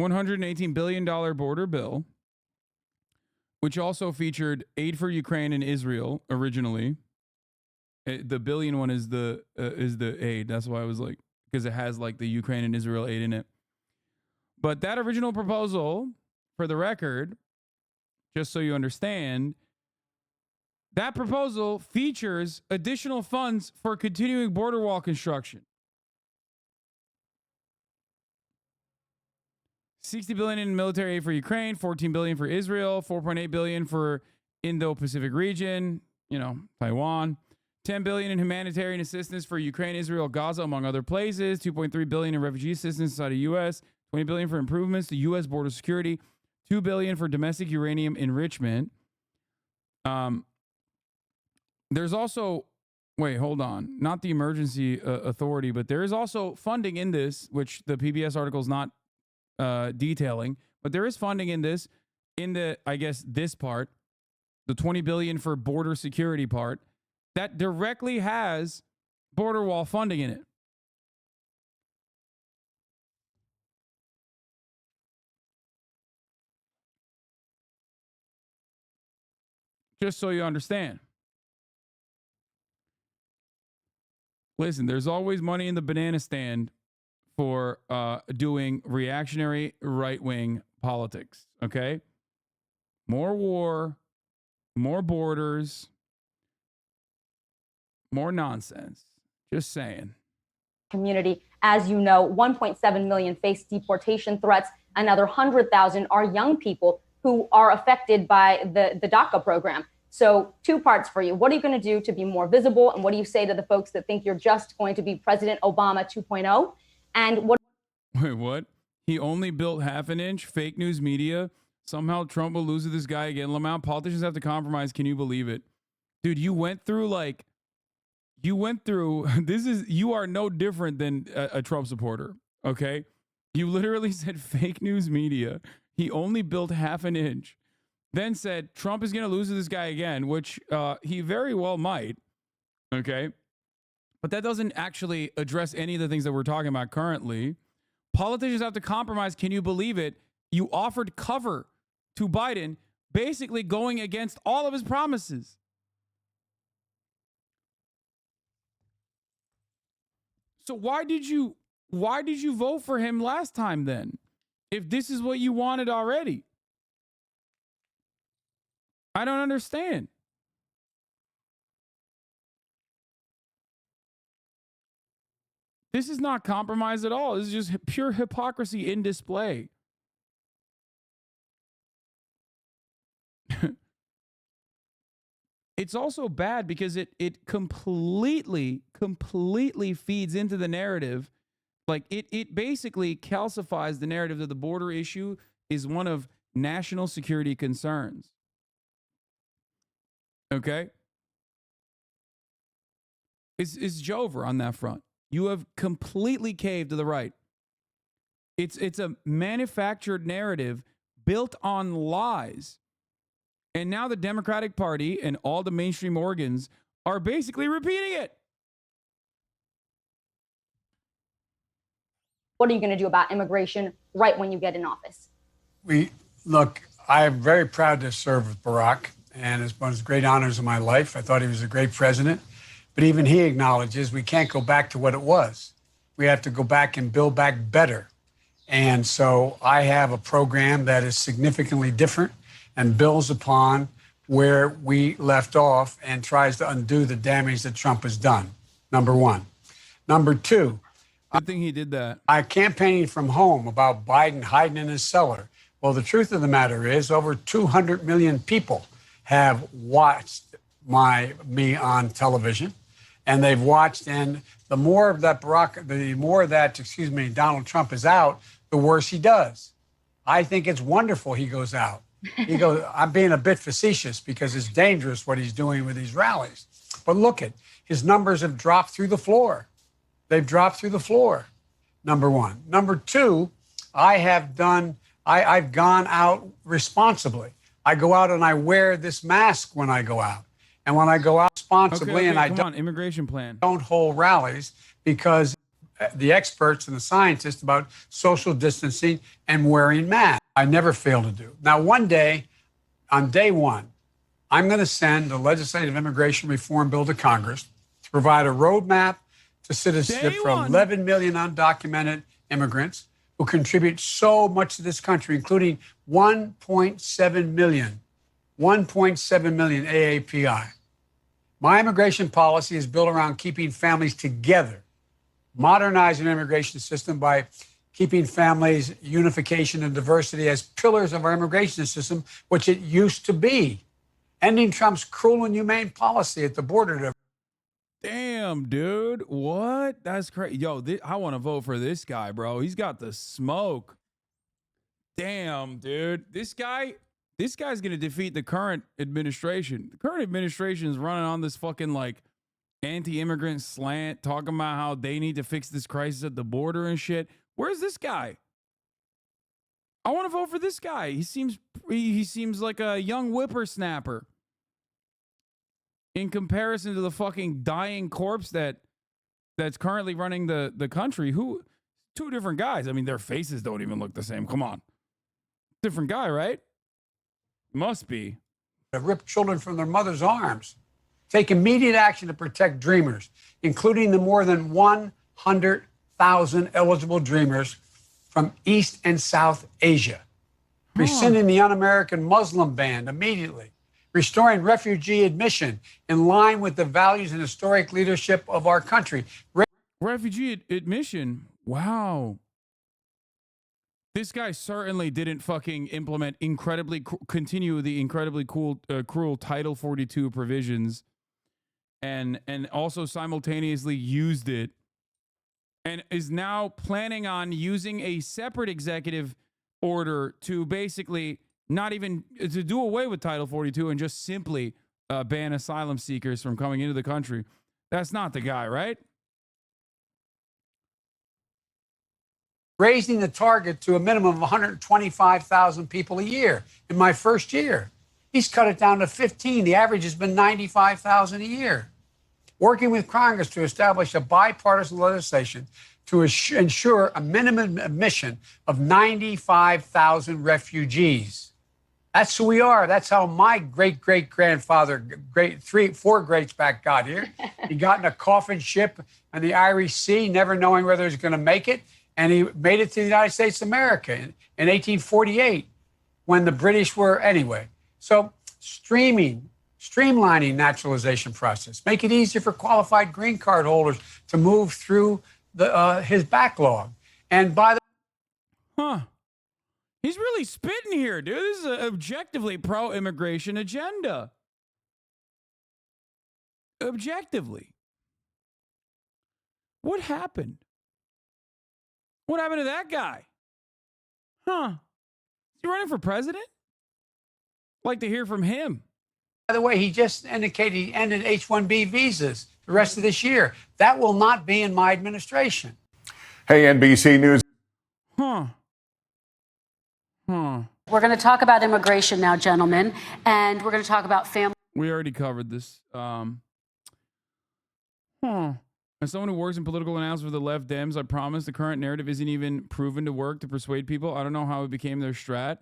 $118 billion border bill, which also featured aid for Ukraine and Israel originally. The billion one is the aid. That's why I was like, because it has like the Ukraine and Israel aid in it. But that original proposal, for the record, just so you understand, that proposal features additional funds for continuing border wall construction. $60 billion in military aid for Ukraine, $14 billion for Israel, $4.8 billion for Indo-Pacific region, Taiwan, $10 billion in humanitarian assistance for Ukraine, Israel, Gaza, among other places, $2.3 billion in refugee assistance inside the U.S., $20 billion for improvements to U.S. border security, $2 billion for domestic uranium enrichment. There's also, wait, hold on, not the emergency authority, but there is also funding in this, which the PBS article is not detailing, but there is funding in this, in the, I guess, this part, the $20 billion for border security part, that directly has border wall funding in it. Just so you understand. Listen, there's always money in the banana stand for doing reactionary right-wing politics, okay? More war, more borders, more nonsense. Just saying. Community. As you know, 1.7 million face deportation threats. Another 100,000 are young people who are affected by the DACA program. So 2 parts for you. What are you going to do to be more visible? And what do you say to the folks that think you're just going to be President Obama 2.0? And what? Wait, what? He only built half an inch? Fake news media? Somehow Trump will lose to this guy again. Lamont, politicians have to compromise. Can you believe it? Dude, you went through, you are no different than a Trump supporter, okay? You literally said fake news media. He only built half an inch. Then said Trump is going to lose to this guy again, which he very well might, okay? But that doesn't actually address any of the things that we're talking about currently. Politicians have to compromise. Can you believe it? You offered cover to Biden, basically going against all of his promises. So why did you vote for him last time then? If this is what you wanted already? I don't understand. This is not compromise at all. This is just pure hypocrisy in display. It's also bad because it completely feeds into the narrative. Like it basically calcifies the narrative that the border issue is one of national security concerns. Okay? It's Jover on that front. You have completely caved to the right. It's a manufactured narrative built on lies. And now the Democratic Party and all the mainstream organs are basically repeating it. What are you going to do about immigration right when you get in office? Look, I am very proud to serve with Barack, and it's one of the great honors of my life. I thought he was a great president. But even he acknowledges we can't go back to what it was. We have to go back and build back better. And so I have a program that is significantly different and builds upon where we left off and tries to undo the damage that Trump has done, number one. Number two, good thing he did that. I campaigned from home about Biden hiding in his cellar. Well, the truth of the matter is over 200 million people have watched me on television. And they've watched, and the more that Donald Trump is out, the worse he does. I think it's wonderful he goes out. He goes, I'm being a bit facetious because it's dangerous what he's doing with these rallies. But look at his numbers have dropped through the floor. They've dropped through the floor, number one. Number two, I've gone out responsibly. I go out and I wear this mask when I go out. And when I go out responsibly and I don't immigration plan. Don't hold rallies because the experts and the scientists about social distancing and wearing masks, I never fail to do. Now, one day, on day one, I'm going to send a legislative immigration reform bill to Congress to provide a roadmap to citizenship for 11 million undocumented immigrants who contribute so much to this country, including 1.7 million AAPI. My immigration policy is built around keeping families together, modernizing the immigration system by keeping families, unification, and diversity as pillars of our immigration system, which it used to be. Ending Trump's cruel and inhumane policy at the border. Damn, dude. What? That's crazy. Yo, I want to vote for this guy, bro. He's got the smoke. Damn, dude. This guy's going to defeat the current administration. The current administration is running on this fucking like anti-immigrant slant, talking about how they need to fix this crisis at the border and shit. Where's this guy? I want to vote for this guy. He seems like a young whippersnapper in comparison to the fucking dying corpse that's currently running the country. Who? Two different guys. I mean, their faces don't even look the same. Come on. Different guy, right? Must be. Rip children from their mother's arms. Take immediate action to protect dreamers, including the more than 100,000 eligible dreamers from East and South Asia. Rescinding the un-American Muslim ban immediately. Restoring refugee admission in line with the values and historic leadership of our country. Refugee admission? Wow. This guy certainly didn't fucking continue the incredibly cruel Title 42 provisions and also simultaneously used it and is now planning on using a separate executive order to basically not even to do away with Title 42 and just simply ban asylum seekers from coming into the country. That's not the guy, right? Raising the target to a minimum of 125,000 people a year in my first year. He's cut it down to 15. The average has been 95,000 a year. Working with Congress to establish a bipartisan legislation to ensure a minimum admission of 95,000 refugees. That's who we are. That's how my great-great-grandfather, four greats back got here. He got in a coffin ship on the Irish Sea, never knowing whether he was going to make it. And he made it to the United States of America in 1848 when the British were anyway. So streamlining naturalization process, make it easier for qualified green card holders to move through his backlog. And by the He's really spitting here, dude. This is an objectively pro-immigration agenda. Objectively. What happened? What happened to that guy? Is he running for president? Like to hear from him. By the way, he just indicated he ended H-1B visas the rest of this year. That will not be in my administration. Hey, NBC News. We're going to talk about immigration now, gentlemen, and we're going to talk about family. We already covered this. As someone who works in political analysis for the left Dems, I promise the current narrative isn't even proven to work to persuade people. I don't know how it became their strat.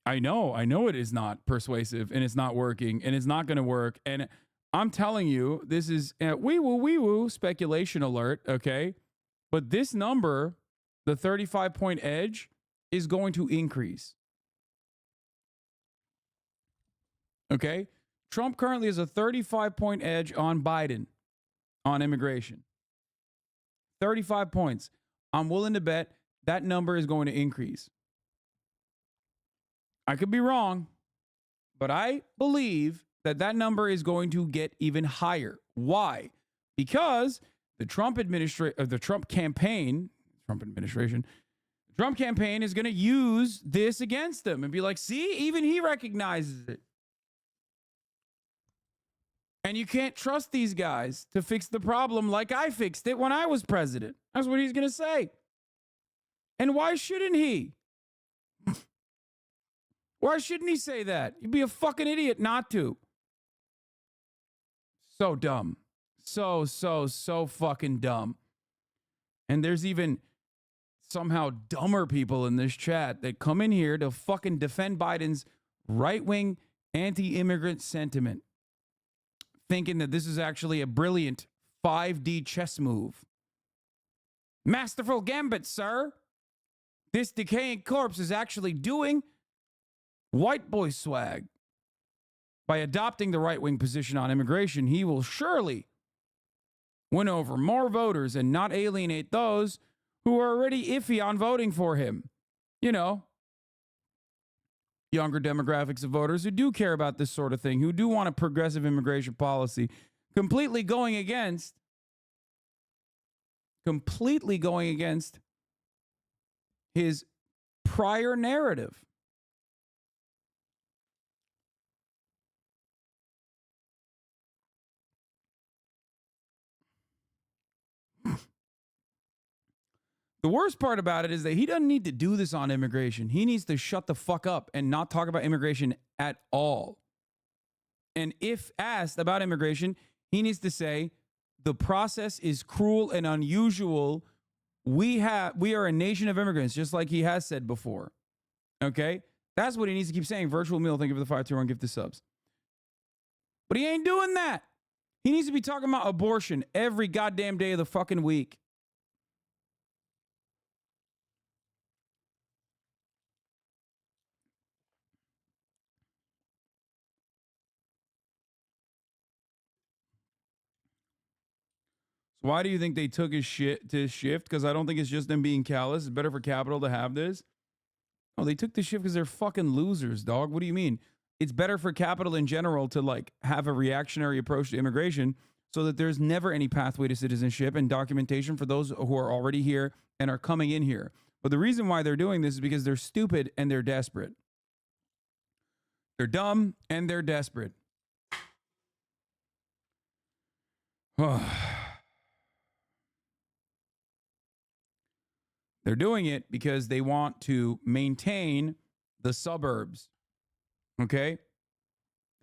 I know it is not persuasive and it's not working and it's not going to work. And I'm telling you, this is wee-woo speculation alert, okay? But this number, the 35-point edge, is going to increase. Okay? Trump currently has a 35-point edge on Biden on immigration. 35 points. I'm willing to bet that number is going to increase. I could be wrong, but I believe that number is going to get even higher. Why? Because the Trump administration, the Trump campaign, the Trump campaign is going to use this against them and be like, see, even he recognizes it. And you can't trust these guys to fix the problem like I fixed it when I was president. That's what he's going to say. And why shouldn't he? Why shouldn't he say that? You'd be a fucking idiot not to. So dumb. So fucking dumb. And there's even somehow dumber people in this chat that come in here to fucking defend Biden's right-wing anti-immigrant sentiment, thinking that this is actually a brilliant 5D chess move. Masterful gambit, sir. This decaying corpse is actually doing white boy swag. By adopting the right-wing position on immigration, he will surely win over more voters and not alienate those who are already iffy on voting for him. You know, younger demographics of voters who do care about this sort of thing, who do want a progressive immigration policy, completely going against his prior narrative. The worst part about it is that he doesn't need to do this on immigration. He needs to shut the fuck up and not talk about immigration at all. And if asked about immigration, he needs to say, the process is cruel and unusual. We are a nation of immigrants, just like he has said before. Okay? That's what he needs to keep saying. Virtual meal, thank you for the 521 gift to subs. But he ain't doing that. He needs to be talking about abortion every goddamn day of the fucking week. Why do you think they took his shit to shift? Because I don't think it's just them being callous. It's better for Capital to have this. Oh, they took the shift because they're fucking losers, dog. What do you mean? It's better for Capital in general to like have a reactionary approach to immigration so that there's never any pathway to citizenship and documentation for those who are already here and are coming in here. But the reason why they're doing this is because they're stupid and they're desperate. They're dumb and they're desperate. They're doing it because they want to maintain the suburbs. Okay?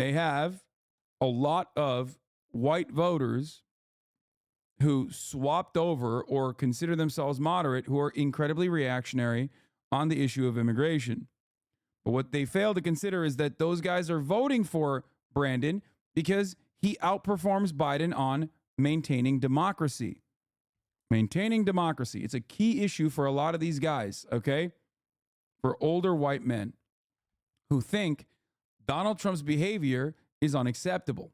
They have a lot of white voters who swapped over or consider themselves moderate who are incredibly reactionary on the issue of immigration. But what they fail to consider is that those guys are voting for Brandon because he outperforms Biden on maintaining democracy. Maintaining democracy. It's a key issue for a lot of these guys, okay? For older white men who think Donald Trump's behavior is unacceptable.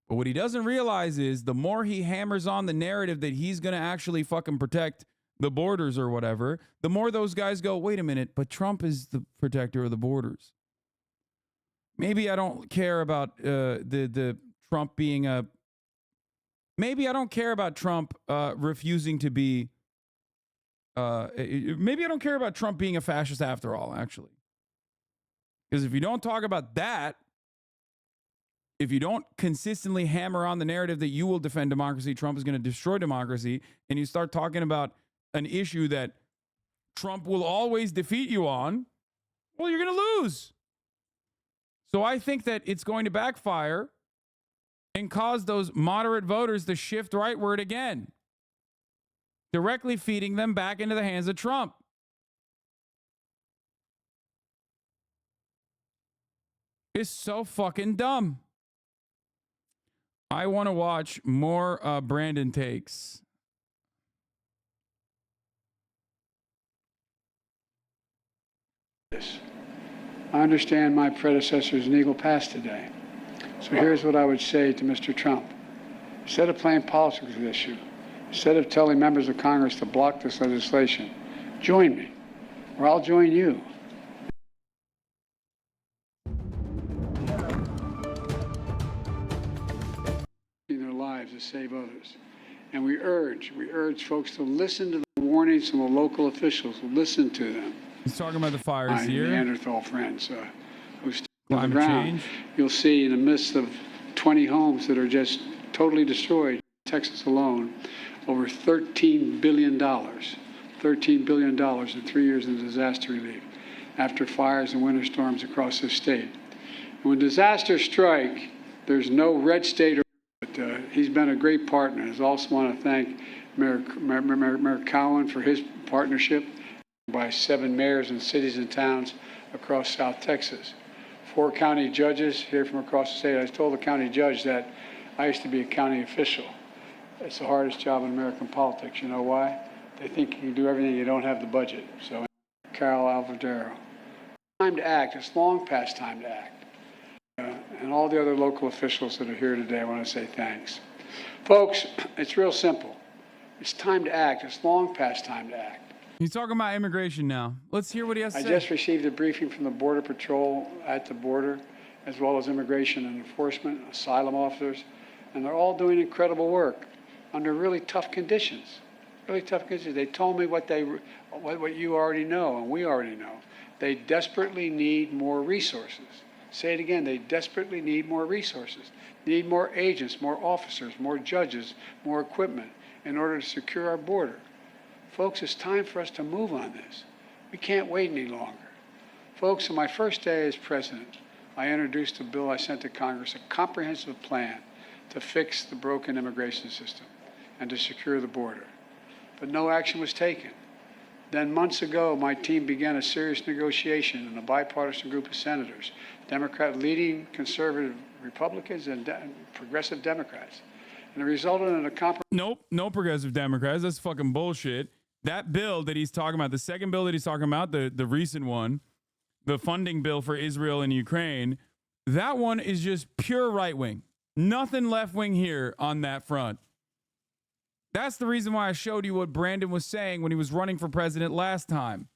But what he doesn't realize is the more he hammers on the narrative that he's going to actually fucking protect the borders or whatever, the more those guys go, wait a minute, but Trump is the protector of the borders. Maybe I don't care about the Trump being a... Maybe I don't care about Trump refusing to be... maybe I don't care about Trump being a fascist after all, actually. Because if you don't talk about that, if you don't consistently hammer on the narrative that you will defend democracy, Trump is going to destroy democracy, and you start talking about an issue that Trump will always defeat you on, well, you're going to lose. So I think that it's going to backfire and cause those moderate voters to shift rightward again, directly feeding them back into the hands of Trump. It's so fucking dumb. I want to watch more Brandon takes. I understand my predecessor's legal past today. So here's what I would say to Mr. Trump. Instead of playing politics with this issue, instead of telling members of Congress to block this legislation, join me, or I'll join you. In their lives to save others. And we urge folks to listen to the warnings from the local officials. Listen to them. He's talking about the fires My here. Neanderthal friends who stand on the Climate ground. change. You'll see in the midst of 20 homes that are just totally destroyed, in Texas alone, over $13 billion. $13 billion in 3 years in disaster relief after fires and winter storms across the state. When disasters strike, there's no red state or but he's been a great partner. I also want to thank Mayor Cowan for his partnership by 7 mayors and cities and towns across South Texas. 4 county judges here from across the state. I told the county judge that I used to be a county official. It's the hardest job in American politics. You know why? They think you can do everything, you don't have the budget. So, Carol Alvadero. Time to act. It's long past time to act. And all the other local officials that are here today, I want to say thanks. Folks, it's real simple. It's time to act. It's long past time to act. He's talking about immigration now. Let's hear what he has to I say. just received a briefing from the Border Patrol at the border, as well as immigration and enforcement, asylum officers, and they're all doing incredible work under really tough conditions. Really tough conditions. They told me what you already know, and we already know. They desperately need more resources. Say it again, they desperately need more resources, need more agents, more officers, more judges, more equipment in order to secure our border. Folks, it's time for us to move on this. We can't wait any longer. Folks, on my first day as president, I introduced a bill I sent to Congress, a comprehensive plan to fix the broken immigration system and to secure the border. But no action was taken. Then months ago, my team began a serious negotiation in a bipartisan group of senators, leading conservative Republicans and progressive Democrats. And it resulted in a compromise. Nope, no progressive Democrats. That's fucking bullshit. That bill that he's talking about, the second bill that he's talking about, the recent one, the funding bill for Israel and Ukraine, that one is just pure right wing. Nothing left wing here on that front. That's the reason why I showed you what Brandon was saying when he was running for president last time.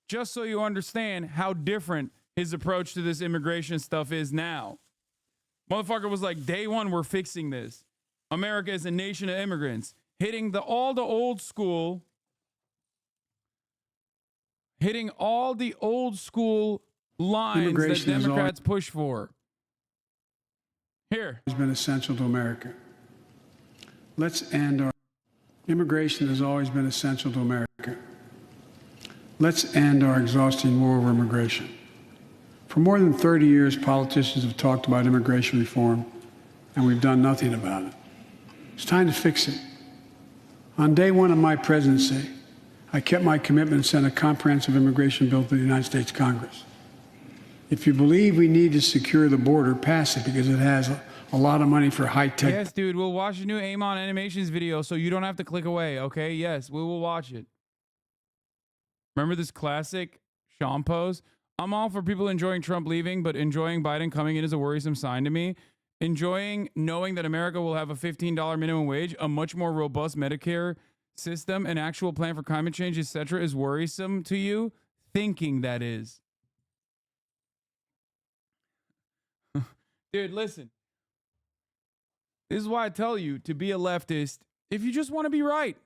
Just so you understand how different his approach to this immigration stuff is now. Motherfucker was like, day one, we're fixing this. America is a nation of immigrants. Hitting all the old school lines that Democrats push for. Here. It's been essential to America. Let's end our immigration has always been essential to America. Let's end our exhausting war over immigration. For more than 30 years, politicians have talked about immigration reform, and we've done nothing about it. It's time to fix it. On day one of my presidency, I kept my commitment and sent a comprehensive immigration bill to the United States Congress. If you believe we need to secure the border, pass it because it has a lot of money for high-tech. Yes, dude, we'll watch the new Aamon Animations video so you don't have to click away, okay? Yes, we will watch it. Remember this classic Sean pose? I'm all for people enjoying Trump leaving, but enjoying Biden coming in is a worrisome sign to me. Enjoying knowing that America will have a $15 minimum wage, a much more robust Medicare system, an actual plan for climate change, etc. is worrisome to you? Thinking that is. Dude, listen. This is why I tell you to be a leftist if you just want to be right.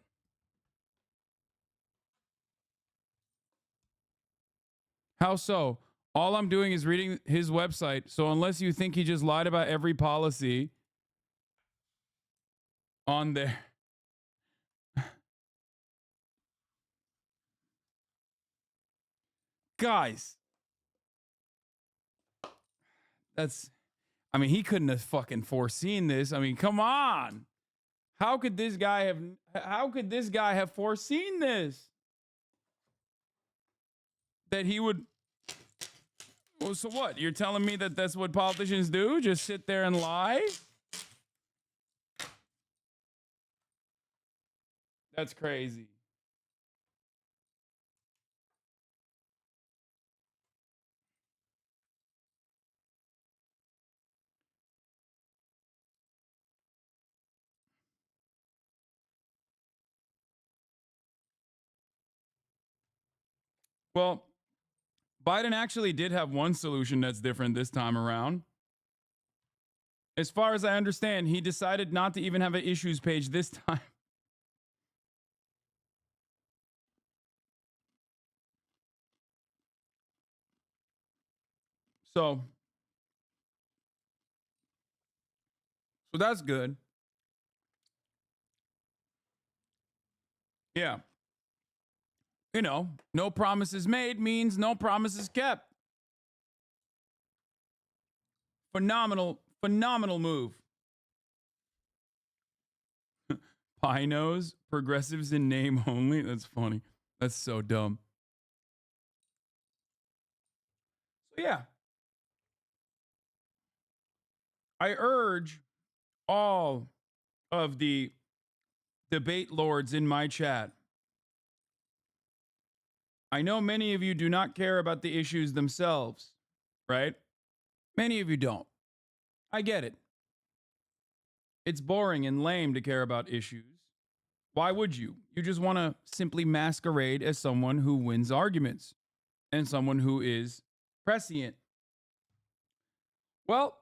How so? All I'm doing is reading his website. So unless you think he just lied about every policy on there. Guys. I mean, he couldn't have fucking foreseen this. I mean, come on. How could this guy have foreseen this? That he would. Well, so what? You're telling me that that's what politicians do? Just sit there and lie? That's crazy. Well, Biden actually did have one solution that's different this time around. As far as I understand, he decided not to even have an issues page this time. So that's good. Yeah. You know, no promises made means no promises kept. Phenomenal move. Pie nose, progressives in name only. That's funny. That's so dumb. So yeah. I urge all of the debate lords in my chat. I know many of you do not care about the issues themselves, right? Many of you don't. I get it. It's boring and lame to care about issues. Why would you? You just want to simply masquerade as someone who wins arguments and someone who is prescient. Well,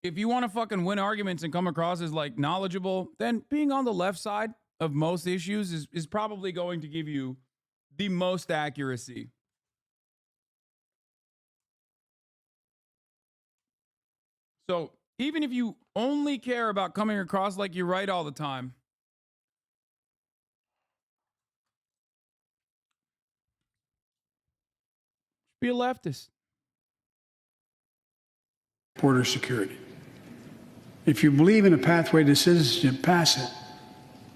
if you want to fucking win arguments and come across as like knowledgeable, then being on the left side of most issues is probably going to give you the most accuracy. So even if you only care about coming across like you're right all the time, be a leftist. Border security. If you believe in a pathway to citizenship, pass it.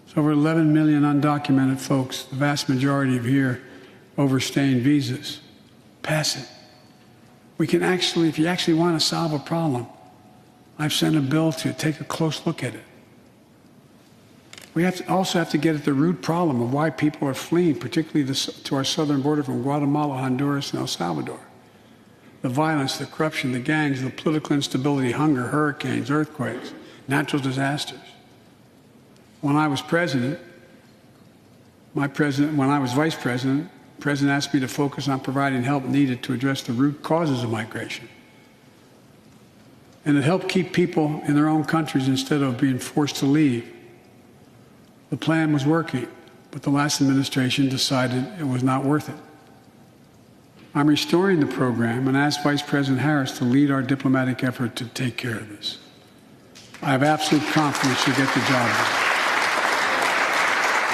There's over 11 million undocumented folks, the vast majority of here overstaying visas. Pass it. We can actually, if you actually want to solve a problem, I've sent a bill to take a close look at it. We also have to get at the root problem of why people are fleeing, particularly to our southern border from Guatemala, Honduras, and El Salvador. The violence, the corruption, the gangs, the political instability, hunger, hurricanes, earthquakes, natural disasters. When I was president, when I was vice president, the president asked me to focus on providing help needed to address the root causes of migration. And to help keep people in their own countries instead of being forced to leave. The plan was working, but the last administration decided it was not worth it. I'm restoring the program and asked Vice President Harris to lead our diplomatic effort to take care of this. I have absolute confidence she'll get the job done.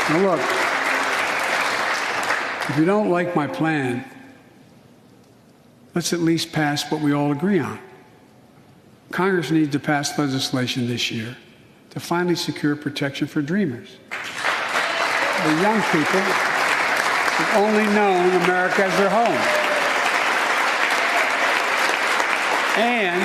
Now look, if you don't like my plan, let's at least pass what we all agree on. Congress needs to pass legislation this year to finally secure protection for dreamers. The young people have only known America as their home. And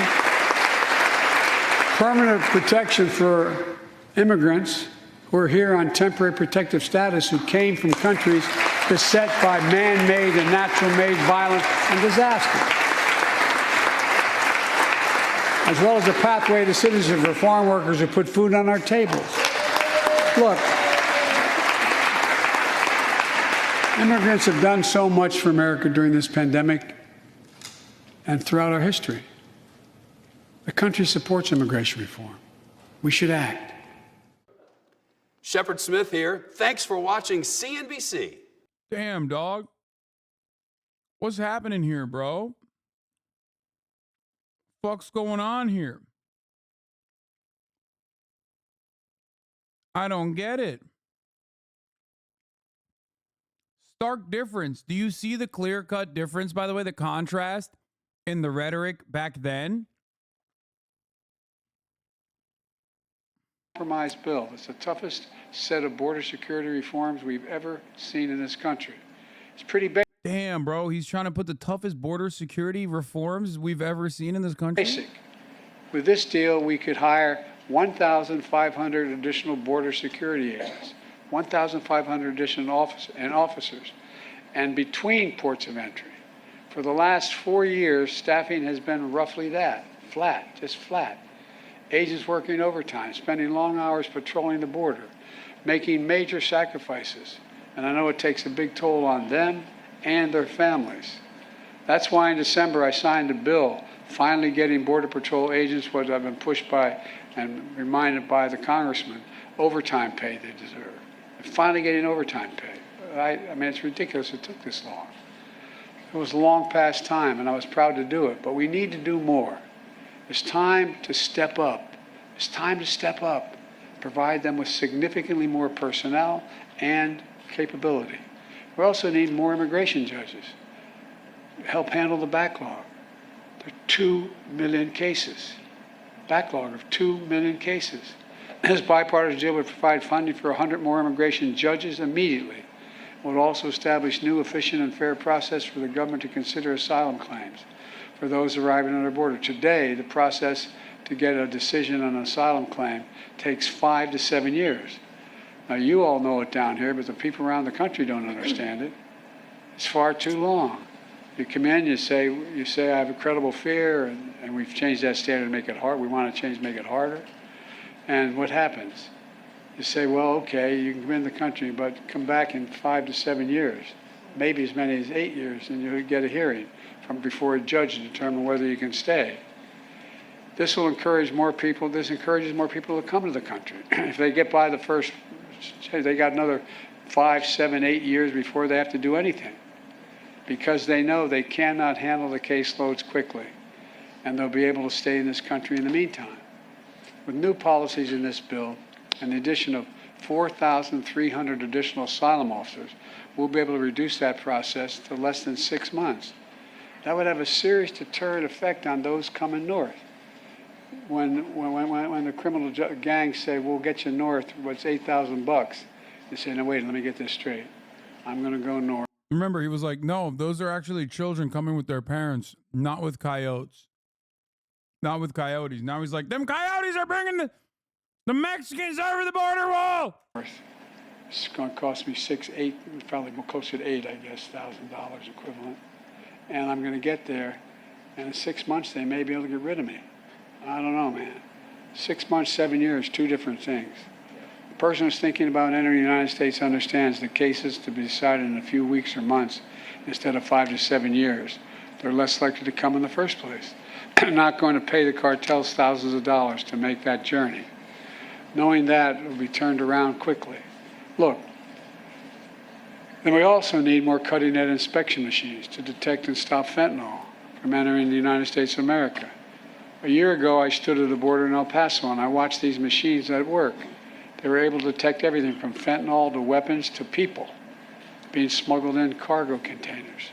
permanent protection for immigrants who are here on temporary protective status who came from countries beset by man-made and natural-made violence and disaster. As well as a pathway to citizenship for foreign workers who put food on our tables. Look, immigrants have done so much for America during this pandemic and throughout our history. The country supports immigration reform. We should act. Shepard Smith here. Thanks for watching CNBC. Damn, dog. What's happening here, bro? Fuck's going on here? I don't get it. Stark difference. Do you see the clear-cut difference, by the way, the contrast in the rhetoric back then? Compromise bill. It's the toughest set of border security reforms we've ever seen in this country. It's pretty basic. Damn, bro. He's trying to put the toughest border security reforms we've ever seen in this country. Basic. With this deal, we could hire 1,500 additional border security agents, 1,500 additional officers, and between ports of entry. For the last 4 years, staffing has been roughly that, flat, just flat. Agents working overtime, spending long hours patrolling the border, making major sacrifices. And I know it takes a big toll on them and their families. That's why in December I signed a bill finally getting Border Patrol agents what I've been pushed by and reminded by the congressman, overtime pay they deserve. And finally getting overtime pay. I mean, it's ridiculous it took this long. It was long past time, and I was proud to do it, but we need to do more. It's time to step up. It's time to step up, provide them with significantly more personnel and capability. We also need more immigration judges to help handle the backlog. There are 2 million cases, backlog of 2 million cases. This bipartisan deal would provide funding for 100 more immigration judges immediately. It would also establish new, efficient, and fair process for the government to consider asylum claims for those arriving at our border. Today, the process to get a decision on an asylum claim takes 5 to 7 years. Now, you all know it down here, but the people around the country don't understand it. It's far too long. You come in, you say I have a credible fear, and we've changed that standard to make it hard. We want to change to make it harder. And what happens? You say, well, okay, you can come in the country, but come back in 5 to 7 years, maybe as many as 8 years, and you'll get a hearing from before a judge to determine whether you can stay. This will encourage more people. This encourages more people to come to the country. If they get by the first, they got another 5, 7, 8 years before they have to do anything, because they know they cannot handle the caseloads quickly, and they'll be able to stay in this country in the meantime. With new policies in this bill, and the addition of 4,300 additional asylum officers, we'll be able to reduce that process to less than 6 months. That would have a serious deterrent effect on those coming north. When the criminal gangs say, we'll get you north, what's $8,000? They say, no, wait, let me get this straight. I'm going to go north. Remember, he was like, no, those are actually children coming with their parents, not with coyotes. Not with coyotes. Now he's like, them coyotes are bringing the Mexicans over the border wall. It's going to cost me $6, $8, probably closer to $8, I guess, $1,000 equivalent. And I'm going to get there, and in 6 months they may be able to get rid of me. I don't know, man. 6 months, 7 years, 2 different things. The person who's thinking about entering the United States understands that cases to be decided in a few weeks or months instead of 5 to 7 years. They're less likely to come in the first place. They're not going to pay the cartels thousands of dollars to make that journey. Knowing that, it will be turned around quickly. Look, then we also need more cutting-edge inspection machines to detect and stop fentanyl from entering the United States of America. A year ago, I stood at the border in El Paso, and I watched these machines at work. They were able to detect everything from fentanyl to weapons to people being smuggled in cargo containers.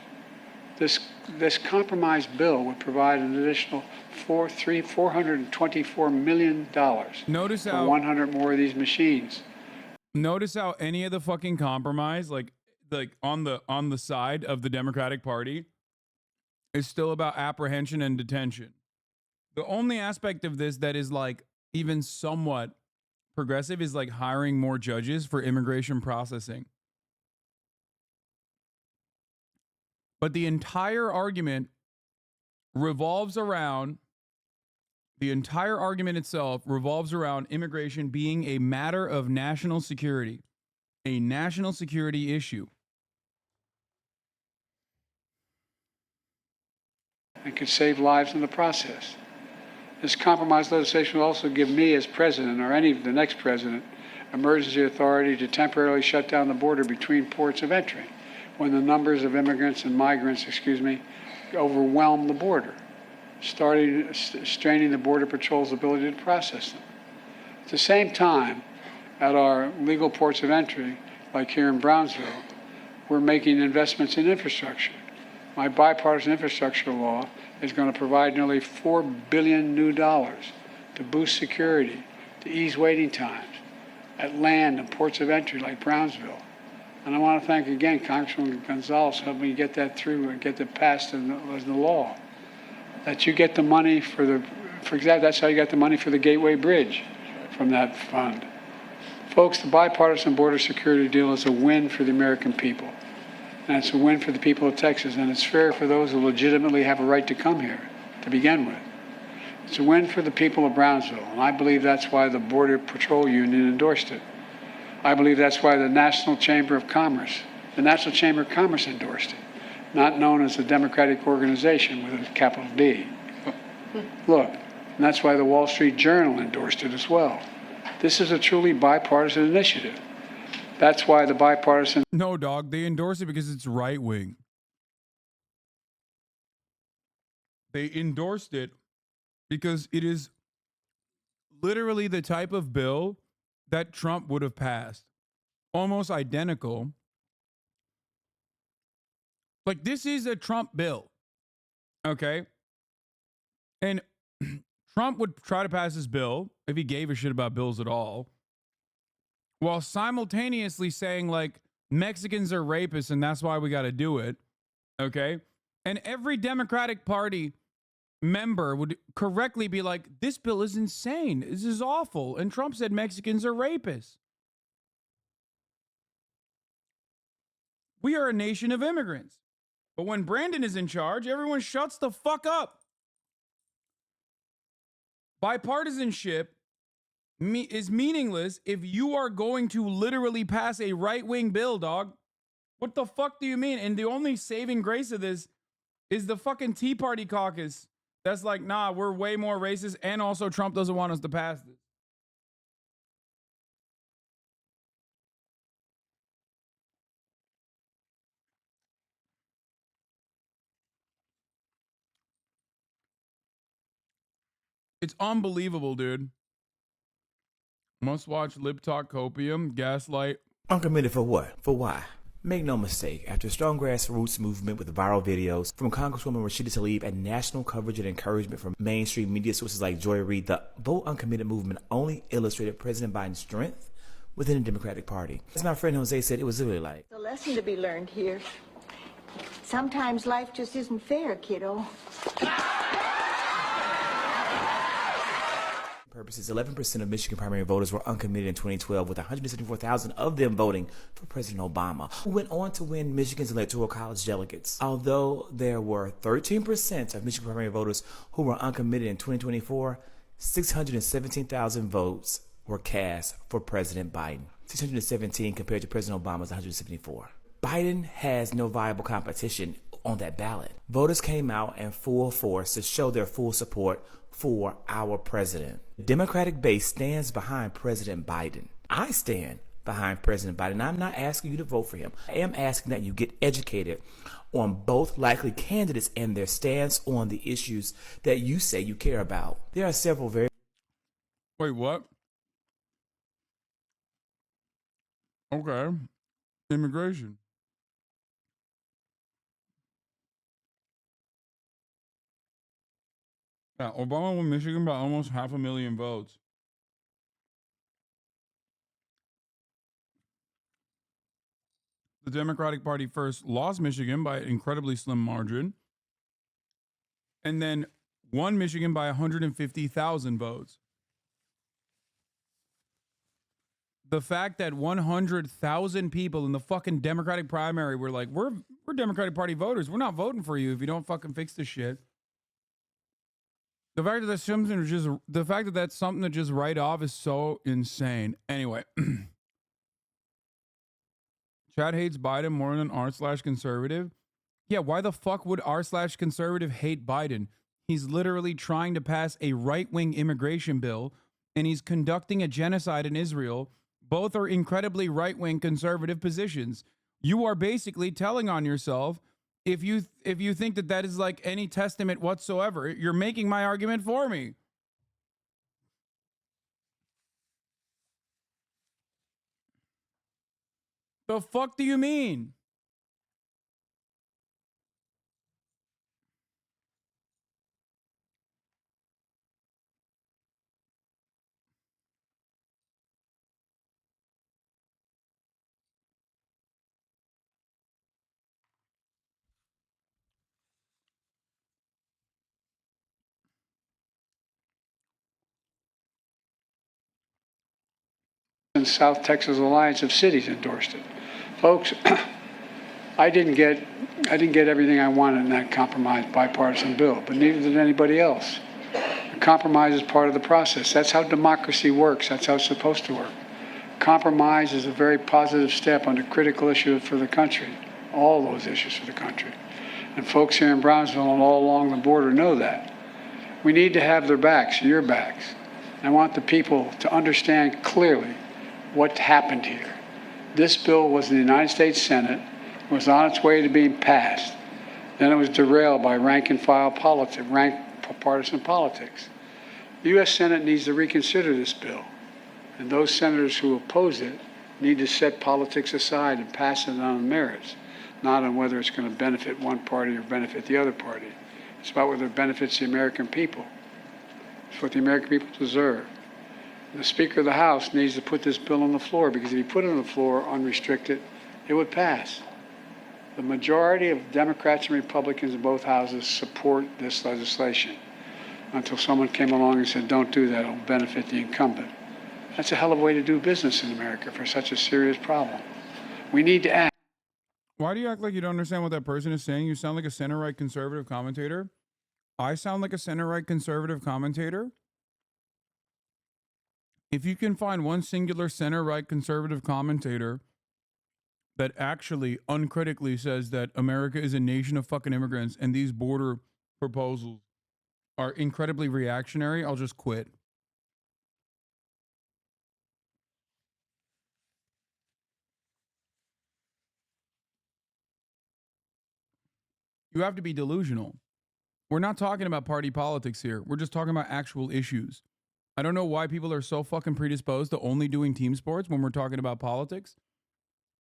This compromise bill would provide an additional $424 million Notice for how 100 more of these machines. Notice how any of the fucking compromise, like on the side of the Democratic Party, is still about apprehension and detention. The only aspect of this that is like even somewhat progressive is like hiring more judges for immigration processing. But the entire argument revolves around, the entire argument itself revolves around immigration being a matter of national security, a national security issue. And could save lives in the process. This compromise legislation will also give me as president, or the next president, emergency authority to temporarily shut down the border between ports of entry when the numbers of immigrants and migrants, overwhelm the border, straining the Border Patrol's ability to process them. At the same time, at our legal ports of entry, like here in Brownsville, we're making investments in infrastructure. My bipartisan infrastructure law is going to provide nearly $4 billion new dollars to boost security, to ease waiting times at land and ports of entry like Brownsville. And I want to thank again Congressman Gonzalez for helping me get that through and get it passed as the law. That you get the money for example, that's how you got the money for the Gateway Bridge from that fund. Folks, the bipartisan border security deal is a win for the American people. And it's a win for the people of Texas, and it's fair for those who legitimately have a right to come here to begin with. It's a win for the people of Brownsville, and I believe that's why the Border Patrol Union endorsed it. I believe that's why the National Chamber of Commerce endorsed it, not known as a Democratic organization with a capital D. Look, and that's why the Wall Street Journal endorsed it as well. This is a truly bipartisan initiative. That's why the bipartisan... No, dog, they endorse it because it's right-wing. They endorsed it because it is literally the type of bill that Trump would have passed. Almost identical. Like, this is a Trump bill. Okay? And Trump would try to pass this bill, if he gave a shit about bills at all, while simultaneously saying, like, Mexicans are rapists and that's why we got to do it. Okay? And every Democratic Party member would correctly be like, this bill is insane. This is awful. And Trump said Mexicans are rapists. We are a nation of immigrants. But when Brandon is in charge, everyone shuts the fuck up. Bipartisanship is meaningless if you are going to literally pass a right-wing bill, dog. What the fuck do you mean? And the only saving grace of this is the fucking Tea Party caucus. That's like, nah, we're way more racist, and also Trump doesn't want us to pass this. It's unbelievable, dude. Must watch Lip Talk Copium, Gaslight. Uncommitted for what? For why? Make no mistake, after a strong grassroots movement with viral videos from Congresswoman Rashida Tlaib and national coverage and encouragement from mainstream media sources like Joy Reid, the Vote Uncommitted movement only illustrated President Biden's strength within the Democratic Party. As my friend Jose said, it was really like The lesson to be learned here. Sometimes life just isn't fair, kiddo. purposes, 11% of Michigan primary voters were uncommitted in 2012, with 174,000 of them voting for President Obama, who went on to win Michigan's Electoral College delegates. Although there were 13% of Michigan primary voters who were uncommitted in 2024, 617,000 votes were cast for President Biden. 617 compared to President Obama's 174. Biden has no viable competition on that ballot. Voters came out in full force to show their full support for our president. The Democratic base stands behind President Biden. I stand behind President Biden. I'm not asking you to vote for him. I am asking that you get educated on both likely candidates and their stance on the issues that you say you care about. There are several very... Wait, what? Okay. Immigration. Yeah, Obama won Michigan by almost 500,000 votes. The Democratic Party first lost Michigan by an incredibly slim margin, and then won Michigan by 150,000 votes. The fact that 100,000 people in the fucking Democratic primary were like, we're Democratic Party voters. We're not voting for you if you don't fucking fix this shit. The fact that that's something to just write off is so insane. Anyway, Chad hates Biden more than r/conservative. Yeah, why the fuck would r/conservative hate Biden? He's literally trying to pass a right-wing immigration bill, and he's conducting a genocide in Israel. Both are incredibly right-wing conservative positions. You are basically telling on yourself. If you think that is like any testament whatsoever, you're making my argument for me. The fuck do you mean? And South Texas Alliance of Cities endorsed it. Folks, I didn't get everything I wanted in that compromise bipartisan bill, but neither did anybody else. The compromise is part of the process. That's how democracy works. That's how it's supposed to work. Compromise is a very positive step on a critical issue for the country, all those issues for the country. And folks here in Brownsville and all along the border know that. We need to have their backs, your backs. I want the people to understand clearly what happened here. This bill was in the United States Senate, was on its way to being passed. Then it was derailed by rank-and-file politics, partisan politics. The U.S. Senate needs to reconsider this bill, and those senators who oppose it need to set politics aside and pass it on merits, not on whether it's going to benefit one party or benefit the other party. It's about whether it benefits the American people. It's what the American people deserve. And the Speaker of the House needs to put this bill on the floor, because if he put it on the floor unrestricted, it would pass. The majority of Democrats and Republicans in both houses support this legislation, until someone came along and said, don't do that, it'll benefit the incumbent. That's a hell of a way to do business in America for such a serious problem. We need to act. Why do you act like you don't understand what that person is saying? You sound like a center-right conservative commentator. I sound like a center-right conservative commentator. If you can find one singular center-right conservative commentator that actually uncritically says that America is a nation of fucking immigrants and these border proposals are incredibly reactionary, I'll just quit. You have to be delusional. We're not talking about party politics here. We're just talking about actual issues. I don't know why people are so fucking predisposed to only doing team sports when we're talking about politics,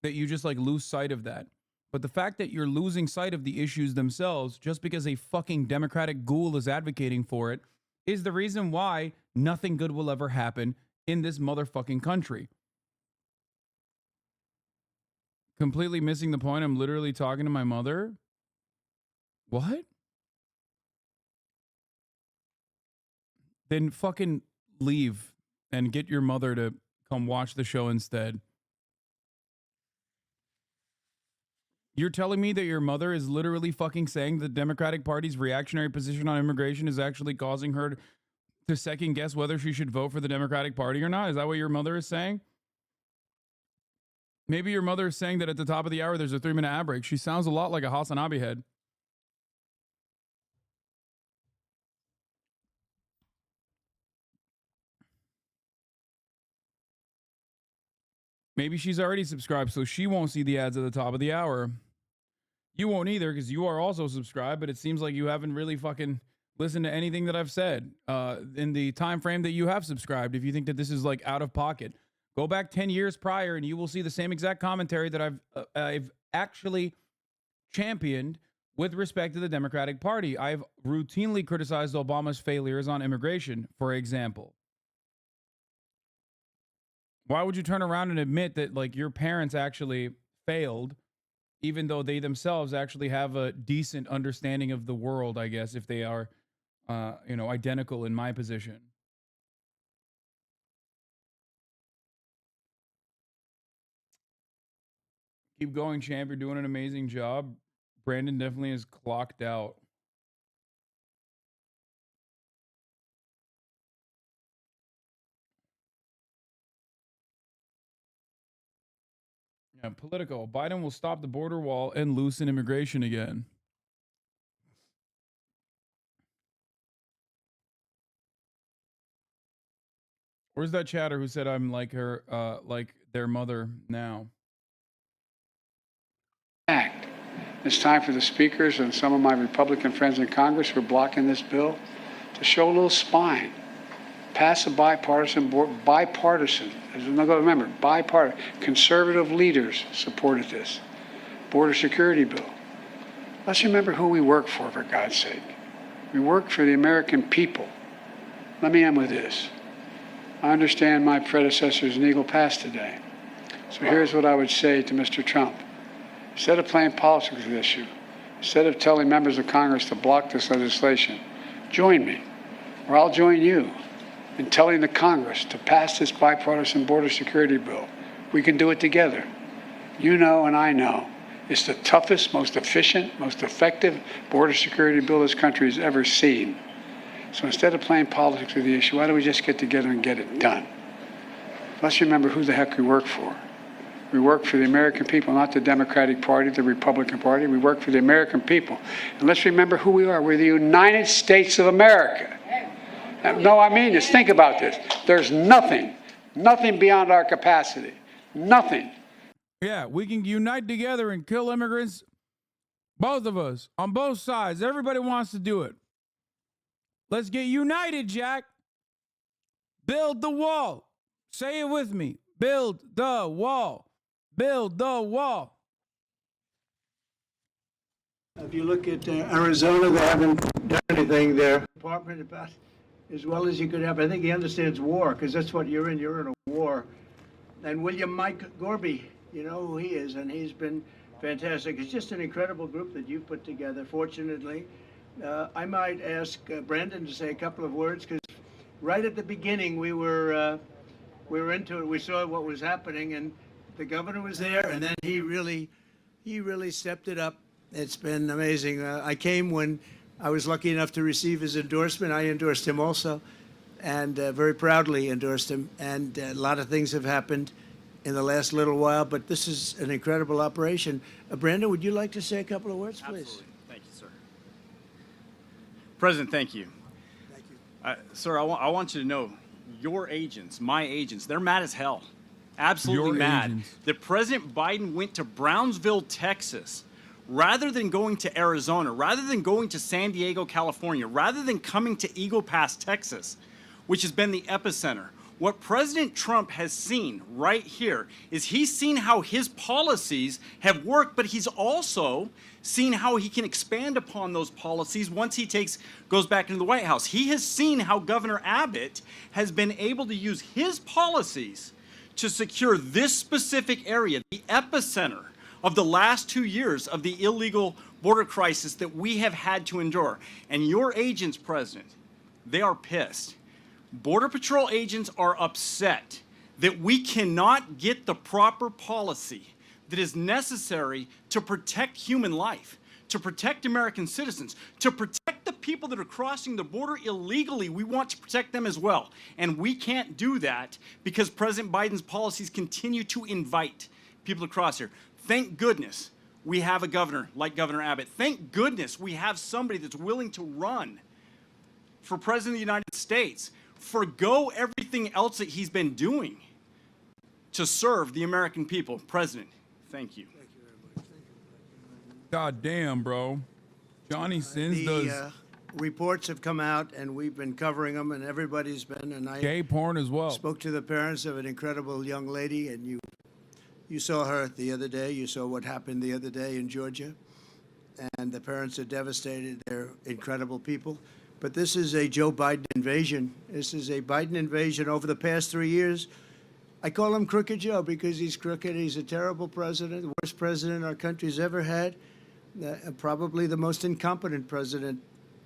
that you just like lose sight of that. But the fact that you're losing sight of the issues themselves just because a fucking Democratic ghoul is advocating for it is the reason why nothing good will ever happen in this motherfucking country. Completely missing the point. I'm literally talking to my mother. What? Then fucking leave and get your mother to come watch the show instead. You're telling me that your mother is literally fucking saying the Democratic Party's reactionary position on immigration is actually causing her to second guess whether she should vote for the Democratic Party or not? Is that what your mother is saying? Maybe your mother is saying that at the top of the hour there's a 3-minute ad break. She sounds a lot like a HasanAbi head. Maybe she's already subscribed, so she won't see the ads at the top of the hour. You won't either, because you are also subscribed, but it seems like you haven't really fucking listened to anything that I've said in the time frame that you have subscribed. If you think that this is like out of pocket, go back 10 years prior and you will see the same exact commentary that I've actually championed with respect to the Democratic Party. I've routinely criticized Obama's failures on immigration, for example. Why would you turn around and admit that like your parents actually failed, even though they themselves actually have a decent understanding of the world, I guess, if they are, identical in my position? Keep going, champ. You're doing an amazing job. Brandon definitely is clocked out. Yeah, Politico. Biden will stop the border wall and loosen immigration again. Where's that chatter who said I'm like her, like their mother now? Act. It's time for the speakers and some of my Republican friends in Congress who are blocking this bill to show a little spine. Pass a bipartisan, remember, bipartisan, conservative leaders supported this border security bill. Let's remember who we work for God's sake. We work for the American people. Let me end with this. I understand my predecessor's an eagle pass today. So here's what I would say to Mr. Trump. Instead of playing politics with this issue, instead of telling members of Congress to block this legislation, join me, or I'll join you in telling the Congress to pass this bipartisan border security bill. We can do it together. You know and I know it's the toughest, most efficient, most effective border security bill this country has ever seen. So instead of playing politics with the issue, why don't we just get together and get it done? Let's remember who the heck we work for. We work for the American people, not the Democratic Party, the Republican Party. We work for the American people. And let's remember who we are. We're the United States of America. No, I mean this. Think about this. There's nothing beyond our capacity. Nothing. Yeah, we can unite together and kill immigrants Both of us, on both sides. Everybody wants to do it. Let's get united, Jack. Build the wall. Say it with me. Build the wall. Build the wall. If you look at Arizona, they haven't done anything there. Department about as well as you could have. I think he understands war, because that's what you're in. You're in a war. And William Mike Gorby, you know who he is, and he's been fantastic. It's just an incredible group that you've put together, fortunately. I might ask Brandon to say a couple of words, because right at the beginning we were into it. We saw what was happening, and the governor was there, and then he really stepped it up. It's been amazing. I came when I was lucky enough to receive his endorsement. I endorsed him also, and very proudly endorsed him. And a lot of things have happened in the last little while, but this is an incredible operation. Brandon, would you like to say a couple of words, please? Absolutely. Thank you, sir. President, thank you. Thank you. Sir, I want you to know, your agents, my agents, they're mad as hell. Absolutely Your mad agents. that President Biden went to Brownsville, Texas, rather than going to Arizona, rather than going to San Diego, California, rather than coming to Eagle Pass, Texas, which has been the epicenter. What President Trump has seen right here is he's seen how his policies have worked, but he's also seen how he can expand upon those policies once he goes back into the White House. He has seen how Governor Abbott has been able to use his policies to secure this specific area, the epicenter of the last 2 years of the illegal border crisis that we have had to endure. And your agents, President, they are pissed. Border Patrol agents are upset that we cannot get the proper policy that is necessary to protect human life, to protect American citizens, to protect the people that are crossing the border illegally. We want to protect them as well. And we can't do that because President Biden's policies continue to invite people to cross here. Thank goodness we have a governor like Governor Abbott. Thank goodness we have somebody that's willing to run for President of the United States, forgo everything else that he's been doing to serve the American people. President, thank you. God damn, bro. Johnny Sins does Reports have come out, and we've been covering them, and everybody's been. And I gay porn as well. Spoke to the parents of an incredible young lady, and you saw her the other day. You saw what happened the other day in Georgia, and the parents are devastated. They're incredible people. But this is a Joe Biden invasion. This is a Biden invasion over the past 3 years. I call him Crooked Joe because he's crooked. He's a terrible president, the worst president our country's ever had, probably the most incompetent president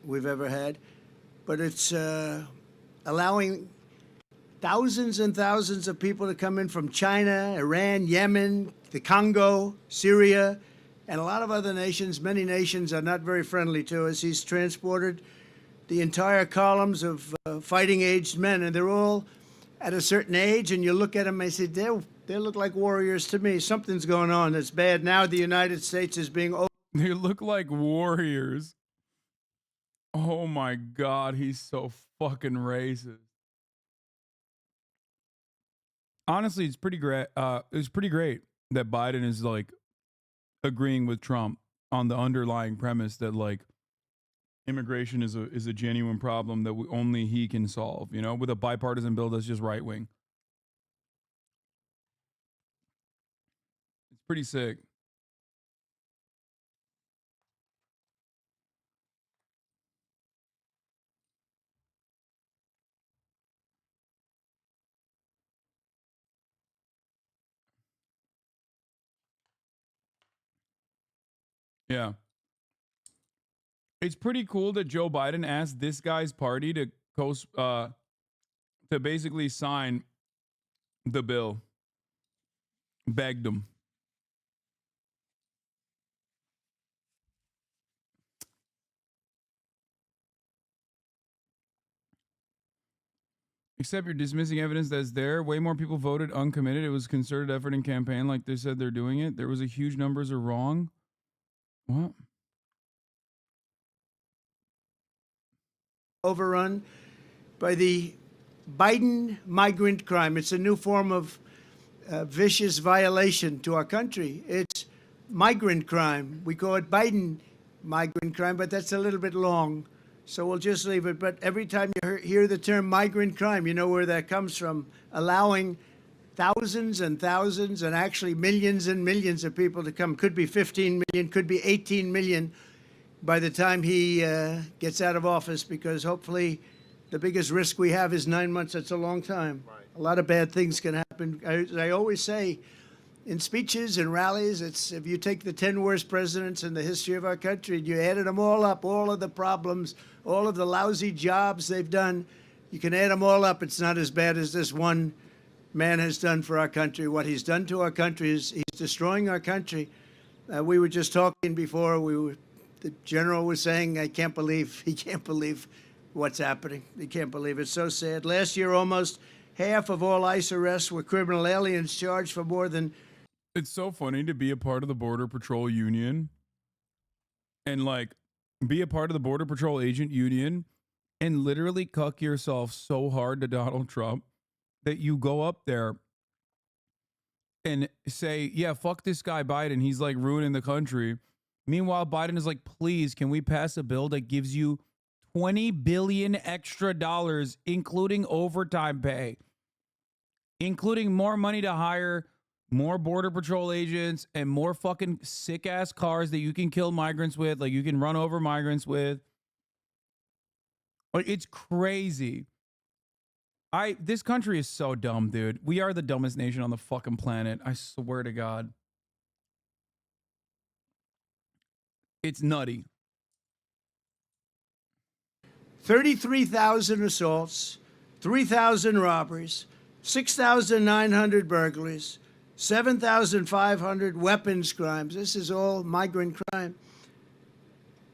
we've ever had. But it's allowing thousands and thousands of people to come in from China, Iran, Yemen, the Congo, Syria, and a lot of other nations. Many nations are not very friendly to us. He's transported the entire columns of fighting-aged men, and they're all at a certain age, and you look at them and say, they look like warriors to me. Something's going on that's bad. Now the United States is being... They look like warriors. Oh my God, he's so fucking racist. Honestly, it's pretty great. It's pretty great that Biden is like agreeing with Trump on the underlying premise that like immigration is a genuine problem that only he can solve, you know, with a bipartisan bill that's just right wing. It's pretty sick. Yeah. It's pretty cool that Joe Biden asked this guy's party to basically sign the bill. Begged him. Except you're dismissing evidence that's there. Way more people voted uncommitted. It was concerted effort and campaign like they said they're doing it. There was a huge numbers are wrong. What? Overrun by the Biden migrant crime. It's a new form of vicious violation to our country. It's migrant crime. We call it Biden migrant crime, but that's a little bit long. So we'll just leave it. But every time you hear the term migrant crime, you know where that comes from. Allowing thousands and thousands and actually millions and millions of people to come. Could be 15 million, could be 18 million by the time he gets out of office, because hopefully the biggest risk we have is 9 months. That's a long time. Right. A lot of bad things can happen. I always say in speeches and rallies, it's if you take the 10 worst presidents in the history of our country and you added them all up, all of the problems, all of the lousy jobs they've done, you can add them all up. It's not as bad as this one man has done for our country. What he's done to our country is he's destroying our country. We were just talking before. The general was saying, he can't believe what's happening. He can't believe it. It's so sad. Last year, almost half of all ICE arrests were criminal aliens charged for more than... It's so funny to be a part of the Border Patrol Union and, like, be a part of the Border Patrol Agent Union and literally cuck yourself so hard to Donald Trump that you go up there and say, yeah, fuck this guy Biden. He's, like, ruining the country. Meanwhile, Biden is like, please, can we pass a bill that gives you $20 billion extra dollars, including overtime pay, including more money to hire more Border Patrol agents and more fucking sick ass cars that you can kill migrants with, like you can run over migrants with. Like, it's crazy. This country is so dumb, dude. We are the dumbest nation on the fucking planet. I swear to God. It's nutty. 33,000 assaults, 3,000 robberies, 6,900 burglaries, 7,500 weapons crimes. This is all migrant crime.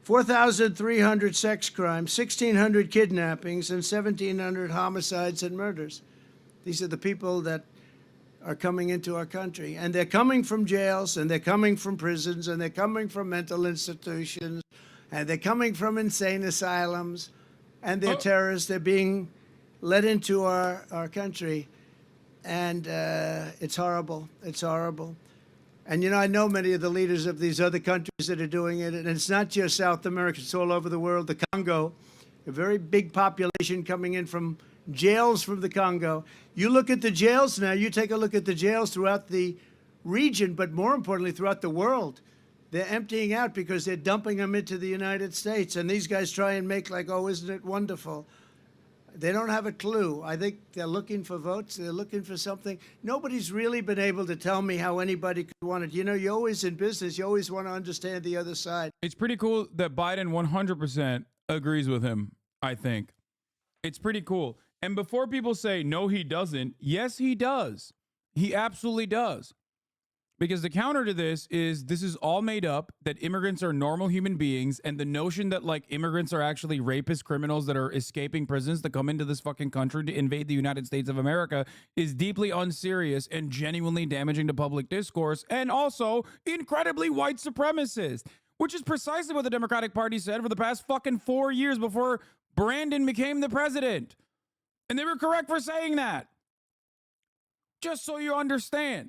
4,300 sex crimes, 1,600 kidnappings, and 1,700 homicides and murders. These are the people that are coming into our country. And they're coming from jails, and they're coming from prisons, and they're coming from mental institutions, and they're coming from insane asylums, and they're terrorists. They're being let into our country. And it's horrible. It's horrible. And, you know, I know many of the leaders of these other countries that are doing it. And it's not just South America. It's all over the world. The Congo, a very big population coming in from jails from the Congo. You look at the jails now. You take a look at the jails throughout the region, but more importantly, throughout the world. They're emptying out because they're dumping them into the United States. And these guys try and make like, oh, isn't it wonderful? They don't have a clue. I think they're looking for votes. They're looking for something. Nobody's really been able to tell me how anybody could want it. You know, you're always in business. You always want to understand the other side. It's pretty cool that Biden 100% agrees with him, I think. It's pretty cool. And before people say, no, he doesn't, yes, he does. He absolutely does. Because the counter to this is all made up, that immigrants are normal human beings, and the notion that, like, immigrants are actually rapist criminals that are escaping prisons to come into this fucking country to invade the United States of America is deeply unserious and genuinely damaging to public discourse, and also incredibly white supremacist, which is precisely what the Democratic Party said for the past fucking 4 years before Brandon became the president. And they were correct for saying that. Just so you understand.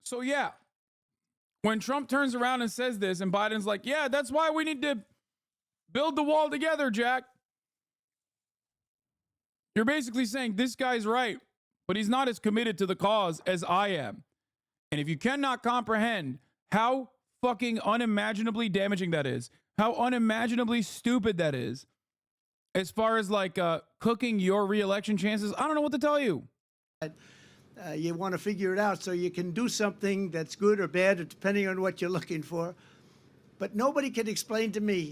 So, yeah, when Trump turns around and says this and Biden's like, yeah, that's why we need to build the wall together, Jack. You're basically saying this guy's right, but he's not as committed to the cause as I am. And if you cannot comprehend how fucking unimaginably damaging that is, how unimaginably stupid that is, as far as like cooking your re-election chances, I don't know what to tell you. You want to figure it out so you can do something that's good or bad, depending on what you're looking for. But nobody can explain to me,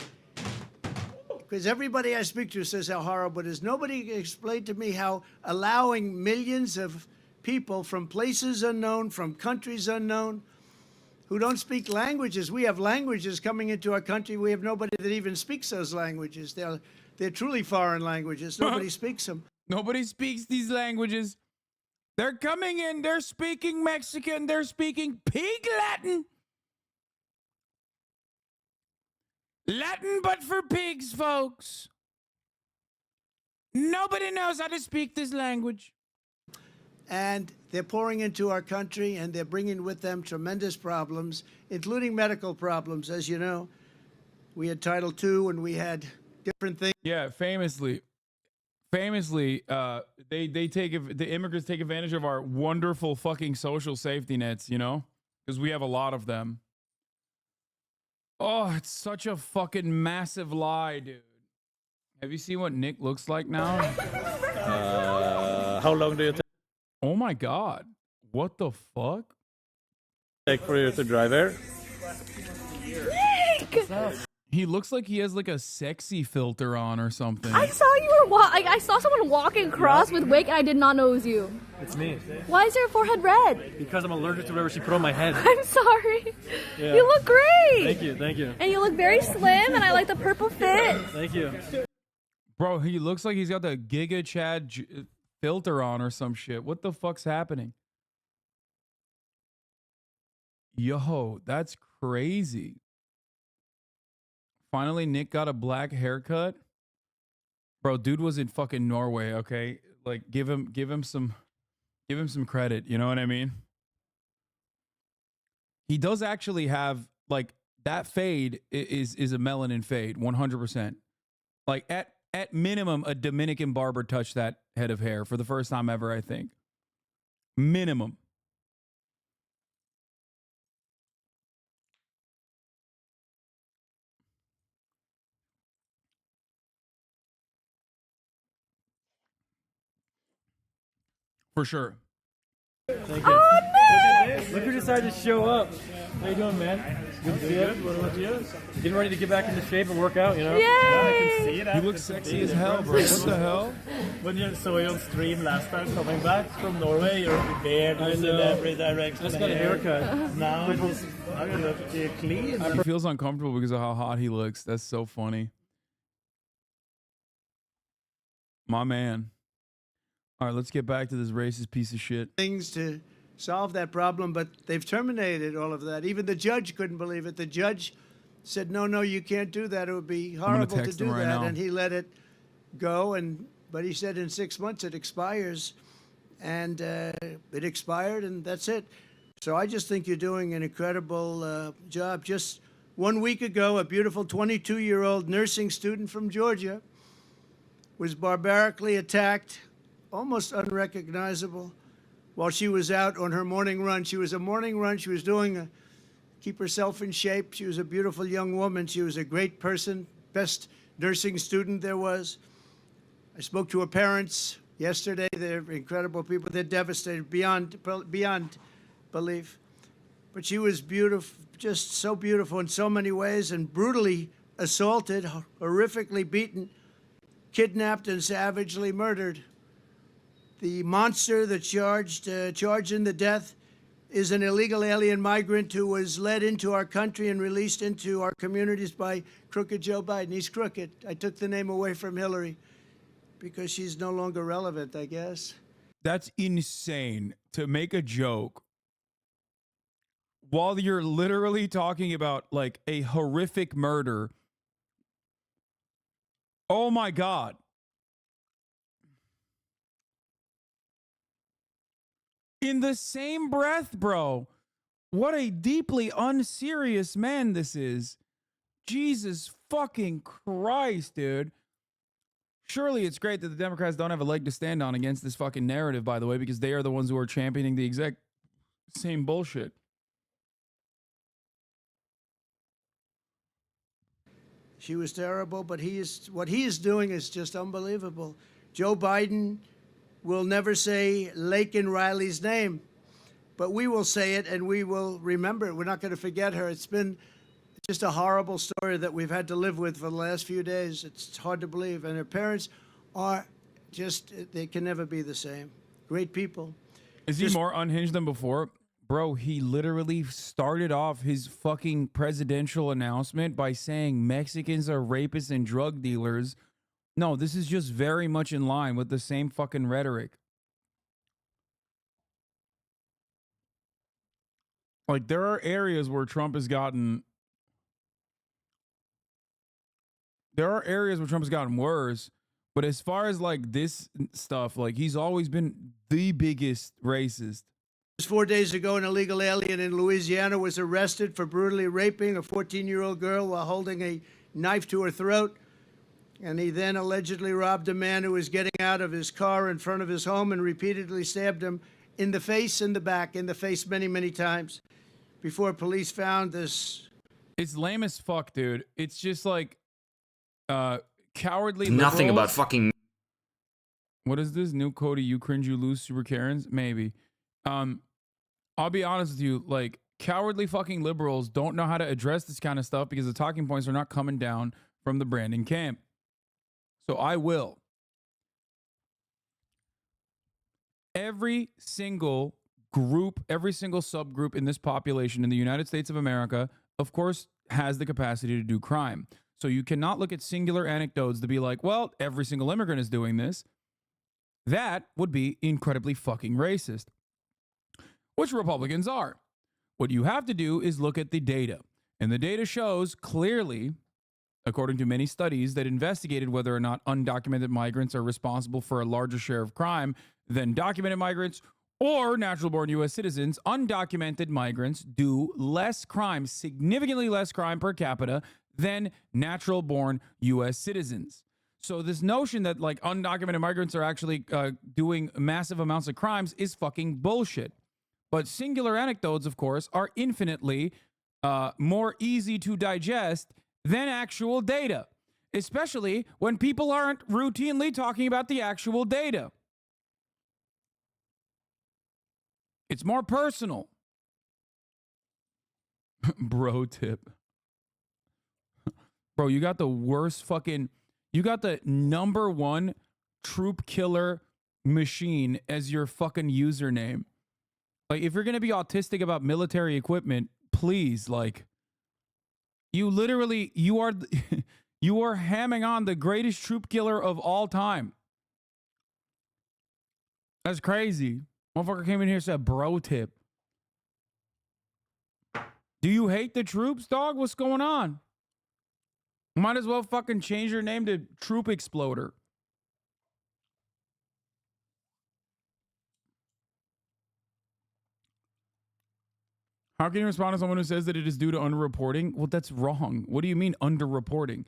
because everybody I speak to says how horrible it is. Nobody can explain to me how allowing millions of people from places unknown, from countries unknown, who don't speak languages. We have languages coming into our country. We have nobody that even speaks those languages. They're truly foreign languages. Nobody speaks them. Nobody speaks these languages. They're coming in, they're speaking Mexican, they're speaking pig Latin. Latin but for pigs, folks. Nobody knows how to speak this language. And they're pouring into our country, and they're bringing with them tremendous problems, including medical problems. As you know, we had Title II, and we had different things. Yeah, famously, the immigrants take advantage of our wonderful fucking social safety nets, you know, because we have a lot of them. Oh, it's such a fucking massive lie, dude. Have you seen what Nick looks like now? How long do you Oh my God. What the fuck? take for you to drive here? He looks like he has like a sexy filter on or something. I saw you were I saw someone walking across with wig, and I did not know it was you. It's me. Why is your forehead red? Because I'm allergic to whatever she put on my head. I'm sorry. Yeah. You look great. Thank you, thank you. And you look very slim, and I like the purple fit. Thank you. Bro, he looks like he's got the Giga Chad filter on or some shit. What the fuck's happening? Yo, that's crazy. Finally, Nick got a black haircut. Bro, dude was in fucking Norway, okay? Like, give him some credit, you know what I mean? He does actually have, like, that fade is a melanin fade, 100%. Like, at minimum, a Dominican barber touched that head of hair for the first time ever, I think. Minimum. For sure. Thank you. Oh, Nick! Look who decided to show up. How you doing, man? Good to see you. What about you? Getting ready to get back into shape and work out, you know? Yay! I can see it. You look sexy as hell, bro. What the hell? When you saw you on stream last time coming back from Norway, your beard was in every direction. Just got a haircut. Now it's I look clean. He feels uncomfortable because of how hot he looks. That's so funny. My man. All right, let's get back to this racist piece of shit. Things to solve that problem, but they've terminated all of that. Even the judge couldn't believe it. The judge said, no, you can't do that. It would be horrible to do him right that. now. And he let it go. But he said in 6 months it expires. And it expired, and that's it. So I just think you're doing an incredible job. Just 1 week ago, a beautiful 22-year-old nursing student from Georgia was barbarically attacked, almost unrecognizable, while she was out on her morning run. She was a morning run. She was doing keep herself in shape. She was a beautiful young woman. She was a great person, best nursing student there was. I spoke to her parents yesterday. They're incredible people. They're devastated beyond belief. But she was beautiful, just so beautiful in so many ways, and brutally assaulted, horrifically beaten, kidnapped, and savagely murdered. The monster that charged in the death is an illegal alien migrant who was led into our country and released into our communities by crooked Joe Biden. He's crooked. I took the name away from Hillary because she's no longer relevant, I guess. That's insane to make a joke while you're literally talking about like a horrific murder. Oh my God. In the same breath, bro. What a deeply unserious man this is. Jesus fucking Christ, dude. Surely it's great that the Democrats don't have a leg to stand on against this fucking narrative, by the way, because they are the ones who are championing the exact same bullshit. She was terrible, but what he is doing is just unbelievable. Joe Biden will never say Laken Riley's name, but we will say it and we will remember it. We're not going to forget her. It's been just a horrible story that we've had to live with for the last few days. It's hard to believe. And her parents are just, they can never be the same. Great people. Is he more unhinged than before? Bro, he literally started off his fucking presidential announcement by saying Mexicans are rapists and drug dealers. No, this is just very much in line with the same fucking rhetoric. Like, there are areas where Trump has gotten... There are areas where Trump has gotten worse, But as far as like this stuff, like he's always been the biggest racist. 4 days ago, an illegal alien in Louisiana was arrested for brutally raping a 14-year-old girl while holding a knife to her throat. And he then allegedly robbed a man who was getting out of his car in front of his home and repeatedly stabbed him in the face, in the back, in the face many, many times before police found this. It's lame as fuck, dude. It's just like cowardly Nothing liberals. about fucking. What is this? New Cody, you cringe, you lose, super Karens? Maybe. I'll be honest with you, like cowardly fucking liberals don't know how to address this kind of stuff because the talking points are not coming down from the Brandon camp. So I will. Every single group, every single subgroup in this population in the United States of America, of course, has the capacity to do crime. So you cannot look at singular anecdotes to be like, well, every single immigrant is doing this. That would be incredibly fucking racist, which Republicans are. What you have to do is look at the data. And the data shows clearly, according to many studies that investigated whether or not undocumented migrants are responsible for a larger share of crime than documented migrants or natural-born U.S. citizens, undocumented migrants do less crime, significantly less crime per capita than natural-born U.S. citizens. So this notion that like undocumented migrants are actually doing massive amounts of crimes is fucking bullshit. But singular anecdotes, of course, are infinitely more easy to digest than actual data, especially when people aren't routinely talking about the actual data. It's more personal. Bro tip. Bro, you got the worst fucking... You got the #1 troop killer machine as your fucking username. Like, if you're going to be autistic about military equipment, please, like... You literally... You are hamming on the greatest troop killer of all time. That's crazy. Motherfucker came in here and said, bro tip. Do you hate the troops, dog? What's going on? Might as well fucking change your name to Troop Exploder. How can you respond to someone who says that it is due to underreporting? Well, that's wrong. What do you mean underreporting?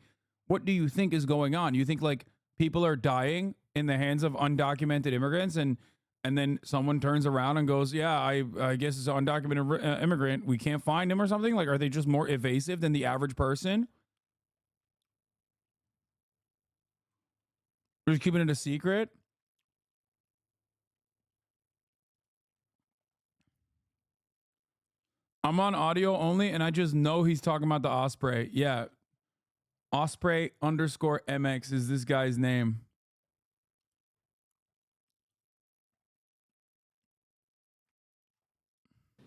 What do you think is going on? You think like people are dying in the hands of undocumented immigrants and then someone turns around and goes, yeah, I guess it's an undocumented immigrant. We can't find him or something? Like, are they just more evasive than the average person? We're just keeping it a secret? I'm on audio only, and I just know he's talking about the Osprey. Yeah. Osprey_MX is this guy's name.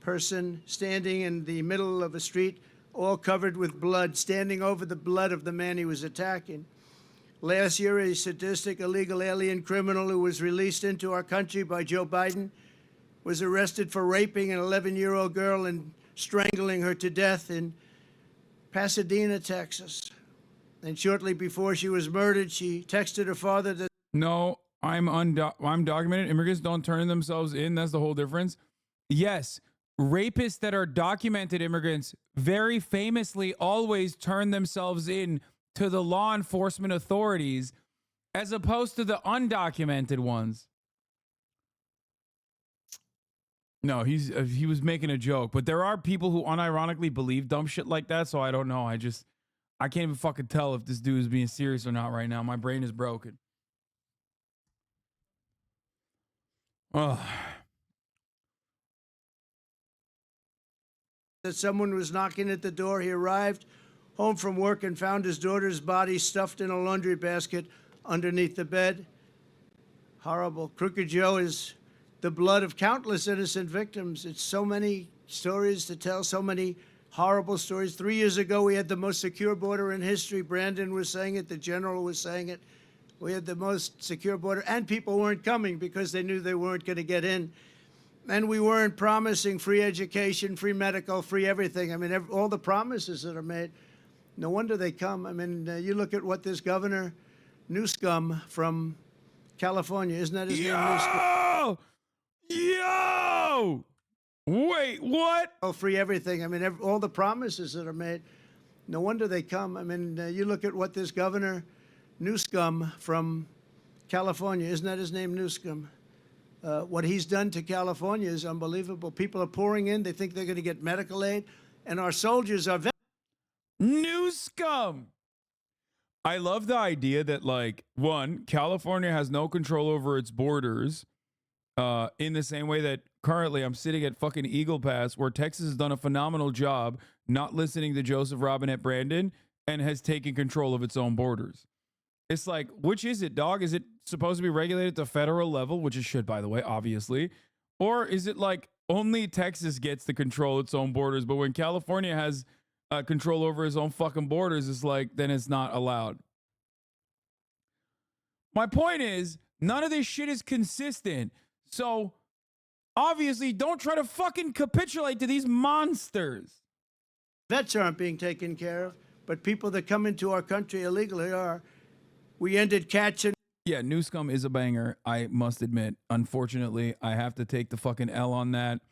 Person standing in the middle of a street, all covered with blood, standing over the blood of the man he was attacking. Last year, a sadistic illegal alien criminal who was released into our country by Joe Biden was arrested for raping an 11-year-old girl and strangling her to death in Pasadena, Texas. And shortly before she was murdered, she texted her father that... No, I'm undocumented. Immigrants don't turn themselves in. That's the whole difference. Yes, rapists that are documented immigrants very famously always turn themselves in to the law enforcement authorities as opposed to the undocumented ones. No, he was making a joke, but there are people who unironically believe dumb shit like that, so I don't know. I can't even fucking tell if this dude is being serious or not right now. My brain is broken. Oh. That someone was knocking at the door. He arrived home from work and found his daughter's body stuffed in a laundry basket underneath the bed. Horrible. Crooked Joe is the blood of countless innocent victims. It's so many stories to tell, so many horrible stories. 3 years ago, we had the most secure border in history. Brandon was saying it. The general was saying it. We had the most secure border, and people weren't coming because they knew they weren't going to get in. And we weren't promising free education, free medical, free everything. I mean, all the promises that are made, no wonder they come. I mean, you look at what this governor New Scum from California. Isn't that his name? New Scum? Yo! Wait, what? Oh, free everything. I mean, all the promises that are made. No wonder they come. I mean, you look at what this governor, New Scum from California, isn't that his name, New Scum? What he's done to California is unbelievable. People are pouring in. They think they're going to get medical aid. And our soldiers are... New Scum! I love the idea that, like, one, California has no control over its borders in the same way that currently I'm sitting at fucking Eagle Pass, where Texas has done a phenomenal job not listening to Joseph Robinette Brandon and has taken control of its own borders. It's like, which is it, dog? Is it supposed to be regulated at the federal level, which it should, by the way, obviously? Or is it like only Texas gets to control its own borders, but when California has control over his own fucking borders, it's like, then it's not allowed. My point is, none of this shit is consistent. So, obviously, don't try to fucking capitulate to these monsters. Vets aren't being taken care of, but people that come into our country illegally are. We ended catch and... Yeah, New Scum is a banger, I must admit. Unfortunately, I have to take the fucking L on that.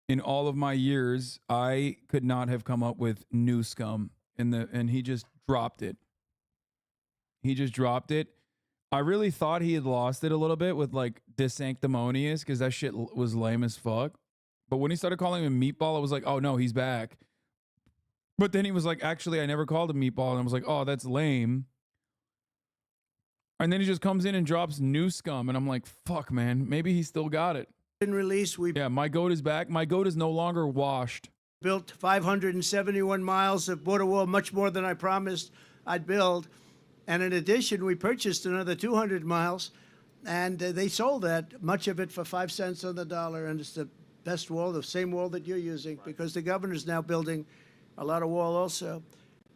In all of my years, I could not have come up with New Scum, and he just dropped it. He just dropped it. I really thought he had lost it a little bit with like Disanctimonious, because that shit was lame as fuck. But when he started calling him Meatball, I was like, oh no, he's back. But then he was like, actually, I never called him Meatball. And I was like, oh, that's lame. And then he just comes in and drops New Scum. And I'm like, fuck, man, maybe he still got it. Release, yeah, my goat is back. My goat is no longer washed. Built 571 miles of border wall, much more than I promised I'd build. And in addition, we purchased another 200 miles, and they sold that, much of it for 5 cents on the dollar. And it's the best wall, the same wall that you're using, because the governor's now building a lot of wall also.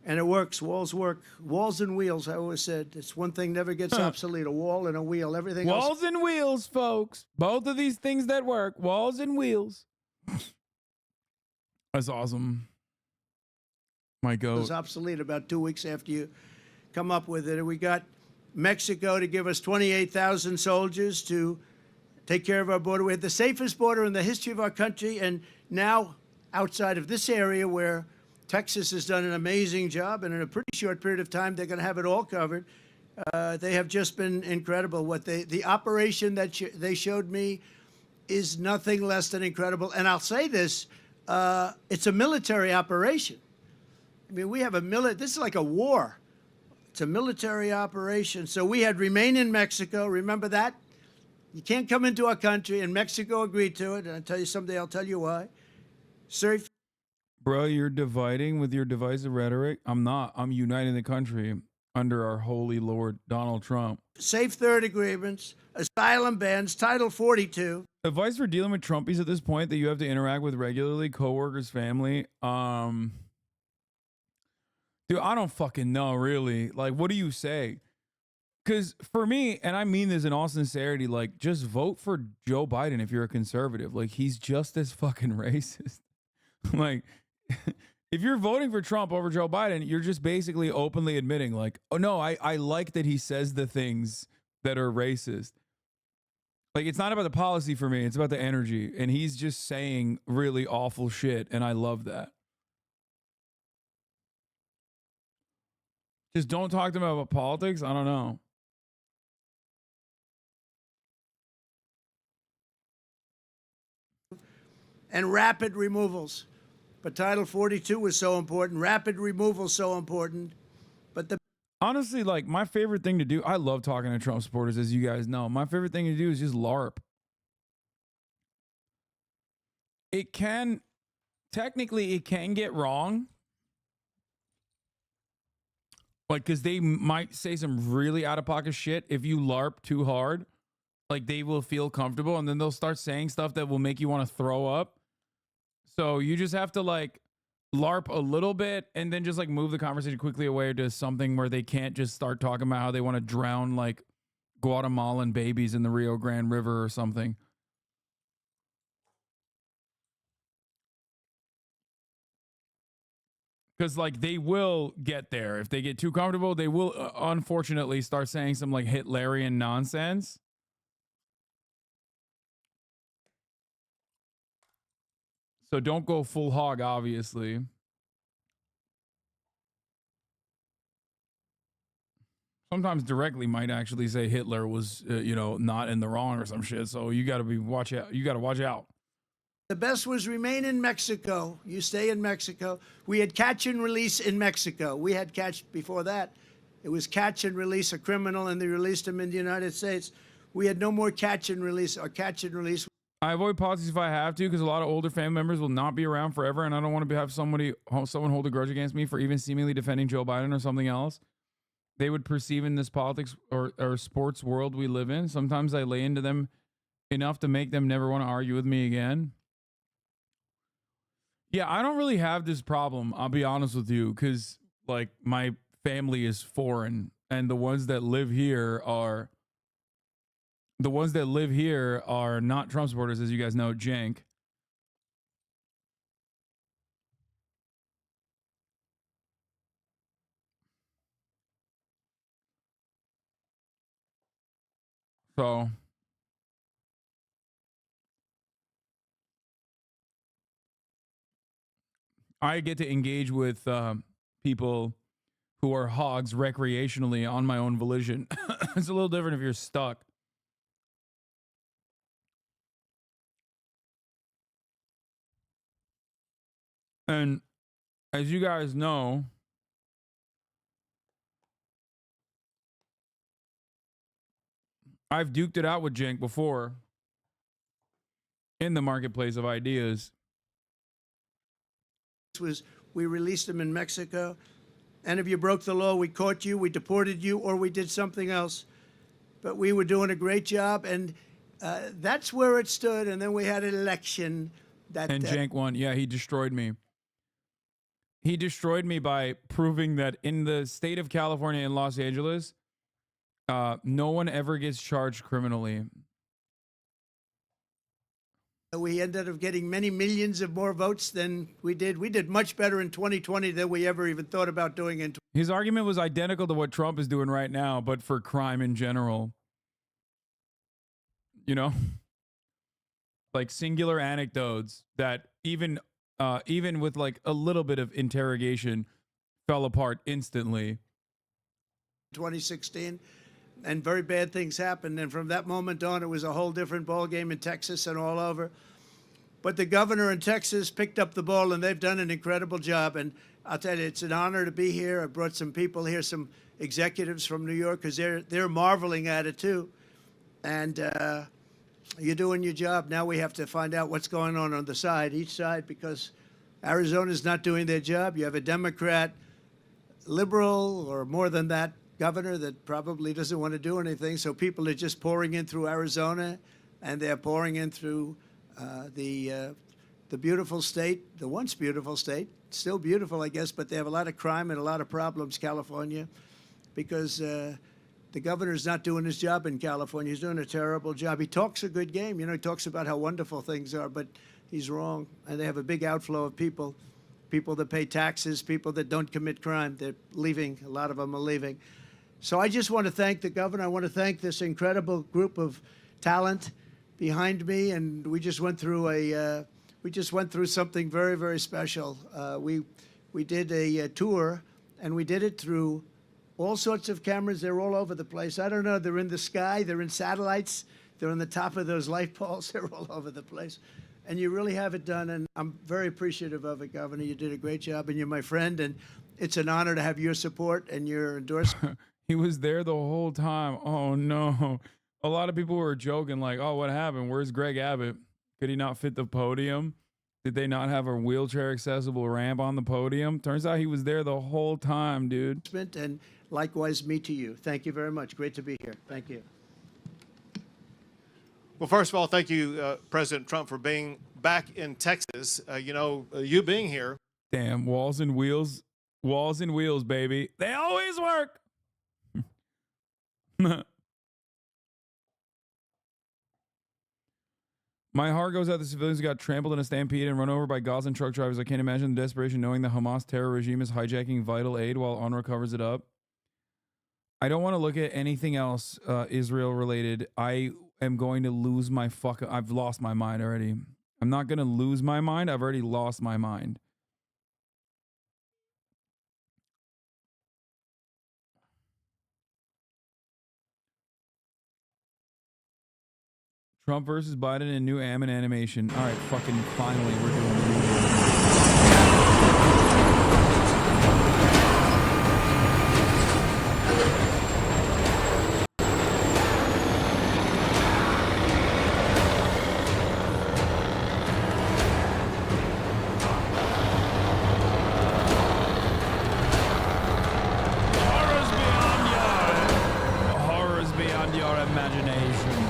And it works. Walls work. Walls and wheels, I always said. It's one thing never gets obsolete, a wall and a wheel. Everything else. Walls and wheels, folks. Both of these things that work. Walls and wheels. That's awesome. My goat. It was obsolete about 2 weeks after you come up with it. And we got Mexico to give us 28,000 soldiers to take care of our border. We had the safest border in the history of our country. And now, outside of this area where Texas has done an amazing job, and in a pretty short period of time, they're going to have it all covered. They have just been incredible. What the operation that they showed me is nothing less than incredible. And I'll say this, it's a military operation. I mean, we have this is like a war. It's a military operation. So we had remain in Mexico. Remember that? You can't come into our country, and Mexico agreed to it. And I'll tell you someday, I'll tell you why. Sir, bro, you're dividing with your divisive rhetoric. I'm not. I'm uniting the country under our holy Lord, Donald Trump. Safe third agreements, asylum bans, Title 42. Advice for dealing with Trumpies at this point that you have to interact with regularly, coworkers, family. Dude, I don't fucking know, really. Like, what do you say? Because for me, and I mean this in all sincerity, like, just vote for Joe Biden if you're a conservative. Like, he's just as fucking racist. Like, if you're voting for Trump over Joe Biden, you're just basically openly admitting, like, oh no, I like that he says the things that are racist. Like, it's not about the policy for me, it's about the energy. And he's just saying really awful shit, and I love that. Just don't talk to him about politics. I don't know. And rapid removals. But Title 42 was so important. Rapid removal so important. But honestly, like, my favorite thing to do, I love talking to Trump supporters, as you guys know. My favorite thing to do is just LARP. Technically, it can get wrong. Like, because they might say some really out-of-pocket shit if you LARP too hard. Like, they will feel comfortable, and then they'll start saying stuff that will make you want to throw up. So you just have to, like, LARP a little bit and then just, like, move the conversation quickly away to something where they can't just start talking about how they want to drown, like, Guatemalan babies in the Rio Grande River or something. Because like they will get there. If they get too comfortable, they will unfortunately start saying some like Hitlerian nonsense. So don't go full hog, obviously. Sometimes directly might actually say Hitler was, not in the wrong or some shit. So you got to watch out. You got to watch out. The best was remain in Mexico. You stay in Mexico. We had catch and release in Mexico. We had catch before that. It was catch and release a criminal, and they released him in the United States. We had no more catch and release or catch and release. I avoid policies if I have to, because a lot of older family members will not be around forever, and I don't want to have someone hold a grudge against me for even seemingly defending Joe Biden or something else they would perceive in this politics or sports world we live in. Sometimes I lay into them enough to make them never want to argue with me again. Yeah, I don't really have this problem, I'll be honest with you, because like my family is foreign, and the ones that live here are not Trump supporters, as you guys know, jank. So I get to engage with people who are hogs recreationally on my own volition. It's a little different if you're stuck. And as you guys know, I've duked it out with Jank before in the marketplace of ideas. We released him in Mexico, and if you broke the law, we caught you, we deported you, or we did something else. But we were doing a great job, and that's where it stood. And then we had an election. And Jank won. Yeah, he destroyed me. He destroyed me by proving that in the state of California and Los Angeles, no one ever gets charged criminally. We ended up getting many millions of more votes than we did. We did much better in 2020 than we ever even thought about doing in. His argument was identical to what Trump is doing right now, but for crime in general. You know? Like singular anecdotes that even with like a little bit of interrogation fell apart instantly. 2016, and very bad things happened. And from that moment on, it was a whole different ballgame in Texas and all over. But the governor in Texas picked up the ball, and they've done an incredible job. And I'll tell you, it's an honor to be here. I brought some people here, some executives from New York, because they're marveling at it too. And you're doing your job. Now we have to find out what's going on the side, each side, because Arizona's not doing their job. You have a Democrat, liberal, or more than that, governor that probably doesn't want to do anything. So people are just pouring in through Arizona, and they're pouring in through the beautiful state, the once beautiful state, still beautiful, I guess, but they have a lot of crime and a lot of problems, California, because the governor's not doing his job in California. He's doing a terrible job. He talks a good game. You know, he talks about how wonderful things are, but he's wrong. And they have a big outflow of people that pay taxes, people that don't commit crime. They're leaving. A lot of them are leaving. So I just want to thank the governor. I want to thank this incredible group of talent behind me. And we just went through something very, very special. We did a tour, and we did it through all sorts of cameras. They're all over the place. I don't know. They're in the sky. They're in satellites. They're on the top of those light poles. They're all over the place. And you really have it done. And I'm very appreciative of it, Governor. You did a great job, and you're my friend. And it's an honor to have your support and your endorsement. He was there the whole time. Oh, no. A lot of people were joking like, oh, what happened? Where's Greg Abbott? Could he not fit the podium? Did they not have a wheelchair accessible ramp on the podium? Turns out he was there the whole time, dude. And likewise, me to you. Thank you very much. Great to be here. Thank you. Well, first of all, thank you, President Trump, for being back in Texas. You being here. Damn, walls and wheels, baby. They always work. My heart goes out to civilians who got trampled in a stampede and run over by Gazan truck drivers. I can't imagine the desperation knowing the Hamas terror regime is hijacking vital aid while UNRWA covers it up. I don't want to look at anything else Israel related. I am going to lose my I've lost my mind already. I'm not going to lose my mind. I've already lost my mind. Trump versus Biden in new Aamon animation. All right, fucking finally we're doing horrors beyond your imagination.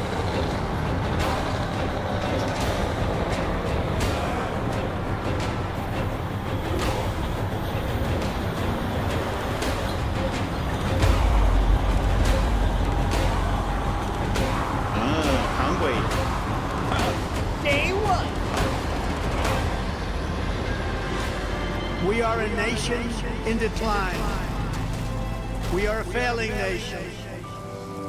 We are a nation in decline. We are a failing nation.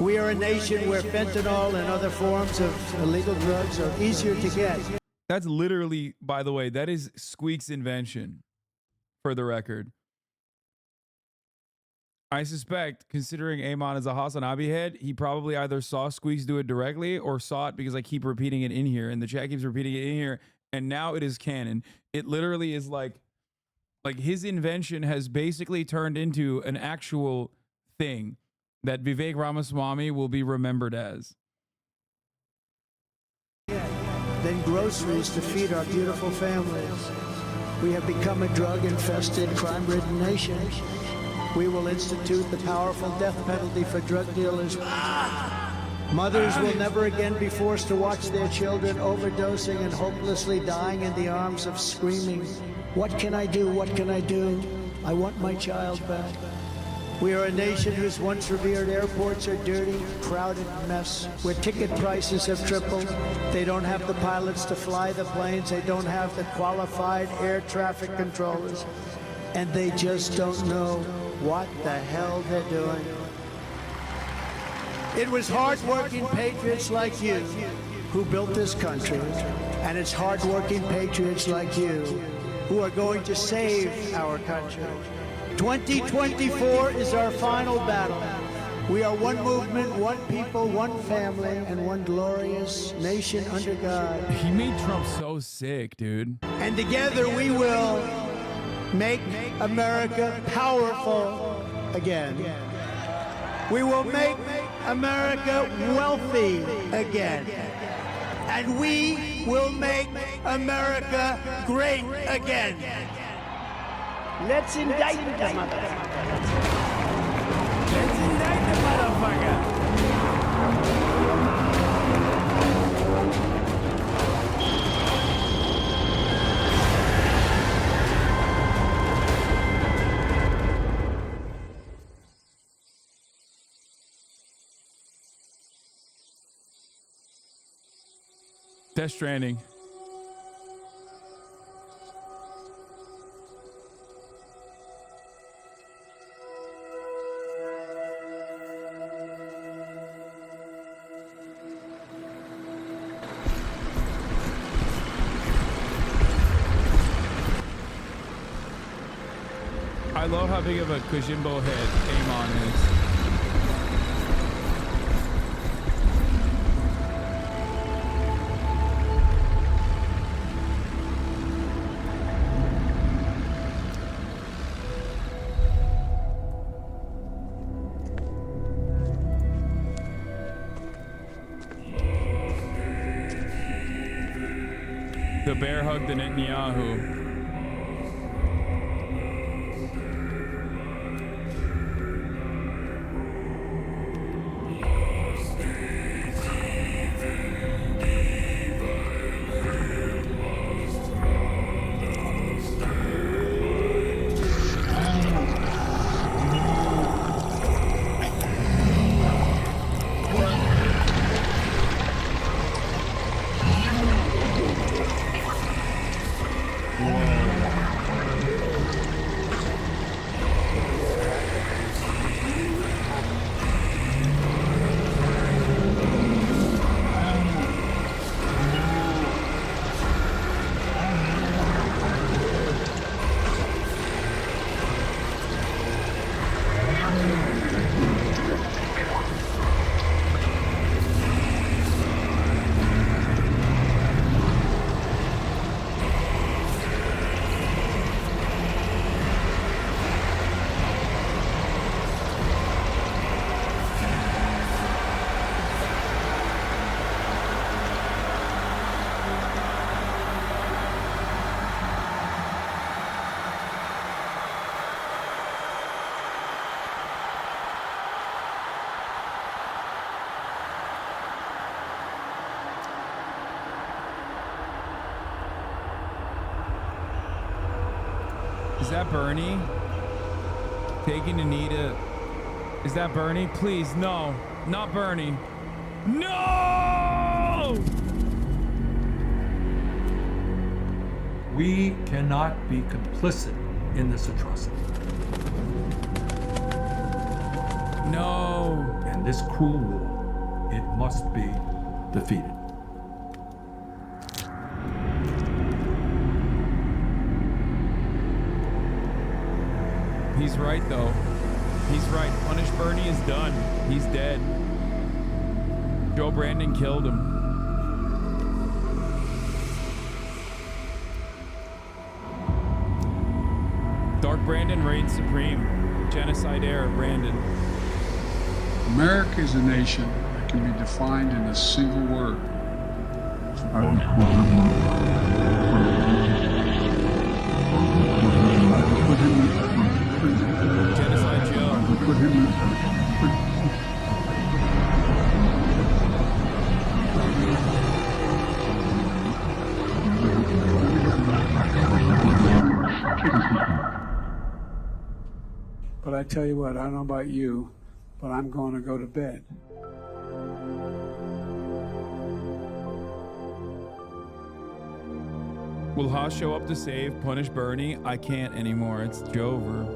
We are a nation where fentanyl and other forms of illegal drugs are easier to get. That's literally, by the way, that is Squeak's invention, for the record. I suspect, considering Aamon is a HasanAbi head, he probably either saw Squeaks do it directly or saw it because I keep repeating it in here, and the chat keeps repeating it in here, and now it is canon. It literally is like his invention has basically turned into an actual thing that Vivek Ramaswamy will be remembered as. Then groceries to feed our beautiful families. We have become a drug-infested, crime-ridden nation. We will institute the powerful death penalty for drug dealers. Mothers will never again be forced to watch their children overdosing and hopelessly dying in the arms of screaming, "What can I do? What can I do? I want my child back." We are a nation whose once revered airports are dirty, crowded mess, where ticket prices have tripled. They don't have the pilots to fly the planes. They don't have the qualified air traffic controllers. And they just don't know what the hell they're doing. It was hard-working patriots like you who built this country, and it's hard-working patriots like you who are going to save our country. 2024 is our final battle. We are one movement, one people, one family, and one glorious nation under God. He made Trump so sick, dude. And together we will make America powerful again. We will make America wealthy again. And we will make America great again. Let's indict the motherfucker. Let's indict the motherfucker. Death Stranding. I love how big of a Kojimbo head Aamon is. The bear hugged the Netanyahu. that Bernie? Taking a knee to... Is that Bernie? Please, no. Not Bernie. No! We cannot be complicit in this atrocity. No. And this cruel war, it must be defeated. He's right, though. He's right. Punish Bernie is done. He's dead. Joe Brandon killed him. Dark Brandon reigns supreme. Genocide era Brandon. America is a nation that can be defined in a single word. Genocide Joe. But I tell you what, I don't know about you, but I'm going to go to bed. Will Haas show up to save, punish Bernie? I can't anymore. It's Jover.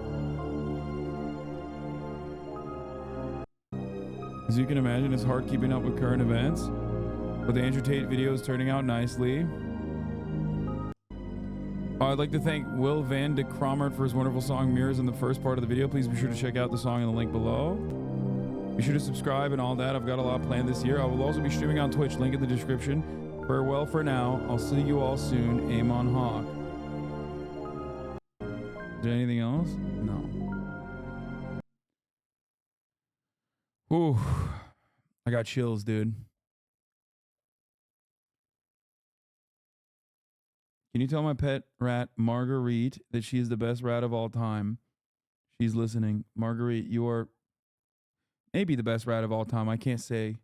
As you can imagine, it's hard keeping up with current events, but the Andrew Tate video is turning out nicely. I'd like to thank Will Van de Kromert for his wonderful song Mirrors in the first part of the video. Please be sure to check out the song in the link below. Be sure to subscribe and all that. I've got a lot planned this year. I will also be streaming on Twitch, link in the description. Farewell for now. I'll see you all soon. Aamon Hawk. Is there anything else? No. Ooh. I got chills, dude. Can you tell my pet rat, Marguerite, that she is the best rat of all time? She's listening. Marguerite, you are maybe the best rat of all time. I can't say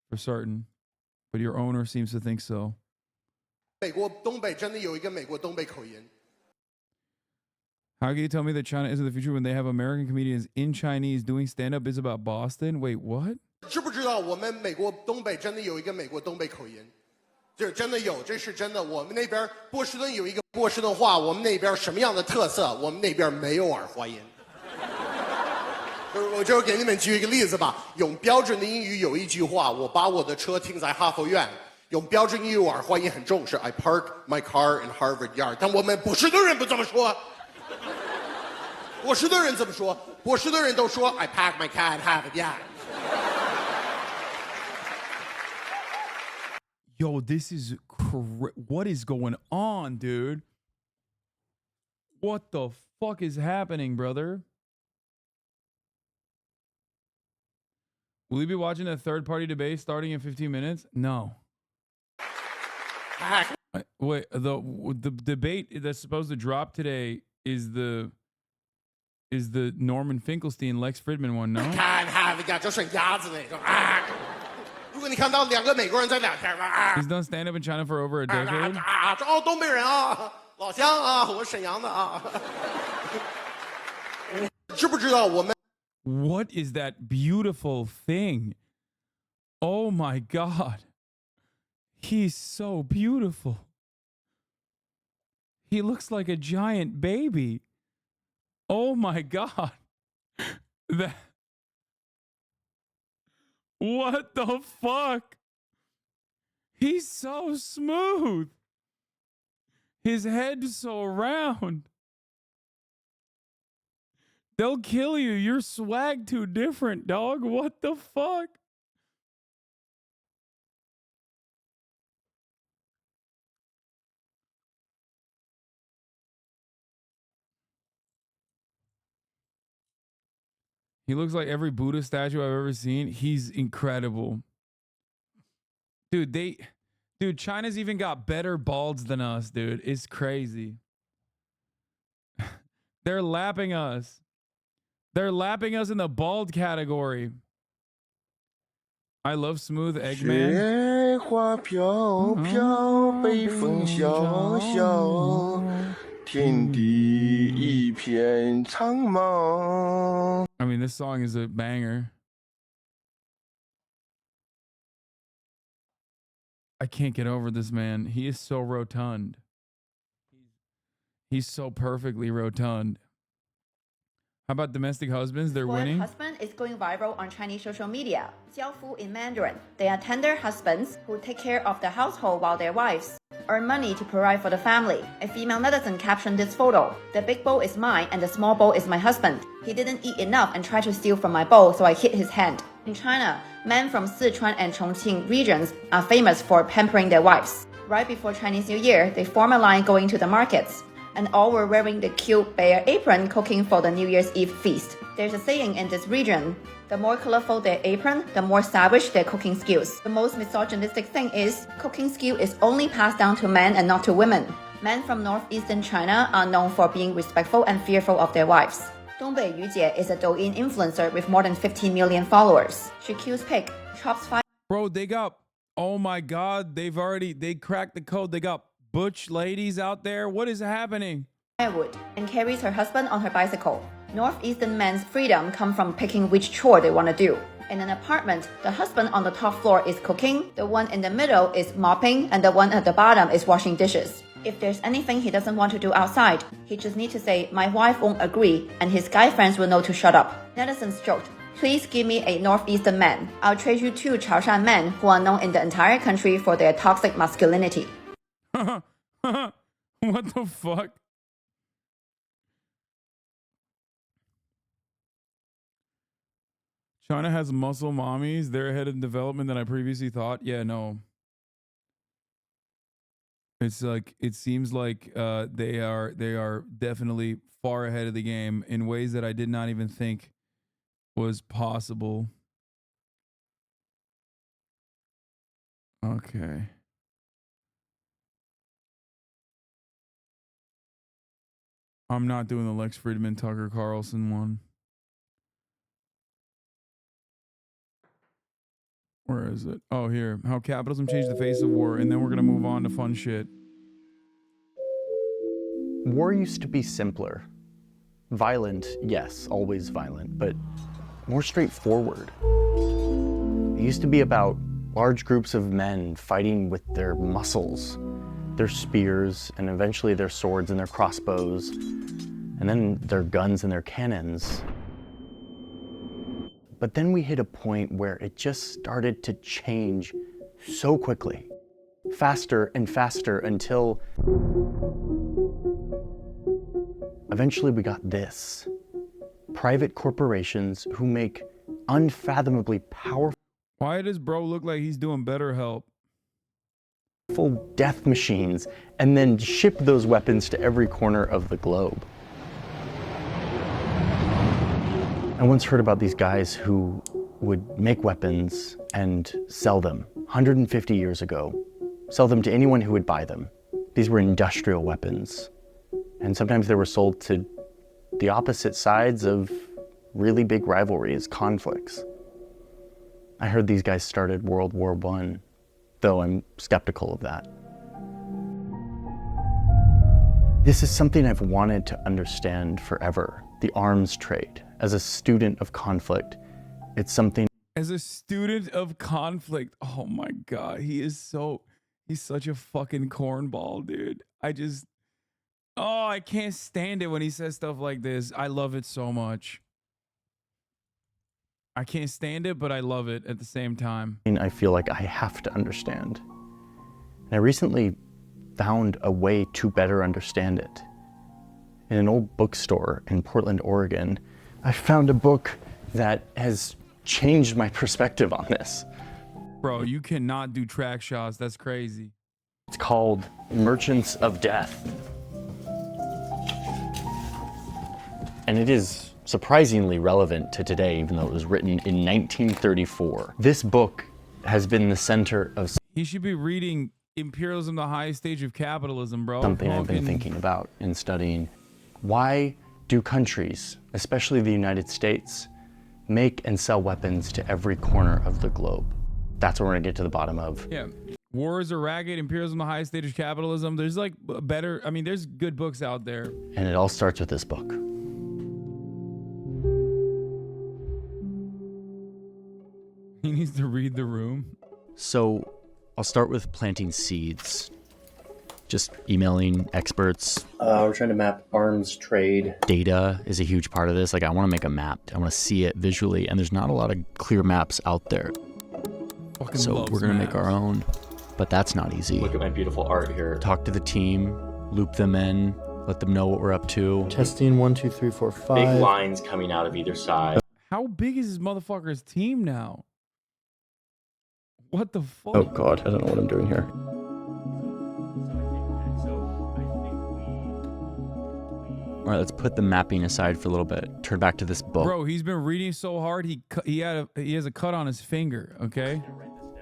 for certain, but your owner seems to think so. How can you tell me that China isn't the future when they have American comedians in Chinese doing stand-up is about Boston? Wait, what? 知不知道我们美国东北真的有一个美国东北口音？这真的有，这是真的。我们那边波士顿有一个波士顿话，我们那边什么样的特色？我们那边没有儿化音。我就给你们举一个例子吧。用标准的英语有一句话，我把我的车停在哈佛院。用标准英语儿化音很重，是 I park my car in Harvard Yard。但我们波士顿人不这么说。波士顿人怎么说？波士顿人都说 I park my car in Harvard Yard。 Yo, this is what is going on, dude? What the fuck is happening, brother? Will you be watching a third-party debate starting in 15 minutes? No. Wait, the debate that's supposed to drop today is the Norman Finkelstein Lex Fridman one, no? 就是鸭子那种。如果你看到两个美国人在聊天吧。 He's done stand-up in China for over a decade. 哦，东北人啊，老乡啊，我沈阳的啊。知不知道我们？ What is that beautiful thing? Oh my God. He's so beautiful. He looks like a giant baby. Oh my God. That. What the fuck? He's so smooth. His head's so round. They'll kill you. Your swag too different, dog. What the fuck? He looks like every Buddha statue I've ever seen. He's incredible. Dude, China's even got better balds than us, dude. It's crazy. They're lapping us. They're lapping us in the bald category. I love smooth Eggman. 雪花飘飘，北风萧萧，天地一片苍茫。 I mean, this song is a banger. I can't get over this man. He is so rotund. He's so perfectly rotund. How about domestic husbands? They're winning. Husband is going viral on Chinese social media. 教夫 in Mandarin. They are tender husbands who take care of the household while their wives earn money to provide for the family. A female netizen captioned this photo. The big bowl is mine and the small bowl is my husband. He didn't eat enough and tried to steal from my bowl, so I hit his hand. In China, men from Sichuan and Chongqing regions are famous for pampering their wives. Right before Chinese New Year, they form a line going to the markets, and all were wearing the cute bear apron cooking for the New Year's Eve feast. There's a saying in this region, the more colorful their apron, the more savage their cooking skills. The most misogynistic thing is, cooking skill is only passed down to men and not to women. Men from northeastern China are known for being respectful and fearful of their wives. Dongbei Yujie is a Douyin influencer with more than 15 million followers. She kills pig, chops fire. Bro, they got, oh my God, they cracked the code. They got butch ladies out there. What is happening? Firewood and carries her husband on her bicycle. Northeastern men's freedom comes from picking which chore they want to do. In an apartment, the husband on the top floor is cooking, the one in the middle is mopping, and the one at the bottom is washing dishes. If there's anything he doesn't want to do outside, he just needs to say, my wife won't agree, and his guy friends will know to shut up. Netizens joked, please give me a northeastern man. I'll trade you 2 Chaoshan men who are known in the entire country for their toxic masculinity. What the fuck? China has muscle mommies. They're ahead in development than I previously thought. Yeah, no. It's like, it seems like they are definitely far ahead of the game in ways that I did not even think was possible. Okay. I'm not doing the Lex Friedman Tucker Carlson one. Where is it? Oh, here. How capitalism changed the face of war, and then we're going to move on to fun shit. War used to be simpler. Violent, yes, always violent, but more straightforward. It used to be about large groups of men fighting with their muscles, their spears, and eventually their swords and their crossbows, and then their guns and their cannons. But then we hit a point where it just started to change so quickly, faster and faster, until eventually we got this. Private corporations who make unfathomably powerful. Why does bro look like he's doing better help? Full death machines, and then ship those weapons to every corner of the globe. I once heard about these guys who would make weapons and sell them 150 years ago, sell them to anyone who would buy them. These were industrial weapons, and sometimes they were sold to the opposite sides of really big rivalries, conflicts. I heard these guys started World War I, though I'm skeptical of that. This is something I've wanted to understand forever, the arms trade. As a student of conflict, it's something. As a student of conflict, oh my God, he's such a fucking cornball, dude. I can't stand it when he says stuff like this. I love it so much. I can't stand it, but I love it at the same time. I feel like I have to understand. And I recently found a way to better understand it. In an old bookstore in Portland, Oregon, I found a book that has changed my perspective on this. Bro, you cannot do track shots. That's crazy. It's called Merchants of Death. And it is surprisingly relevant to today, even though it was written in 1934. This book has been the center of... He should be reading Imperialism, the Highest Stage of Capitalism, bro. Something I've been thinking about in studying. Why do countries, especially the United States, make and sell weapons to every corner of the globe? That's what we're gonna get to the bottom of. Yeah. War is a ragged, imperialism the highest stage of capitalism. There's like better, I mean, there's good books out there. And it all starts with this book. He needs to read the room. So I'll start with planting seeds. Just emailing experts. We're trying to map arms trade. Data is a huge part of this. Like, I want to make a map. I want to see it visually, and there's not a lot of clear maps out there. Fucking So loves we're going to maps. make our own, but that's not easy. Look at my beautiful art here. Talk to the team, loop them in, let them know what we're up to. Testing 1, 2, 3, 4, 5. Big lines coming out of either side. How big is this motherfucker's team now? What the fuck? Oh God, I don't know what I'm doing here. All right, let's put the mapping aside for a little bit. Turn back to this book. Bro, he's been reading so hard, he has a cut on his finger, okay?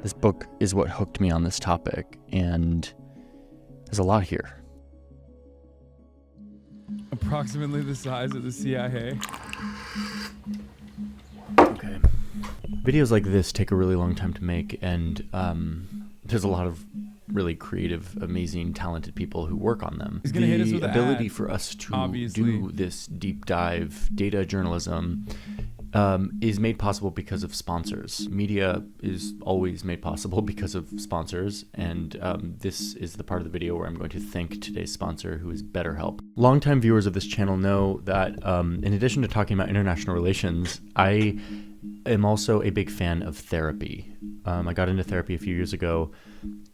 This book is what hooked me on this topic, and there's a lot here. Approximately the size of the CIA. Okay. Videos like this take a really long time to make, and there's a lot of really creative, amazing, talented people who work on them. He's gonna hit us with the an ability ad, for us to obviously. do this deep dive data journalism is made possible because of sponsors. Media is always made possible because of sponsors, and this is the part of the video where I'm going to thank today's sponsor, who is BetterHelp. Longtime viewers of this channel know that in addition to talking about international relations, I am also a big fan of therapy. I got into therapy a few years ago,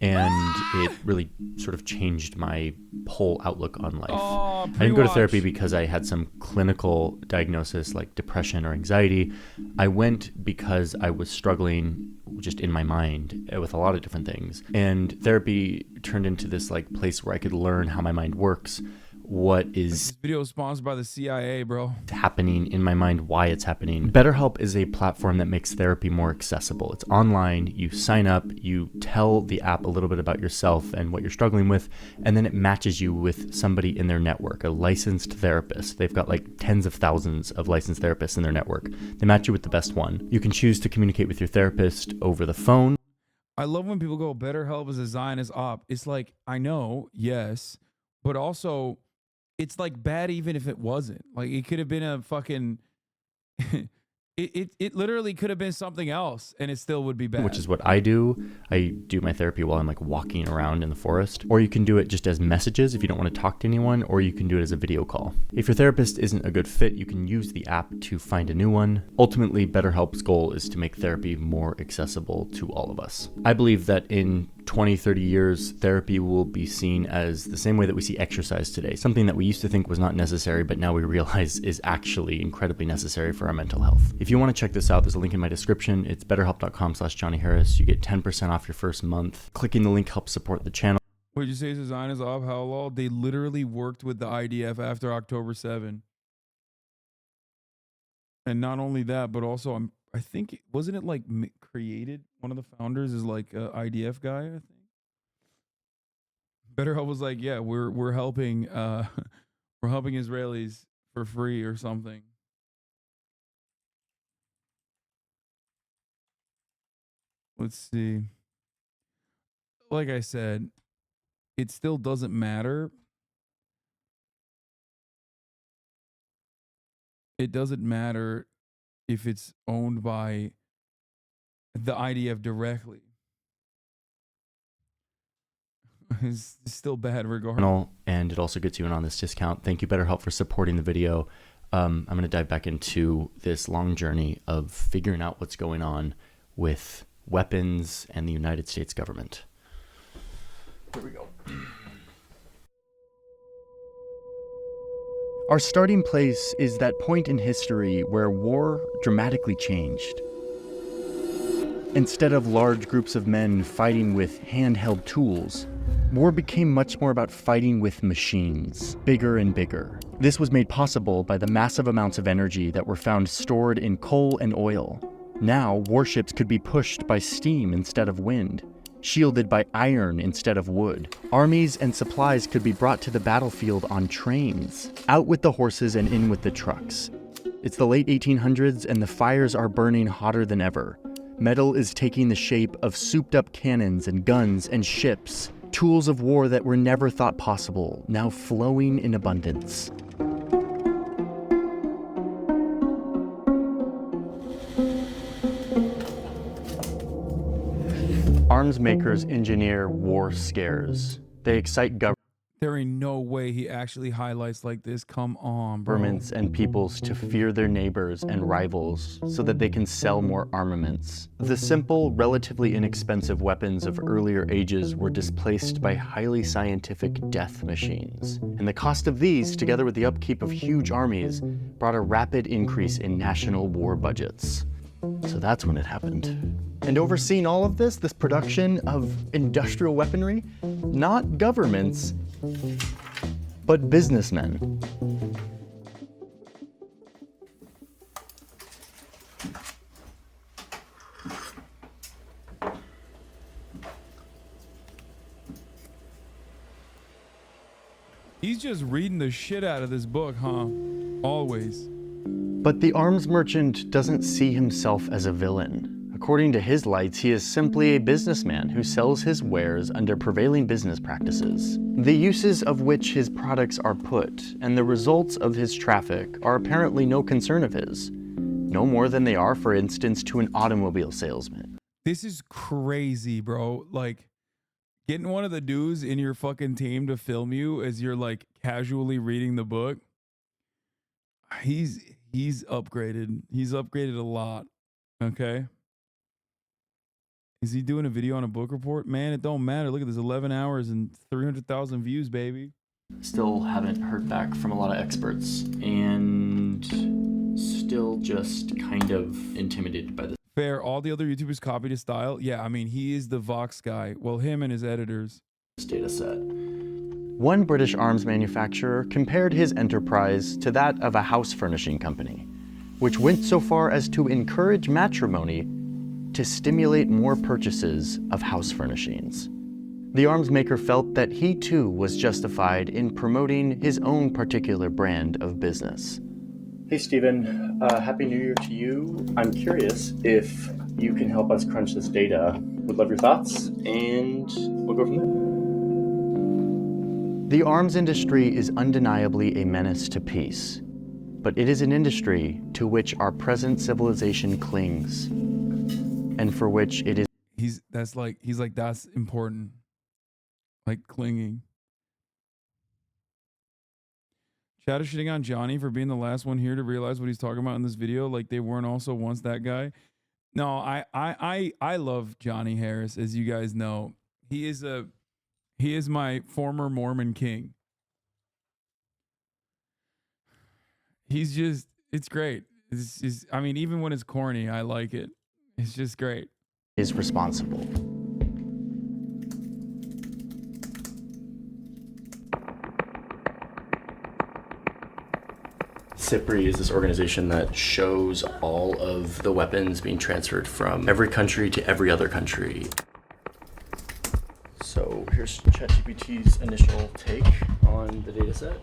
and it really sort of changed my whole outlook on life. I didn't go to therapy because I had some clinical diagnosis like depression or anxiety. I went because I was struggling just in my mind with a lot of different things. And therapy turned into this like place where I could learn how my mind works, what is This video is sponsored by the CIA, bro. happening in my mind, why it's happening. BetterHelp is a platform that makes therapy more accessible. It's online, you sign up, you tell the app a little bit about yourself and what you're struggling with, and then it matches you with somebody in their network, a licensed therapist. They've got like tens of thousands of licensed therapists in their network. They match you with the best one. You can choose to communicate with your therapist over the phone. I love when people go, BetterHelp is a Zionist op. It's like, I know, yes, but also it's like bad even if it wasn't. Like, it could have been a fucking it literally could have been something else and it still would be bad. Which is what I do. I do my therapy while I'm like walking around in the forest. Or you can do it just as messages if you don't want to talk to anyone, or you can do it as a video call. If your therapist isn't a good fit, you can use the app to find a new one. Ultimately, BetterHelp's goal is to make therapy more accessible to all of us. I believe that in 20, 30 years, therapy will be seen as the same way that we see exercise today, something that we used to think was not necessary, but now we realize is actually incredibly necessary for our mental health. If you want to check this out, there's a link in my description. It's betterhelp.com/JohnnyHarris. You get 10% off your first month. Clicking the link helps support the channel. What did you say, Zionist op? How long? They literally worked with the IDF after October 7. And not only that, but also I think, wasn't it like created? One of the founders is like a IDF guy, I think. BetterHelp was like, yeah, we're helping we're helping Israelis for free or something. Let's see. Like I said, it still doesn't matter. It doesn't matter if it's owned by the IDF directly. It's still bad regardless. And it also gets you in on this discount. Thank you, BetterHelp, for supporting the video. I'm going to dive back into this long journey of figuring out what's going on with weapons and the United States government. Here we go. Our starting place is that point in history where war dramatically changed. Instead of large groups of men fighting with handheld tools, war became much more about fighting with machines, bigger and bigger. This was made possible by the massive amounts of energy that were found stored in coal and oil. Now, warships could be pushed by steam instead of wind, shielded by iron instead of wood. Armies and supplies could be brought to the battlefield on trains, out with the horses and in with the trucks. It's the late 1800s and the fires are burning hotter than ever. Metal is taking the shape of souped-up cannons and guns and ships, tools of war that were never thought possible, now flowing in abundance. Arms makers engineer war scares. They excite There ain't no way he actually highlights like this. Come on, bro. governments and peoples to fear their neighbors and rivals so that they can sell more armaments. The simple, relatively inexpensive weapons of earlier ages were displaced by highly scientific death machines. And the cost of these, together with the upkeep of huge armies, brought a rapid increase in national war budgets. So that's when it happened. And overseeing all of this production of industrial weaponry, not governments, but businessmen. He's just reading the shit out of this book, huh? Always. But the arms merchant doesn't see himself as a villain. According to his lights, he is simply a businessman who sells his wares under prevailing business practices, the uses of which his products are put, and the results of his traffic are apparently no concern of his. No more than they are, for instance, to an automobile salesman. This is crazy, bro. Like, getting one of the dudes in your fucking team to film you as you're like casually reading the book. He's upgraded. He's upgraded a lot. Okay. Is he doing a video on a book report? Man, it don't matter. Look at this, 11 hours and 300,000 views, baby. Still haven't heard back from a lot of experts, and still just kind of intimidated by this. Fair, all the other YouTubers copied his style. Yeah, I mean, he is the Vox guy. Well, him and his editors. Data set. One British arms manufacturer compared his enterprise to that of a house furnishing company, which went so far as to encourage matrimony to stimulate more purchases of house furnishings. The arms maker felt that he too was justified in promoting his own particular brand of business. Hey Stephen, Happy New Year to you. I'm curious if you can help us crunch this data. Would love your thoughts, and we'll go from there. The arms industry is undeniably a menace to peace, but it is an industry to which our present civilization clings, and for which it is. He's like that's important. Like clinging. Chat is shitting on Johnny for being the last one here to realize what he's talking about in this video. Like they weren't also once that guy. No, I love Johnny Harris, as you guys know. He is my former Mormon king. He's just, it's great. I mean, even when it's corny, I like it. It's just great. Is responsible. CIPRI is this organization that shows all of the weapons being transferred from every country to every other country. So here's ChatGPT's initial take on the data set.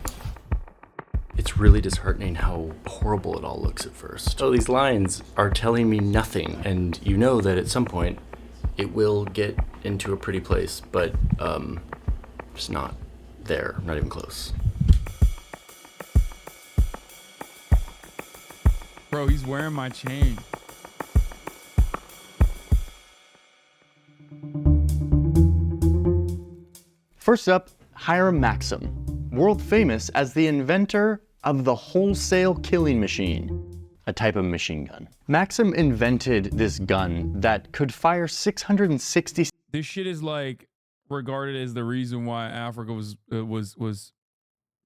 It's really disheartening how horrible it all looks at first. So these lines are telling me nothing, and you know that at some point it will get into a pretty place, but it's not there, not even close. Bro, he's wearing my chain. First up, Hiram Maxim, world famous as the inventor of the wholesale killing machine, a type of machine gun. Maxim invented this gun that could fire 660. This shit is like regarded as the reason why Africa was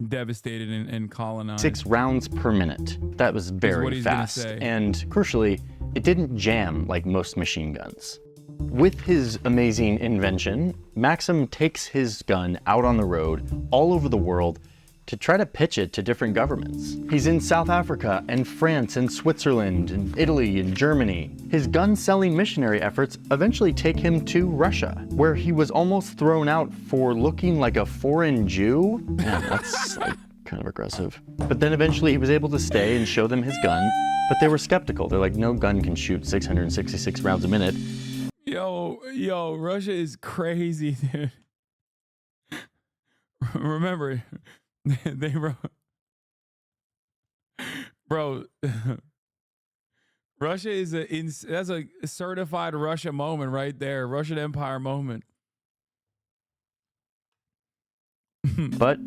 devastated and colonized. 6 rounds per minute. That was very fast. And crucially, it didn't jam like most machine guns. With his amazing invention, Maxim takes his gun out on the road all over the world to try to pitch it to different governments. He's in South Africa and France and Switzerland and Italy and Germany. His gun-selling missionary efforts eventually take him to Russia, where he was almost thrown out for looking like a foreign Jew. Man, that's like kind of aggressive. But then eventually he was able to stay and show them his gun, but they were skeptical. They're like, no gun can shoot 666 rounds a minute. Yo, Russia is crazy, dude. Remember, they wrote, bro, Russia is that's a certified Russia moment right there, Russian Empire moment. But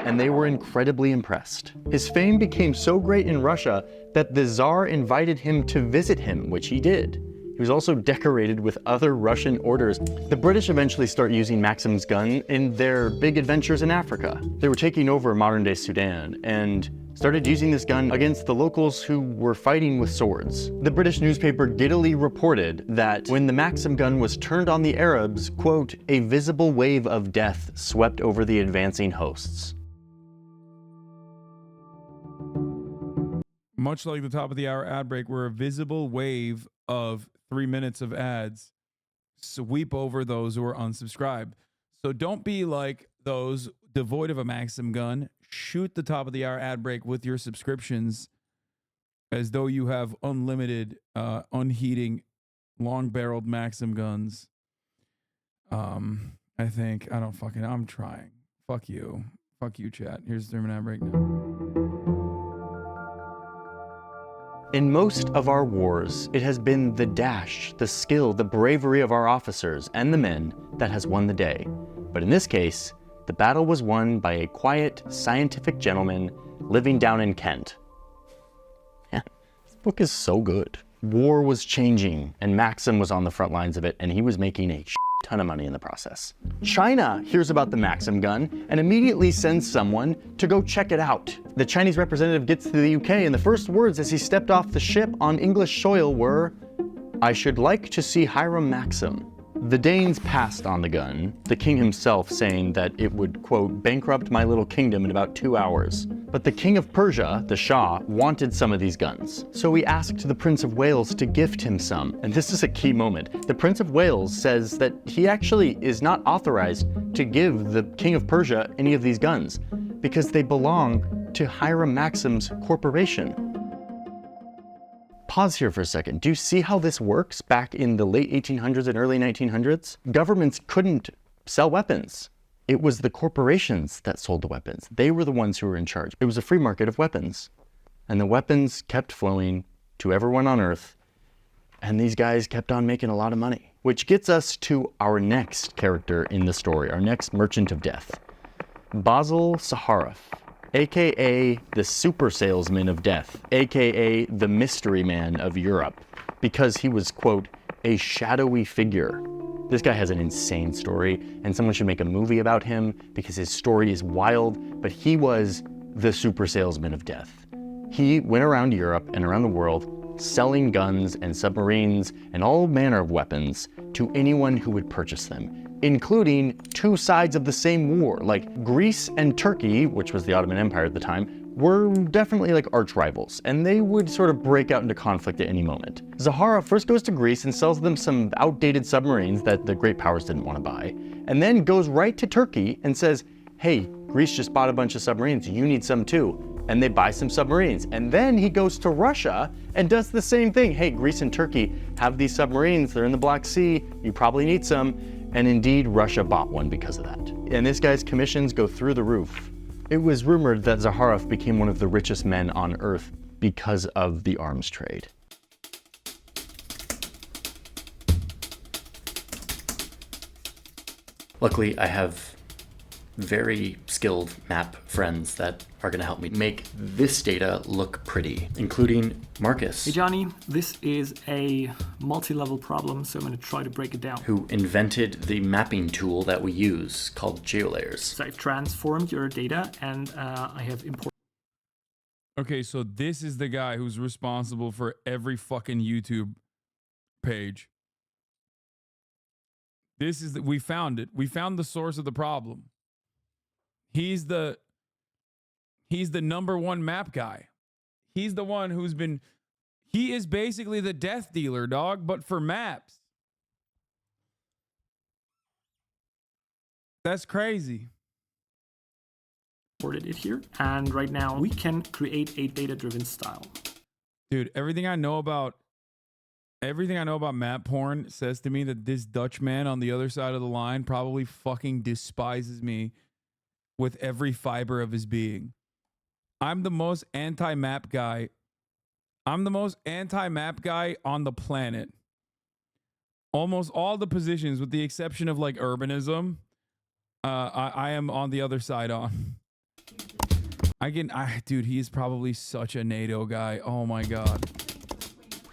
and they were incredibly impressed. His fame became so great in Russia that the Tsar invited him to visit him, which he did. He was also decorated with other Russian orders. The British eventually start using Maxim's gun in their big adventures in Africa. They were taking over modern-day Sudan and started using this gun against the locals who were fighting with swords. The British newspaper giddily reported that when the Maxim gun was turned on the Arabs, quote, a visible wave of death swept over the advancing hosts. Much like the top of the hour ad break, where a visible wave of 3 minutes of ads sweep over those who are unsubscribed. So don't be like those devoid of a Maxim gun. Shoot the top of the hour ad break with your subscriptions as though you have unlimited, unheating, long-barreled Maxim guns. I think, I'm trying. Fuck you. Fuck you, chat. Here's the ad break now. In most of our wars, it has been the dash, the skill, the bravery of our officers and the men that has won the day. But in this case, the battle was won by a quiet, scientific gentleman living down in Kent. Yeah, this book is so good. War was changing, and Maxim was on the front lines of it, and he was making a ton of money in the process. China hears about the Maxim gun and immediately sends someone to go check it out. The Chinese representative gets to the UK, and the first words as he stepped off the ship on English soil were, "I should like to see Hiram Maxim." The Danes passed on the gun, the king himself saying that it would, quote, bankrupt my little kingdom in about 2 hours. But the king of Persia, the Shah, wanted some of these guns. So he asked the Prince of Wales to gift him some. And this is a key moment. The Prince of Wales says that he actually is not authorized to give the king of Persia any of these guns because they belong to Hiram Maxim's corporation. Pause here for a second. Do you see how this works back in the late 1800s and early 1900s? Governments couldn't sell weapons. It was the corporations that sold the weapons. They were the ones who were in charge. It was a free market of weapons. And the weapons kept flowing to everyone on Earth. And these guys kept on making a lot of money. Which gets us to our next character in the story, our next merchant of death. Basil Zaharoff, aka the super salesman of death, aka the mystery man of Europe, because he was, quote, a shadowy figure. This guy has an insane story, and someone should make a movie about him because his story is wild, but he was the super salesman of death. He went around Europe and around the world selling guns and submarines and all manner of weapons to anyone who would purchase them, including two sides of the same war. Like Greece and Turkey, which was the Ottoman Empire at the time, were definitely like arch rivals, and they would sort of break out into conflict at any moment. Zaharoff first goes to Greece and sells them some outdated submarines that the great powers didn't want to buy, and then goes right to Turkey and says, hey, Greece just bought a bunch of submarines, you need some too. And they buy some submarines. And then he goes to Russia and does the same thing. Hey, Greece and Turkey have these submarines, they're in the Black Sea, you probably need some. And indeed, Russia bought one because of that. And this guy's commissions go through the roof. It was rumored that Zaharoff became one of the richest men on Earth because of the arms trade. Luckily, I have very skilled map friends that are going to help me make this data look pretty, including Marcus. Hey Johnny, this is a multi-level problem, so I'm going to try to break it down. Who invented the mapping tool that we use called geolayers. So I've transformed your data and I have imported. Okay, so this is the guy who's responsible for every fucking YouTube page. This is we found it. We found the source of the problem. He's the number one map guy. He's the one who's been, he is basically the death dealer, dog, but for maps. That's crazy. It here, and right now we can create a data-driven style. Dude, everything I know about map porn says to me that this Dutch man on the other side of the line probably fucking despises me with every fiber of his being. I'm the most anti-map guy. I'm the most anti-map guy on the planet. Almost all the positions, with the exception of like urbanism, I am on the other side on. Dude, he is probably such a NATO guy. Oh my God.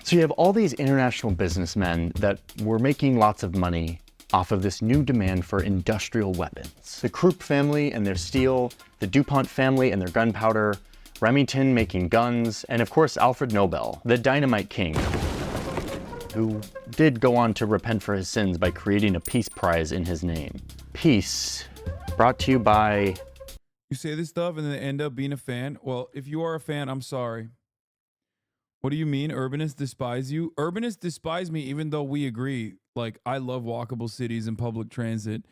So you have all these international businessmen that were making lots of money off of this new demand for industrial weapons. The Krupp family and their steel, the DuPont family and their gunpowder, Remington making guns, and of course Alfred Nobel, the dynamite king, who did go on to repent for his sins by creating a peace prize in his name. Peace, brought to you by... You say this stuff and then end up being a fan? Well, if you are a fan, I'm sorry. What do you mean urbanists despise you? Urbanists despise me even though we agree. Like, I love walkable cities and public transit.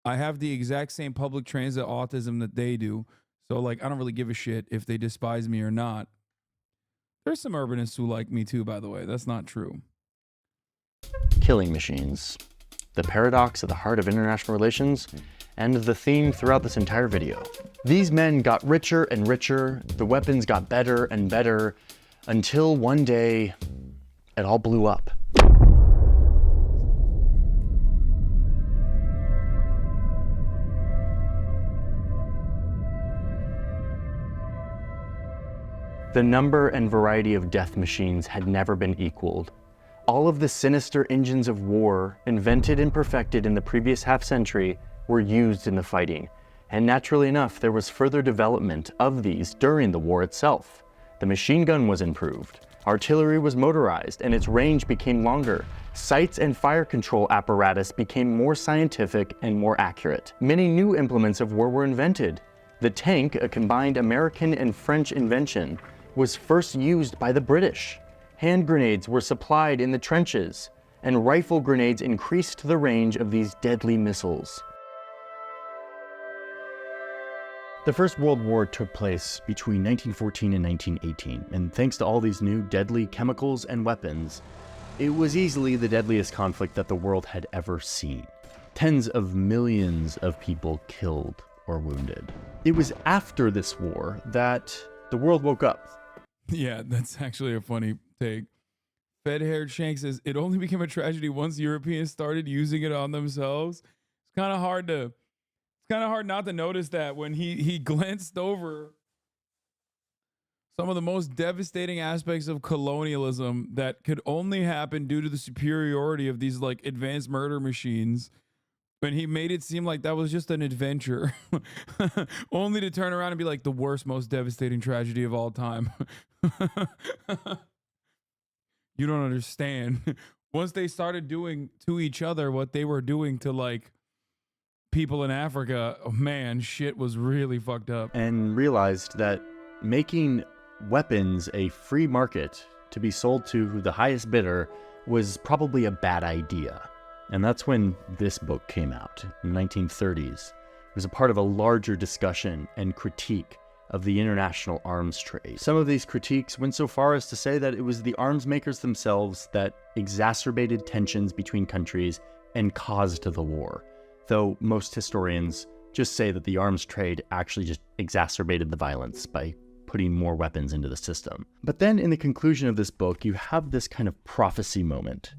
I have the exact same public transit autism that they do. So, like, I don't really give a shit if they despise me or not. There's some urbanists who like me too, by the way. That's not true. Killing machines. The paradox at the heart of international relations, and the theme throughout this entire video. These men got richer and richer, the weapons got better and better, until one day, it all blew up. The number and variety of death machines had never been equaled. All of the sinister engines of war, invented and perfected in the previous half-century, were used in the fighting. And naturally enough, there was further development of these during the war itself. The machine gun was improved, artillery was motorized, and its range became longer. Sights and fire control apparatus became more scientific and more accurate. Many new implements of war were invented. The tank, a combined American and French invention, was first used by the British. Hand grenades were supplied in the trenches, and rifle grenades increased the range of these deadly missiles. The First World War took place between 1914 and 1918, and thanks to all these new deadly chemicals and weapons, it was easily the deadliest conflict that the world had ever seen. Tens of millions of people killed or wounded. It was after this war that the world woke up. Yeah, that's actually a funny take. Fed-haired Shank says, it only became a tragedy once Europeans started using it on themselves. It's kind of hard not to notice that when he glanced over some of the most devastating aspects of colonialism that could only happen due to the superiority of these like advanced murder machines. When he made it seem like that was just an adventure, only to turn around and be like the worst, most devastating tragedy of all time. You don't understand. Once they started doing to each other what they were doing to like people in Africa, oh man, shit was really fucked up. And realized that making weapons a free market to be sold to the highest bidder was probably a bad idea. And that's when this book came out in the 1930s. It was a part of a larger discussion and critique of the international arms trade. Some of these critiques went so far as to say that it was the arms makers themselves that exacerbated tensions between countries and caused the war. Though most historians just say that the arms trade actually just exacerbated the violence by putting more weapons into the system. But then in the conclusion of this book, you have this kind of prophecy moment.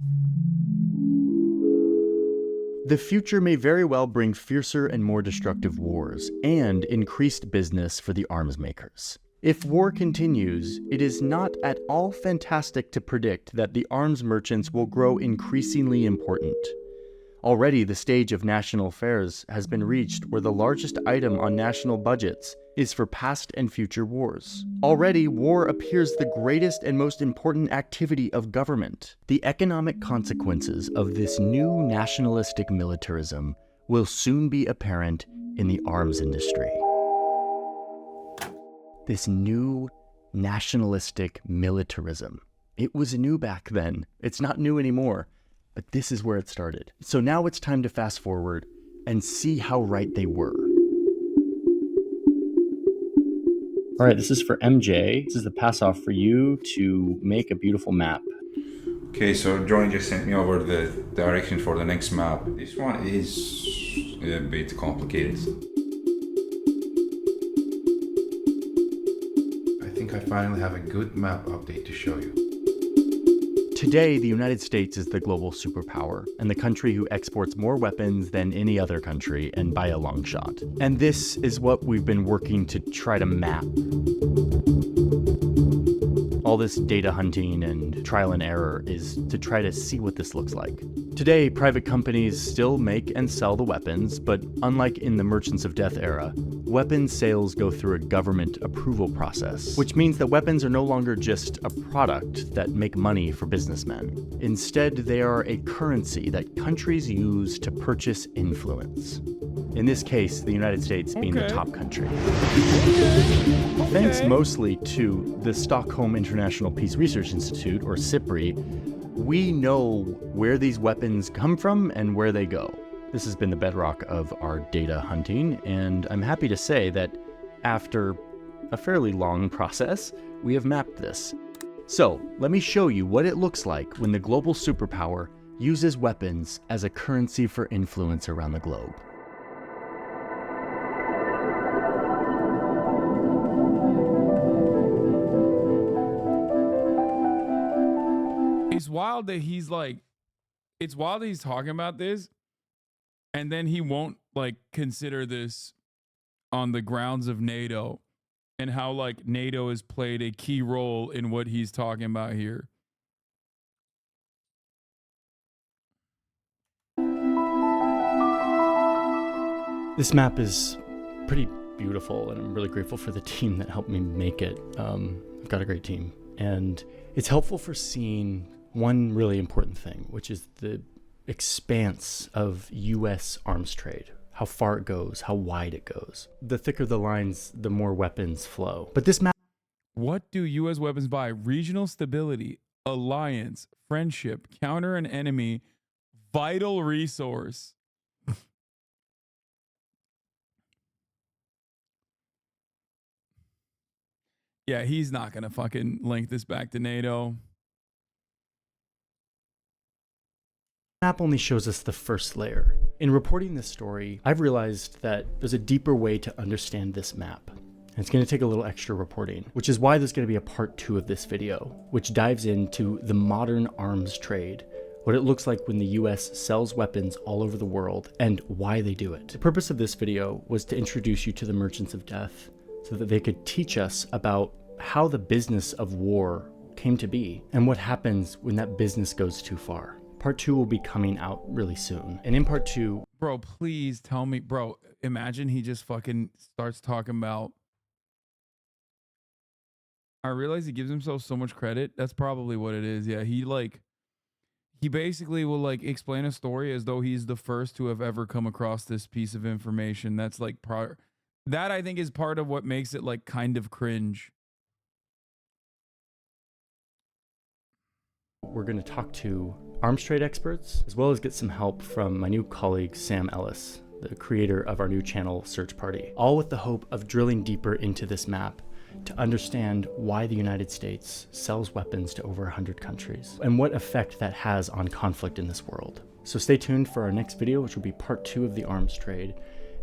The future may very well bring fiercer and more destructive wars, and increased business for the arms makers. If war continues, it is not at all fantastic to predict that the arms merchants will grow increasingly important. Already the stage of national affairs has been reached where the largest item on national budgets is for past and future wars. Already war appears the greatest and most important activity of government. The economic consequences of this new nationalistic militarism will soon be apparent in the arms industry. This new nationalistic militarism. It was new back then. It's not new anymore. But this is where it started. So now it's time to fast forward and see how right they were. All right, this is for MJ. This is the pass off for you to make a beautiful map. Okay, so Johnny just sent me over the direction for the next map. This one is a bit complicated. I think I finally have a good map update to show you. Today, the United States is the global superpower and the country who exports more weapons than any other country, and by a long shot. And this is what we've been working to try to map. All this data hunting and trial and error is to try to see what this looks like. Today, private companies still make and sell the weapons, but unlike in the Merchants of Death era, weapons sales go through a government approval process, which means that weapons are no longer just a product that make money for businessmen. Instead, they are a currency that countries use to purchase influence. In this case, the United States being the top country. Thanks mostly to the Stockholm International Peace Research Institute, or SIPRI, we know where these weapons come from and where they go. This has been the bedrock of our data hunting, and I'm happy to say that after a fairly long process, we have mapped this. So, let me show you what it looks like when the global superpower uses weapons as a currency for influence around the globe. It's wild that he's like, it's wild that he's talking about this, and then he won't like consider this on the grounds of NATO and how like NATO has played a key role in what he's talking about here. This map is pretty beautiful, and I'm really grateful for the team that helped me make it. I've got a great team, and it's helpful for seeing one really important thing, which is the expanse of U.S. arms trade, how far it goes, how wide it goes. The thicker the lines, the more weapons flow. But this map... What do U.S. weapons buy? Regional stability, alliance, friendship, counter an enemy, vital resource. Yeah, he's not going to fucking link this back to NATO. Map only shows us the first layer. In reporting this story, I've realized that there's a deeper way to understand this map. And it's going to take a little extra reporting, which is why there's going to be a part 2 of this video, which dives into the modern arms trade, what it looks like when the US sells weapons all over the world, and why they do it. The purpose of this video was to introduce you to the Merchants of Death, so that they could teach us about how the business of war came to be, and what happens when that business goes too far. Part 2 will be coming out really soon. And in part 2... Bro, please tell me, bro, imagine he just fucking starts talking about... I realize he gives himself so much credit. That's probably what it is. Yeah, he basically will like explain a story as though he's the first to have ever come across this piece of information. That's like... That I think is part of what makes it like kind of cringe. We're going to talk to arms trade experts, as well as get some help from my new colleague, Sam Ellis, the creator of our new channel, Search Party, all with the hope of drilling deeper into this map to understand why the United States sells weapons to over 100 countries and what effect that has on conflict in this world. So stay tuned for our next video, which will be part 2 of the arms trade.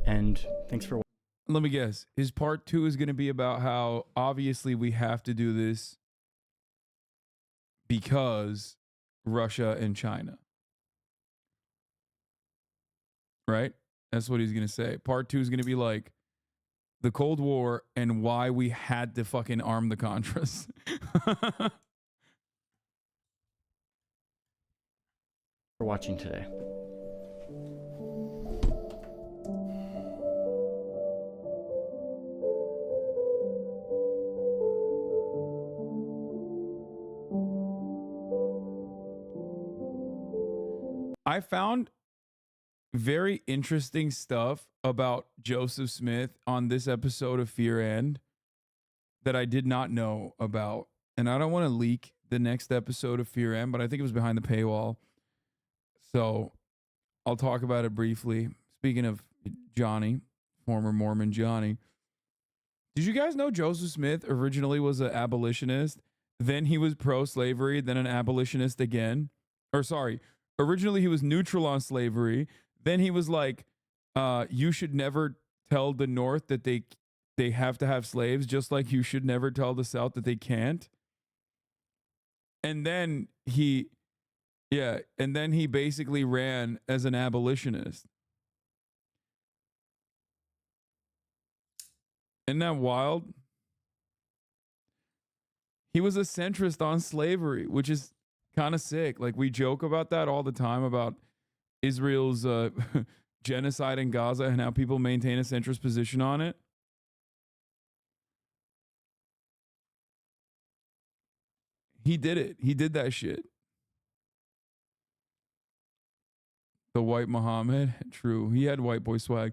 And thanks for watching. Let me guess. His part 2 is going to be about how obviously we have to do this because Russia and China. Right? That's what he's going to say. Part 2 is going to be like the Cold War and why we had to fucking arm the Contras. For watching today. I found very interesting stuff about Joseph Smith on this episode of Fear End that I did not know about. And I don't want to leak the next episode of Fear End, but I think it was behind the paywall. So I'll talk about it briefly. speaking of Johnny, former Mormon Johnny, did you guys know Joseph Smith originally was an abolitionist? Then he was pro-slavery, then an abolitionist again. Or sorry, originally he was neutral on slavery. Then he was like, you should never tell the North that they have to have slaves, just like you should never tell the South that they can't. And then he basically ran as an abolitionist. Isn't that wild? He was a centrist on slavery, which is kind of sick. Like, we joke about that all the time about Israel's genocide in Gaza and how people maintain a centrist position on it. He did it. He did that shit. The white Muhammad. True. He had white boy swag.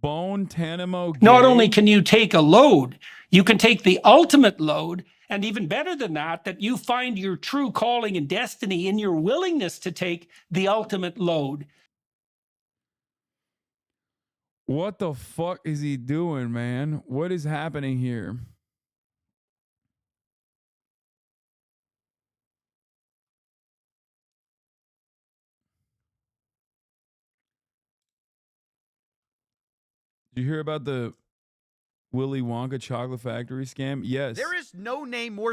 Bone Tanamo Gay. Not only can you take a load, you can take the ultimate load, and even better than that, that you find your true calling and destiny in your willingness to take the ultimate load. What the fuck is he doing, man? What is happening here? Did you hear about the Willy Wonka chocolate factory scam? Yes. There is no name more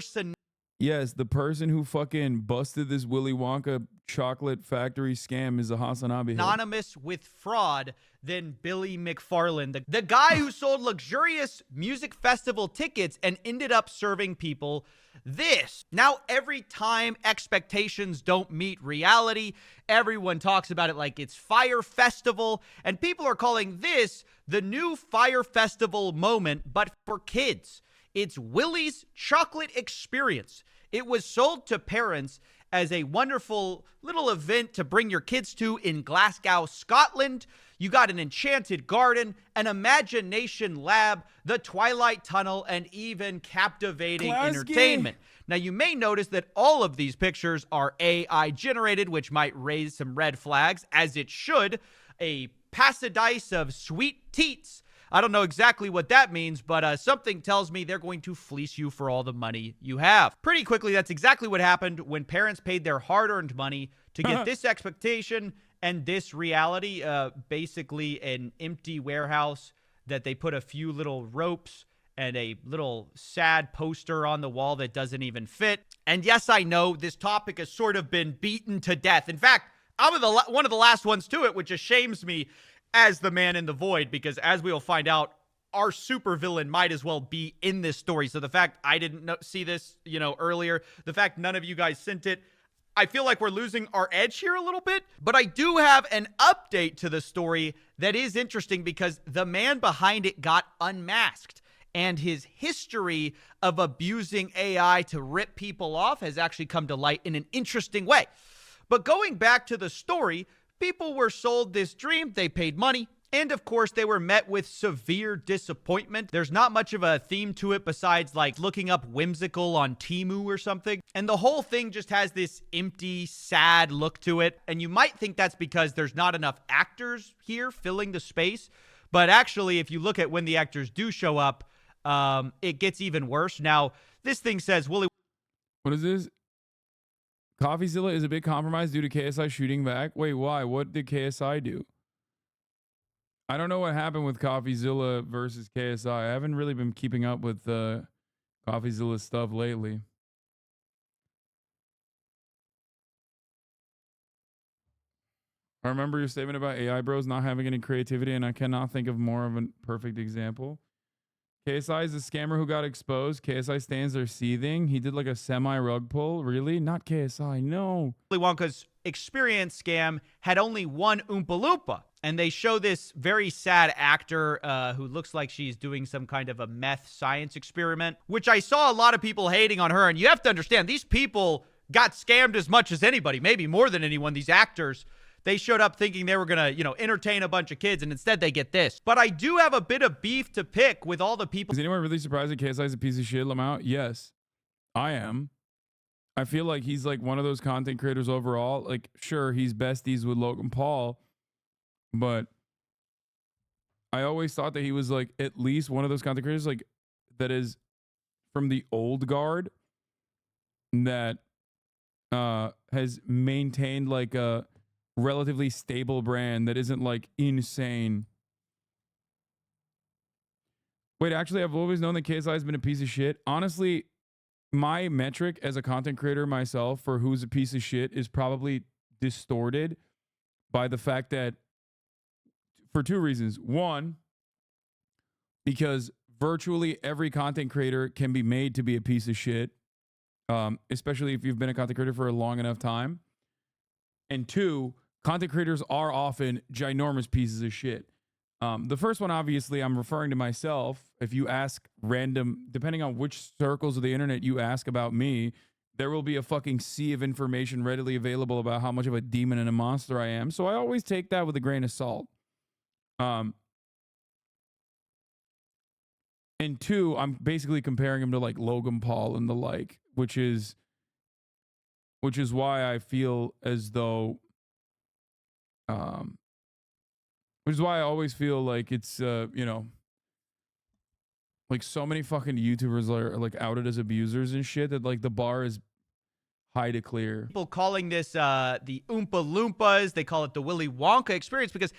Yes, the person who fucking busted this Willy Wonka chocolate factory scam is a HasanAbi. synonymous with fraud than Billy McFarland, the guy who sold luxurious music festival tickets and ended up serving people this. Now, every time expectations don't meet reality, everyone talks about it like it's Fire Festival, and people are calling this the new Fire Festival moment, but for kids. It's Willy's Chocolate Experience. It was sold to parents as a wonderful little event to bring your kids to in Glasgow, Scotland. You got an enchanted garden, an imagination lab, the Twilight Tunnel, and even captivating entertainment. Now, you may notice that all of these pictures are AI generated, which might raise some red flags, as it should. A paradise of sweet teats. I don't know exactly what that means, but something tells me they're going to fleece you for all the money you have. Pretty quickly, that's exactly what happened when parents paid their hard-earned money to get this expectation and this reality. Basically an empty warehouse that they put a few little ropes and a little sad poster on the wall that doesn't even fit. And yes, I know this topic has sort of been beaten to death. In fact, I'm one of the last ones to it, which shames me as the man in the void, because as we'll find out, our supervillain might as well be in this story. So the fact I didn't see this, earlier, the fact none of you guys sent it, I feel like we're losing our edge here a little bit. But I do have an update to the story that is interesting because the man behind it got unmasked. And his history of abusing AI to rip people off has actually come to light in an interesting way. But going back to the story, people were sold this dream, they paid money, and of course they were met with severe disappointment. There's not much of a theme to it besides like looking up whimsical on Temu or something. And the whole thing just has this empty, sad look to it. And you might think that's because there's not enough actors here filling the space. But actually, if you look at when the actors do show up, it gets even worse. Now, this thing says, Willy. What is this? CoffeeZilla is a big compromise due to KSI shooting back. Wait, why? What did KSI do? I don't know what happened with CoffeeZilla versus KSI. I haven't really been keeping up with CoffeeZilla stuff lately. I remember your statement about AI bros not having any creativity, and I cannot think of more of a perfect example. KSI is a scammer who got exposed. KSI stands there seething. He did like a semi-rug pull. Really? Not KSI. No. Willy Wonka's experience scam had only one Oompa Loompa. And they show this very sad actor who looks like she's doing some kind of a meth science experiment, which I saw a lot of people hating on her. And you have to understand, these people got scammed as much as anybody, maybe more than anyone, these actors. They showed up thinking they were going to, entertain a bunch of kids, and instead they get this. But I do have a bit of beef to pick with all the people. Is anyone really surprised that KSI is a piece of shit, Lamau? Yes, I am. I feel like he's like one of those content creators overall. Like, sure, he's besties with Logan Paul, but I always thought that he was like at least one of those content creators like that is from the old guard that has maintained like a relatively stable brand that isn't like insane. Wait, actually, I've always known that KSI has been a piece of shit. Honestly, my metric as a content creator myself for who's a piece of shit is probably distorted by the fact that for two reasons. One, because virtually every content creator can be made to be a piece of shit, especially if you've been a content creator for a long enough time. And two, content creators are often ginormous pieces of shit. The first one, obviously, I'm referring to myself. If you ask random, depending on which circles of the internet you ask about me, there will be a fucking sea of information readily available about how much of a demon and a monster I am. So I always take that with a grain of salt. And two, I'm basically comparing him to like Logan Paul and the like, which is why I feel as though, which is why I always feel like it's, you know, like so many fucking YouTubers are like outed as abusers and shit that like the bar is high to clear. People calling this the Oompa Loompas. They call it the Willy Wonka experience because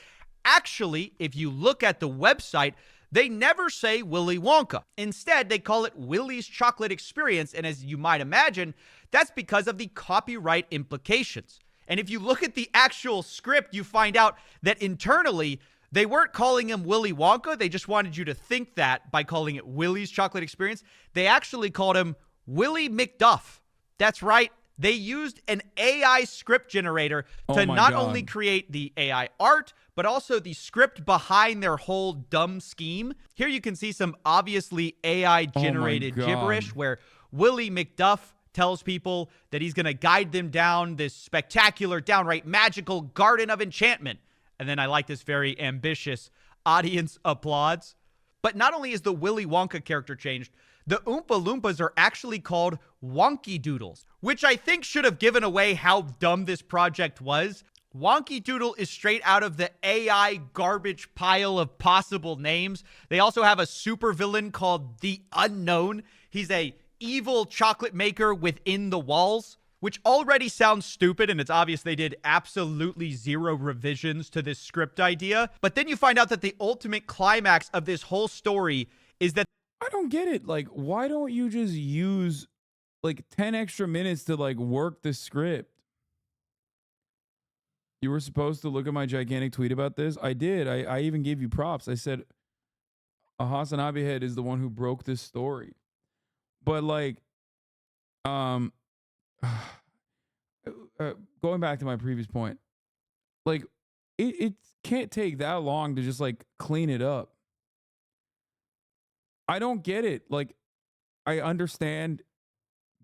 actually, if you look at the website, they never say Willy Wonka. Instead, they call it Willy's Chocolate Experience. And as you might imagine, that's because of the copyright implications. And if you look at the actual script, you find out that internally, they weren't calling him Willy Wonka. They just wanted you to think that by calling it Willy's Chocolate Experience. They actually called him Willy McDuff. That's right. They used an AI script generator to not only create the AI art, but also the script behind their whole dumb scheme. Here you can see some obviously AI-generated gibberish where Willy McDuff tells people that he's going to guide them down this spectacular, downright magical garden of enchantment. And then I like this very ambitious audience applauds. But not only is the Willy Wonka character changed, the Oompa Loompas are actually called Wonky Doodles, which I think should have given away how dumb this project was. Wonky Doodle is straight out of the AI garbage pile of possible names. They also have a supervillain called The Unknown. He's a evil chocolate maker within the walls, which already sounds stupid, and it's obvious they did absolutely zero revisions to this script idea. But then you find out that the ultimate climax of this whole story is that I don't get it. Like, why don't you just use like 10 extra minutes to like work the script? You were supposed to look at my gigantic tweet about this. I did. I even gave you props. I said HasanAbi Head is the one who broke this story. But like, going back to my previous point, like it can't take that long to just like clean it up. I don't get it. Like, I understand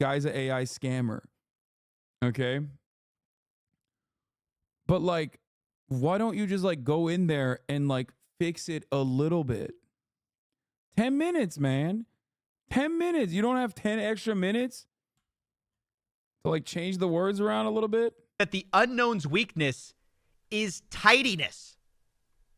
guy's an AI scammer. Okay. But like, why don't you just like go in there and like fix it a little bit? 10 minutes, man. 10 minutes. You don't have 10 extra minutes to like change the words around a little bit? That the Unknown's weakness is tidiness.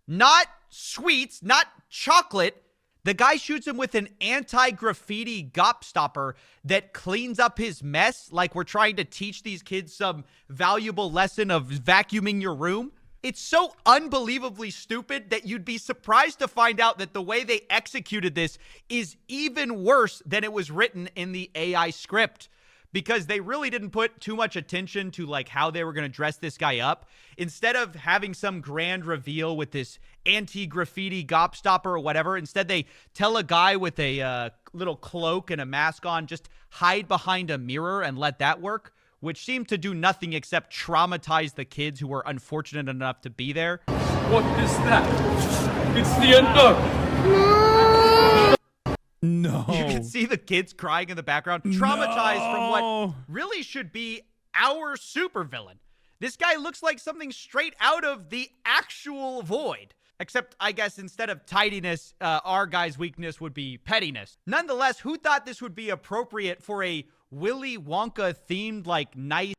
Not sweets, not chocolate. The guy shoots him with an anti-graffiti gobstopper that cleans up his mess like we're trying to teach these kids some valuable lesson of vacuuming your room. It's so unbelievably stupid that you'd be surprised to find out that the way they executed this is even worse than it was written in the AI script. Because they really didn't put too much attention to like how they were going to dress this guy up. Instead of having some grand reveal with this anti-graffiti gobstopper or whatever, instead they tell a guy with a little cloak and a mask on, just hide behind a mirror and let that work, which seemed to do nothing except traumatize the kids who were unfortunate enough to be there. What is that? It's the Unknown. No. You can see the kids crying in the background, traumatized from what really should be our supervillain. This guy looks like something straight out of the actual Void. Except, I guess, instead of tidiness, our guy's weakness would be pettiness. Nonetheless, who thought this would be appropriate for a Willy Wonka-themed, like, nice...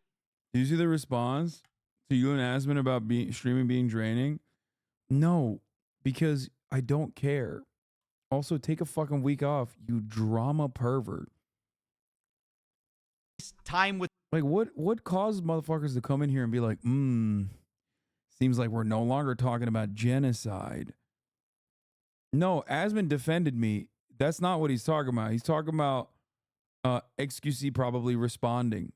Did you see the response to you and Asmon about streaming being draining? No, because I don't care. Also, take a fucking week off, you drama pervert. Time with like what caused motherfuckers to come in here and be like, seems like we're no longer talking about genocide. No, Asmon defended me. That's not what he's talking about. He's talking about XQC probably responding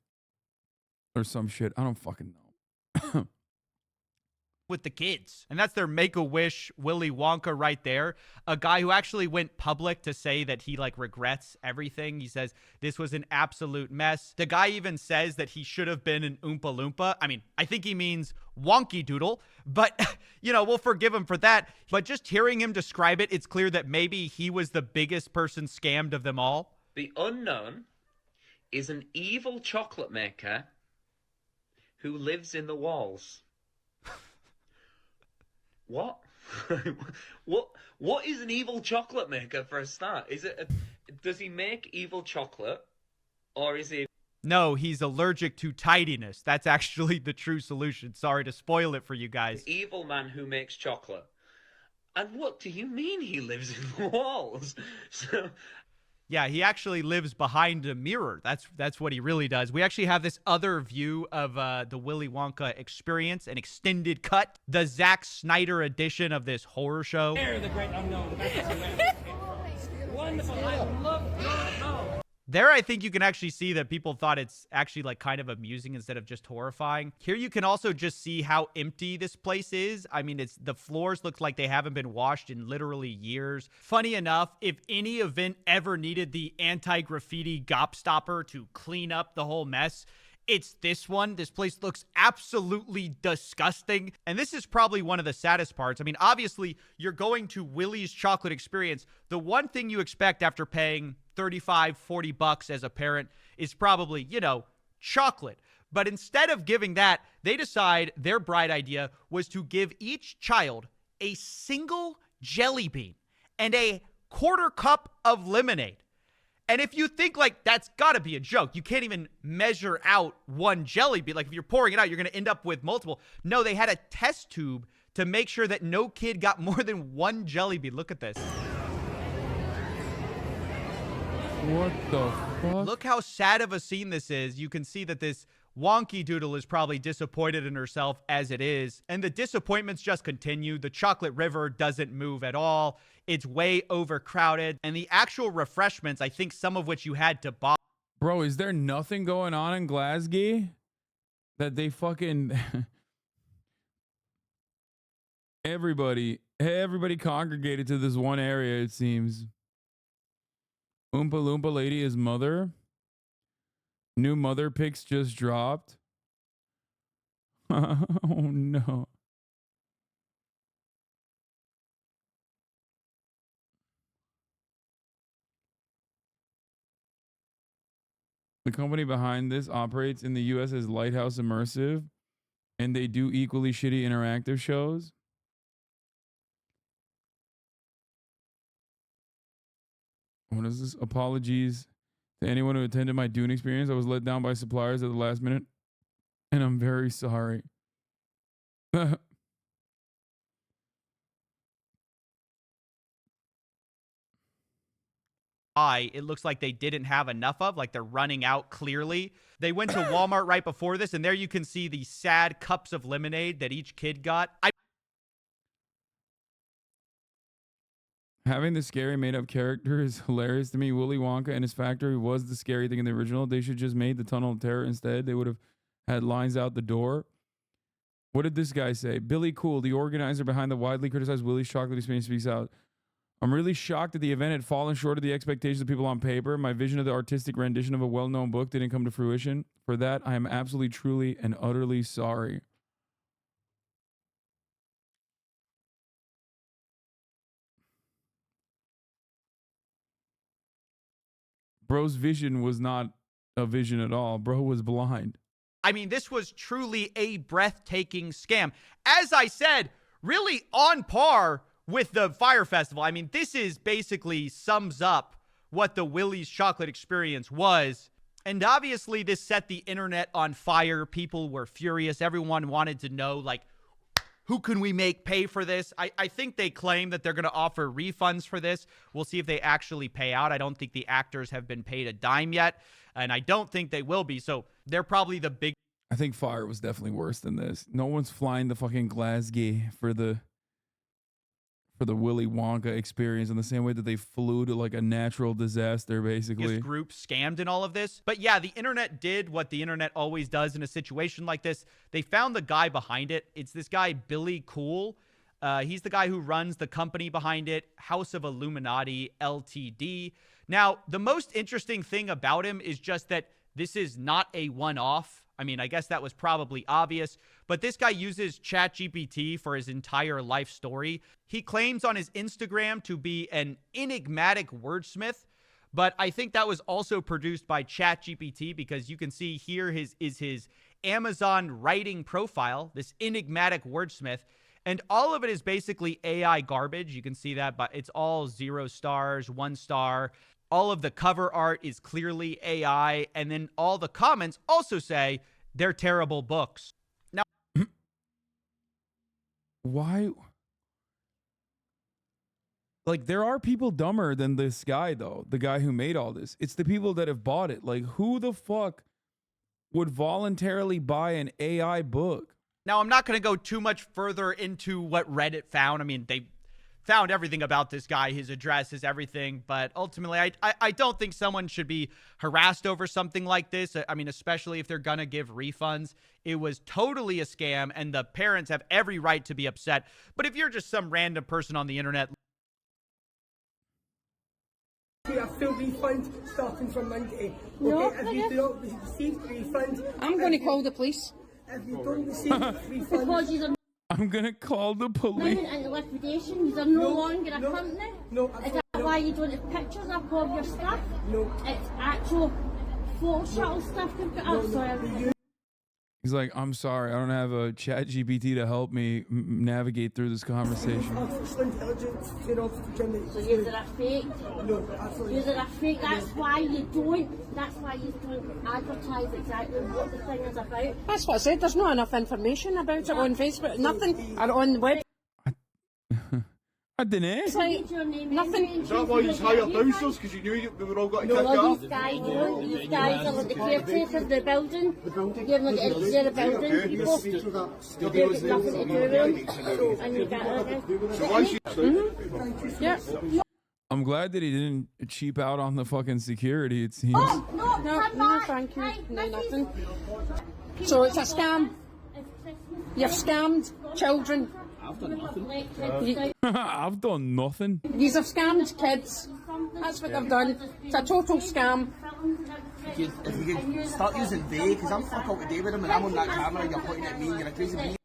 or some shit. I don't fucking know. with the kids. And that's their Make-A-Wish Willy Wonka right there. A guy who actually went public to say that he like regrets everything. He says this was an absolute mess. The guy even says that he should have been an Oompa Loompa. I mean, I think he means Wonky Doodle, but you know, we'll forgive him for that. But just hearing him describe it, it's clear that maybe he was the biggest person scammed of them all. The unknown is an evil chocolate maker who lives in the walls. What? What is an evil chocolate maker for a start? Does he make evil chocolate, or is he? No, he's allergic to tidiness. That's actually the true solution. Sorry to spoil it for you guys. The evil man who makes chocolate. And what do you mean he lives in the walls? Yeah, he actually lives behind a mirror. That's what he really does. We actually have this other view of the Willy Wonka experience, an extended cut, the Zack Snyder edition of this horror show. The great unknown. Wonderful. I love unknown. There, I think you can actually see that people thought it's actually like kind of amusing instead of just horrifying. Here you can also just see how empty this place is. I mean, the floors look like they haven't been washed in literally years. Funny enough, if any event ever needed the anti-graffiti gobstopper to clean up the whole mess, it's this one. This place looks absolutely disgusting. And this is probably one of the saddest parts. I mean, obviously, you're going to Willy's Chocolate Experience. The one thing you expect after paying $35, $40 as a parent is probably, you know, chocolate. But instead of giving that, they decide their bright idea was to give each child a single jelly bean and a quarter cup of lemonade. And if you think like that's got to be a joke, you can't even measure out one jelly bean. Like if you're pouring it out, you're going to end up with multiple. No, they had a test tube to make sure that no kid got more than one jelly bean. Look at this. What the fuck? Look how sad of a scene this is. You can see that this Wonky Doodle is probably disappointed in herself as it is. And the disappointments just continue. The chocolate river doesn't move at all. It's way overcrowded. And the actual refreshments, I think some of which you had to buy. Bro, is there nothing going on in Glasgow that they fucking... everybody congregated to this one area, it seems. Oompa Loompa Lady is mother. New mother pics just dropped. Oh no. The company behind this operates in the US as Lighthouse Immersive, and they do equally shitty interactive shows. What is this? Apologies to anyone who attended my Dune experience. I was let down by suppliers at the last minute, and I'm very sorry. It looks like they didn't have enough of, like they're running out clearly. They went to Walmart right before this, and there you can see the sad cups of lemonade that each kid got. Having the scary made-up character is hilarious to me. Willy Wonka and his factory was the scary thing in the original. They should just made the Tunnel of Terror instead. They would have had lines out the door. What did this guy say? Billy Cool, the organizer behind the widely criticized Willy's Chocolate Experience, speaks out. I'm really shocked that the event had fallen short of the expectations of people on paper. My vision of the artistic rendition of a well-known book didn't come to fruition. For that, I am absolutely, truly, and utterly sorry. Bro's vision was not a vision at all. Bro was blind. I mean, this was truly a breathtaking scam. As I said, really on par with the Fire Festival. I mean, this is basically sums up what the Willy's Chocolate Experience was. And obviously, this set the internet on fire. People were furious. Everyone wanted to know, like, who can we make pay for this? I think they claim that they're going to offer refunds for this. We'll see if they actually pay out. I don't think the actors have been paid a dime yet, and I don't think they will be. So they're probably the big... I think Fire was definitely worse than this. No one's flying the fucking Glasgow for the Willy Wonka experience in the same way that they flew to like a natural disaster, basically. Group scammed in all of this. But yeah, the internet did what the internet always does in a situation like this. They found the guy behind it. It's this guy, Billy Cool. He's the guy who runs the company behind it, House of Illuminati Ltd. Now, the most interesting thing about him is just that this is not a one-off. I mean, I guess that was probably obvious, but this guy uses ChatGPT for his entire life story. He claims on his Instagram to be an enigmatic wordsmith, but I think that was also produced by ChatGPT because you can see here is his Amazon writing profile, this enigmatic wordsmith, and all of it is basically AI garbage. You can see that, but it's all 0 stars, 1 star. All of the cover art is clearly AI, and then all the comments also say they're terrible books. Now, why? Like, there are people dumber than this guy, though, the guy who made all this. It's the people that have bought it. Like, who the fuck would voluntarily buy an AI book? Now, I'm not going to go too much further into what Reddit found. I mean, they found everything about this guy, his address, his everything. But ultimately, I don't think someone should be harassed over something like this. I mean, especially if they're going to give refunds. It was totally a scam, and the parents have every right to be upset. But if you're just some random person on the internet... A full refund starting from Monday. No, okay, if you do not receive the refund... I'm going to call the police. If you don't receive the refund... I'm gonna call the police. Moving into liquidation, you are no longer a company. No, is that why you don't have pictures up of your stuff? No. It's actual full shuttle stuff you've got up. Sorry. He's like, I'm sorry, I don't have a ChatGPT to help me navigate through this conversation. Artificial intelligence to obfuscate. So you're a fake? No, absolutely. You're a fake. That's why you don't advertise exactly what the thing is about. That's what I said. There's not enough information about it on Facebook. Nothing. Or on the web. I didn't. It's like nothing. Is that why you hired bouncers? Because you knew we were all going to kick off? These guys don't. These guys are like the caretakers of the building. They're like the building people. They've got nothing to do with them. And you get So once you... Yeah. I'm glad that he didn't cheap out on the fucking security, it seems. Oh, no, thank you. No, nothing. So it's a scam. You've scammed children. I've done nothing. I've done nothing. These have scammed kids. That's what they've done. It's a total scam. If you could start using they, because I'm fuck out today with them and I'm on that camera and you're pointing at me and you're a crazy bee.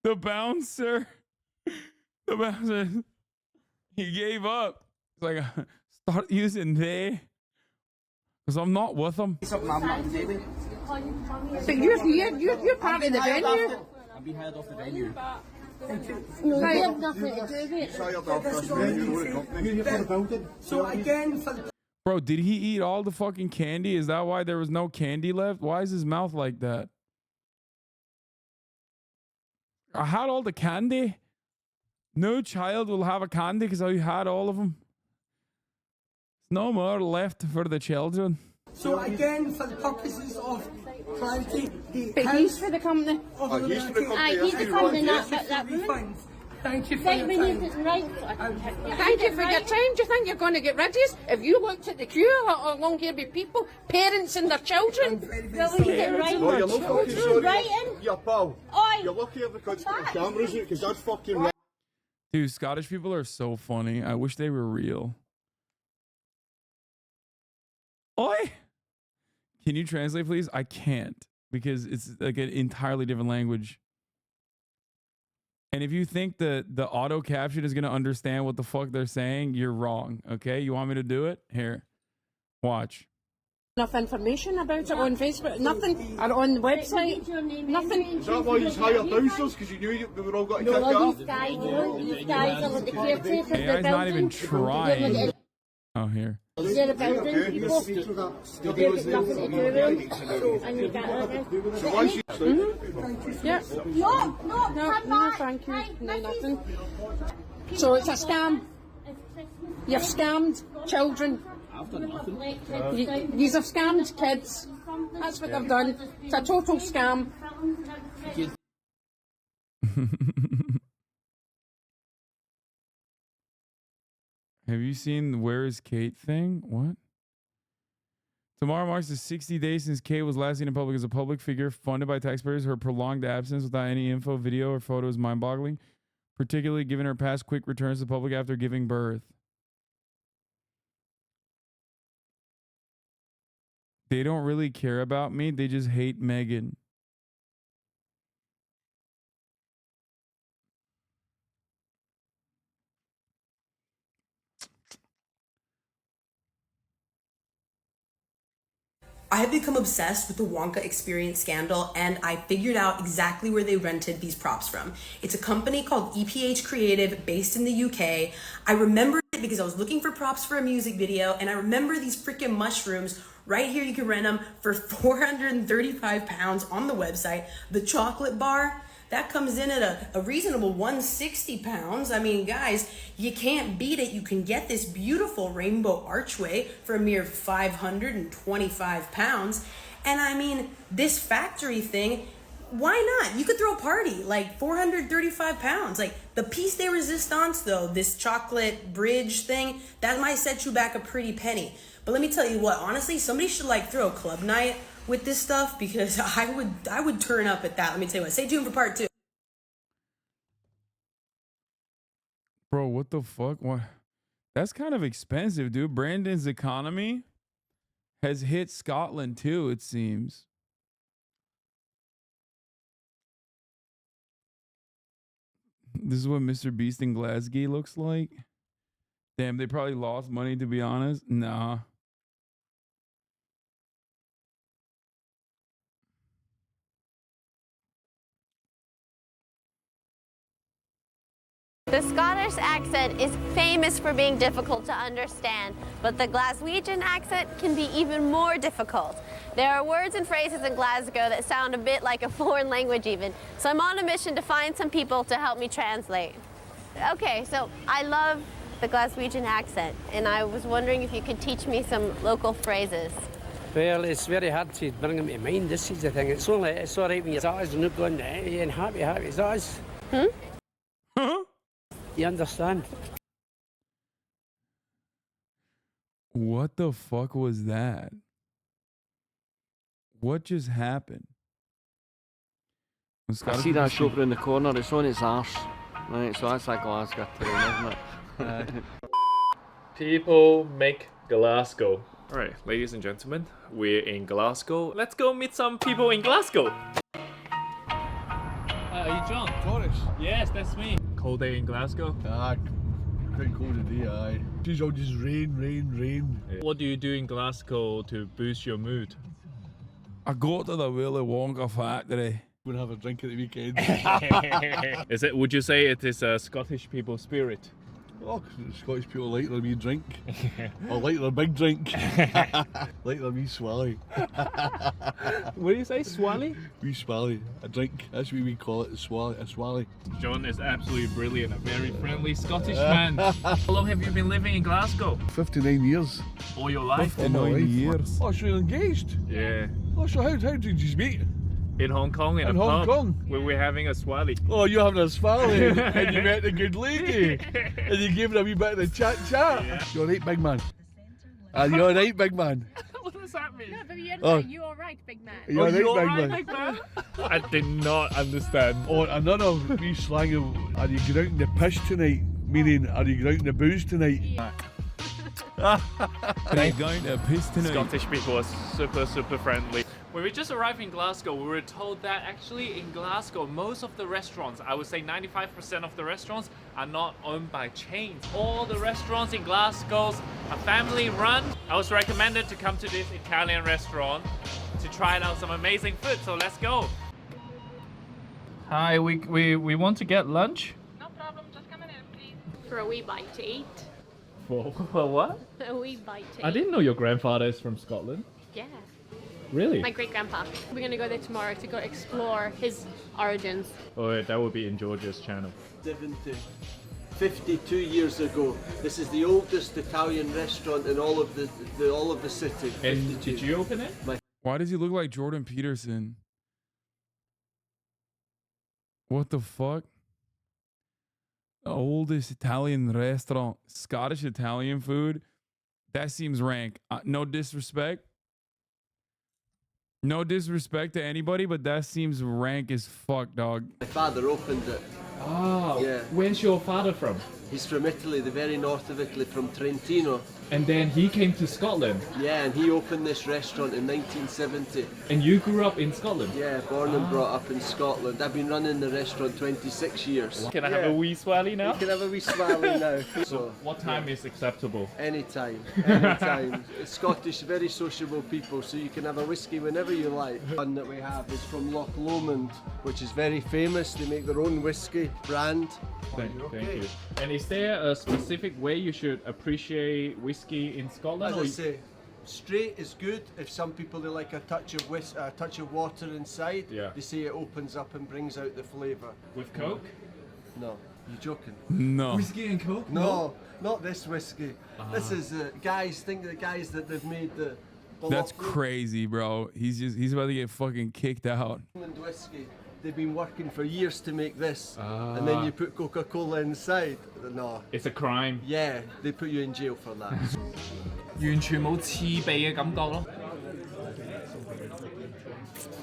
The bouncer. The bouncer. He gave up. He's like, start using they. Because I'm not with them. Something I'm not today with. But you're here. You're part of the venue. I've been hired off the venue. No, you have nothing to do with it. So again, for the... Bro, did he eat all the fucking candy? Is that why there was no candy left? Why is his mouth like that? I had all the candy. No child will have a candy because I had all of them. No more left for the children. So again, for the purposes of clarity, but he's for the company. He's for the company. He's the company, that woman. Thank you for your time. Thank you for your time. Do you think you're going to get rid of us? If you looked at the queue along here with people, parents and their children. Well, we get right. No, you're not fucking sorry. Writing. Yeah, pal. Oi. You're lucky if because the cameras out, because that's fucking right. Dude, Scottish people are so funny. I wish they were real. Oi! Can you translate, please? I can't because it's like an entirely different language. And if you think that the auto caption is going to understand what the fuck they're saying, you're wrong. Okay? You want me to do it? Here. Watch. Enough information about it on Facebook. Nothing. Or on the website. Nothing. Is that why you hired bouncers? Because you knew we were all going to kick off? These guys don't. These guys are like the caretakers of the building. AI's not even trying. Oh, here. They're the building people. They've got nothing to do with them. And you get it. Yeah. No, thank you. No, nothing. So it's a scam. You've scammed children. I've done nothing. These have scammed kids. That's what they've done. It's a total scam. Have you seen the Where is Kate thing? What? Tomorrow marks the 60 days since Kate was last seen in public as a public figure funded by taxpayers. Her prolonged absence without any info, video, or photo is mind-boggling, particularly given her past quick returns to the public after giving birth. They don't really care about me. They just hate Megan. I have become obsessed with the Wonka experience scandal, and I figured out exactly where they rented these props from. It's a company called EPH Creative based in the UK. I remembered it because I was looking for props for a music video, and I remember these freaking mushrooms. Right here, you can rent them for £435 on the website. The chocolate bar, that comes in at a reasonable £160. I mean, guys, you can't beat it. You can get this beautiful rainbow archway for a mere £525. And I mean, this factory thing, why not? You could throw a party, like £435. Like the piece de resistance, though, this chocolate bridge thing, that might set you back a pretty penny. But let me tell you what, honestly, somebody should like throw a club night with this stuff, because I would turn up at that. Let me tell you what, stay tuned for part 2. Bro, what the fuck? What? That's kind of expensive, dude. Brandon's economy has hit Scotland too, it seems. This is what Mr. Beast in Glasgow looks like. Damn, they probably lost money, to be honest. Nah. The Scottish accent is famous for being difficult to understand, but the Glaswegian accent can be even more difficult. There are words and phrases in Glasgow that sound a bit like a foreign language even, so I'm on a mission to find some people to help me translate. Okay, so I love the Glaswegian accent, and I was wondering if you could teach me some local phrases. Well, it's very hard to bring them to mind. This is the thing. It's all right when your eyes are not going and happy eyes. You understand? What the fuck was that? What just happened? I see that shop around the corner, it's on its arse. Right, so that's like Glasgow town, isn't it? People make Glasgow. Alright, ladies and gentlemen, we're in Glasgow. Let's go meet some people in Glasgow. Are you John? Torres. Yes, that's me. Cold day in Glasgow? Quite cold today, aye. It's all just rain. Yeah. What do you do in Glasgow to boost your mood? I go to the Willy Wonka factory. We'll have a drink at the weekend. Would you say it is a Scottish people spirit? Oh, Scottish people like their wee drink. Or like their big drink. Like their wee swally. What do you say, swally? Wee swally, a drink. That's what we call it, a swally. John is absolutely brilliant, a very friendly Scottish man. How long have you been living in Glasgow? 59 years. All your life? 59 years. Oh, so you're engaged? Yeah. Oh, so how did you meet? In Hong Kong, in a Hong pub, Kong? where we're having a swally. Oh, you're having a swally, and you met the good lady, and you gave her a wee bit of the chat. Yeah. You're right, big man. You're right, big man. What does that mean? No, but you're alright, big man. You're right, big man. I did not understand. Oh, another wee slang of, are you going out in the piss tonight? Meaning, are you going out in the booze tonight? Yeah. Are you going to piss tonight? Scottish people are super friendly. When we just arrived in Glasgow, we were told that actually in Glasgow, most of the restaurants, I would say 95% of the restaurants, are not owned by chains. All the restaurants in Glasgow are family run. I was recommended to come to this Italian restaurant to try out some amazing food, so let's go. Hi, we want to get lunch. No problem, just come in here, please. For a wee bite to eat. For what? A wee bite to I eat. didn't know your grandfather is from Scotland. Yeah. Really? My great grandpa. We're gonna go there tomorrow to go explore his origins. Oh, that would be in Georgia's channel. 52 years ago. This is the oldest Italian restaurant in all of the city. And did you open it? Why does he look like Jordan Peterson? What the fuck? The oldest Italian restaurant. Scottish Italian food? That seems rank. No disrespect. No disrespect to anybody, but that seems rank as fuck, dog. My father opened it. Oh, yeah. Where's your father from? He's from Italy, the very north of Italy, from Trentino. And then he came to Scotland. Yeah, and he opened this restaurant in 1970. And you grew up in Scotland? Yeah, born and brought up in Scotland. I've been running the restaurant 26 years. Can I have a wee swally now? You can have a wee swally now. So what time is acceptable? Anytime, anytime. Scottish, very sociable people, so you can have a whiskey whenever you like. One that we have is from Loch Lomond, which is very famous. They make their own whiskey brand. Thank you. And is there a specific way you should appreciate whiskey in Scotland? As I say, straight is good. If some people they like a touch of water inside, they say it opens up and brings out the flavour. With Coke? No, you joking? No. Whiskey and Coke? No, not this whiskey. This is guys. Think of the guys that they've made the That's Loch crazy, bro. He's about to get fucking kicked out. Lomond whiskey. They've been working for years to make this, and then you put Coca-Cola inside. No. It's a crime. Yeah, they put you in jail for that. 完全冇刺鼻嘅感覺咯。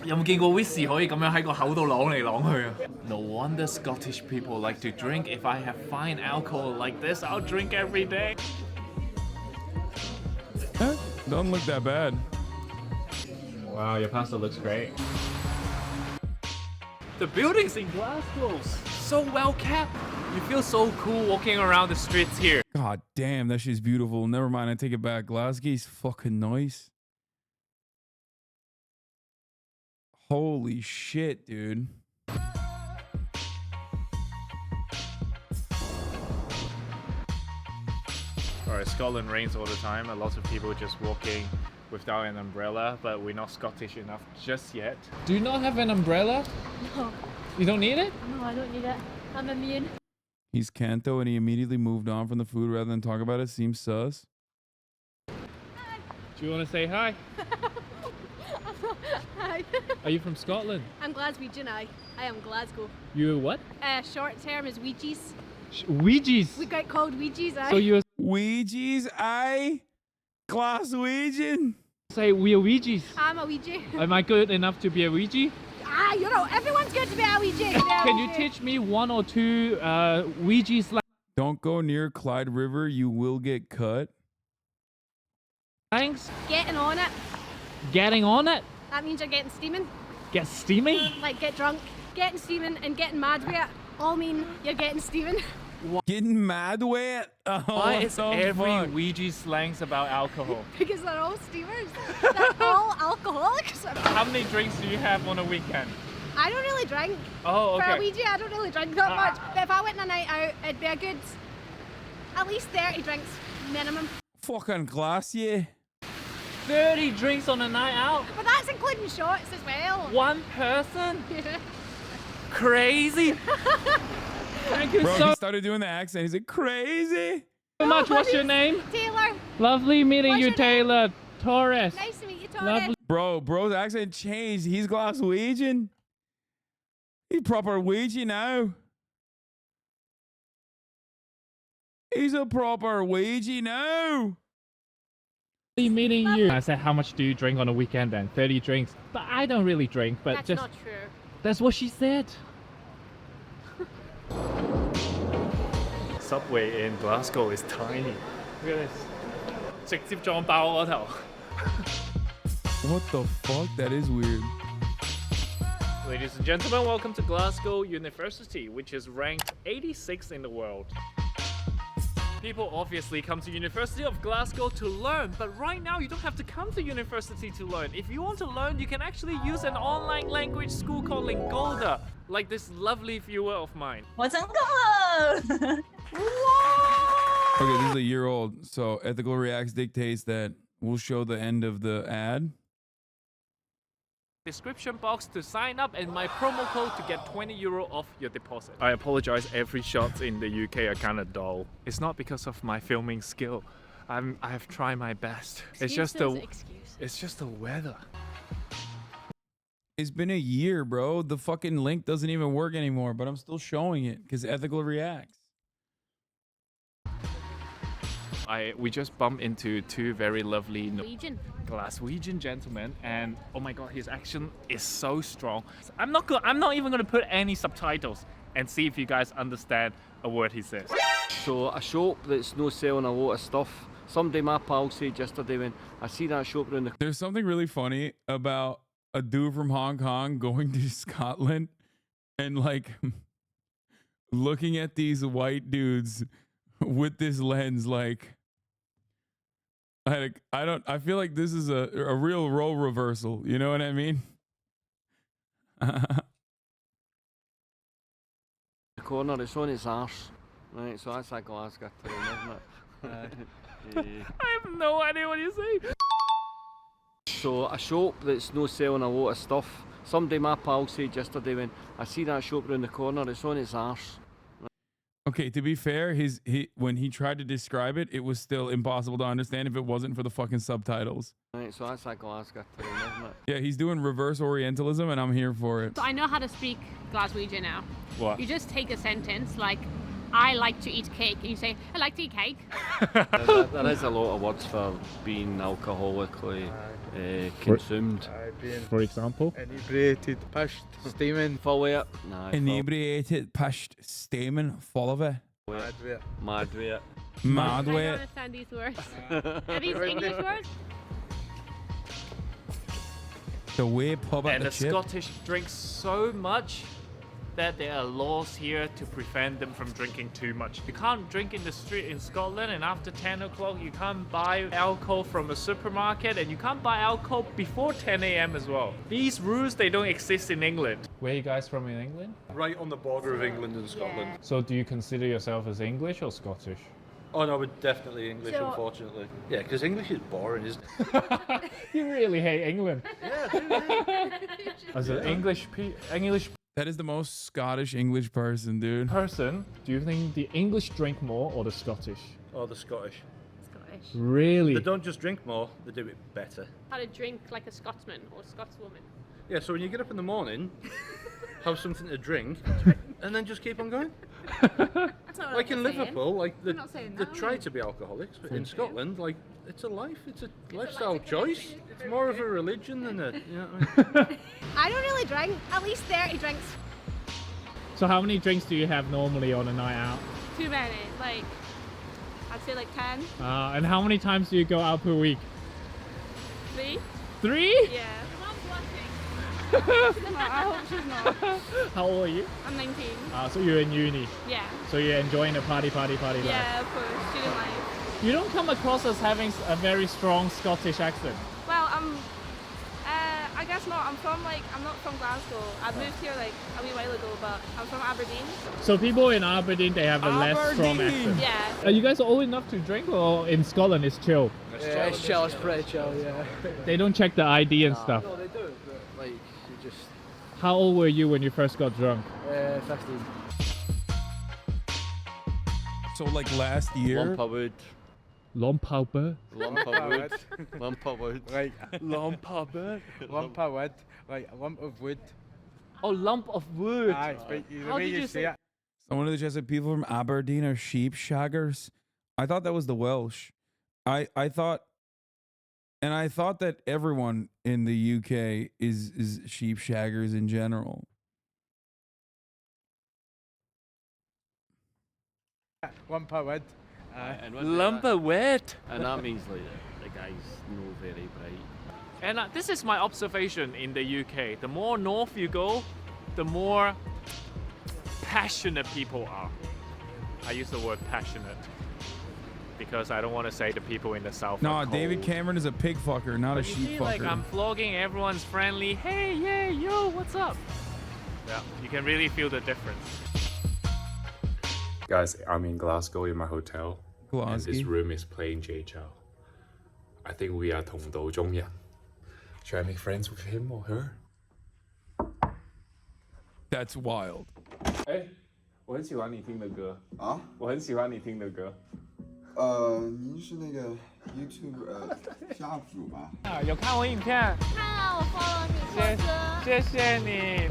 有冇見過 whisky 可以咁樣喺個口度啷嚟啷去啊 ？No wonder Scottish people like to drink. If I have fine alcohol like this, I'll drink every day. Doesn't look that bad. Wow, your pasta looks great. The buildings in Glasgow, so well kept. You feel so cool walking around the streets here. God damn, that shit's beautiful. Never mind, I take it back. Glasgow's fucking nice. Holy shit, dude. Alright, Scotland rains all the time. A lot of people just walking without an umbrella, but we're not Scottish enough just yet. Do you not have an umbrella? No. You don't need it? No, I don't need it. I'm immune. He's Kanto and he immediately moved on from the food rather than talk about it. Seems sus. Do you want to say hi? Hi. Are you from Scotland? I'm Glaswegian, I am Glasgow. You what? Short term is Ouija's. Ouija's? We got called Ouija's, aye. So you're Ouija's, aye? Glaswegian? Say we're Ouija's. I'm a Ouija. Am I good enough to be a Ouija? Ah, you know, everyone's good to be a Ouija. Can you teach me one or two Ouija slang? Don't go near Clyde River, you will get cut. Thanks. Getting on it. Getting on it? That means you're getting steaming. Get steaming? Like get drunk, getting steaming, and getting mad with it all mean you're getting steaming. Getting mad with it? Oh, Why is every fuck? Ouija slangs about alcohol? Because they're all steamers. They're all alcoholics. How many drinks do you have on a weekend? I don't really drink. Oh, okay. For a Ouija, I don't really drink that much. But if I went on a night out, it'd be a good, at least 30 drinks minimum. Fucking glass, yeah. 30 drinks on a night out? But that's including shots as well. One person? Crazy. Thank you Bro, so he started doing the accent. He's like, crazy. much. What's your name? Taylor. Lovely meeting What's you, your Taylor. Torres. Nice to meet you, Torres. Bro's accent changed. He's Glaswegian. He's proper Ouija now. He's a proper Ouija now. Lovely meeting you. I said, how much do you drink on a weekend then? 30 drinks. But I don't really drink, but That's just... not true. That's what she said. Subway in Glasgow is tiny. Look at this. 直接撞爆我個頭. What the fuck? That is weird. Ladies and gentlemen, welcome to Glasgow University, which is ranked 86 in the world. People obviously come to University of Glasgow to learn, but right now you don't have to come to university to learn. If you want to learn, you can actually use an online language school called Lingoda, like this lovely viewer of mine. 我成功了！哇！ Okay, this is a year old. So Ethical Reacts dictates that we'll show the end of the ad. Description box to sign up and my promo code to get €20 off your deposit. I apologize, every shot in the UK are kind of dull. It's not because of my filming skill. I have tried my best. It's just the weather. It's been a year, bro. The fucking link doesn't even work anymore, but I'm still showing it because Ethical Reacts. We just bumped into two very lovely Glaswegian gentlemen, and oh my god, his action is so strong. I'm not even gonna put any subtitles and see if you guys understand a word he says. So a shop that's no selling a lot of stuff. Somebody, my pal, said yesterday when I see that shop around the... There's something really funny about a dude from Hong Kong going to Scotland and like looking at these white dudes with this lens like I feel like this is a real role reversal, you know what I mean? The corner, it's on its arse. Right, so that's a Glasgow term, isn't it? I have no idea what you're saying. So a shop that's no selling a lot of stuff. Somebody, my pal, said yesterday when I see that shop around the corner, it's on its arse. Okay, to be fair, when he tried to describe it, it was still impossible to understand if it wasn't for the fucking subtitles. Right, so that's a Glasgow term, isn't it? Yeah, he's doing reverse Orientalism, and I'm here for it. So I know how to speak Glaswegian now. What? You just take a sentence like, I like to eat cake, and you say, I like to eat cake. There is a lot of words for being alcoholically consumed. For example? Inebriated, pushed, steaming, full of it. Nah, Inebriated, pushed, steaming, full of it. Mad with it. Mad I with don't it. understand these words. Are these English words? The way pub at And the the chip. Scottish drink so much that there are laws here to prevent them from drinking too much. You can't drink in the street in Scotland, and after 10 o'clock you can't buy alcohol from a supermarket, and you can't buy alcohol before 10 a.m. as well. These rules, they don't exist in England. Where are you guys from in England? Right on the border of England and Scotland. So do you consider yourself as English or Scottish? Oh no, we're definitely English, So- unfortunately. Yeah, because English is boring, isn't it? You really hate England. As an English That is the most Scottish English person, dude. person, do you think the English drink more or the Scottish? Or the Scottish. Scottish. Really? They don't just drink more, they do it better. How to drink like a Scotsman or Scotswoman. Yeah, so when you get up in the morning, have something to drink, and then just keep on going. That's not what Like I'm in saying. Liverpool, like We're not saying they that, are try we? to be alcoholics, but in Scotland, like it's a life, it's a lifestyle choice. It's more of a religion than a, you know what I mean? I don't really drink. At least 30 drinks. So how many drinks do you have normally on a night out? Too many. Like, I'd say like 10. And how many times do you go out per week? 3. 3? Yeah. Your mom's watching. No, I hope she's not. How old are you? I'm 19. So you're in uni. Yeah. So you're enjoying the party life. Yeah, of course. Student life. You don't come across as having a very strong Scottish accent. Well, I guess not. I'm not from Glasgow. I moved here like a wee while ago, but I'm from Aberdeen. So people in Aberdeen, they have a less strong accent. Yeah. Are you guys old enough to drink, or in Scotland it's chill? Yeah, it's chill, it's pretty chill, yeah. They don't check the ID and stuff. No, they do, but like, you just... How old were you when you first got drunk? 15. So like last year. Lump of wood. Lump of wood? Lump of wood. Lump of wood. Right, lump of wood. Lump of wood. Right, a lump of wood. Oh, lump of wood. Aye, but the How way did you you say say it. Someone in the chat said people from Aberdeen are sheep shaggers. I thought that was the Welsh. I thought that everyone in the UK is sheep shaggers in general. Lump of wood. Lump of wood. And that means like the guy's no very bright. And this is my observation in the UK. The more north you go, the more passionate people are. I use the word passionate because I don't want to say the people in the south No, are cold. David Cameron is a pig fucker, not a You sheep see, fucker. like I'm vlogging, everyone's friendly. Hey, yeah, yo, what's up? Yeah, you can really feel the difference. Guys, I'm in Glasgow in my hotel. and this Glosky. room is playing JHL. I think we are 同道中人. Should I make friends with him or her? That's wild. 哎，我很喜欢你听的歌啊，我很喜欢你听的歌。您是那个 YouTube UP 主吧？啊，有看我影片？看啊，我 follow 你，哥。谢谢你。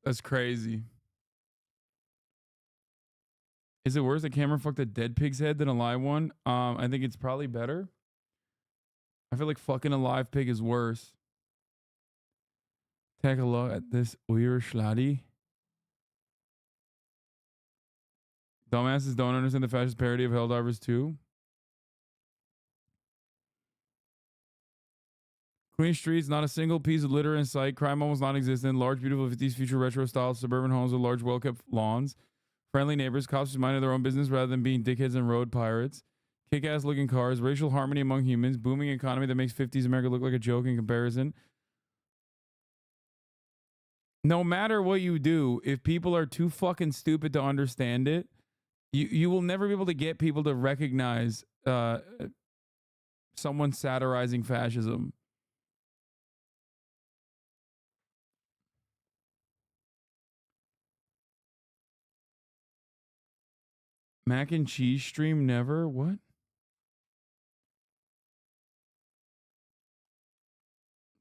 That's crazy. Is it worse a camera fucked a dead pig's head than a live one? I think it's probably better. I feel like fucking a live pig is worse. Take a look at this USHER. Dumbasses don't understand the fascist parody of Helldivers 2. Clean streets, not a single piece of litter in sight. Crime almost non-existent. Large, beautiful 50s future retro-style suburban homes with large, well-kept lawns. Friendly neighbors. Cops just minding their own business rather than being dickheads and road pirates. Kick-ass looking cars. Racial harmony among humans. Booming economy that makes 50s America look like a joke in comparison. No matter what you do, if people are too fucking stupid to understand it, you will never be able to get people to recognize someone satirizing fascism. Mac and cheese stream never? What?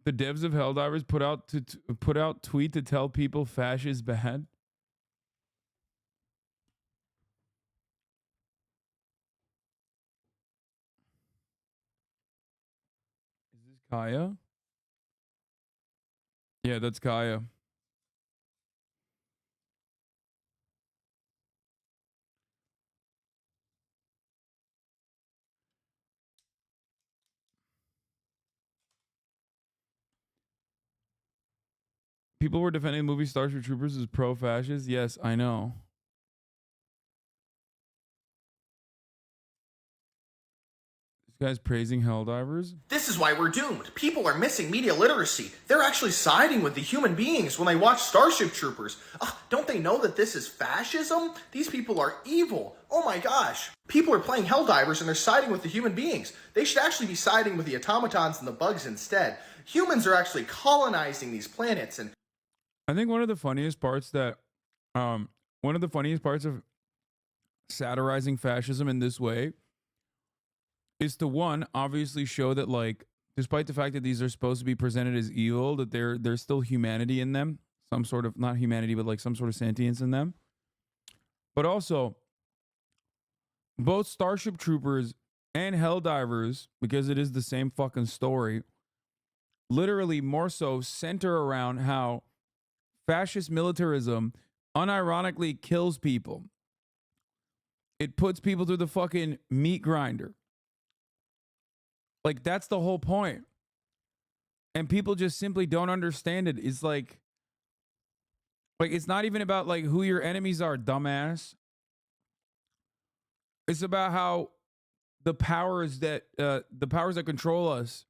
The devs of Helldivers put out tweet to tell people fash is bad. Is this Kaya? Yeah, that's Kaya. People were defending the movie Starship Troopers as pro-fascist. Yes, I know. This guy's praising Helldivers. This is why we're doomed. People are missing media literacy. They're actually siding with the human beings when they watch Starship Troopers. Don't they know that this is fascism? These people are evil. Oh my gosh. People are playing Helldivers and they're siding with the human beings. They should actually be siding with the automatons and the bugs instead. Humans are actually colonizing these planets, and I think one of the funniest parts of satirizing fascism in this way is to, one, obviously show that, like, despite the fact that these are supposed to be presented as evil, that there's still humanity in them, some sort of, not humanity, but like some sort of sentience in them. But also, both Starship Troopers and Helldivers, because it is the same fucking story, literally more so center around how fascist militarism unironically kills people. It puts people through the fucking meat grinder. Like, that's the whole point. And people just simply don't understand it. It's like it's not even about like who your enemies are, dumbass. It's about how the powers that control us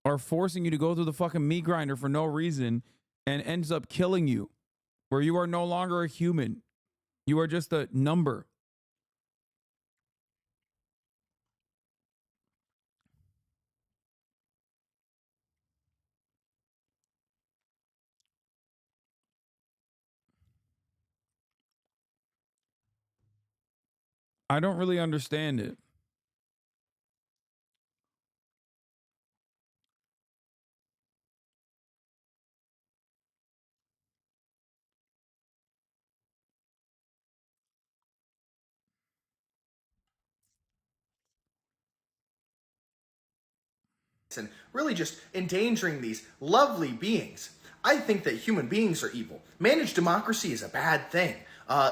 are forcing you to go through the fucking meat grinder for no reason and ends up killing you, where you are no longer a human. You are just a number. I don't really understand it. and really just endangering these lovely beings. I think that human beings are evil. Managed democracy is a bad thing.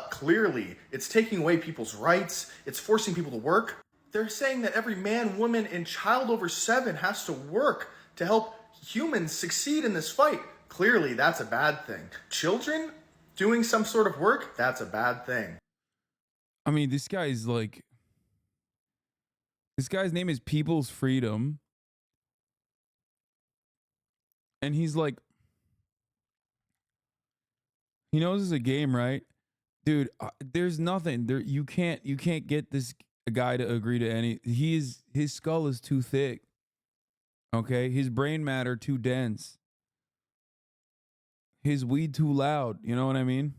Clearly, it's taking away people's rights. It's forcing people to work. They're saying that every man, woman, and child over 7 has to work to help humans succeed in this fight. Clearly, that's a bad thing. Children doing some sort of work, that's a bad thing. I mean, this guy's name is People's Freedom. And he's like, he knows it's a game, right? Dude, there's nothing there. You can't get this guy to agree to any. His skull is too thick. Okay, his brain matter too dense. His weed too loud. You know what I mean?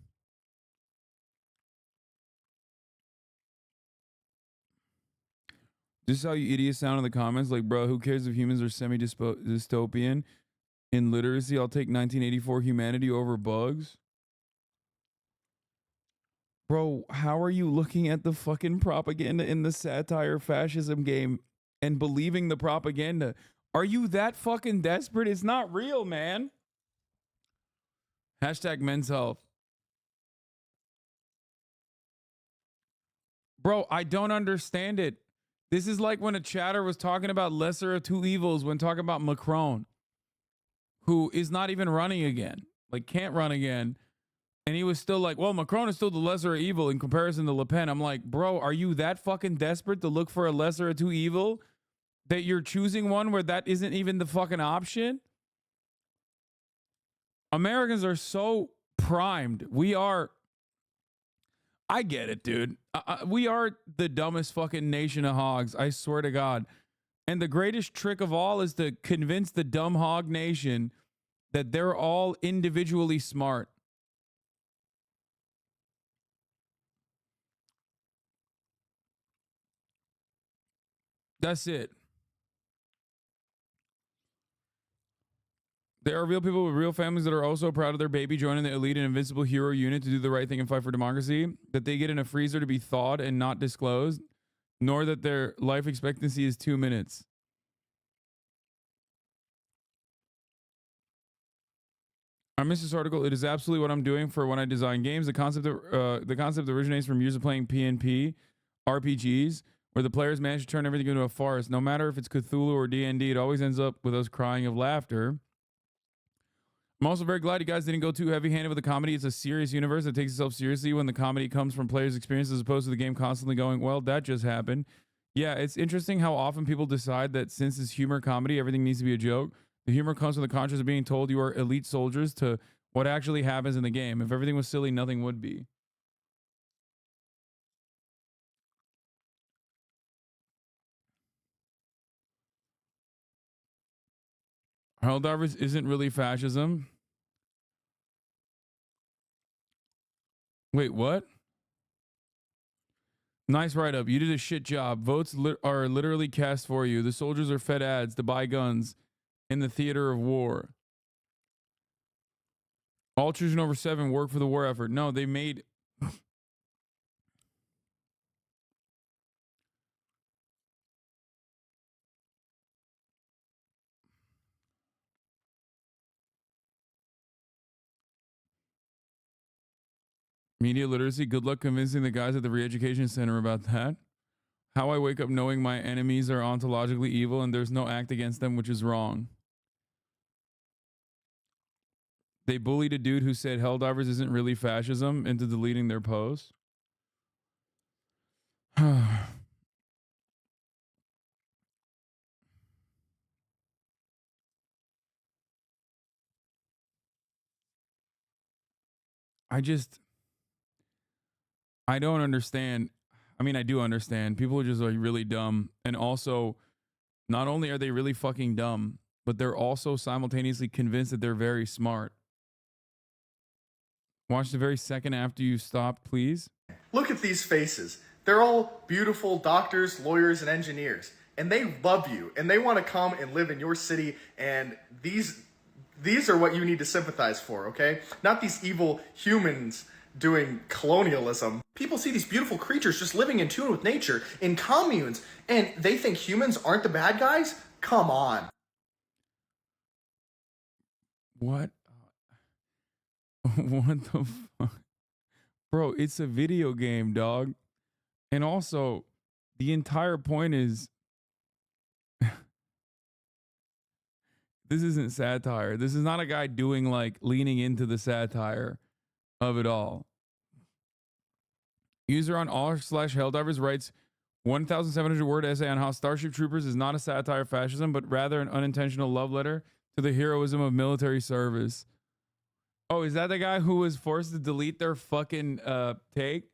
This is how you idiots sound in the comments. Like, bro, who cares if humans are semi-dystopian? In literacy, I'll take 1984 humanity over bugs. Bro, how are you looking at the fucking propaganda in the satire fascism game and believing the propaganda? Are you that fucking desperate? It's not real, man. Hashtag men's health. Bro, I don't understand it. This is like when a chatter was talking about lesser of two evils when talking about Macron, who is not even running again, like can't run again. And he was still like, well, Macron is still the lesser of evil in comparison to Le Pen. I'm like, bro, are you that fucking desperate to look for a lesser of two evil that you're choosing one where that isn't even the fucking option? Americans are so primed. We are. I get it, dude. We are the dumbest fucking nation of hogs. I swear to God. And the greatest trick of all is to convince the dumb hog nation that they're all individually smart. That's it. There are real people with real families that are also proud of their baby joining the elite and invincible hero unit to do the right thing and fight for democracy, that they get in a freezer to be thawed and not disclosed, nor that their life expectancy is 2 minutes. I missed this article. It is absolutely what I'm doing for when I design games. The concept originates from years of playing PNP RPGs, where the players manage to turn everything into a farce. No matter if it's Cthulhu or D&D, it always ends up with us crying of laughter. I'm also very glad you guys didn't go too heavy-handed with the comedy. It's a serious universe that takes itself seriously when the comedy comes from players' experiences as opposed to the game constantly going, well, that just happened. Yeah, it's interesting how often people decide that since it's humor comedy, everything needs to be a joke. The humor comes from the conscience of being told you are elite soldiers to what actually happens in the game. If everything was silly, nothing would be. Helldivers isn't really fascism. Wait, what? Nice write-up. You did a shit job. Votes are literally cast for you. The soldiers are fed ads to buy guns in the theater of war. All children over 7 work for the war effort. No, they made... Media literacy. Good luck convincing the guys at the re-education center about that. How I wake up knowing my enemies are ontologically evil and there's no act against them, which is wrong. They bullied a dude who said Helldivers isn't really fascism into deleting their post. I don't understand. I mean, I do understand. People are just like really dumb. And also, not only are they really fucking dumb, but they're also simultaneously convinced that they're very smart. Watch the very second after you stopped, please. Look at these faces. They're all beautiful doctors, lawyers, and engineers. And they love you. And they want to come and live in your city. And these are what you need to sympathize for, okay? Not these evil humans doing colonialism. People see these beautiful creatures just living in tune with nature in communes, and they think humans aren't the bad guys? Come on. What? What the fuck? Bro, it's a video game, dog. And also, the entire point is... This isn't satire. This is not a guy doing like leaning into the satire of it all. User on r/Helldivers writes 1,700 word essay on how Starship Troopers is not a satire of fascism, but rather an unintentional love letter to the heroism of military service. Oh, is that the guy who was forced to delete their fucking take?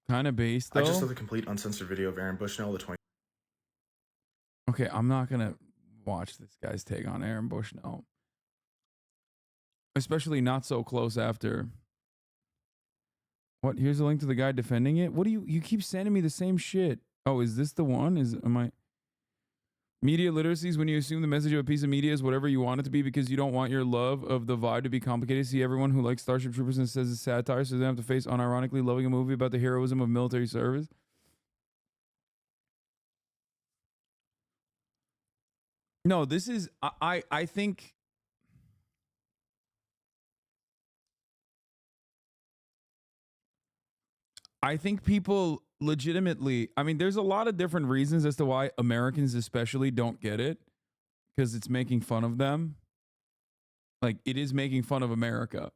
Kind of based though. I just saw the complete uncensored video of Aaron Bushnell, the 20. Okay, I'm not gonna watch this guy's take on Aaron Bushnell, especially not so close after. What? Here's a link to the guy defending it. What do you keep sending me the same shit? Oh, is this the one? Am I? Media literacy is when you assume the message of a piece of media is whatever you want it to be because you don't want your love of the vibe to be complicated. See everyone who likes Starship Troopers and says it's satire so they don't have to face unironically loving a movie about the heroism of military service. No, this is I think people legitimately, I mean, there's a lot of different reasons as to why Americans especially don't get it, because it's making fun of them. Like, it is making fun of America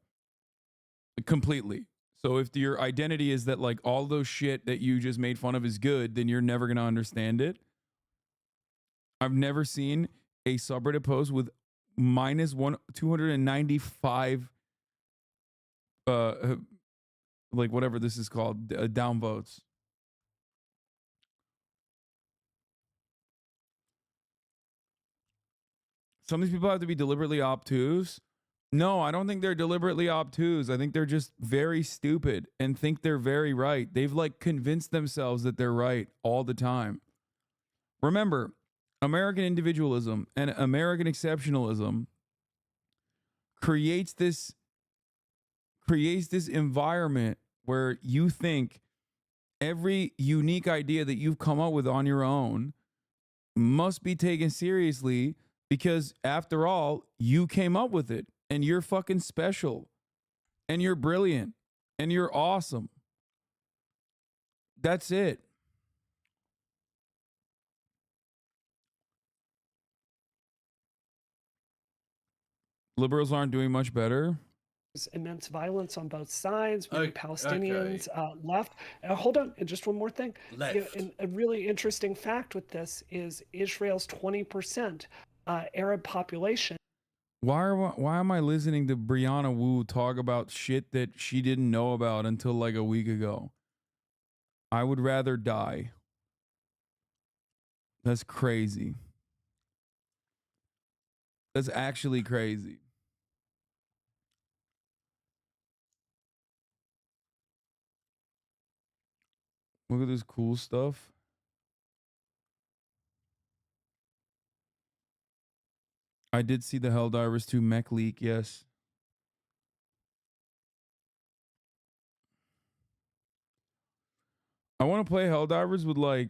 completely. So if your identity is that like all those shit that you just made fun of is good, then you're never going to understand it. I've never seen a subreddit post with minus 295 like whatever this is called, downvotes. Some of these people have to be deliberately obtuse. No, I don't think they're deliberately obtuse. I think they're just very stupid and think they're very right. They've like convinced themselves that they're right all the time. Remember, American individualism and American exceptionalism creates this environment where you think every unique idea that you've come up with on your own must be taken seriously because, after all, you came up with it and you're fucking special and you're brilliant and you're awesome. That's it. Liberals aren't doing much better. Immense violence on both sides, many Palestinians left. Hold on, and just one more thing. Left. And a really interesting fact with this is Israel's 20% Arab population. Why am I listening to Brianna Wu talk about shit that she didn't know about until like a week ago? I would rather die. That's crazy. That's actually crazy. Look at this cool stuff. I did see the Helldivers 2 mech leak, yes. I want to play Helldivers with like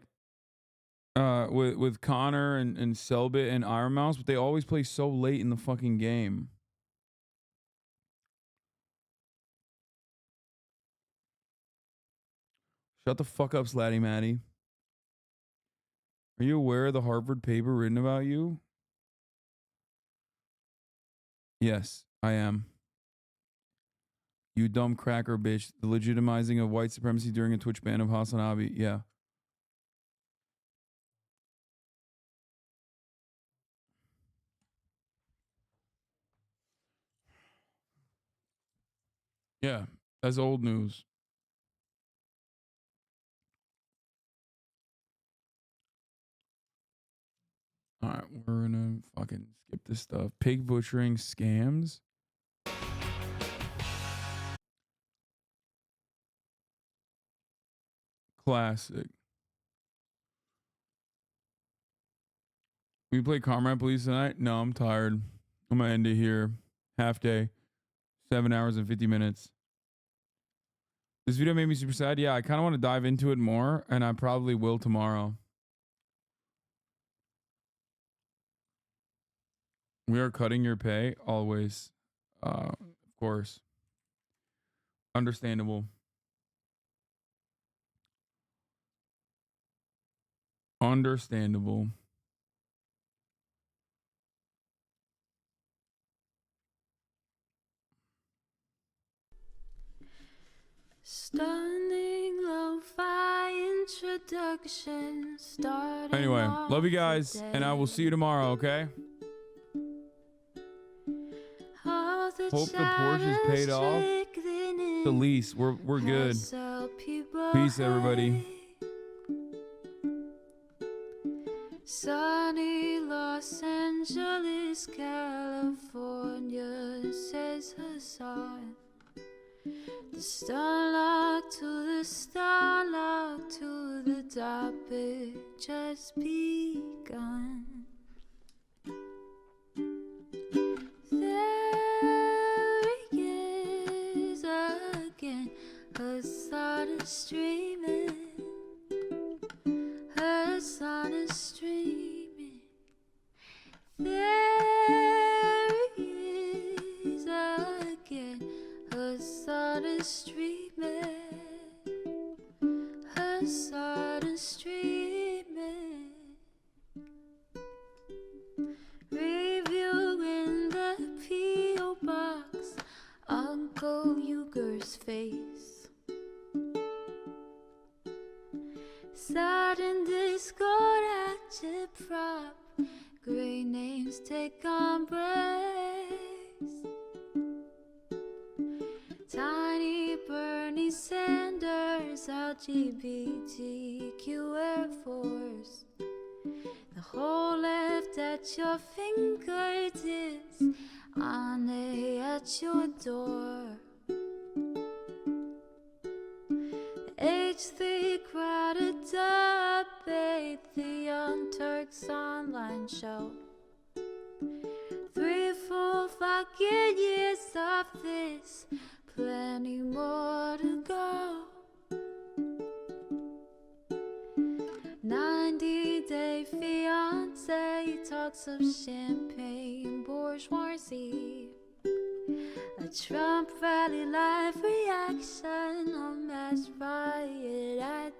with Connor and Selbit and Iron Mouse, but they always play so late in the fucking game. Shut the fuck up, Slatty Matty. Are you aware of the Harvard paper written about you? Yes, I am. You dumb cracker bitch. The legitimizing of white supremacy during a Twitch ban of HasanAbi. Yeah. Yeah, that's old news. All right, we're gonna fucking skip this stuff. Pig butchering scams. Classic. We play Comrade Police tonight? No, I'm tired. I'm gonna end it here. Half day. 7 hours and 50 minutes. This video made me super sad. Yeah, I kind of want to dive into it more, and I probably will tomorrow. We are cutting your pay always. Of course. Understandable. Understandable. Stunning lo-fi introduction. Anyway, love you guys, and I will see you tomorrow, okay? Hope the Porsche is paid off. The lease, we're good. Peace, everybody. Sunny Los Angeles, California, says Hasan. The starlock to the starlock to the topic just begun. There he is again, Hasan is streaming. Hasan is streaming. There he is again, Hasan is streaming. Hasan is streaming. Reviewing the P.O. box, Uncle Uger's face. Sudden Discord agitprop, great names take embrace. Tiny Bernie Sanders, LGBTQ Air Force. The whole left at your fingertips, on at your door. H3 crowded debate, the Young Turks online show. 3 full fucking years of this, plenty more to go. 90-day fiance talks of champagne bourgeoisie. A Trump rally live reaction, a mass riot at